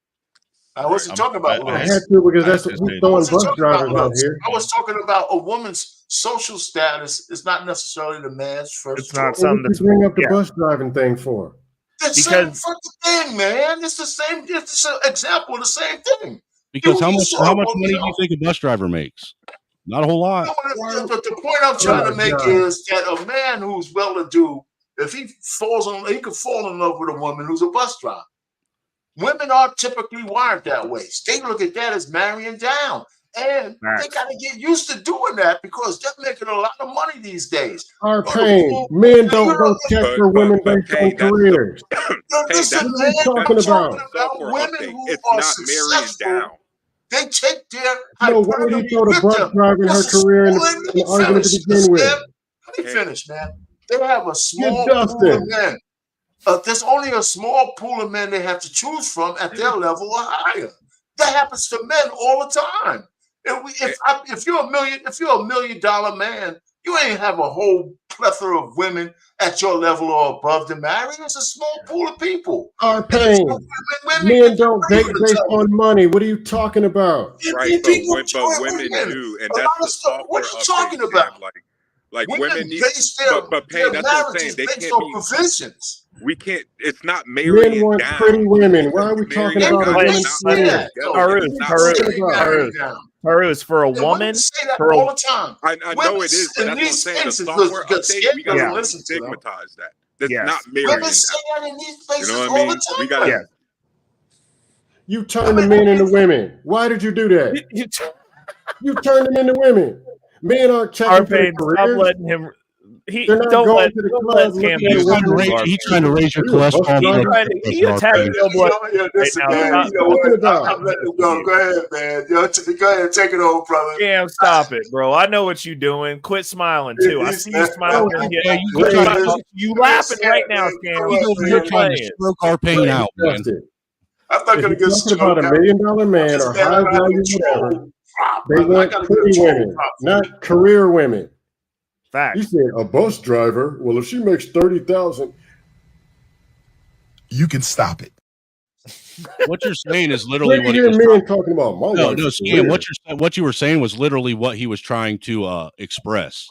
I wasn't talking about looks. I had to because that's who's throwing bus drivers out here. I was talking about a woman's social status is not necessarily the man's first. It's not something to bring up the bus driving thing for. Because thing, man. It's the same. It's an example of the same thing. Because how much money do you think a bus driver makes? Not a whole lot. The point I'm trying to make is that a man who's well-to-do, if he he could fall in love with a woman who's a bus driver. Women are typically wired that way. They look at that as marrying down. And they got to get used to doing that because they're making a lot of money these days. Our pain. Men don't go check for women based on careers. Listen, man, I'm talking about women who are successful. They take their why did you throw the bus driver in her career in the argument to begin with? Let me finish, man. They have a small pool of men. There's only a small pool of men they have to choose from at their level or higher. That happens to men all the time. If you're a $1 million man, you ain't have a whole plethora of women at your level or above to marry. It's a small pool of people. Our pain. Men don't date based on money. What are you talking about? Right, but women do, and that's the software. What are you talking about? Like women need, but Pain, that's what I'm saying. They can't be provisions. We can't. It's not marrying Men want down. pretty women. Why are we talking about a woman's career? Harus, for a woman, for all the time. I know it is, but that's what I'm saying. The software update, we got to stigmatize that. That's not marrying down. You know what I mean? We got to. You turn the men into women. Why did you do that? You turn them into women. Men aren't checking for their careers. Stop letting him. They're not going to the club. He's trying to raise your cholesterol. He attacked your blood. I'm letting him go. Go ahead, man. Go ahead, take it over, brother. Damn, stop it, bro. I know what you're doing. Quit smiling too. I see you smiling. You laughing right now, Cam. You're trying to stroke our pain out, man. I'm not going to get talking about $1 million man or high value whatever. They want pretty women, not career women. Fact. You said a bus driver. Well, if she makes $30,000, you can stop it. What you're saying is literally what you're men talking about. No, Scam. What you were saying was literally what he was trying to express.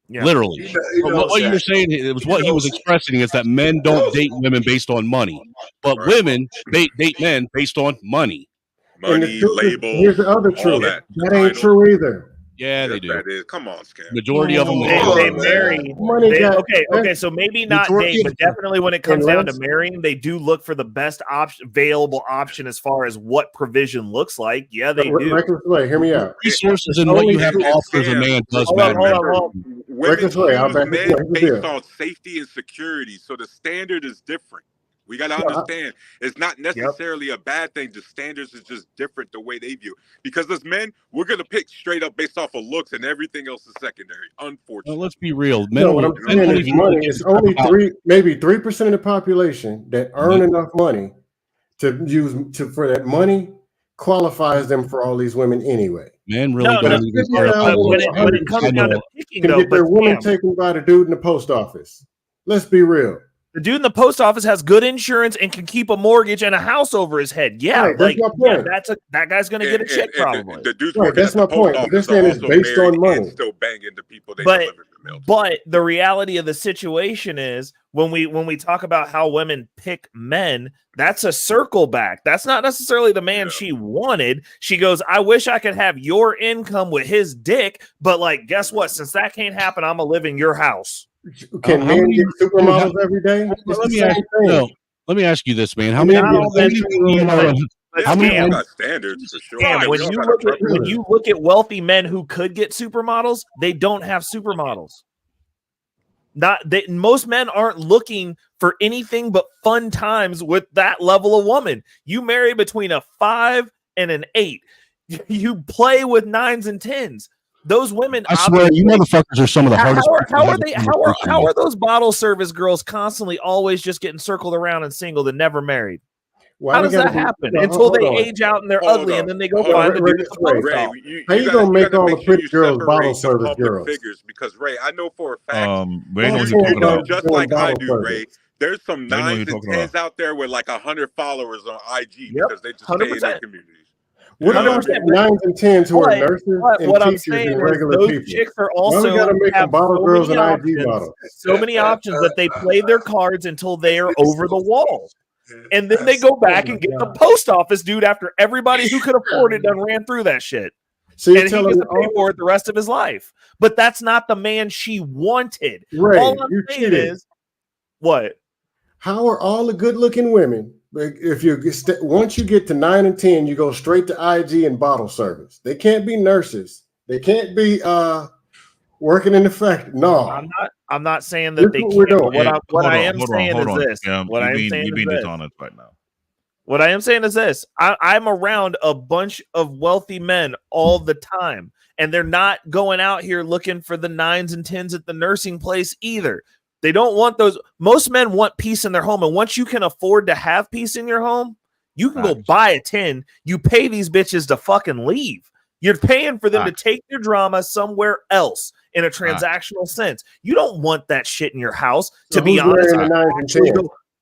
Yeah. Literally, what you were saying, it was what he was expressing is that men don't date women based on money, but women date men based on money. Money, label. Here's the other truth. That ain't true either. Yeah, they do. That is. Come on, Scam. Majority of them. They marry. Okay. So maybe not date, but definitely when it comes down to marrying, they do look for the best available option as far as what provision looks like. Yeah, they do. Hear me out. Resources and what you have to offer as a man does matter. Women choose men based on safety and security, so the standard is different. We got to understand it's not necessarily a bad thing. The standards is just different the way they view. Because as men, we're going to pick straight up based off of looks and everything else is secondary, unfortunately. Well, let's be real. What I'm saying is money. It's only maybe 3% of the population that earn enough money to use for that money qualifies them for all these women anyway. Men really don't even start when it comes down to picking, though, get their woman taken by the dude in the post office. Let's be real. The dude in the post office has good insurance and can keep a mortgage and a house over his head. Yeah, right, that's my point. That guy's going to get a check probably. The dude's that's my point. This man is based on money. Still banging the people they but deliver the mail to. But the reality of the situation is when we talk about how women pick men, that's a circle back. That's not necessarily the man she wanted. She goes, I wish I could have your income with his dick, but like, guess what? Since that can't happen, I'm gonna live in your house. Can men get supermodels every day? Let me ask you this, man. How many standards for sure? When you look at wealthy men who could get supermodels, they don't have supermodels. Most men aren't looking for anything but fun times with that level of woman. You marry between a 5 and an 8. You play with 9s and 10s. Those women, I swear, you motherfuckers are some of the hardest. How are those bottle service girls constantly always just getting circled around and single and never married? How does that happen? Until they age out and they're ugly, and then they go find the dude at the post office. How you gonna make all the pretty girls bottle service girls? Figures, because Ray, I know for a fact, just like I do, Ray. There's some 9s and 10s out there with like 100 followers on IG because they just stay in their communities. What about 9s and 10s who are nurses and teachers and regular people? Chicks are also have bottle girls and IG models. So many options that they play their cards until they are over the wall. And then they go back and get the post office dude after everybody who could afford it done ran through that shit. So and he gets to pay for it the rest of his life. But that's not the man she wanted. Ray, all I'm saying cheated. is, what? How are all the good-looking women? If you once you get to 9 and 10, you go straight to IG and bottle service. They can't be nurses. They can't be working in the factory. No, I'm not saying that they can't. But what I am saying is this. What I am saying is this. Dishonest right now. What I am saying is this. I'm around a bunch of wealthy men all the time, and they're not going out here looking for the 9s and 10s at the nursing place either. They don't want those. Most men want peace in their home, and once you can afford to have peace in your home, you can go buy a 10. You pay these bitches to fucking leave. You're paying for them to take their drama somewhere else in a transactional sense. You don't want that shit in your house. To be honest,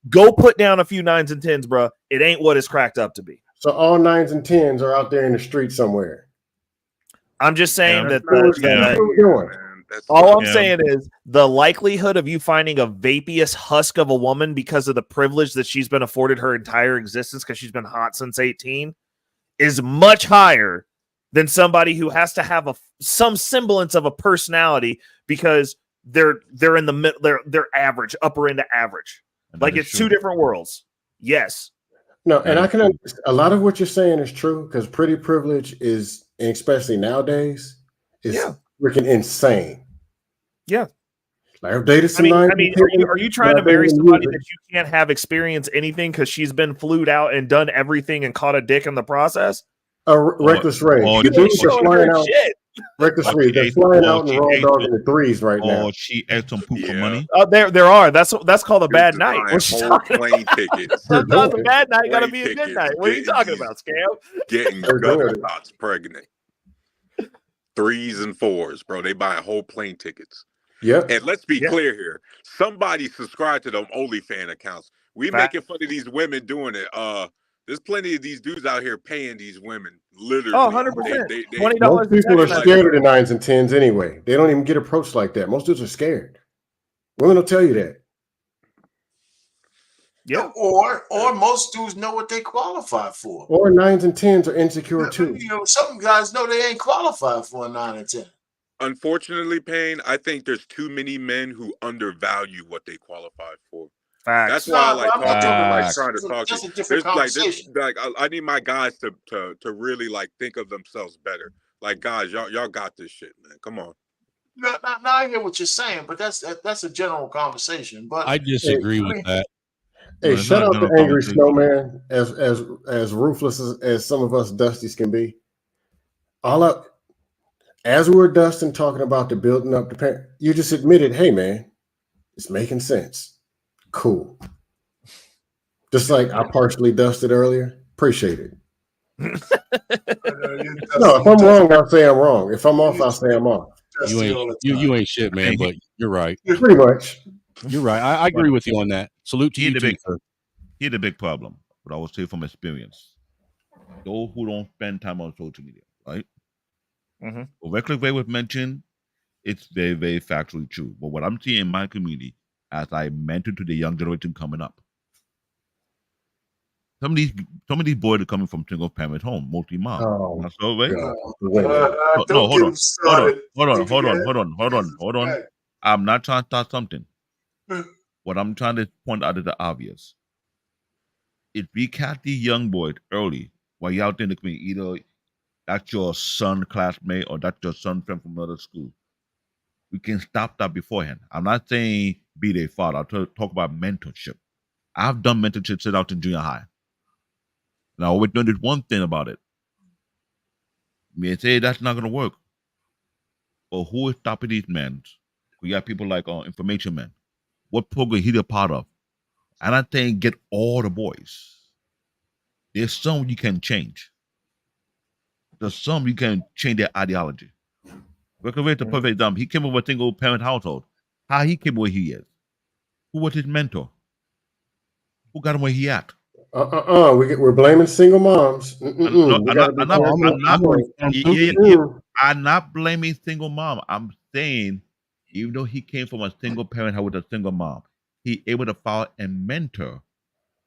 go put down a few 9s and 10s, bro. It ain't what it's cracked up to be. So all 9s and 10s are out there in the street somewhere. I'm just saying all I'm saying is the likelihood of you finding a vapious husk of a woman because of the privilege that she's been afforded her entire existence because she's been hot since 18 is much higher than somebody who has to have some semblance of a personality because they're in the middle, they're average, upper end of average. Like it's two different worlds. Yes. No, and I can understand a lot of what you're saying is true because pretty privilege is, and especially nowadays, is freaking insane. Yeah. Like I've dated some. I mean, are you trying to marry somebody that you can't have experience anything because she's been flued out and done everything and caught a dick in the process? Reckless Ray. The dudes are flying out. Reckless Ray. They're flying out in raw dog in the threes right now. Or she ate some poop for money. There are. That's called a bad night. What's she talking plane about? tickets. Sometimes a bad night got to be a good night. What are you talking about, Scam? Getting gutter tots pregnant. 3s and 4s, bro. They buying whole plane tickets. Yep. And let's be clear here. Somebody subscribe to them OnlyFans accounts. We making fun of these women doing it. There's plenty of these dudes out here paying these women literally. Oh, 100%. $20. Most people are scared of the 9s and 10s anyway. They don't even get approached like that. Most dudes are scared. Women will tell you that. Yeah. Or most dudes know what they qualify for. Or 9s and 10s are insecure too. You know, some guys know they ain't qualified for a 9 and 10. Unfortunately, Payne, I think there's too many men who undervalue what they qualify for. Facts. That's why I like I'm not talking about trying to talk that's to a different conversation. I need my guys to really like think of themselves better. Like, guys, y'all got this shit, man. Come on. Now I hear what you're saying, but that's a general conversation. But I disagree with that. Hey, shout out to Angry Snowman, as ruthless as some of us Dusties can be. As we were Dustin talking about the building up the parent, you just admitted, hey man, it's making sense. Cool. Just like I partially dusted earlier. Appreciate it. No, if I'm wrong, I'll say I'm wrong. If I'm off, I'll say I'm off. You ain't shit, man, but you're right. Pretty much. You're right. I agree with you on that. Salute to you too, sir. Here's the big problem, but I will say from experience. Those who don't spend time on social media, right? Mm-hmm. What Reckless Ray was mentioned, it's very, very factually true. But what I'm seeing in my community, as I mentor to the young generation coming up, some of these boys are coming from single parent home, multi mom. Oh, that's all right. No, Hold on. I'm not trying to start something. What I'm trying to point out is the obvious. If we catch these young boys early while you're out there in the community, either that's your son classmate or that's your son friend from another school, we can stop that beforehand. I'm not saying be their father. I'll talk about mentorship. I've done mentorship since out in junior high. Now, we know there's one thing about it. You may say that's not going to work. But who is stopping these men? We got people like Information Man. What program he's a part of? And I think get all the boys. There's some you can change. There's some you can change their ideology. Reckless the perfect example. He came from a single parent household. How he came where he is? Who was his mentor? Who got him where he at? We're blaming single moms. I'm not blaming single mom. I'm saying, even though he came from a single parent with a single mom, he able to follow a mentor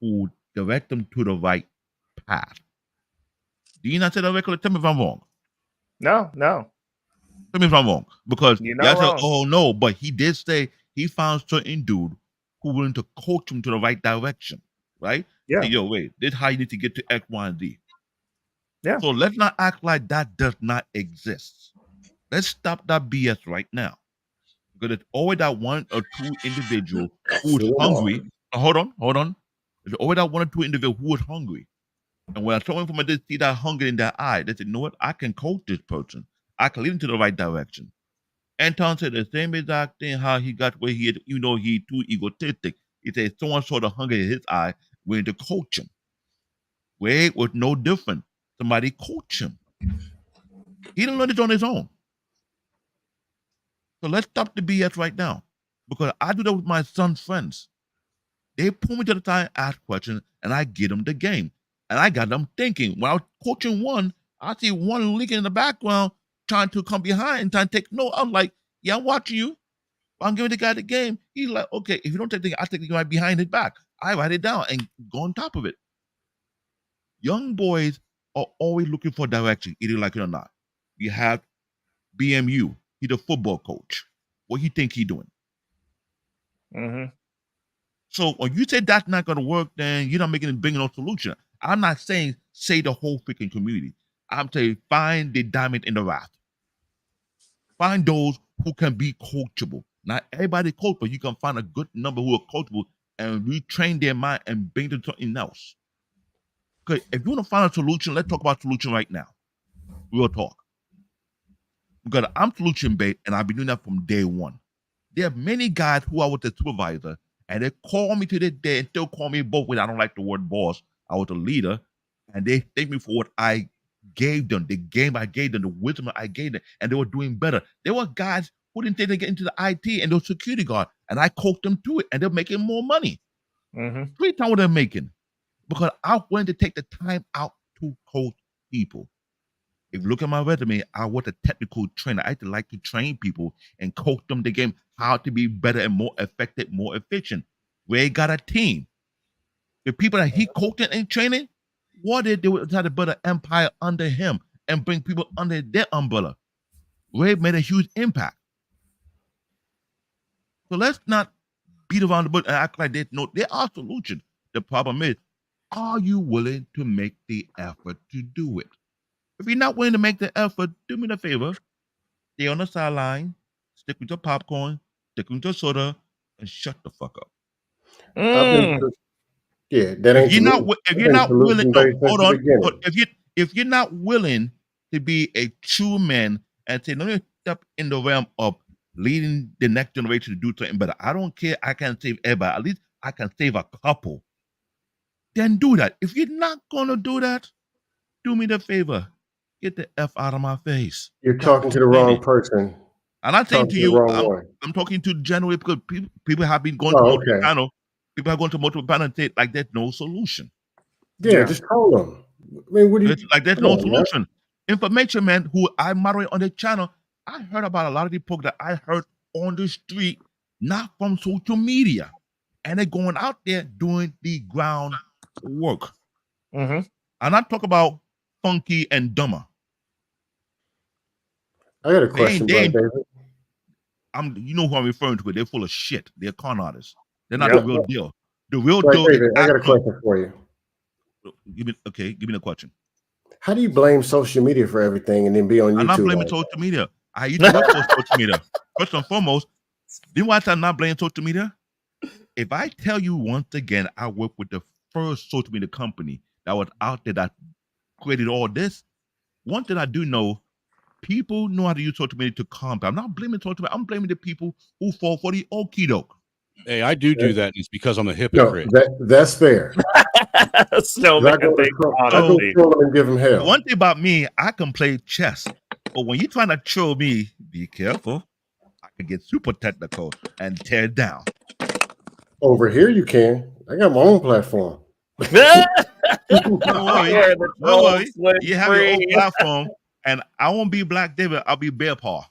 who direct them to the right path. Do you not say that regularly? Tell me if I'm wrong. No. Tell me if I'm wrong. Because You're y'all not say, wrong. oh no, but he did say he found certain dude who willing to coach him to the right direction. Right? Yeah. Say, yo, wait, this is how you need to get to X, Y, and Z. Yeah. So let's not act like that does not exist. Let's stop that BS right now. Because it's always that one or two individual who is hungry. Hold on. There's always that one or two individual who is hungry. And when someone from a distance see that hunger in their eye, they say, you know what? I can coach this person. I can lead him to the right direction. Anton said the same exact thing how he got where he is, you know, he too egotistic. He said someone saw the hunger in his eye, willing to coach him. Wade was no different. Somebody coach him. He didn't learn it on his own. So let's stop the BS right now. Because I do that with my son's friends. They pull me to the side, ask questions, and I get them the game. And I got them thinking. When I was coaching one, I see one leaking in the background, trying to come behind and trying to take note. I'm like, yeah, I'm watching you. I'm giving the guy the game. He's like, okay, if you don't take the game, I take the game right behind his back. I write it down and go on top of it. Young boys are always looking for direction, either like it or not. You have BMU. He's a football coach. What you think he's doing? Mm-hmm. So when you say that's not going to work, then you're not bringing no solution. I'm not saying say the whole freaking community. I'm saying find the diamond in the rough. Find those who can be coachable. Not everybody coachable. You can find a good number who are coachable and retrain their mind and bring them to something else. Okay, if you want to find a solution, let's talk about solution right now. Real talk. Because I'm solution based and I've been doing that from day one. There are many guys who are with the supervisor and they call me to this day and still call me both ways. I don't like the word boss. I was a leader and they thank me for what I gave them, the game I gave them, the wisdom I gave them, and they were doing better. There were guys who didn't think they get into the IT and those security guard, and I coached them to it, and they're making more money. Mm-hmm. 3 times what they're making because I'm willing to take the time out to coach people. If you look at my resume, I was a technical trainer. I like to train people and coach them the game how to be better and more effective, more efficient. Ray got a team. The people that he coaching and training, what did they do try to build an empire under him and bring people under their umbrella. Ray made a huge impact. So let's not beat around the bush and act like there are solutions. The problem is, are you willing to make the effort to do it? If you're not willing to make the effort, do me a favor. Stay on the sideline, stick with your popcorn, stick with your soda, and shut the fuck up. Yeah, that ain't. If you're not willing, no, hold on. If you're not willing to be a true man and say, let me step in the realm of leading the next generation to do something better. I don't care. I can't save everybody. At least I can save a couple. Then do that. If you're not gonna do that, do me the favor. Get the F out of my face. You're talking to the wrong person. I'm not saying to you, I'm talking to generally because people have been going to multiple panel. People are going to multiple panel and say like there's no solution. Yeah, just call them. I mean, what do you like there's no solution. Information man who I moderate on the channel, I heard about a lot of the folks that I heard on the street, not from social media. And they're going out there doing the ground work. Mm-hmm. I'm not talking about funky and dumber. I got a question, David. You know who I'm referring to, but they're full of shit. They're con artists. They're not the real deal. The real deal David, I got a question for you. Give me the question. How do you blame social media for everything and then be on YouTube? I'm not blaming social media. I used to work for social media. First and foremost, then why I'm not blaming social media? If I tell you once again, I work with the first social media company that was out there that created all this. One thing I do know, people know how to use social media to combat. I'm not blaming social media. I'm blaming the people who fall for the okie doke. Hey, I do that. And it's because I'm a hypocrite. No, that's fair. So I go and give him hell. One thing about me, I can play chess, but when you're trying to troll me, be careful. I can get super technical and tear down. Over here, you can. I got my own platform. Don't worry. You have your own platform, and I won't be Black David. I'll be Bear Paw.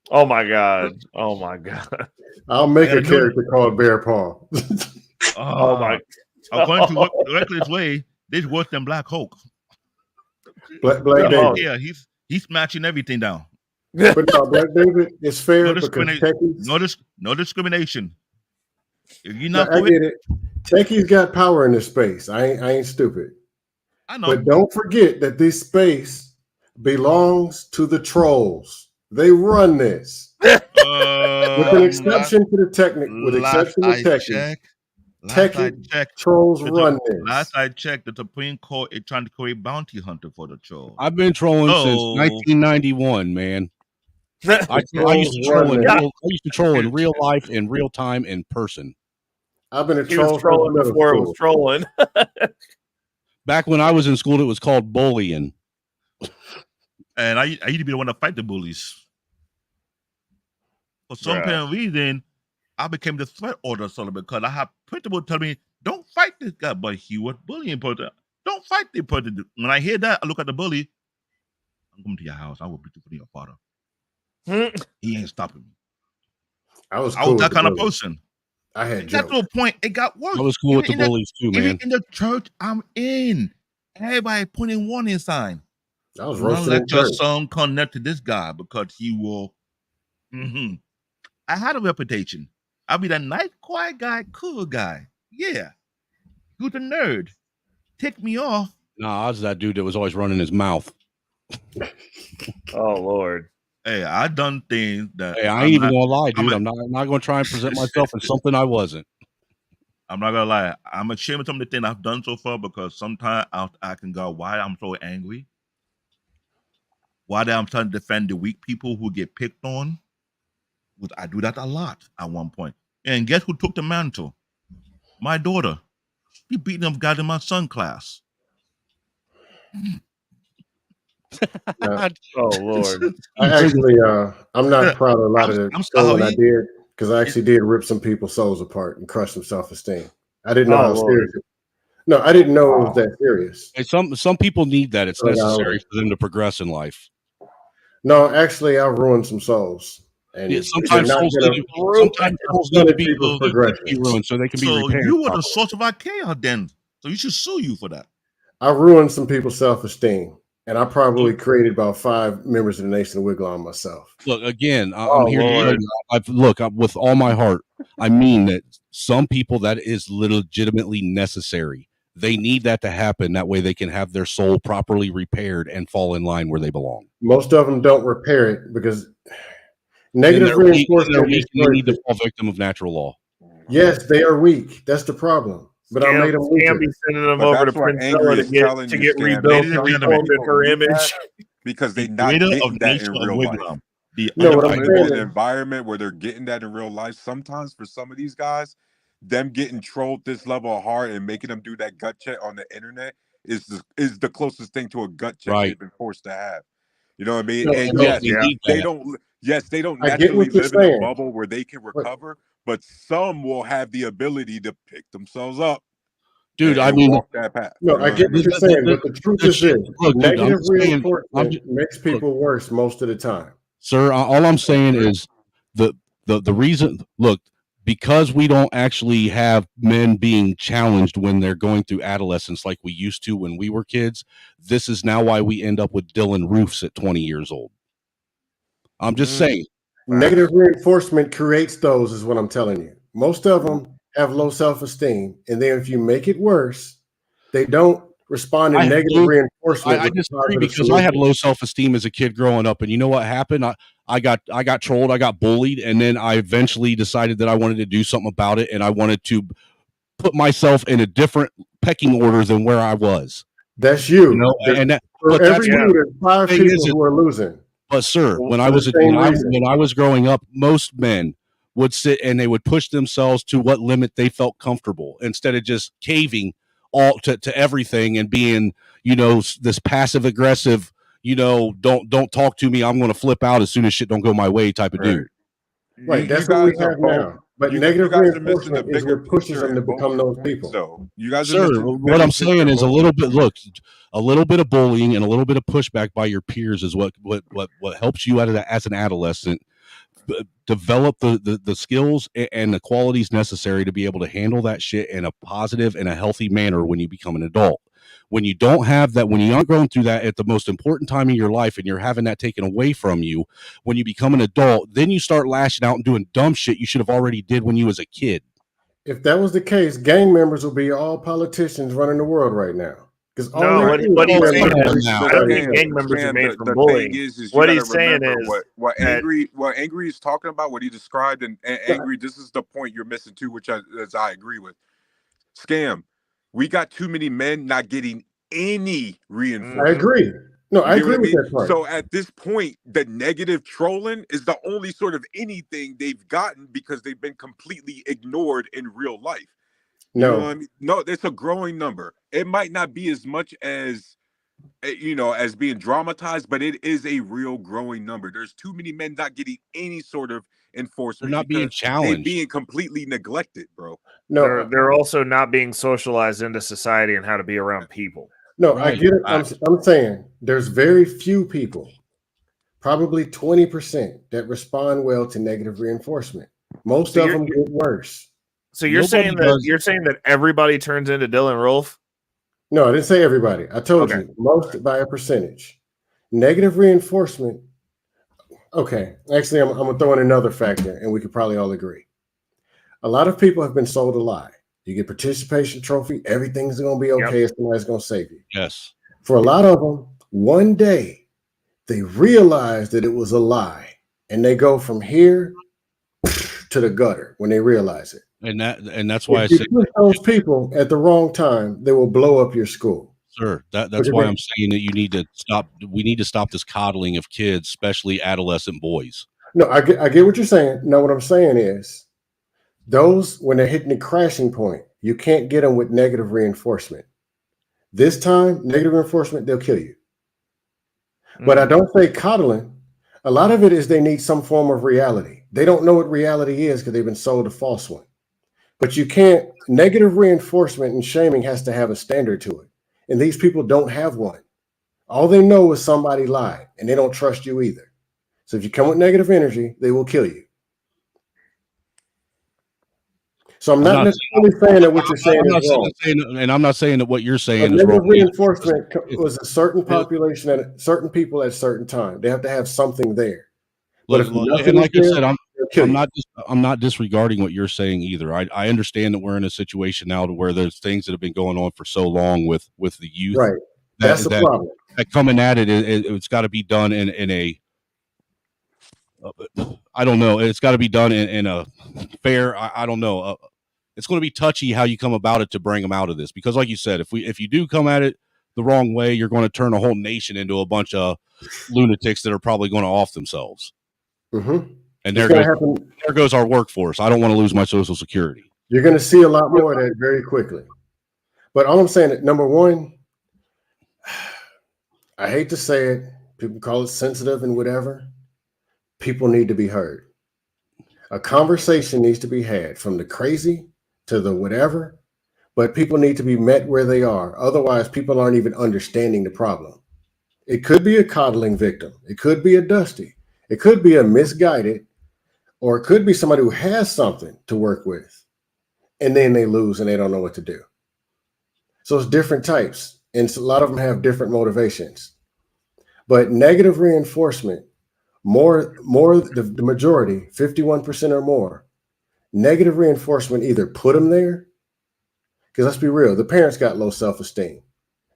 Oh my god! Oh my god! I'll make a character called Bear Paw. Oh my! according to Reckless Way, this worse than Black Hulk. Black David. Yeah, he's smashing everything down. But no, Black David is fair No, because no discrimination. If you're no, not I get it. Techies got power in this space. I ain't stupid. I know. But don't forget that this space belongs to the trolls. They run this. With an exception to the trolls run this. Last I checked, the Supreme Court is trying to create bounty hunter for the trolls. I've been trolling since 1991, man. I used to troll in real life, in real time, in person. I've been a troll before it was trolling. Back when I was in school, it was called bullying. And I used to be the one to fight the bullies. For some apparent reason, I became the threat order sort because I have principal tell me, don't fight this guy, but he was bullying person. Don't fight the person. When I hear that, I look at the bully. I'm coming to your house. I will beat you for your father. He ain't stopping me. I was that kind of person. I had it got to a point, it got worse. I was cool with the bullies too, man. Even in the church I'm in, everybody putting warning sign. I was don't let your son connect to this guy because he will. I had a reputation. I'll be that nice, quiet guy, cool guy. Yeah. He was a nerd. Ticked me off. Nah, I was that dude that was always running his mouth. Oh, Lord. Hey, I done things that. Hey, I ain't even gonna lie, dude. I'm not gonna try and present myself as something I wasn't. I'm not gonna lie. I'm ashamed of some of the things I've done so far because sometimes I can go, why I'm so angry? Why I'm trying to defend the weak people who get picked on? I do that a lot at one point. And guess who took the mantle? My daughter. She beat them guys in my son class. Oh Lord! I actually, I'm not proud of a lot of the trolling I did because I actually did rip some people's souls apart and crush some self-esteem. I didn't know how serious. No, I didn't know it was that serious. Hey, some people need that. It's necessary for them to progress in life. No, actually, I ruined some souls. And sometimes souls need to be ruined so they can be repaired. So you were the source of our chaos then. So you should sue you for that. I ruined some people's self-esteem. And I probably created about 5 members of the Nation of Wigwam myself. Look, again, I'm here to look with all my heart. I mean that some people that is legitimately necessary. They need that to happen. That way they can have their soul properly repaired and fall in line where they belong. Most of them don't repair it because negative reinforcement. They need to fall victim of natural law. Yes, they are weak. That's the problem. But I made them can't be sending them over to Princella to get rebuilt and reformed in her image. Because they're not getting that in real life. An environment where they're getting that in real life. Sometimes for some of these guys, them getting trolled this level of hard and making them do that gut check on the internet is the closest thing to a gut check they've been forced to have. You know what I mean? And they don't naturally live in a bubble where they can recover. But some will have the ability to pick themselves up. Dude, I mean, walk that path. No, I get what you're saying, but the truth is this. Negative reinforcement makes people worse most of the time. Sir, all I'm saying is the reason, look, because we don't actually have men being challenged when they're going through adolescence like we used to when we were kids, this is now why we end up with Dylan Roofs at 20 years old. I'm just saying. Negative reinforcement creates those, is what I'm telling you. Most of them have low self-esteem, and then if you make it worse, they don't respond to negative reinforcement. I disagree because I had low self-esteem as a kid growing up, and you know what happened? I got trolled, I got bullied, and then I eventually decided that I wanted to do something about it, and I wanted to put myself in a different pecking order than where I was. That's you. And for every year, there's 5 people who are losing. But sir, when I was growing up, most men would sit and they would push themselves to what limit they felt comfortable instead of just caving all to everything and being, this passive aggressive, don't talk to me. I'm going to flip out as soon as shit don't go my way type of dude. Right. That's what we have now. But negative reinforcement is what pushes them to become those people. So you guys, sir, what I'm saying is a little bit of bullying and a little bit of pushback by your peers is what helps you out of that as an adolescent develop the skills and the qualities necessary to be able to handle that shit in a positive and a healthy manner when you become an adult. When you don't have that, when you aren't going through that at the most important time in your life and you're having that taken away from you, when you become an adult, then you start lashing out and doing dumb shit you should have already did when you was a kid. If that was the case, gang members will be all politicians running the world right now. Because no, what he's saying is, I don't think gang members are made from bullying. What he's saying is what Angry is talking about, what he described, and Angry, this is the point you're missing too, which as I agree with. Scam, we got too many men not getting any reinforcement. I agree. No, I agree with that part. So at this point, the negative trolling is the only sort of anything they've gotten because they've been completely ignored in real life. You know what I mean? No, it's a growing number. It might not be as much as, as being dramatized, but it is a real growing number. There's too many men not getting any sort of enforcement. They're not being challenged. They're being completely neglected, bro. No, they're also not being socialized into society and how to be around people. No, right. I get it. I'm saying there's very few people, probably 20%, that respond well to negative reinforcement. Most of them get worse. So you're saying that everybody turns into Dylan Rolfe? No, I didn't say everybody. I told you most by a percentage. Negative reinforcement. Okay, actually, I'm gonna throw in another factor, and we could probably all agree. A lot of people have been sold a lie. You get participation trophy, everything's gonna be okay. Somebody's gonna save you. Yes. For a lot of them, one day they realize that it was a lie, and they go from here to the gutter when they realize it. And that's why if I said those people at the wrong time, they will blow up your school. Sir, that's why I'm saying that you need to stop. We need to stop this coddling of kids, especially adolescent boys. No, I get what you're saying. No, what I'm saying is those, when they're hitting the crashing point, you can't get them with negative reinforcement. This time, negative reinforcement, they'll kill you. But I don't say coddling. A lot of it is they need some form of reality. They don't know what reality is because they've been sold a false one. But you can't, negative reinforcement and shaming has to have a standard to it. And these people don't have one. All they know is somebody lied, and they don't trust you either. So if you come with negative energy, they will kill you. So I'm not necessarily saying that what you're saying is wrong. And I'm not saying that what you're saying is negative wrong. Reinforcement was a certain population and certain people at a certain time. They have to have something there. But and like I said, I'm not disregarding what you're saying either. I understand that we're in a situation now to where there's things that have been going on for so long with the youth. Right. That's the problem. That coming at it's got to be done in a I don't know. It's got to be done in a fair. I don't know. It's going to be touchy how you come about it to bring them out of this, because, like you said, if you do come at it the wrong way, you're going to turn a whole nation into a bunch of lunatics that are probably going to off themselves. Mm-hmm. And there goes our workforce. I don't want to lose my Social Security. You're going to see a lot more of that very quickly. But all I'm saying is, number one, I hate to say it, people call it sensitive and whatever. People need to be heard. A conversation needs to be had from the crazy to the whatever, but people need to be met where they are. Otherwise, people aren't even understanding the problem. It could be a coddling victim. It could be a Dusty. It could be a misguided, or it could be somebody who has something to work with, and then they lose and they don't know what to do. So it's different types, and a lot of them have different motivations. But negative reinforcement, the majority, 51% or more, negative reinforcement either put them there, because let's be real, the parents got low self-esteem,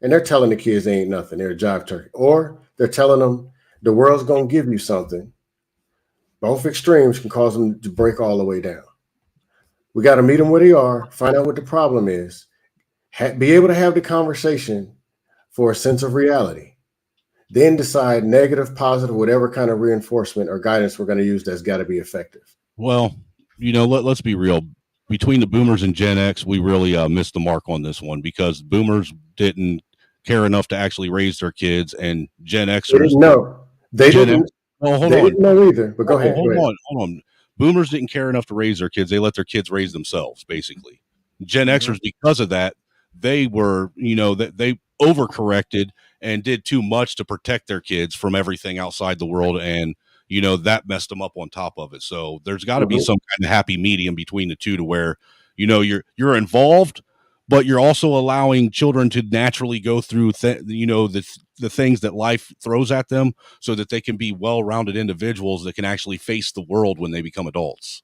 and they're telling the kids they ain't nothing, they're a jive turkey, or they're telling them the world's going to give you something. Both extremes can cause them to break all the way down. We got to meet them where they are, find out what the problem is, be able to have the conversation for a sense of reality. Then decide negative, positive, whatever kind of reinforcement or guidance we're going to use that's got to be effective. Well, let's be real. Between the boomers and Gen X, we really missed the mark on this one, because boomers didn't care enough to actually raise their kids, and Gen Xers didn't know either. But go ahead. Hold on. Boomers didn't care enough to raise their kids. They let their kids raise themselves, basically. Gen Xers, because of that, they were, they overcorrected and did too much to protect their kids from everything outside the world, and you know, that messed them up on top of it. So there's got to be some kind of happy medium between the two to where, you know, you're involved, but you're also allowing children to naturally go through, you know, the things that life throws at them so that they can be well-rounded individuals that can actually face the world when they become adults.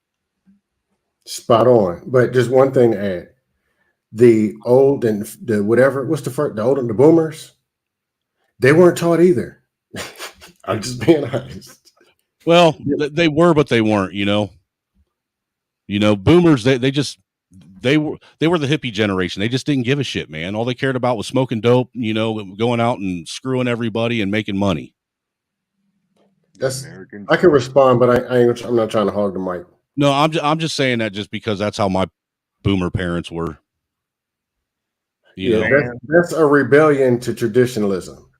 Spot on. But just one thing to add. The old and the whatever, what's the first, the old and the boomers, they weren't taught either. I'm just being honest. Well, they were, but they weren't, you know. You know, boomers, they were the hippie generation. They just didn't give a shit, man. All they cared about was smoking dope, you know, going out and screwing everybody and making money. I can respond, but I'm not trying to hog the mic. No, I'm just saying that just because that's how my boomer parents were. You know? That's a rebellion to traditionalism.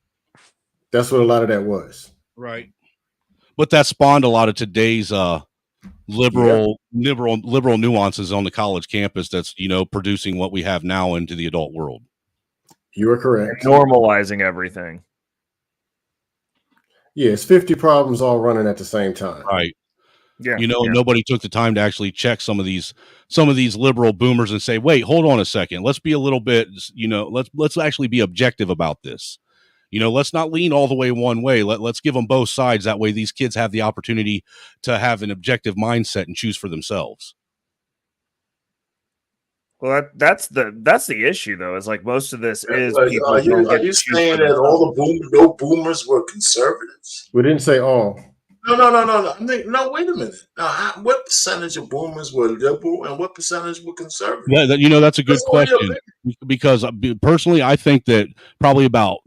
That's what a lot of that was. Right. But that spawned a lot of today's liberal nuances on the college campus that's, you know, producing what we have now into the adult world. You are correct. Normalizing everything. Yeah, it's 50 problems all running at the same time. Right. Yeah. You know, nobody took the time to actually check some of these liberal boomers and say, wait, hold on a second. Let's be a little bit, you know, let's actually be objective about this. You know, let's not lean all the way one way. Let's give them both sides. That way these kids have the opportunity to have an objective mindset and choose for themselves. Well, that's the issue, though. Is like most of this is people. Are you saying that all the boomers were conservatives? We didn't say all. No. No, wait a minute. Now, what percentage of boomers were liberal and what percentage were conservative? Yeah, you know, that's a good question. Because personally, I think that probably about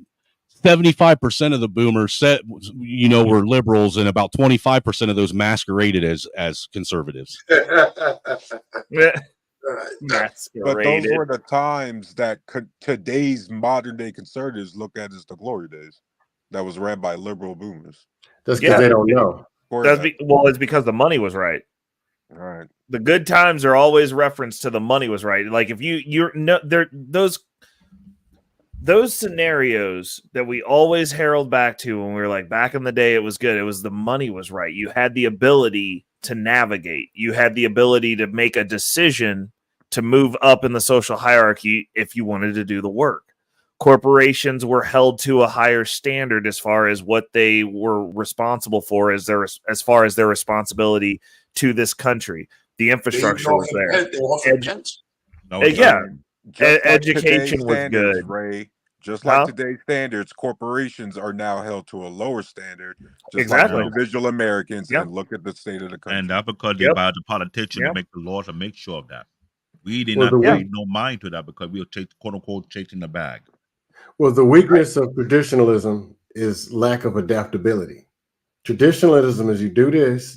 75% of the boomers said, you know, were liberals, and about 25% of those masqueraded as conservatives. But those were the times that today's modern day conservatives look at as the glory days. That was ran by liberal boomers. That's because they don't know. It's because the money was right. All right. The good times are always referenced to the money was right. Like if those scenarios that we always herald back to when we were like, back in the day, it was good. It was the money was right. You had the ability to navigate. You had the ability to make a decision to move up in the social hierarchy if you wanted to do the work. Corporations were held to a higher standard as far as what they were responsible for as far as their responsibility to this country. The infrastructure was there. Education was good. Ray, just like today's standards, corporations are now held to a lower standard, just like individual Americans. And look at the state of the country. And that's because they buy the politicians to make the laws and make sure of that. We did not pay no mind to that because we were quote unquote chasing the bag. Well, the weakness of traditionalism is lack of adaptability. Traditionalism is you do this,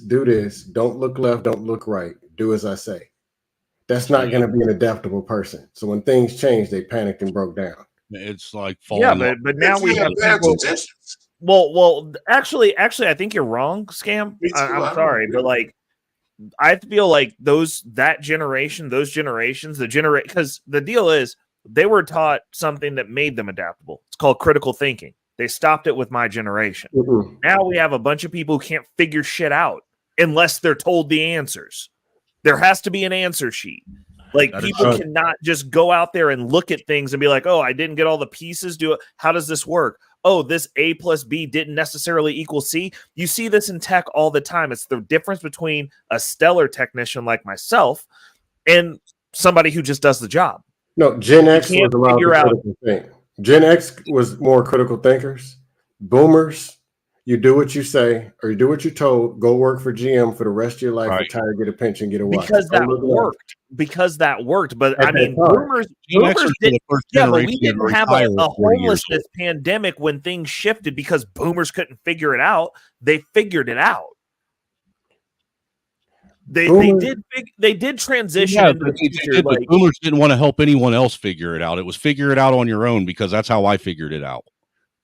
don't look left, don't look right, do as I say. That's not going to be an adaptable person. So when things change, they panicked and broke down. It's like falling but now we have people. Well, actually, I think you're wrong, Scam. I'm sorry, but like, I feel like those generations, because the deal is they were taught something that made them adaptable. It's called critical thinking. They stopped it with my generation. Now we have a bunch of people who can't figure shit out unless they're told the answers. There has to be an answer sheet. Like people cannot just go out there and look at things and be like, oh, I didn't get all the pieces. How does this work? Oh, this A plus B didn't necessarily equal C. You see this in tech all the time. It's the difference between a stellar technician like myself and somebody who just does the job. No, Gen X was allowed to critical think. Gen X was more critical thinkers. Boomers, you do what you say or you do what you're told. Go work for GM for the rest of your life. Retire, get a pension, get a watch. Because that worked. But I mean, boomers didn't. Yeah, but we didn't have a homelessness pandemic when things shifted because boomers couldn't figure it out. They figured it out. They did transition into the future. But boomers didn't want to help anyone else figure it out. It was figure it out on your own because that's how I figured it out.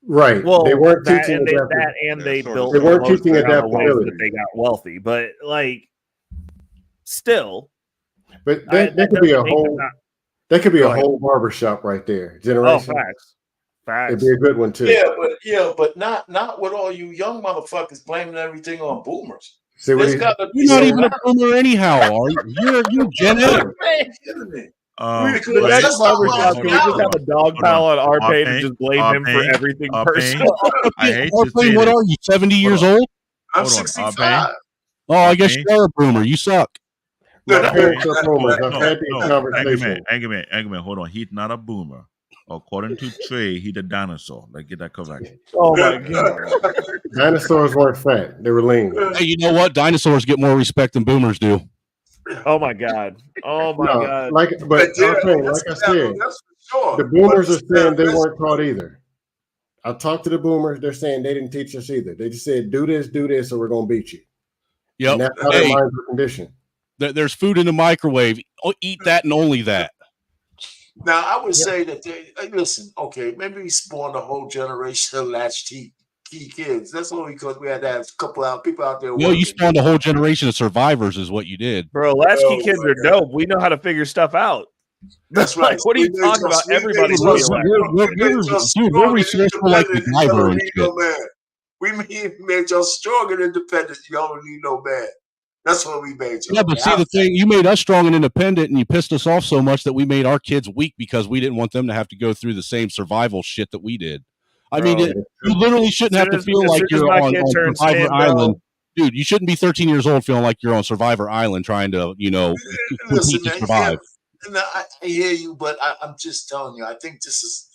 Right. Well, they weren't teaching they built. They weren't teaching adaptability. They got wealthy, but like still. But that could be a whole. That could be a whole barbershop right there. Generation. Oh, facts. It'd be a good one too. But not with all you young motherfuckers blaming everything on boomers. See what you're not even a boomer anyhow, are you? You're Gen X. The next barbershop, can we just have a dog pile on our page and just blame him for everything personal? I hate to say what this. are you, 70 years old? I'm 65. Oh, I guess you're a boomer. You suck. My parents are boomers. I've had these conversations. Angry man, hold on. He's not a boomer. According to Trey, he's a dinosaur. Let's get that correct. Oh my god. Dinosaurs weren't fat. They were lean. Hey, you know what? Dinosaurs get more respect than boomers do. Oh my god. Oh my god. Like I said, the boomers are saying they weren't taught either. I talked to the boomers. They're saying they didn't teach us either. They just said, do this, or we're going to beat you. Yep. And that's how their minds are conditioned. There's food in the microwave. Eat that and only that. Now, I would say that listen, okay, maybe we spawned a whole generation of latchkey kids. That's only because we had to have a couple of people out there. No, you spawned a whole generation of survivors, is what you did. Bro, latchkey kids are dope. We know how to figure stuff out. That's right. What are you talking about? Everybody's we're resourceful like MacGyver and shit. We made y'all strong and independent. Y'all don't need no man. That's what we made y'all. Yeah, but see, the thing, you made us strong and independent, and you pissed us off so much that we made our kids weak because we didn't want them to have to go through the same survival shit that we did. I mean, you literally shouldn't have to feel like you're on Survivor Island. Dude, you shouldn't be 13 years old feeling like you're on Survivor Island trying to, Listen, completely survive. Yeah, I hear you, but I'm just telling you, I think this is,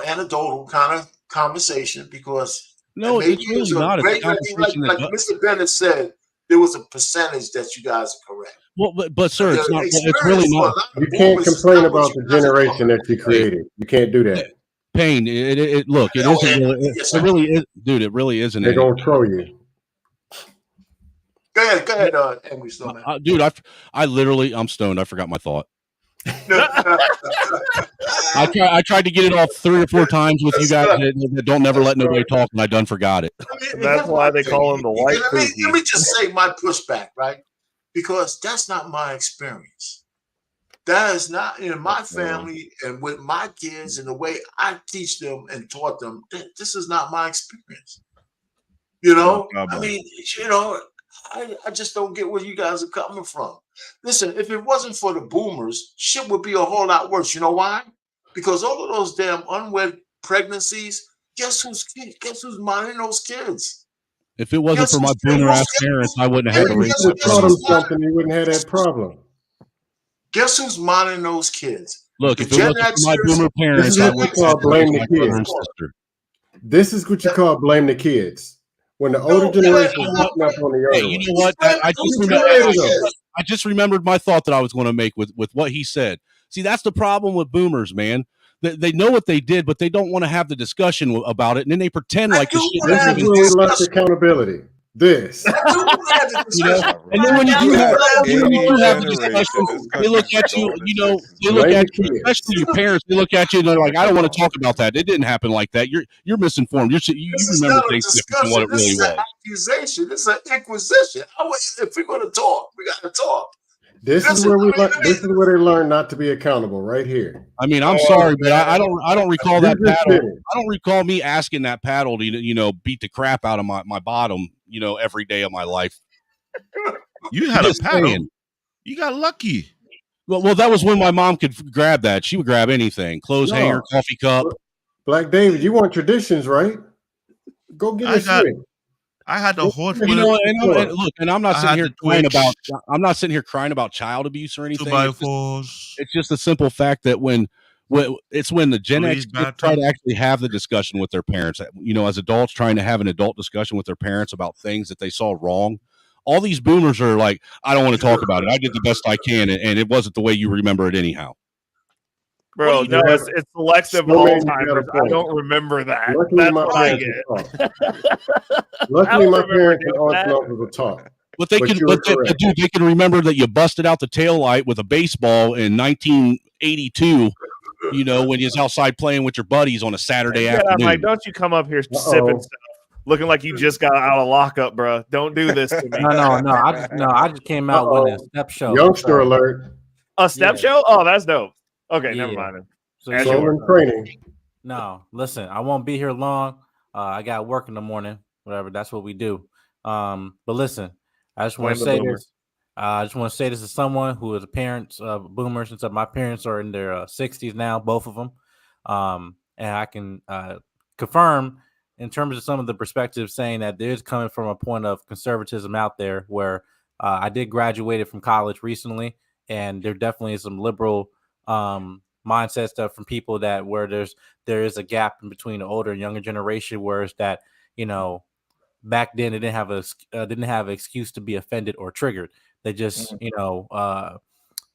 anecdotal kind of conversation because no, it's really not. Like Mr. Bennett said, there was a percentage that you guys are correct. Well, but sir, it's not. It's really not. You can't complain about the generation that you created. You can't do that. Pain. Look, it isn't. It really is, dude. It really isn't. They're gonna throw you. Go ahead, Angry Snowman. Dude, I'm stoned. I forgot my thought. I tried to get it off 3 or 4 times with you guys that don't never let nobody talk, and I done forgot it. That's why they call him the white cookie. Let me just say my pushback, right? Because that's not my experience. That is not in my family and with my kids and the way I teach them and taught them. This is not my experience. I mean, I just don't get where you guys are coming from. Listen, if it wasn't for the boomers, shit would be a whole lot worse. You know why? Because all of those damn unwed pregnancies, guess who's minding those kids? If it wasn't for my boomer ass parents, I wouldn't have had to raise that problem. You wouldn't have that problem. Guess who's minding those kids? Look, if it wasn't for my boomer parents, I would have blame the kids. This is what you call blame the kids. When the older generation is looking up on the younger. Hey, you know what? I just remembered my thought that I was going to make with what he said. See, that's the problem with boomers, man. They know what they did, but they don't want to have the discussion about it, and then they pretend like this shit isn't really less accountability. This, and then when you do have the discussion, they look at you. They look at you, especially your parents. They look at you and they're like, "I don't want to talk about that. It didn't happen like that. You're misinformed. You remember things different than what it really was." Accusation. This is an inquisition. If we're going to talk, we got to talk. This is where they learn not to be accountable. Right here. I mean, I'm sorry, but I don't recall that paddle. I don't recall me asking that paddle to beat the crap out of my bottom. Every day of my life. You had a paddle. You got lucky. Well, that was when my mom could grab that. She would grab anything: clothes hanger, coffee cup. Black David, you want traditions, right? Go get a swing. I had the horse. Look, and I'm not sitting here crying about. I'm not sitting here crying about child abuse or anything. 2x4s. It's just a simple fact that when the Gen X try to actually have the discussion with their parents, as adults trying to have an adult discussion with their parents about things that they saw wrong. All these boomers are like, I don't want to talk about it. I did the best I can, and it wasn't the way you remember it anyhow. Bro, no, it's selective Alzheimer's. I don't remember that. That's what I get. Luckily, my parents and aunts and uncles will talk. But they can remember that you busted out the taillight with a baseball in 1982. When you're outside playing with your buddies on a Saturday afternoon. I'm like, don't you come up here sipping stuff, looking like you just got out of lockup, bro. Don't do this to me. No. I just came out with a step show. Youngster alert. A step show? Oh, that's dope. Okay, never mind. So As yeah, you are. training. No, listen, I won't be here long. I got work in the morning. Whatever, that's what we do. But listen, I just want Blame to the say boomer. this. I just want to say this as someone who is a parent of boomers and stuff. My parents are in their 60s now, both of them. And I can confirm in terms of some of the perspectives saying that there's coming from a point of conservatism out there where I did graduated from college recently, and there definitely is some liberal mindset stuff from people that where there is a gap in between the older and younger generation, where it's that, you know, back then they didn't have an excuse to be offended or triggered. They just, you know,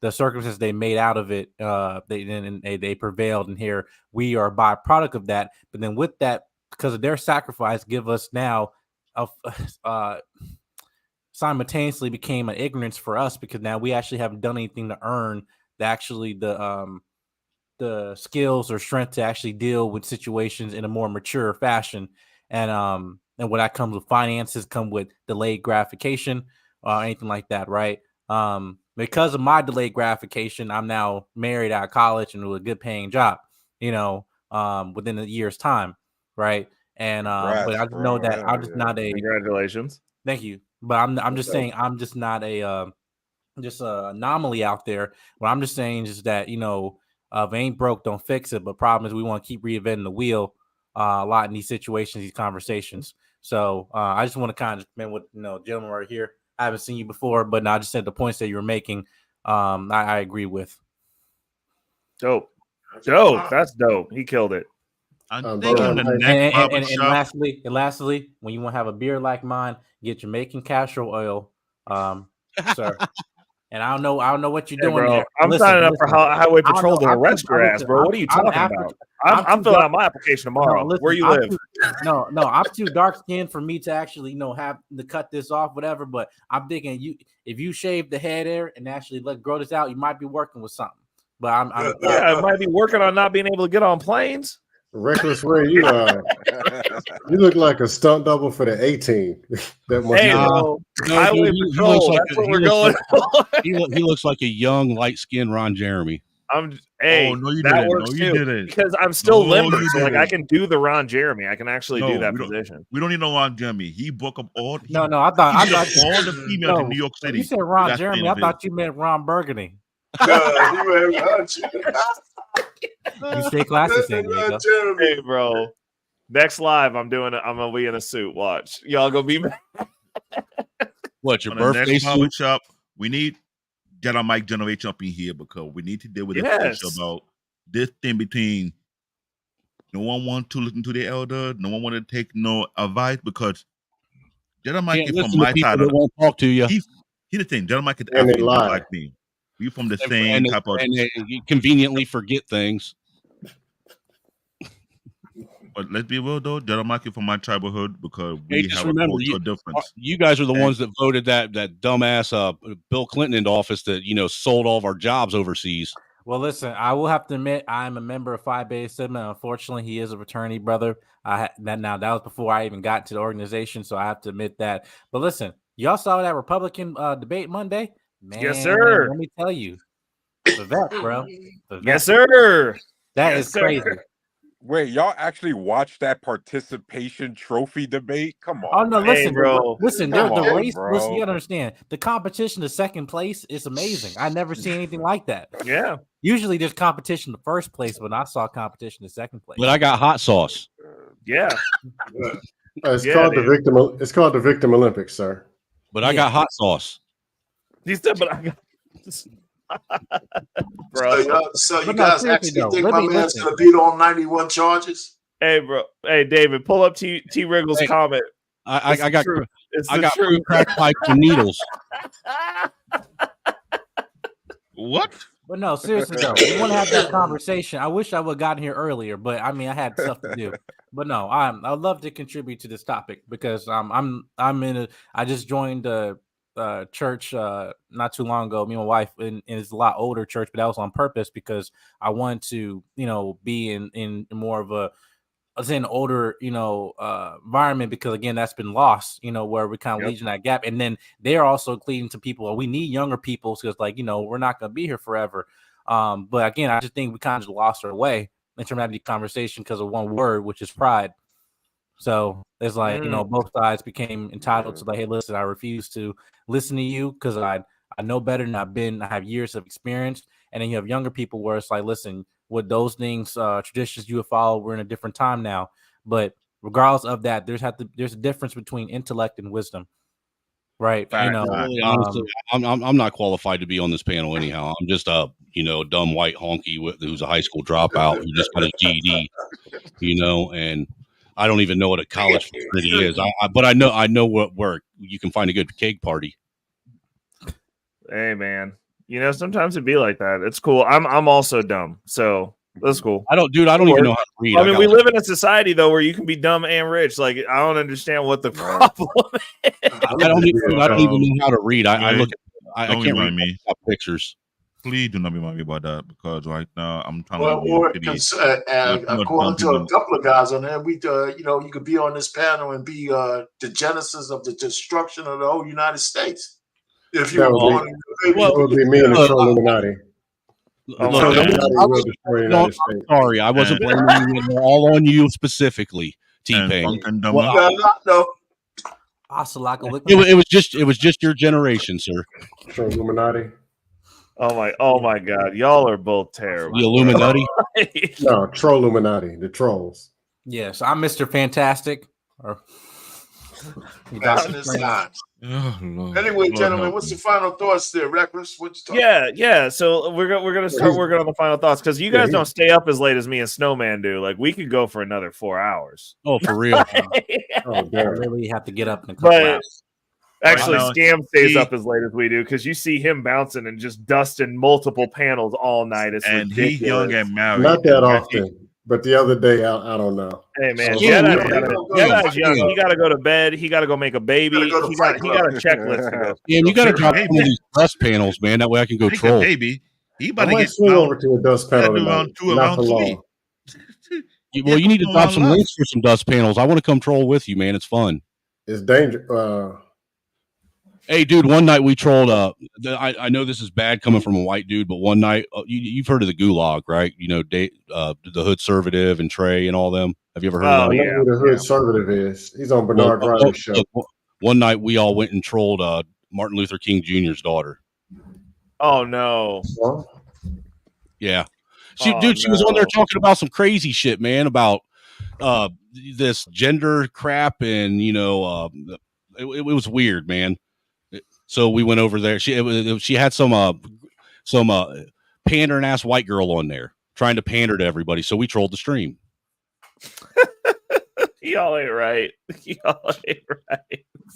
the circumstances they made out of it, they prevailed, and here we are a byproduct of that. But then with that, because of their sacrifice, give us now simultaneously became an ignorance for us, because now we actually haven't done anything to earn the skills or strength to actually deal with situations in a more mature fashion. And what that comes with finances, come with delayed gratification or anything like that, right? Because of my delayed gratification, I'm now married out of college and with a good paying job, you know, within a year's time, right? And but I just know that I'm just not a Congratulations. Thank you. But I'm just saying I'm just not a just a anomaly out there. What I'm just saying is that, you know, if it ain't broke, don't fix it. But problem is we want to keep reinventing the wheel a lot in these situations, these conversations. So I just want to kind of man with, you know, gentlemen right here. I haven't seen you before, but no, I just said the points that you were making. I agree with. Dope. That's dope. He killed it. I'm thinking the next and barbershop. lastly, when you want to have a beer like mine, get Jamaican castor oil, sir. And I don't know what you're Hey, doing bro, there. I'm signing up for Highway Patrol to arrest your ass, bro. What are you talking about? I'm filling out my application tomorrow. Where you live? I'm too dark skinned for me to actually, you know, have to cut this off, whatever. But I'm thinking if you shave the head hair and actually let grow this out, you might be working with something. But I might be working on not being able to get on planes. Reckless Ray, you look like a stunt double for the 18. That much. Hey, bro, Highway Patrol. That's what we're going. He looks like a young, light-skinned Ron Jeremy. That works too. Because I'm still limber, so like I can do the Ron Jeremy. I can actually do that position. We don't need no Ron Jeremy. He book up all. I thought all the females in New York City. You said Ron Jeremy. I thought you meant Ron Burgundy. You stay classy, San Diego. Hey, bro. Next live, I'm gonna be in a suit. Watch, y'all gonna be. What, your On the birthday next suit? barbershop, we need Jedi Mike generation up in here because we need to deal with the issue about this thing between no one want to listen to the elder, no one want to take no advice because Jedi Mike Can't is listen from to my people side. that won't talk to you. He's the thing. Jedi Mike is And they African just lie. like me. We from the same type of. And they conveniently forget things. But let's be real though, Jedi Mike is from my tribal because we Just have remember, a cultural difference. you guys are the ones that voted that dumbass Bill Clinton into office that, you know, sold all of our jobs overseas. Well, listen, I will have to admit I'm a member of Phi Beta Sigma. Unfortunately, he is a fraternity brother. That was before I even got to the organization, so I have to admit that. But listen, y'all saw that Republican debate Monday? Man, yes, sir. Let me tell you, the vet, bro. The vet. Yes, sir. That is crazy. Wait, y'all actually watched that participation trophy debate? Come on. Oh no, listen, bro. Listen, Come the on, race. bro. Listen, you gotta understand the competition to second place is amazing. I never seen anything like that. Yeah. Usually there's competition to first place, but I saw competition to second place. But I got hot sauce. Yeah. It's called the Victim Olympics, sir. But I got hot sauce. He said, but I got. Bro. So you guys actually think my man's gonna beat on 91 charges? Hey, bro. Hey, David, pull up T. Wriggle's comment. I got true crack pipes and needles. What? But no, seriously though, we want to have that conversation. I wish I would have gotten here earlier, but I mean, I had stuff to do. But no, I'd love to contribute to this topic because I just joined a church not too long ago. Me and my wife, and it's a lot older church, but that was on purpose because I wanted to, you know, be in more of a an older, you know, environment because again, that's been lost, you know, where we kind of leaving that gap. And then they're also leading to people, we need younger people because like, you know, we're not going to be here forever. But again, I just think we kind of lost our way in terms of the conversation because of one word, which is pride. So it's like, both sides became entitled to like, hey, listen, I refuse to listen to you because I know better than I have years of experience. And then you have younger people where it's like, listen, with those things, traditions you have followed, we're in a different time now. But regardless of that, there's a difference between intellect and wisdom. Right. Really, honestly, I'm not qualified to be on this panel anyhow. I'm just a dumb white honky who's a high school dropout who just got a GED, and I don't even know what a college fraternity is. But I know where you can find a good cake party. Hey man, sometimes it'd be like that. It's cool. I'm also dumb, so that's cool. I don't even know how to read. I mean, we live in a society though where you can be dumb and rich. Like, I don't understand what the problem is. I don't even know how to read. I look. I can't read me pictures. Please do not remind me about that because right now I'm trying according to a couple of guys on there, we you could be on this panel and be the genesis of the destruction of the whole United States. If you would be me and the Illuminati. Sorry, I wasn't blaming you. They're all on you specifically, T-Pain. It was just your generation, sir. Illuminati. Oh my God, y'all are both terrible. The Illuminati? No, Trolluminati, the trolls. Yes, I'm Mr. Fantastic. Anyway, gentlemen, what's the final thoughts there, Reckless? What you talking? Yeah. So we're gonna start working on the final thoughts because you guys don't stay up as late as me and Snowman do. Like, we could go for another 4 hours. Oh, for real? I really have to get up in a couple hours. Actually, Scam stays up as late as we do because you see him bouncing and just dusting multiple panels all night. It's ridiculous. He's young and married. Not that often, but the other day, I don't know. Hey man, Jedi's young. He got to go to bed. He got to go make a baby. He got a checklist to go. Yeah, you got to drop some of these dust panels, man. That way I can go troll. Baby, he about to get over to a dust panel around 3. Well, you need to drop some links for some dust panels. I want to come troll with you, man. It's fun. It's dangerous. Hey, dude, one night we trolled. I know this is bad coming from a white dude, but one night, you've heard of the Gulag, right? The Hood Servative and Trey and all them. Have you ever heard of that? Yeah, who the Hood Servative is. He's on Bernard Riley's show. One night we all went and trolled Martin Luther King Jr.'s daughter. Oh, no. Yeah. She was on there talking about some crazy shit, man, about this gender crap, and, it was weird, man. So we went over there. She had some pandering ass white girl on there trying to pander to everybody. So we trolled the stream. Y'all ain't right.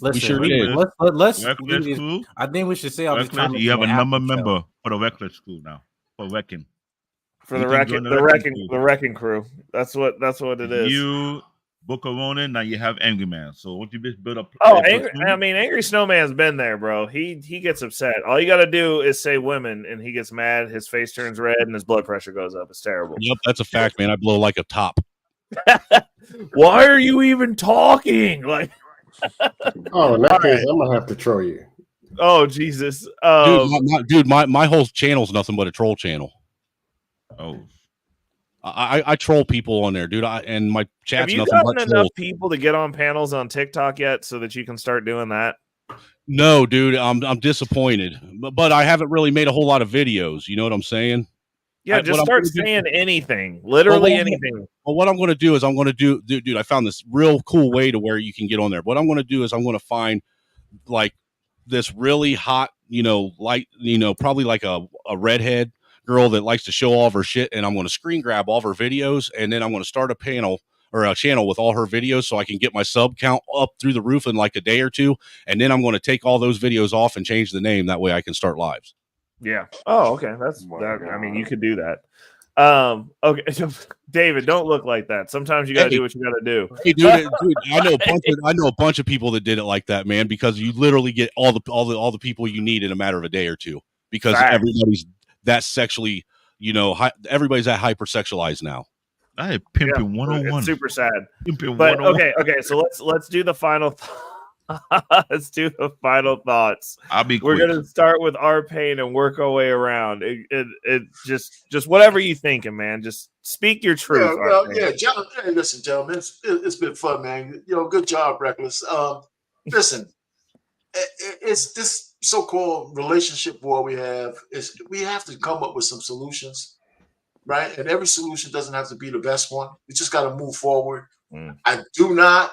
Listen, we sure did. Let's I think we should say all this time. You have a member for the Reckless Crew now. For Wrecking. For the wrecking crew. That's what it is. You Book of Ronin, now you have Angry Man. So what you just build up? Angry Snowman's been there, bro. He gets upset. All you got to do is say women, and he gets mad. His face turns red, and his blood pressure goes up. It's terrible. Yep, that's a fact, man. I blow like a top. Why are you even talking? Like, oh, in that case, I'm gonna have to troll you. Oh Jesus, dude, my whole channel's nothing but a troll channel. Oh. I troll people on there, dude. And my chat's nothing but trolls. Have you gotten enough people to get on panels on TikTok yet, so that you can start doing that? No, dude. I'm disappointed, but I haven't really made a whole lot of videos. You know what I'm saying? Yeah, just start saying anything, literally anything. Well, what I'm going to do is dude. I found this real cool way to where you can get on there. What I'm going to do is I'm going to find like this really hot, light, probably like a redhead girl that likes to show all of her shit, and I'm going to screen grab all of her videos, and then I'm going to start a panel or a channel with all her videos so I can get my sub count up through the roof in like a day or two, and then I'm going to take all those videos off and change the name. That way I can start lives. Yeah. Oh, okay. I mean, you could do that. Okay. David, don't look like that. Sometimes you got to do what you got to do. Hey, dude, I know a bunch of people that did it like that, man, because you literally get all the people you need in a matter of a day or two, because everybody's that sexually, everybody's that hypersexualized now. I had pimping 101. It's super sad. Pimping but 101. okay. So let's do the final. Let's do the final thoughts. We're gonna start with our pain and work our way around. It just whatever you thinking, man. Just speak your truth. Gentlemen, hey, listen, gentlemen, it's been fun, man. Good job, Reckless. Listen, it's this so-called relationship war we have. We have to come up with some solutions, right? And every solution doesn't have to be the best one. We just got to move forward. I do not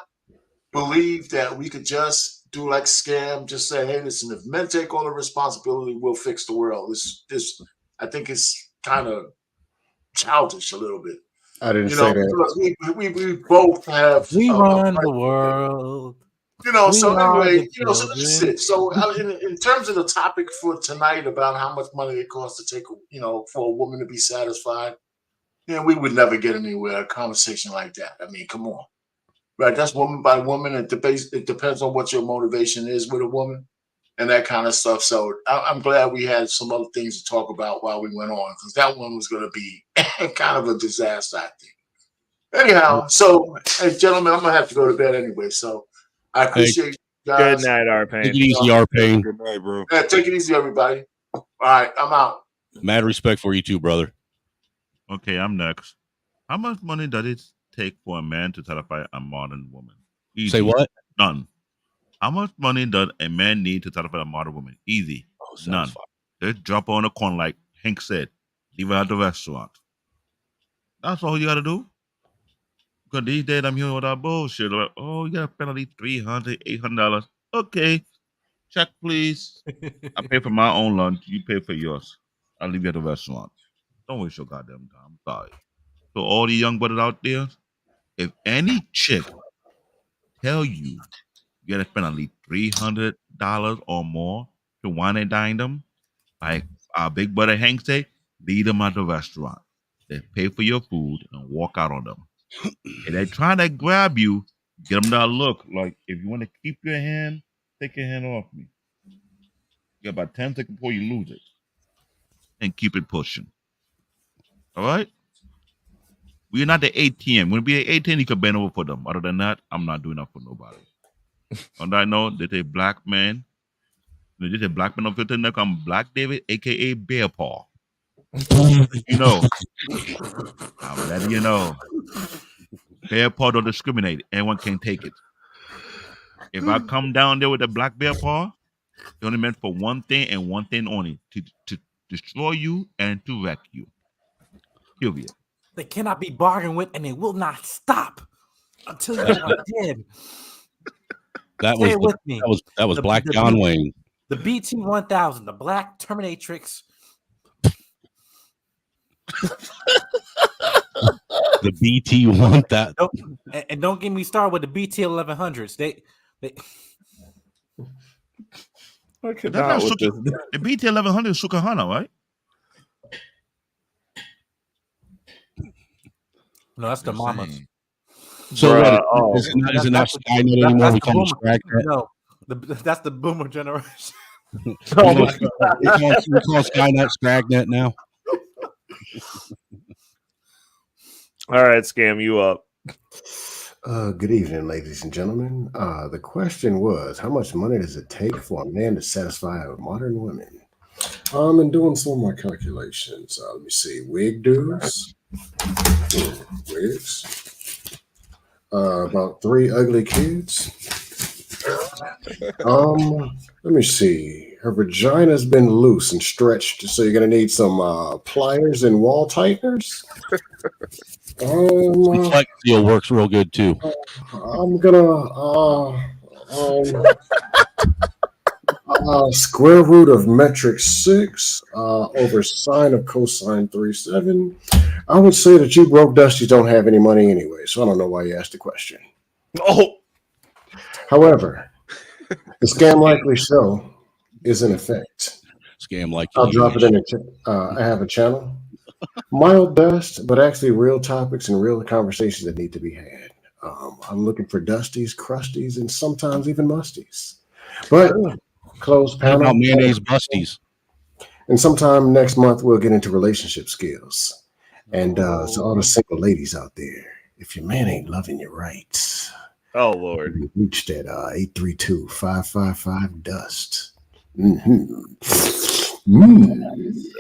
believe that we could just do like Scam, just say, hey, listen, if men take all the responsibility, we'll fix the world. This I think it's kind of childish a little bit. I didn't say that. We both have we run the world. So anyway, so that's it. So in terms of the topic for tonight about how much money it costs to take, for a woman to be satisfied, we would never get anywhere a conversation like that. I mean, come on. Right, that's woman by woman. It depends on what your motivation is with a woman and that kind of stuff. So I'm glad we had some other things to talk about while we went on, because that one was going to be kind of a disaster, I think. Anyhow, so, hey, gentlemen, I'm going to have to go to bed anyway. So I appreciate you guys. Good night, R-Pain. Take it easy, R-Pain. Good night, bro. Yeah, take it easy, everybody. All right, I'm out. Mad respect for you too, brother. Okay, I'm next. How much money does it take for a man to satisfy a modern woman? Easy. Say what? None. How much money does a man need to satisfy a modern woman? Easy. None. Just drop her on the corner like Hank said. Leave her at the restaurant. That's all you got to do. Because these days I'm hearing all that bullshit. Like, oh, you got to spend at least $300, $800. Okay. Check, please. I pay for my own lunch. You pay for yours. I'll leave you at the restaurant. Don't waste your goddamn time. I'm sorry. So all the young brothers out there, if any chick tell you you gotta spend at least $300 or more to wine and dine them, like our big brother Hank say, leave them at the restaurant. They pay for your food and walk out on them. If they try to grab you, get them that look. Like, if you want to keep your hand, take your hand off me. You got about 10 seconds before you lose it. And keep it pushing. All right? We're not the ATM. When we at ATM, you can bend over for them. Other than that, I'm not doing that for nobody. On that note, there's a black man. There's a black man on filter neck. I'm Black David, a.k.a. Bear Paw. You know. I'm letting you know. Bear Paw don't discriminate. Anyone can take it. If I come down there with a black bear paw, it's only meant for one thing and one thing only. To destroy you and to wreck you. Period. They cannot be bargained with, and they will not stop until you are dead. That was Black John Wayne. The BT-1000, the Black Terminatrix. The BT-1000. And don't get me started with the BT-1100s. They the BT-1100 is Sukahana, right? No, that's the mamas. So is it not Skynet anymore? We call it Skynet. No, that's the boomer generation. We call Skynet Skynet now. All right, Scam, you up. Good evening, ladies and gentlemen. The question was, how much money does it take for a man to satisfy a modern woman? And doing some of my calculations. Let me see. Wig dues. Wigs. About 3 ugly kids. Let me see. Her vagina's been loose and stretched, so you're gonna need some pliers and wall tighteners. Flex Seal works real good too. I'm gonna square root of metric 6 over sine of cosine 37. I would say that you broke Dusties don't have any money anyway, so I don't know why you asked the question. Oh, however, the Scam Likely Show is in effect. Scam Likely. I'll drop it in. I have a channel. Mild dust, but actually real topics and real conversations that need to be had. I'm looking for Dusties, Crusties, and sometimes even Musties. But closed panel. About mayonnaise busties. And sometime next month we'll get into relationship skills. And so all the single ladies out there, if your man ain't loving you right, Oh Lord. Reach that 832-555 dust. Mm-hmm.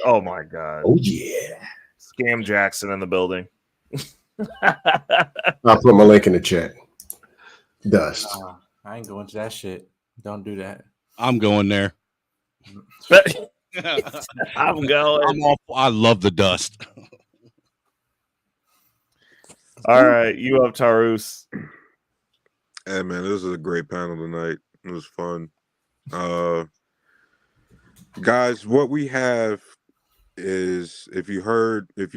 Oh my God. Oh yeah. Scam Jackson in the building. I'll put my link in the chat. Dust. I ain't going to that shit. Don't do that. I'm going there. I'm going. I love the dust. All right, you up, Tarus? Hey man, this is a great panel tonight. It was fun. Guys, what we have is, if you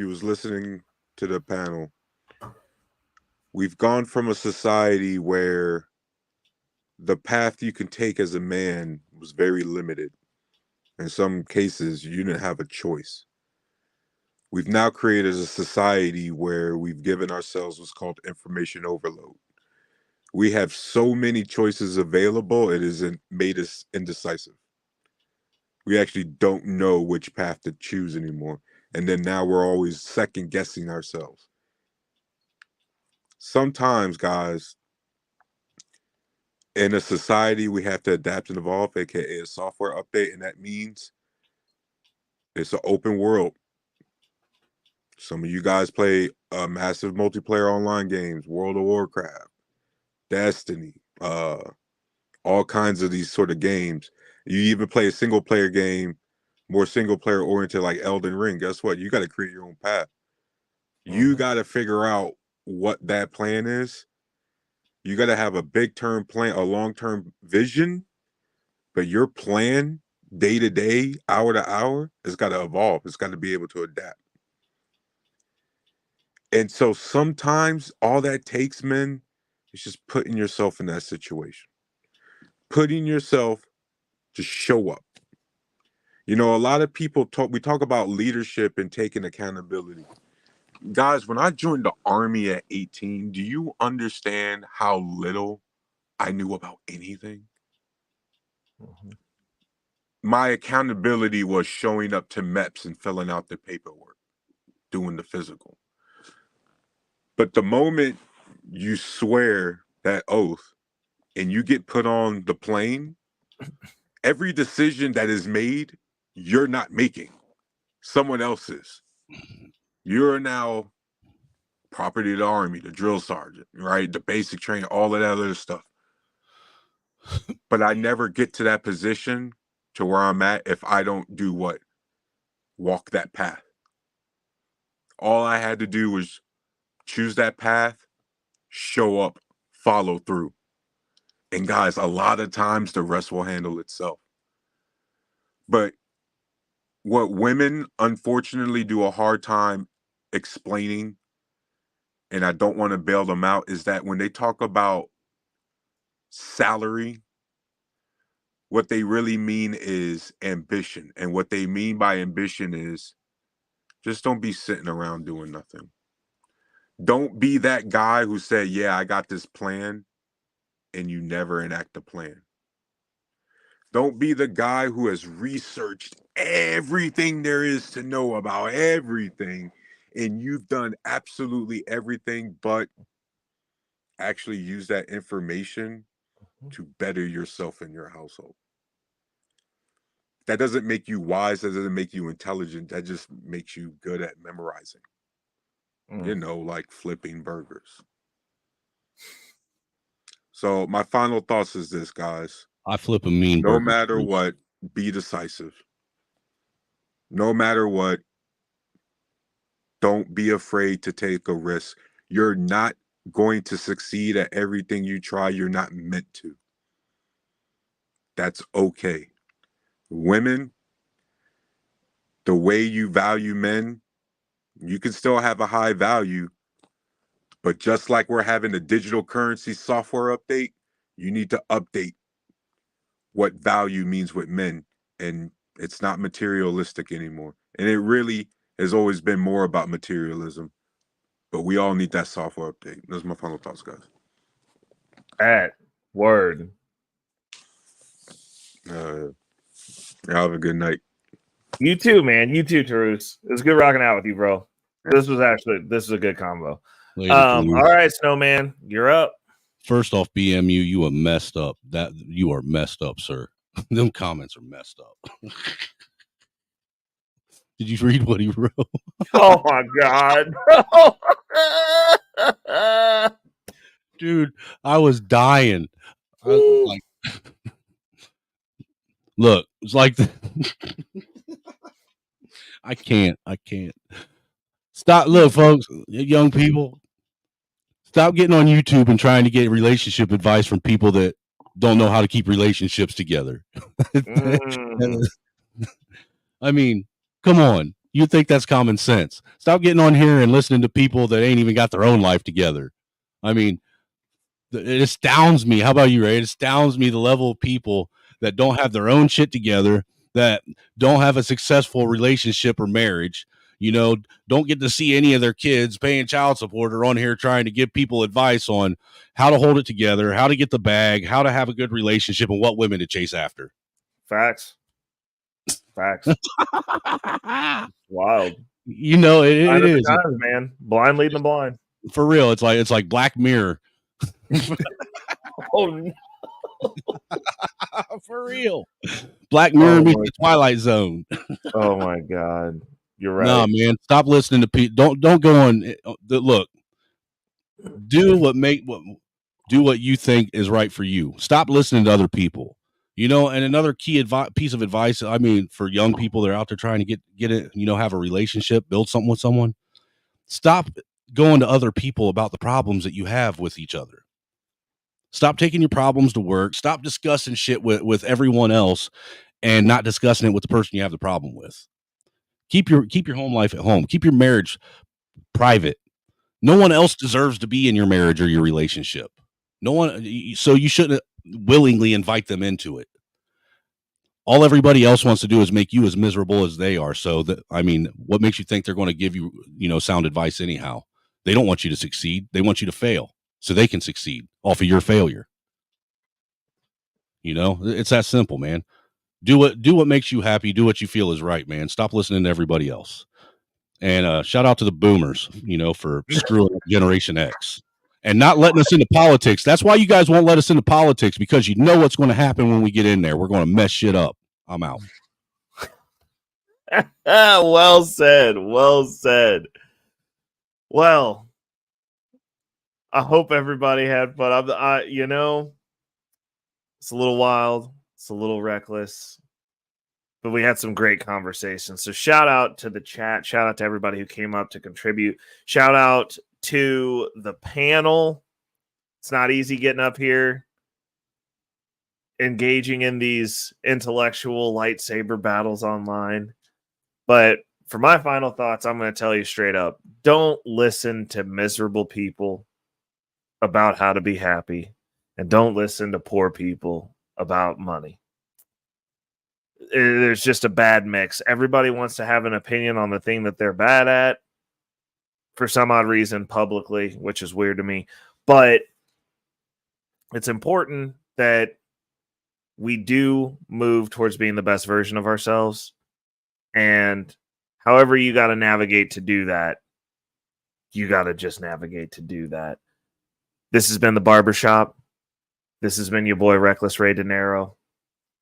was listening to the panel, we've gone from a society where the path you can take as a man was very limited. In some cases, you didn't have a choice. We've now created a society where we've given ourselves what's called information overload. We have so many choices available, it has made us indecisive. We actually don't know which path to choose anymore. And then now we're always second guessing ourselves. Sometimes, guys, in a society, we have to adapt and evolve, aka a software update, and that means it's an open world. Some of you guys play massive multiplayer online games, World of Warcraft, Destiny, all kinds of these sort of games. You even play a single player game, more single player oriented, like Elden Ring. Guess what? You got to create your own path. You got to figure out what that plan is. You got to have a big term plan, a long term vision, but your plan day to day, hour to hour, it's got to evolve. It's got to be able to adapt. And so sometimes all that takes, men, is just putting yourself in that situation. Putting yourself to show up. You know, a lot of people we talk about leadership and taking accountability. Guys, when I joined the Army at 18, do you understand how little I knew about anything? My accountability was showing up to MEPS and filling out the paperwork, doing the physical. But the moment you swear that oath and you get put on the plane, every decision that is made, you're not making. Someone else is. You're now property of the Army, the drill sergeant, right? The basic training, all of that other stuff. But I never get to that position to where I'm at if I don't do what? Walk that path. All I had to do was choose that path, show up, follow through. And guys, a lot of times the rest will handle itself. But what women unfortunately do a hard time explaining, and I don't want to bail them out, is that when they talk about salary, what they really mean is ambition. And what they mean by ambition is just don't be sitting around doing nothing. Don't be that guy who said, yeah, I got this plan, and you never enact the plan. Don't be the guy who has researched everything there is to know about everything, and you've done absolutely everything but actually use that information to better yourself in your household. That doesn't make you wise. That doesn't make you intelligent. That just makes you good at memorizing. You know, like flipping burgers. So my final thoughts is this, guys. I flip a mean burger. No matter what, be decisive. No matter what, don't be afraid to take a risk. You're not going to succeed at everything you try. You're not meant to. That's okay. Women, the way you value men, you can still have a high value, but just like we're having a digital currency software update, you need to update what value means with men. And it's not materialistic anymore. And it really has always been more about materialism. But we all need that software update. Those are my final thoughts, guys. At word. Have a good night. You too, man. You too, Tarus. It was good rocking out with you, bro. This is a good combo. All right, Snowman, you're up. First off, BMU, you are messed up. That you are messed up, sir. Them comments are messed up. Did you read what he wrote? Oh my God. Dude, I was dying. Look, it's like I can't. Stop. Look, folks, young people, stop getting on YouTube and trying to get relationship advice from people that don't know how to keep relationships together. I mean, come on. You think that's common sense. Stop getting on here and listening to people that ain't even got their own life together. I mean, it astounds me. How about you, Ray? It astounds me the level of people that don't have their own shit together, that don't have a successful relationship or marriage, don't get to see any of their kids paying child support, or on here trying to give people advice on how to hold it together, how to get the bag, how to have a good relationship, and what women to chase after. Facts. Wild. It is. Times, man. Blind leading the blind. For real. It's like Black Mirror. Oh no. For real. Black Mirror meets the Twilight Zone. Oh my God. You're right. No, man. Stop listening to people. Don't go on. Look. Do what you think is right for you. Stop listening to other people. And another key piece of advice, I mean, for young people that are out there trying to get it, have a relationship, build something with someone. Stop going to other people about the problems that you have with each other. Stop taking your problems to work. Stop discussing shit with everyone else and not discussing it with the person you have the problem with. Keep your home life at home. Keep your marriage private. No one else deserves to be in your marriage or your relationship. No one. So you shouldn't willingly invite them into it. All everybody else wants to do is make you as miserable as they are. So what makes you think they're going to give you, sound advice anyhow? They don't want you to succeed. They want you to fail so they can succeed off of your failure. It's that simple, man. Do what makes you happy. Do what you feel is right, man. Stop listening to everybody else. And shout out to the boomers, for screwing up Generation X and not letting us into politics. That's why you guys won't let us into politics, because you know what's going to happen when we get in there. We're going to mess shit up. I'm out. Well said. Well, I hope everybody had fun. It's a little wild. It's a little reckless. But we had some great conversations. So shout out to the chat. Shout out to everybody who came up to contribute. Shout out to the panel. It's not easy getting up here, engaging in these intellectual lightsaber battles online. But for my final thoughts, I'm going to tell you straight up, don't listen to miserable people about how to be happy, and don't listen to poor people about money. There's just a bad mix. Everybody wants to have an opinion on the thing that they're bad at for some odd reason publicly, which is weird to me. But it's important that we do move towards being the best version of ourselves. And however you got to navigate to do that, you got to just navigate to do that. This has been the Barbershop. This has been your boy Reckless Ray De Niro.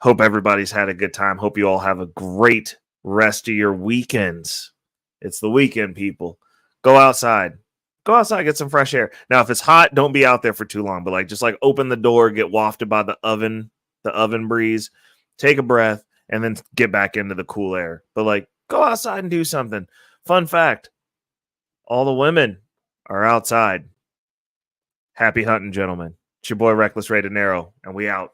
Hope everybody's had a good time. Hope you all have a great rest of your weekends. It's the weekend, people. Go outside. Go outside, get some fresh air. Now, if it's hot, don't be out there for too long. But just open the door, get wafted by the oven breeze, take a breath, and then get back into the cool air. But go outside and do something. Fun fact: all the women are outside. Happy hunting, gentlemen. It's your boy Reckless Ray De Niro, and we out.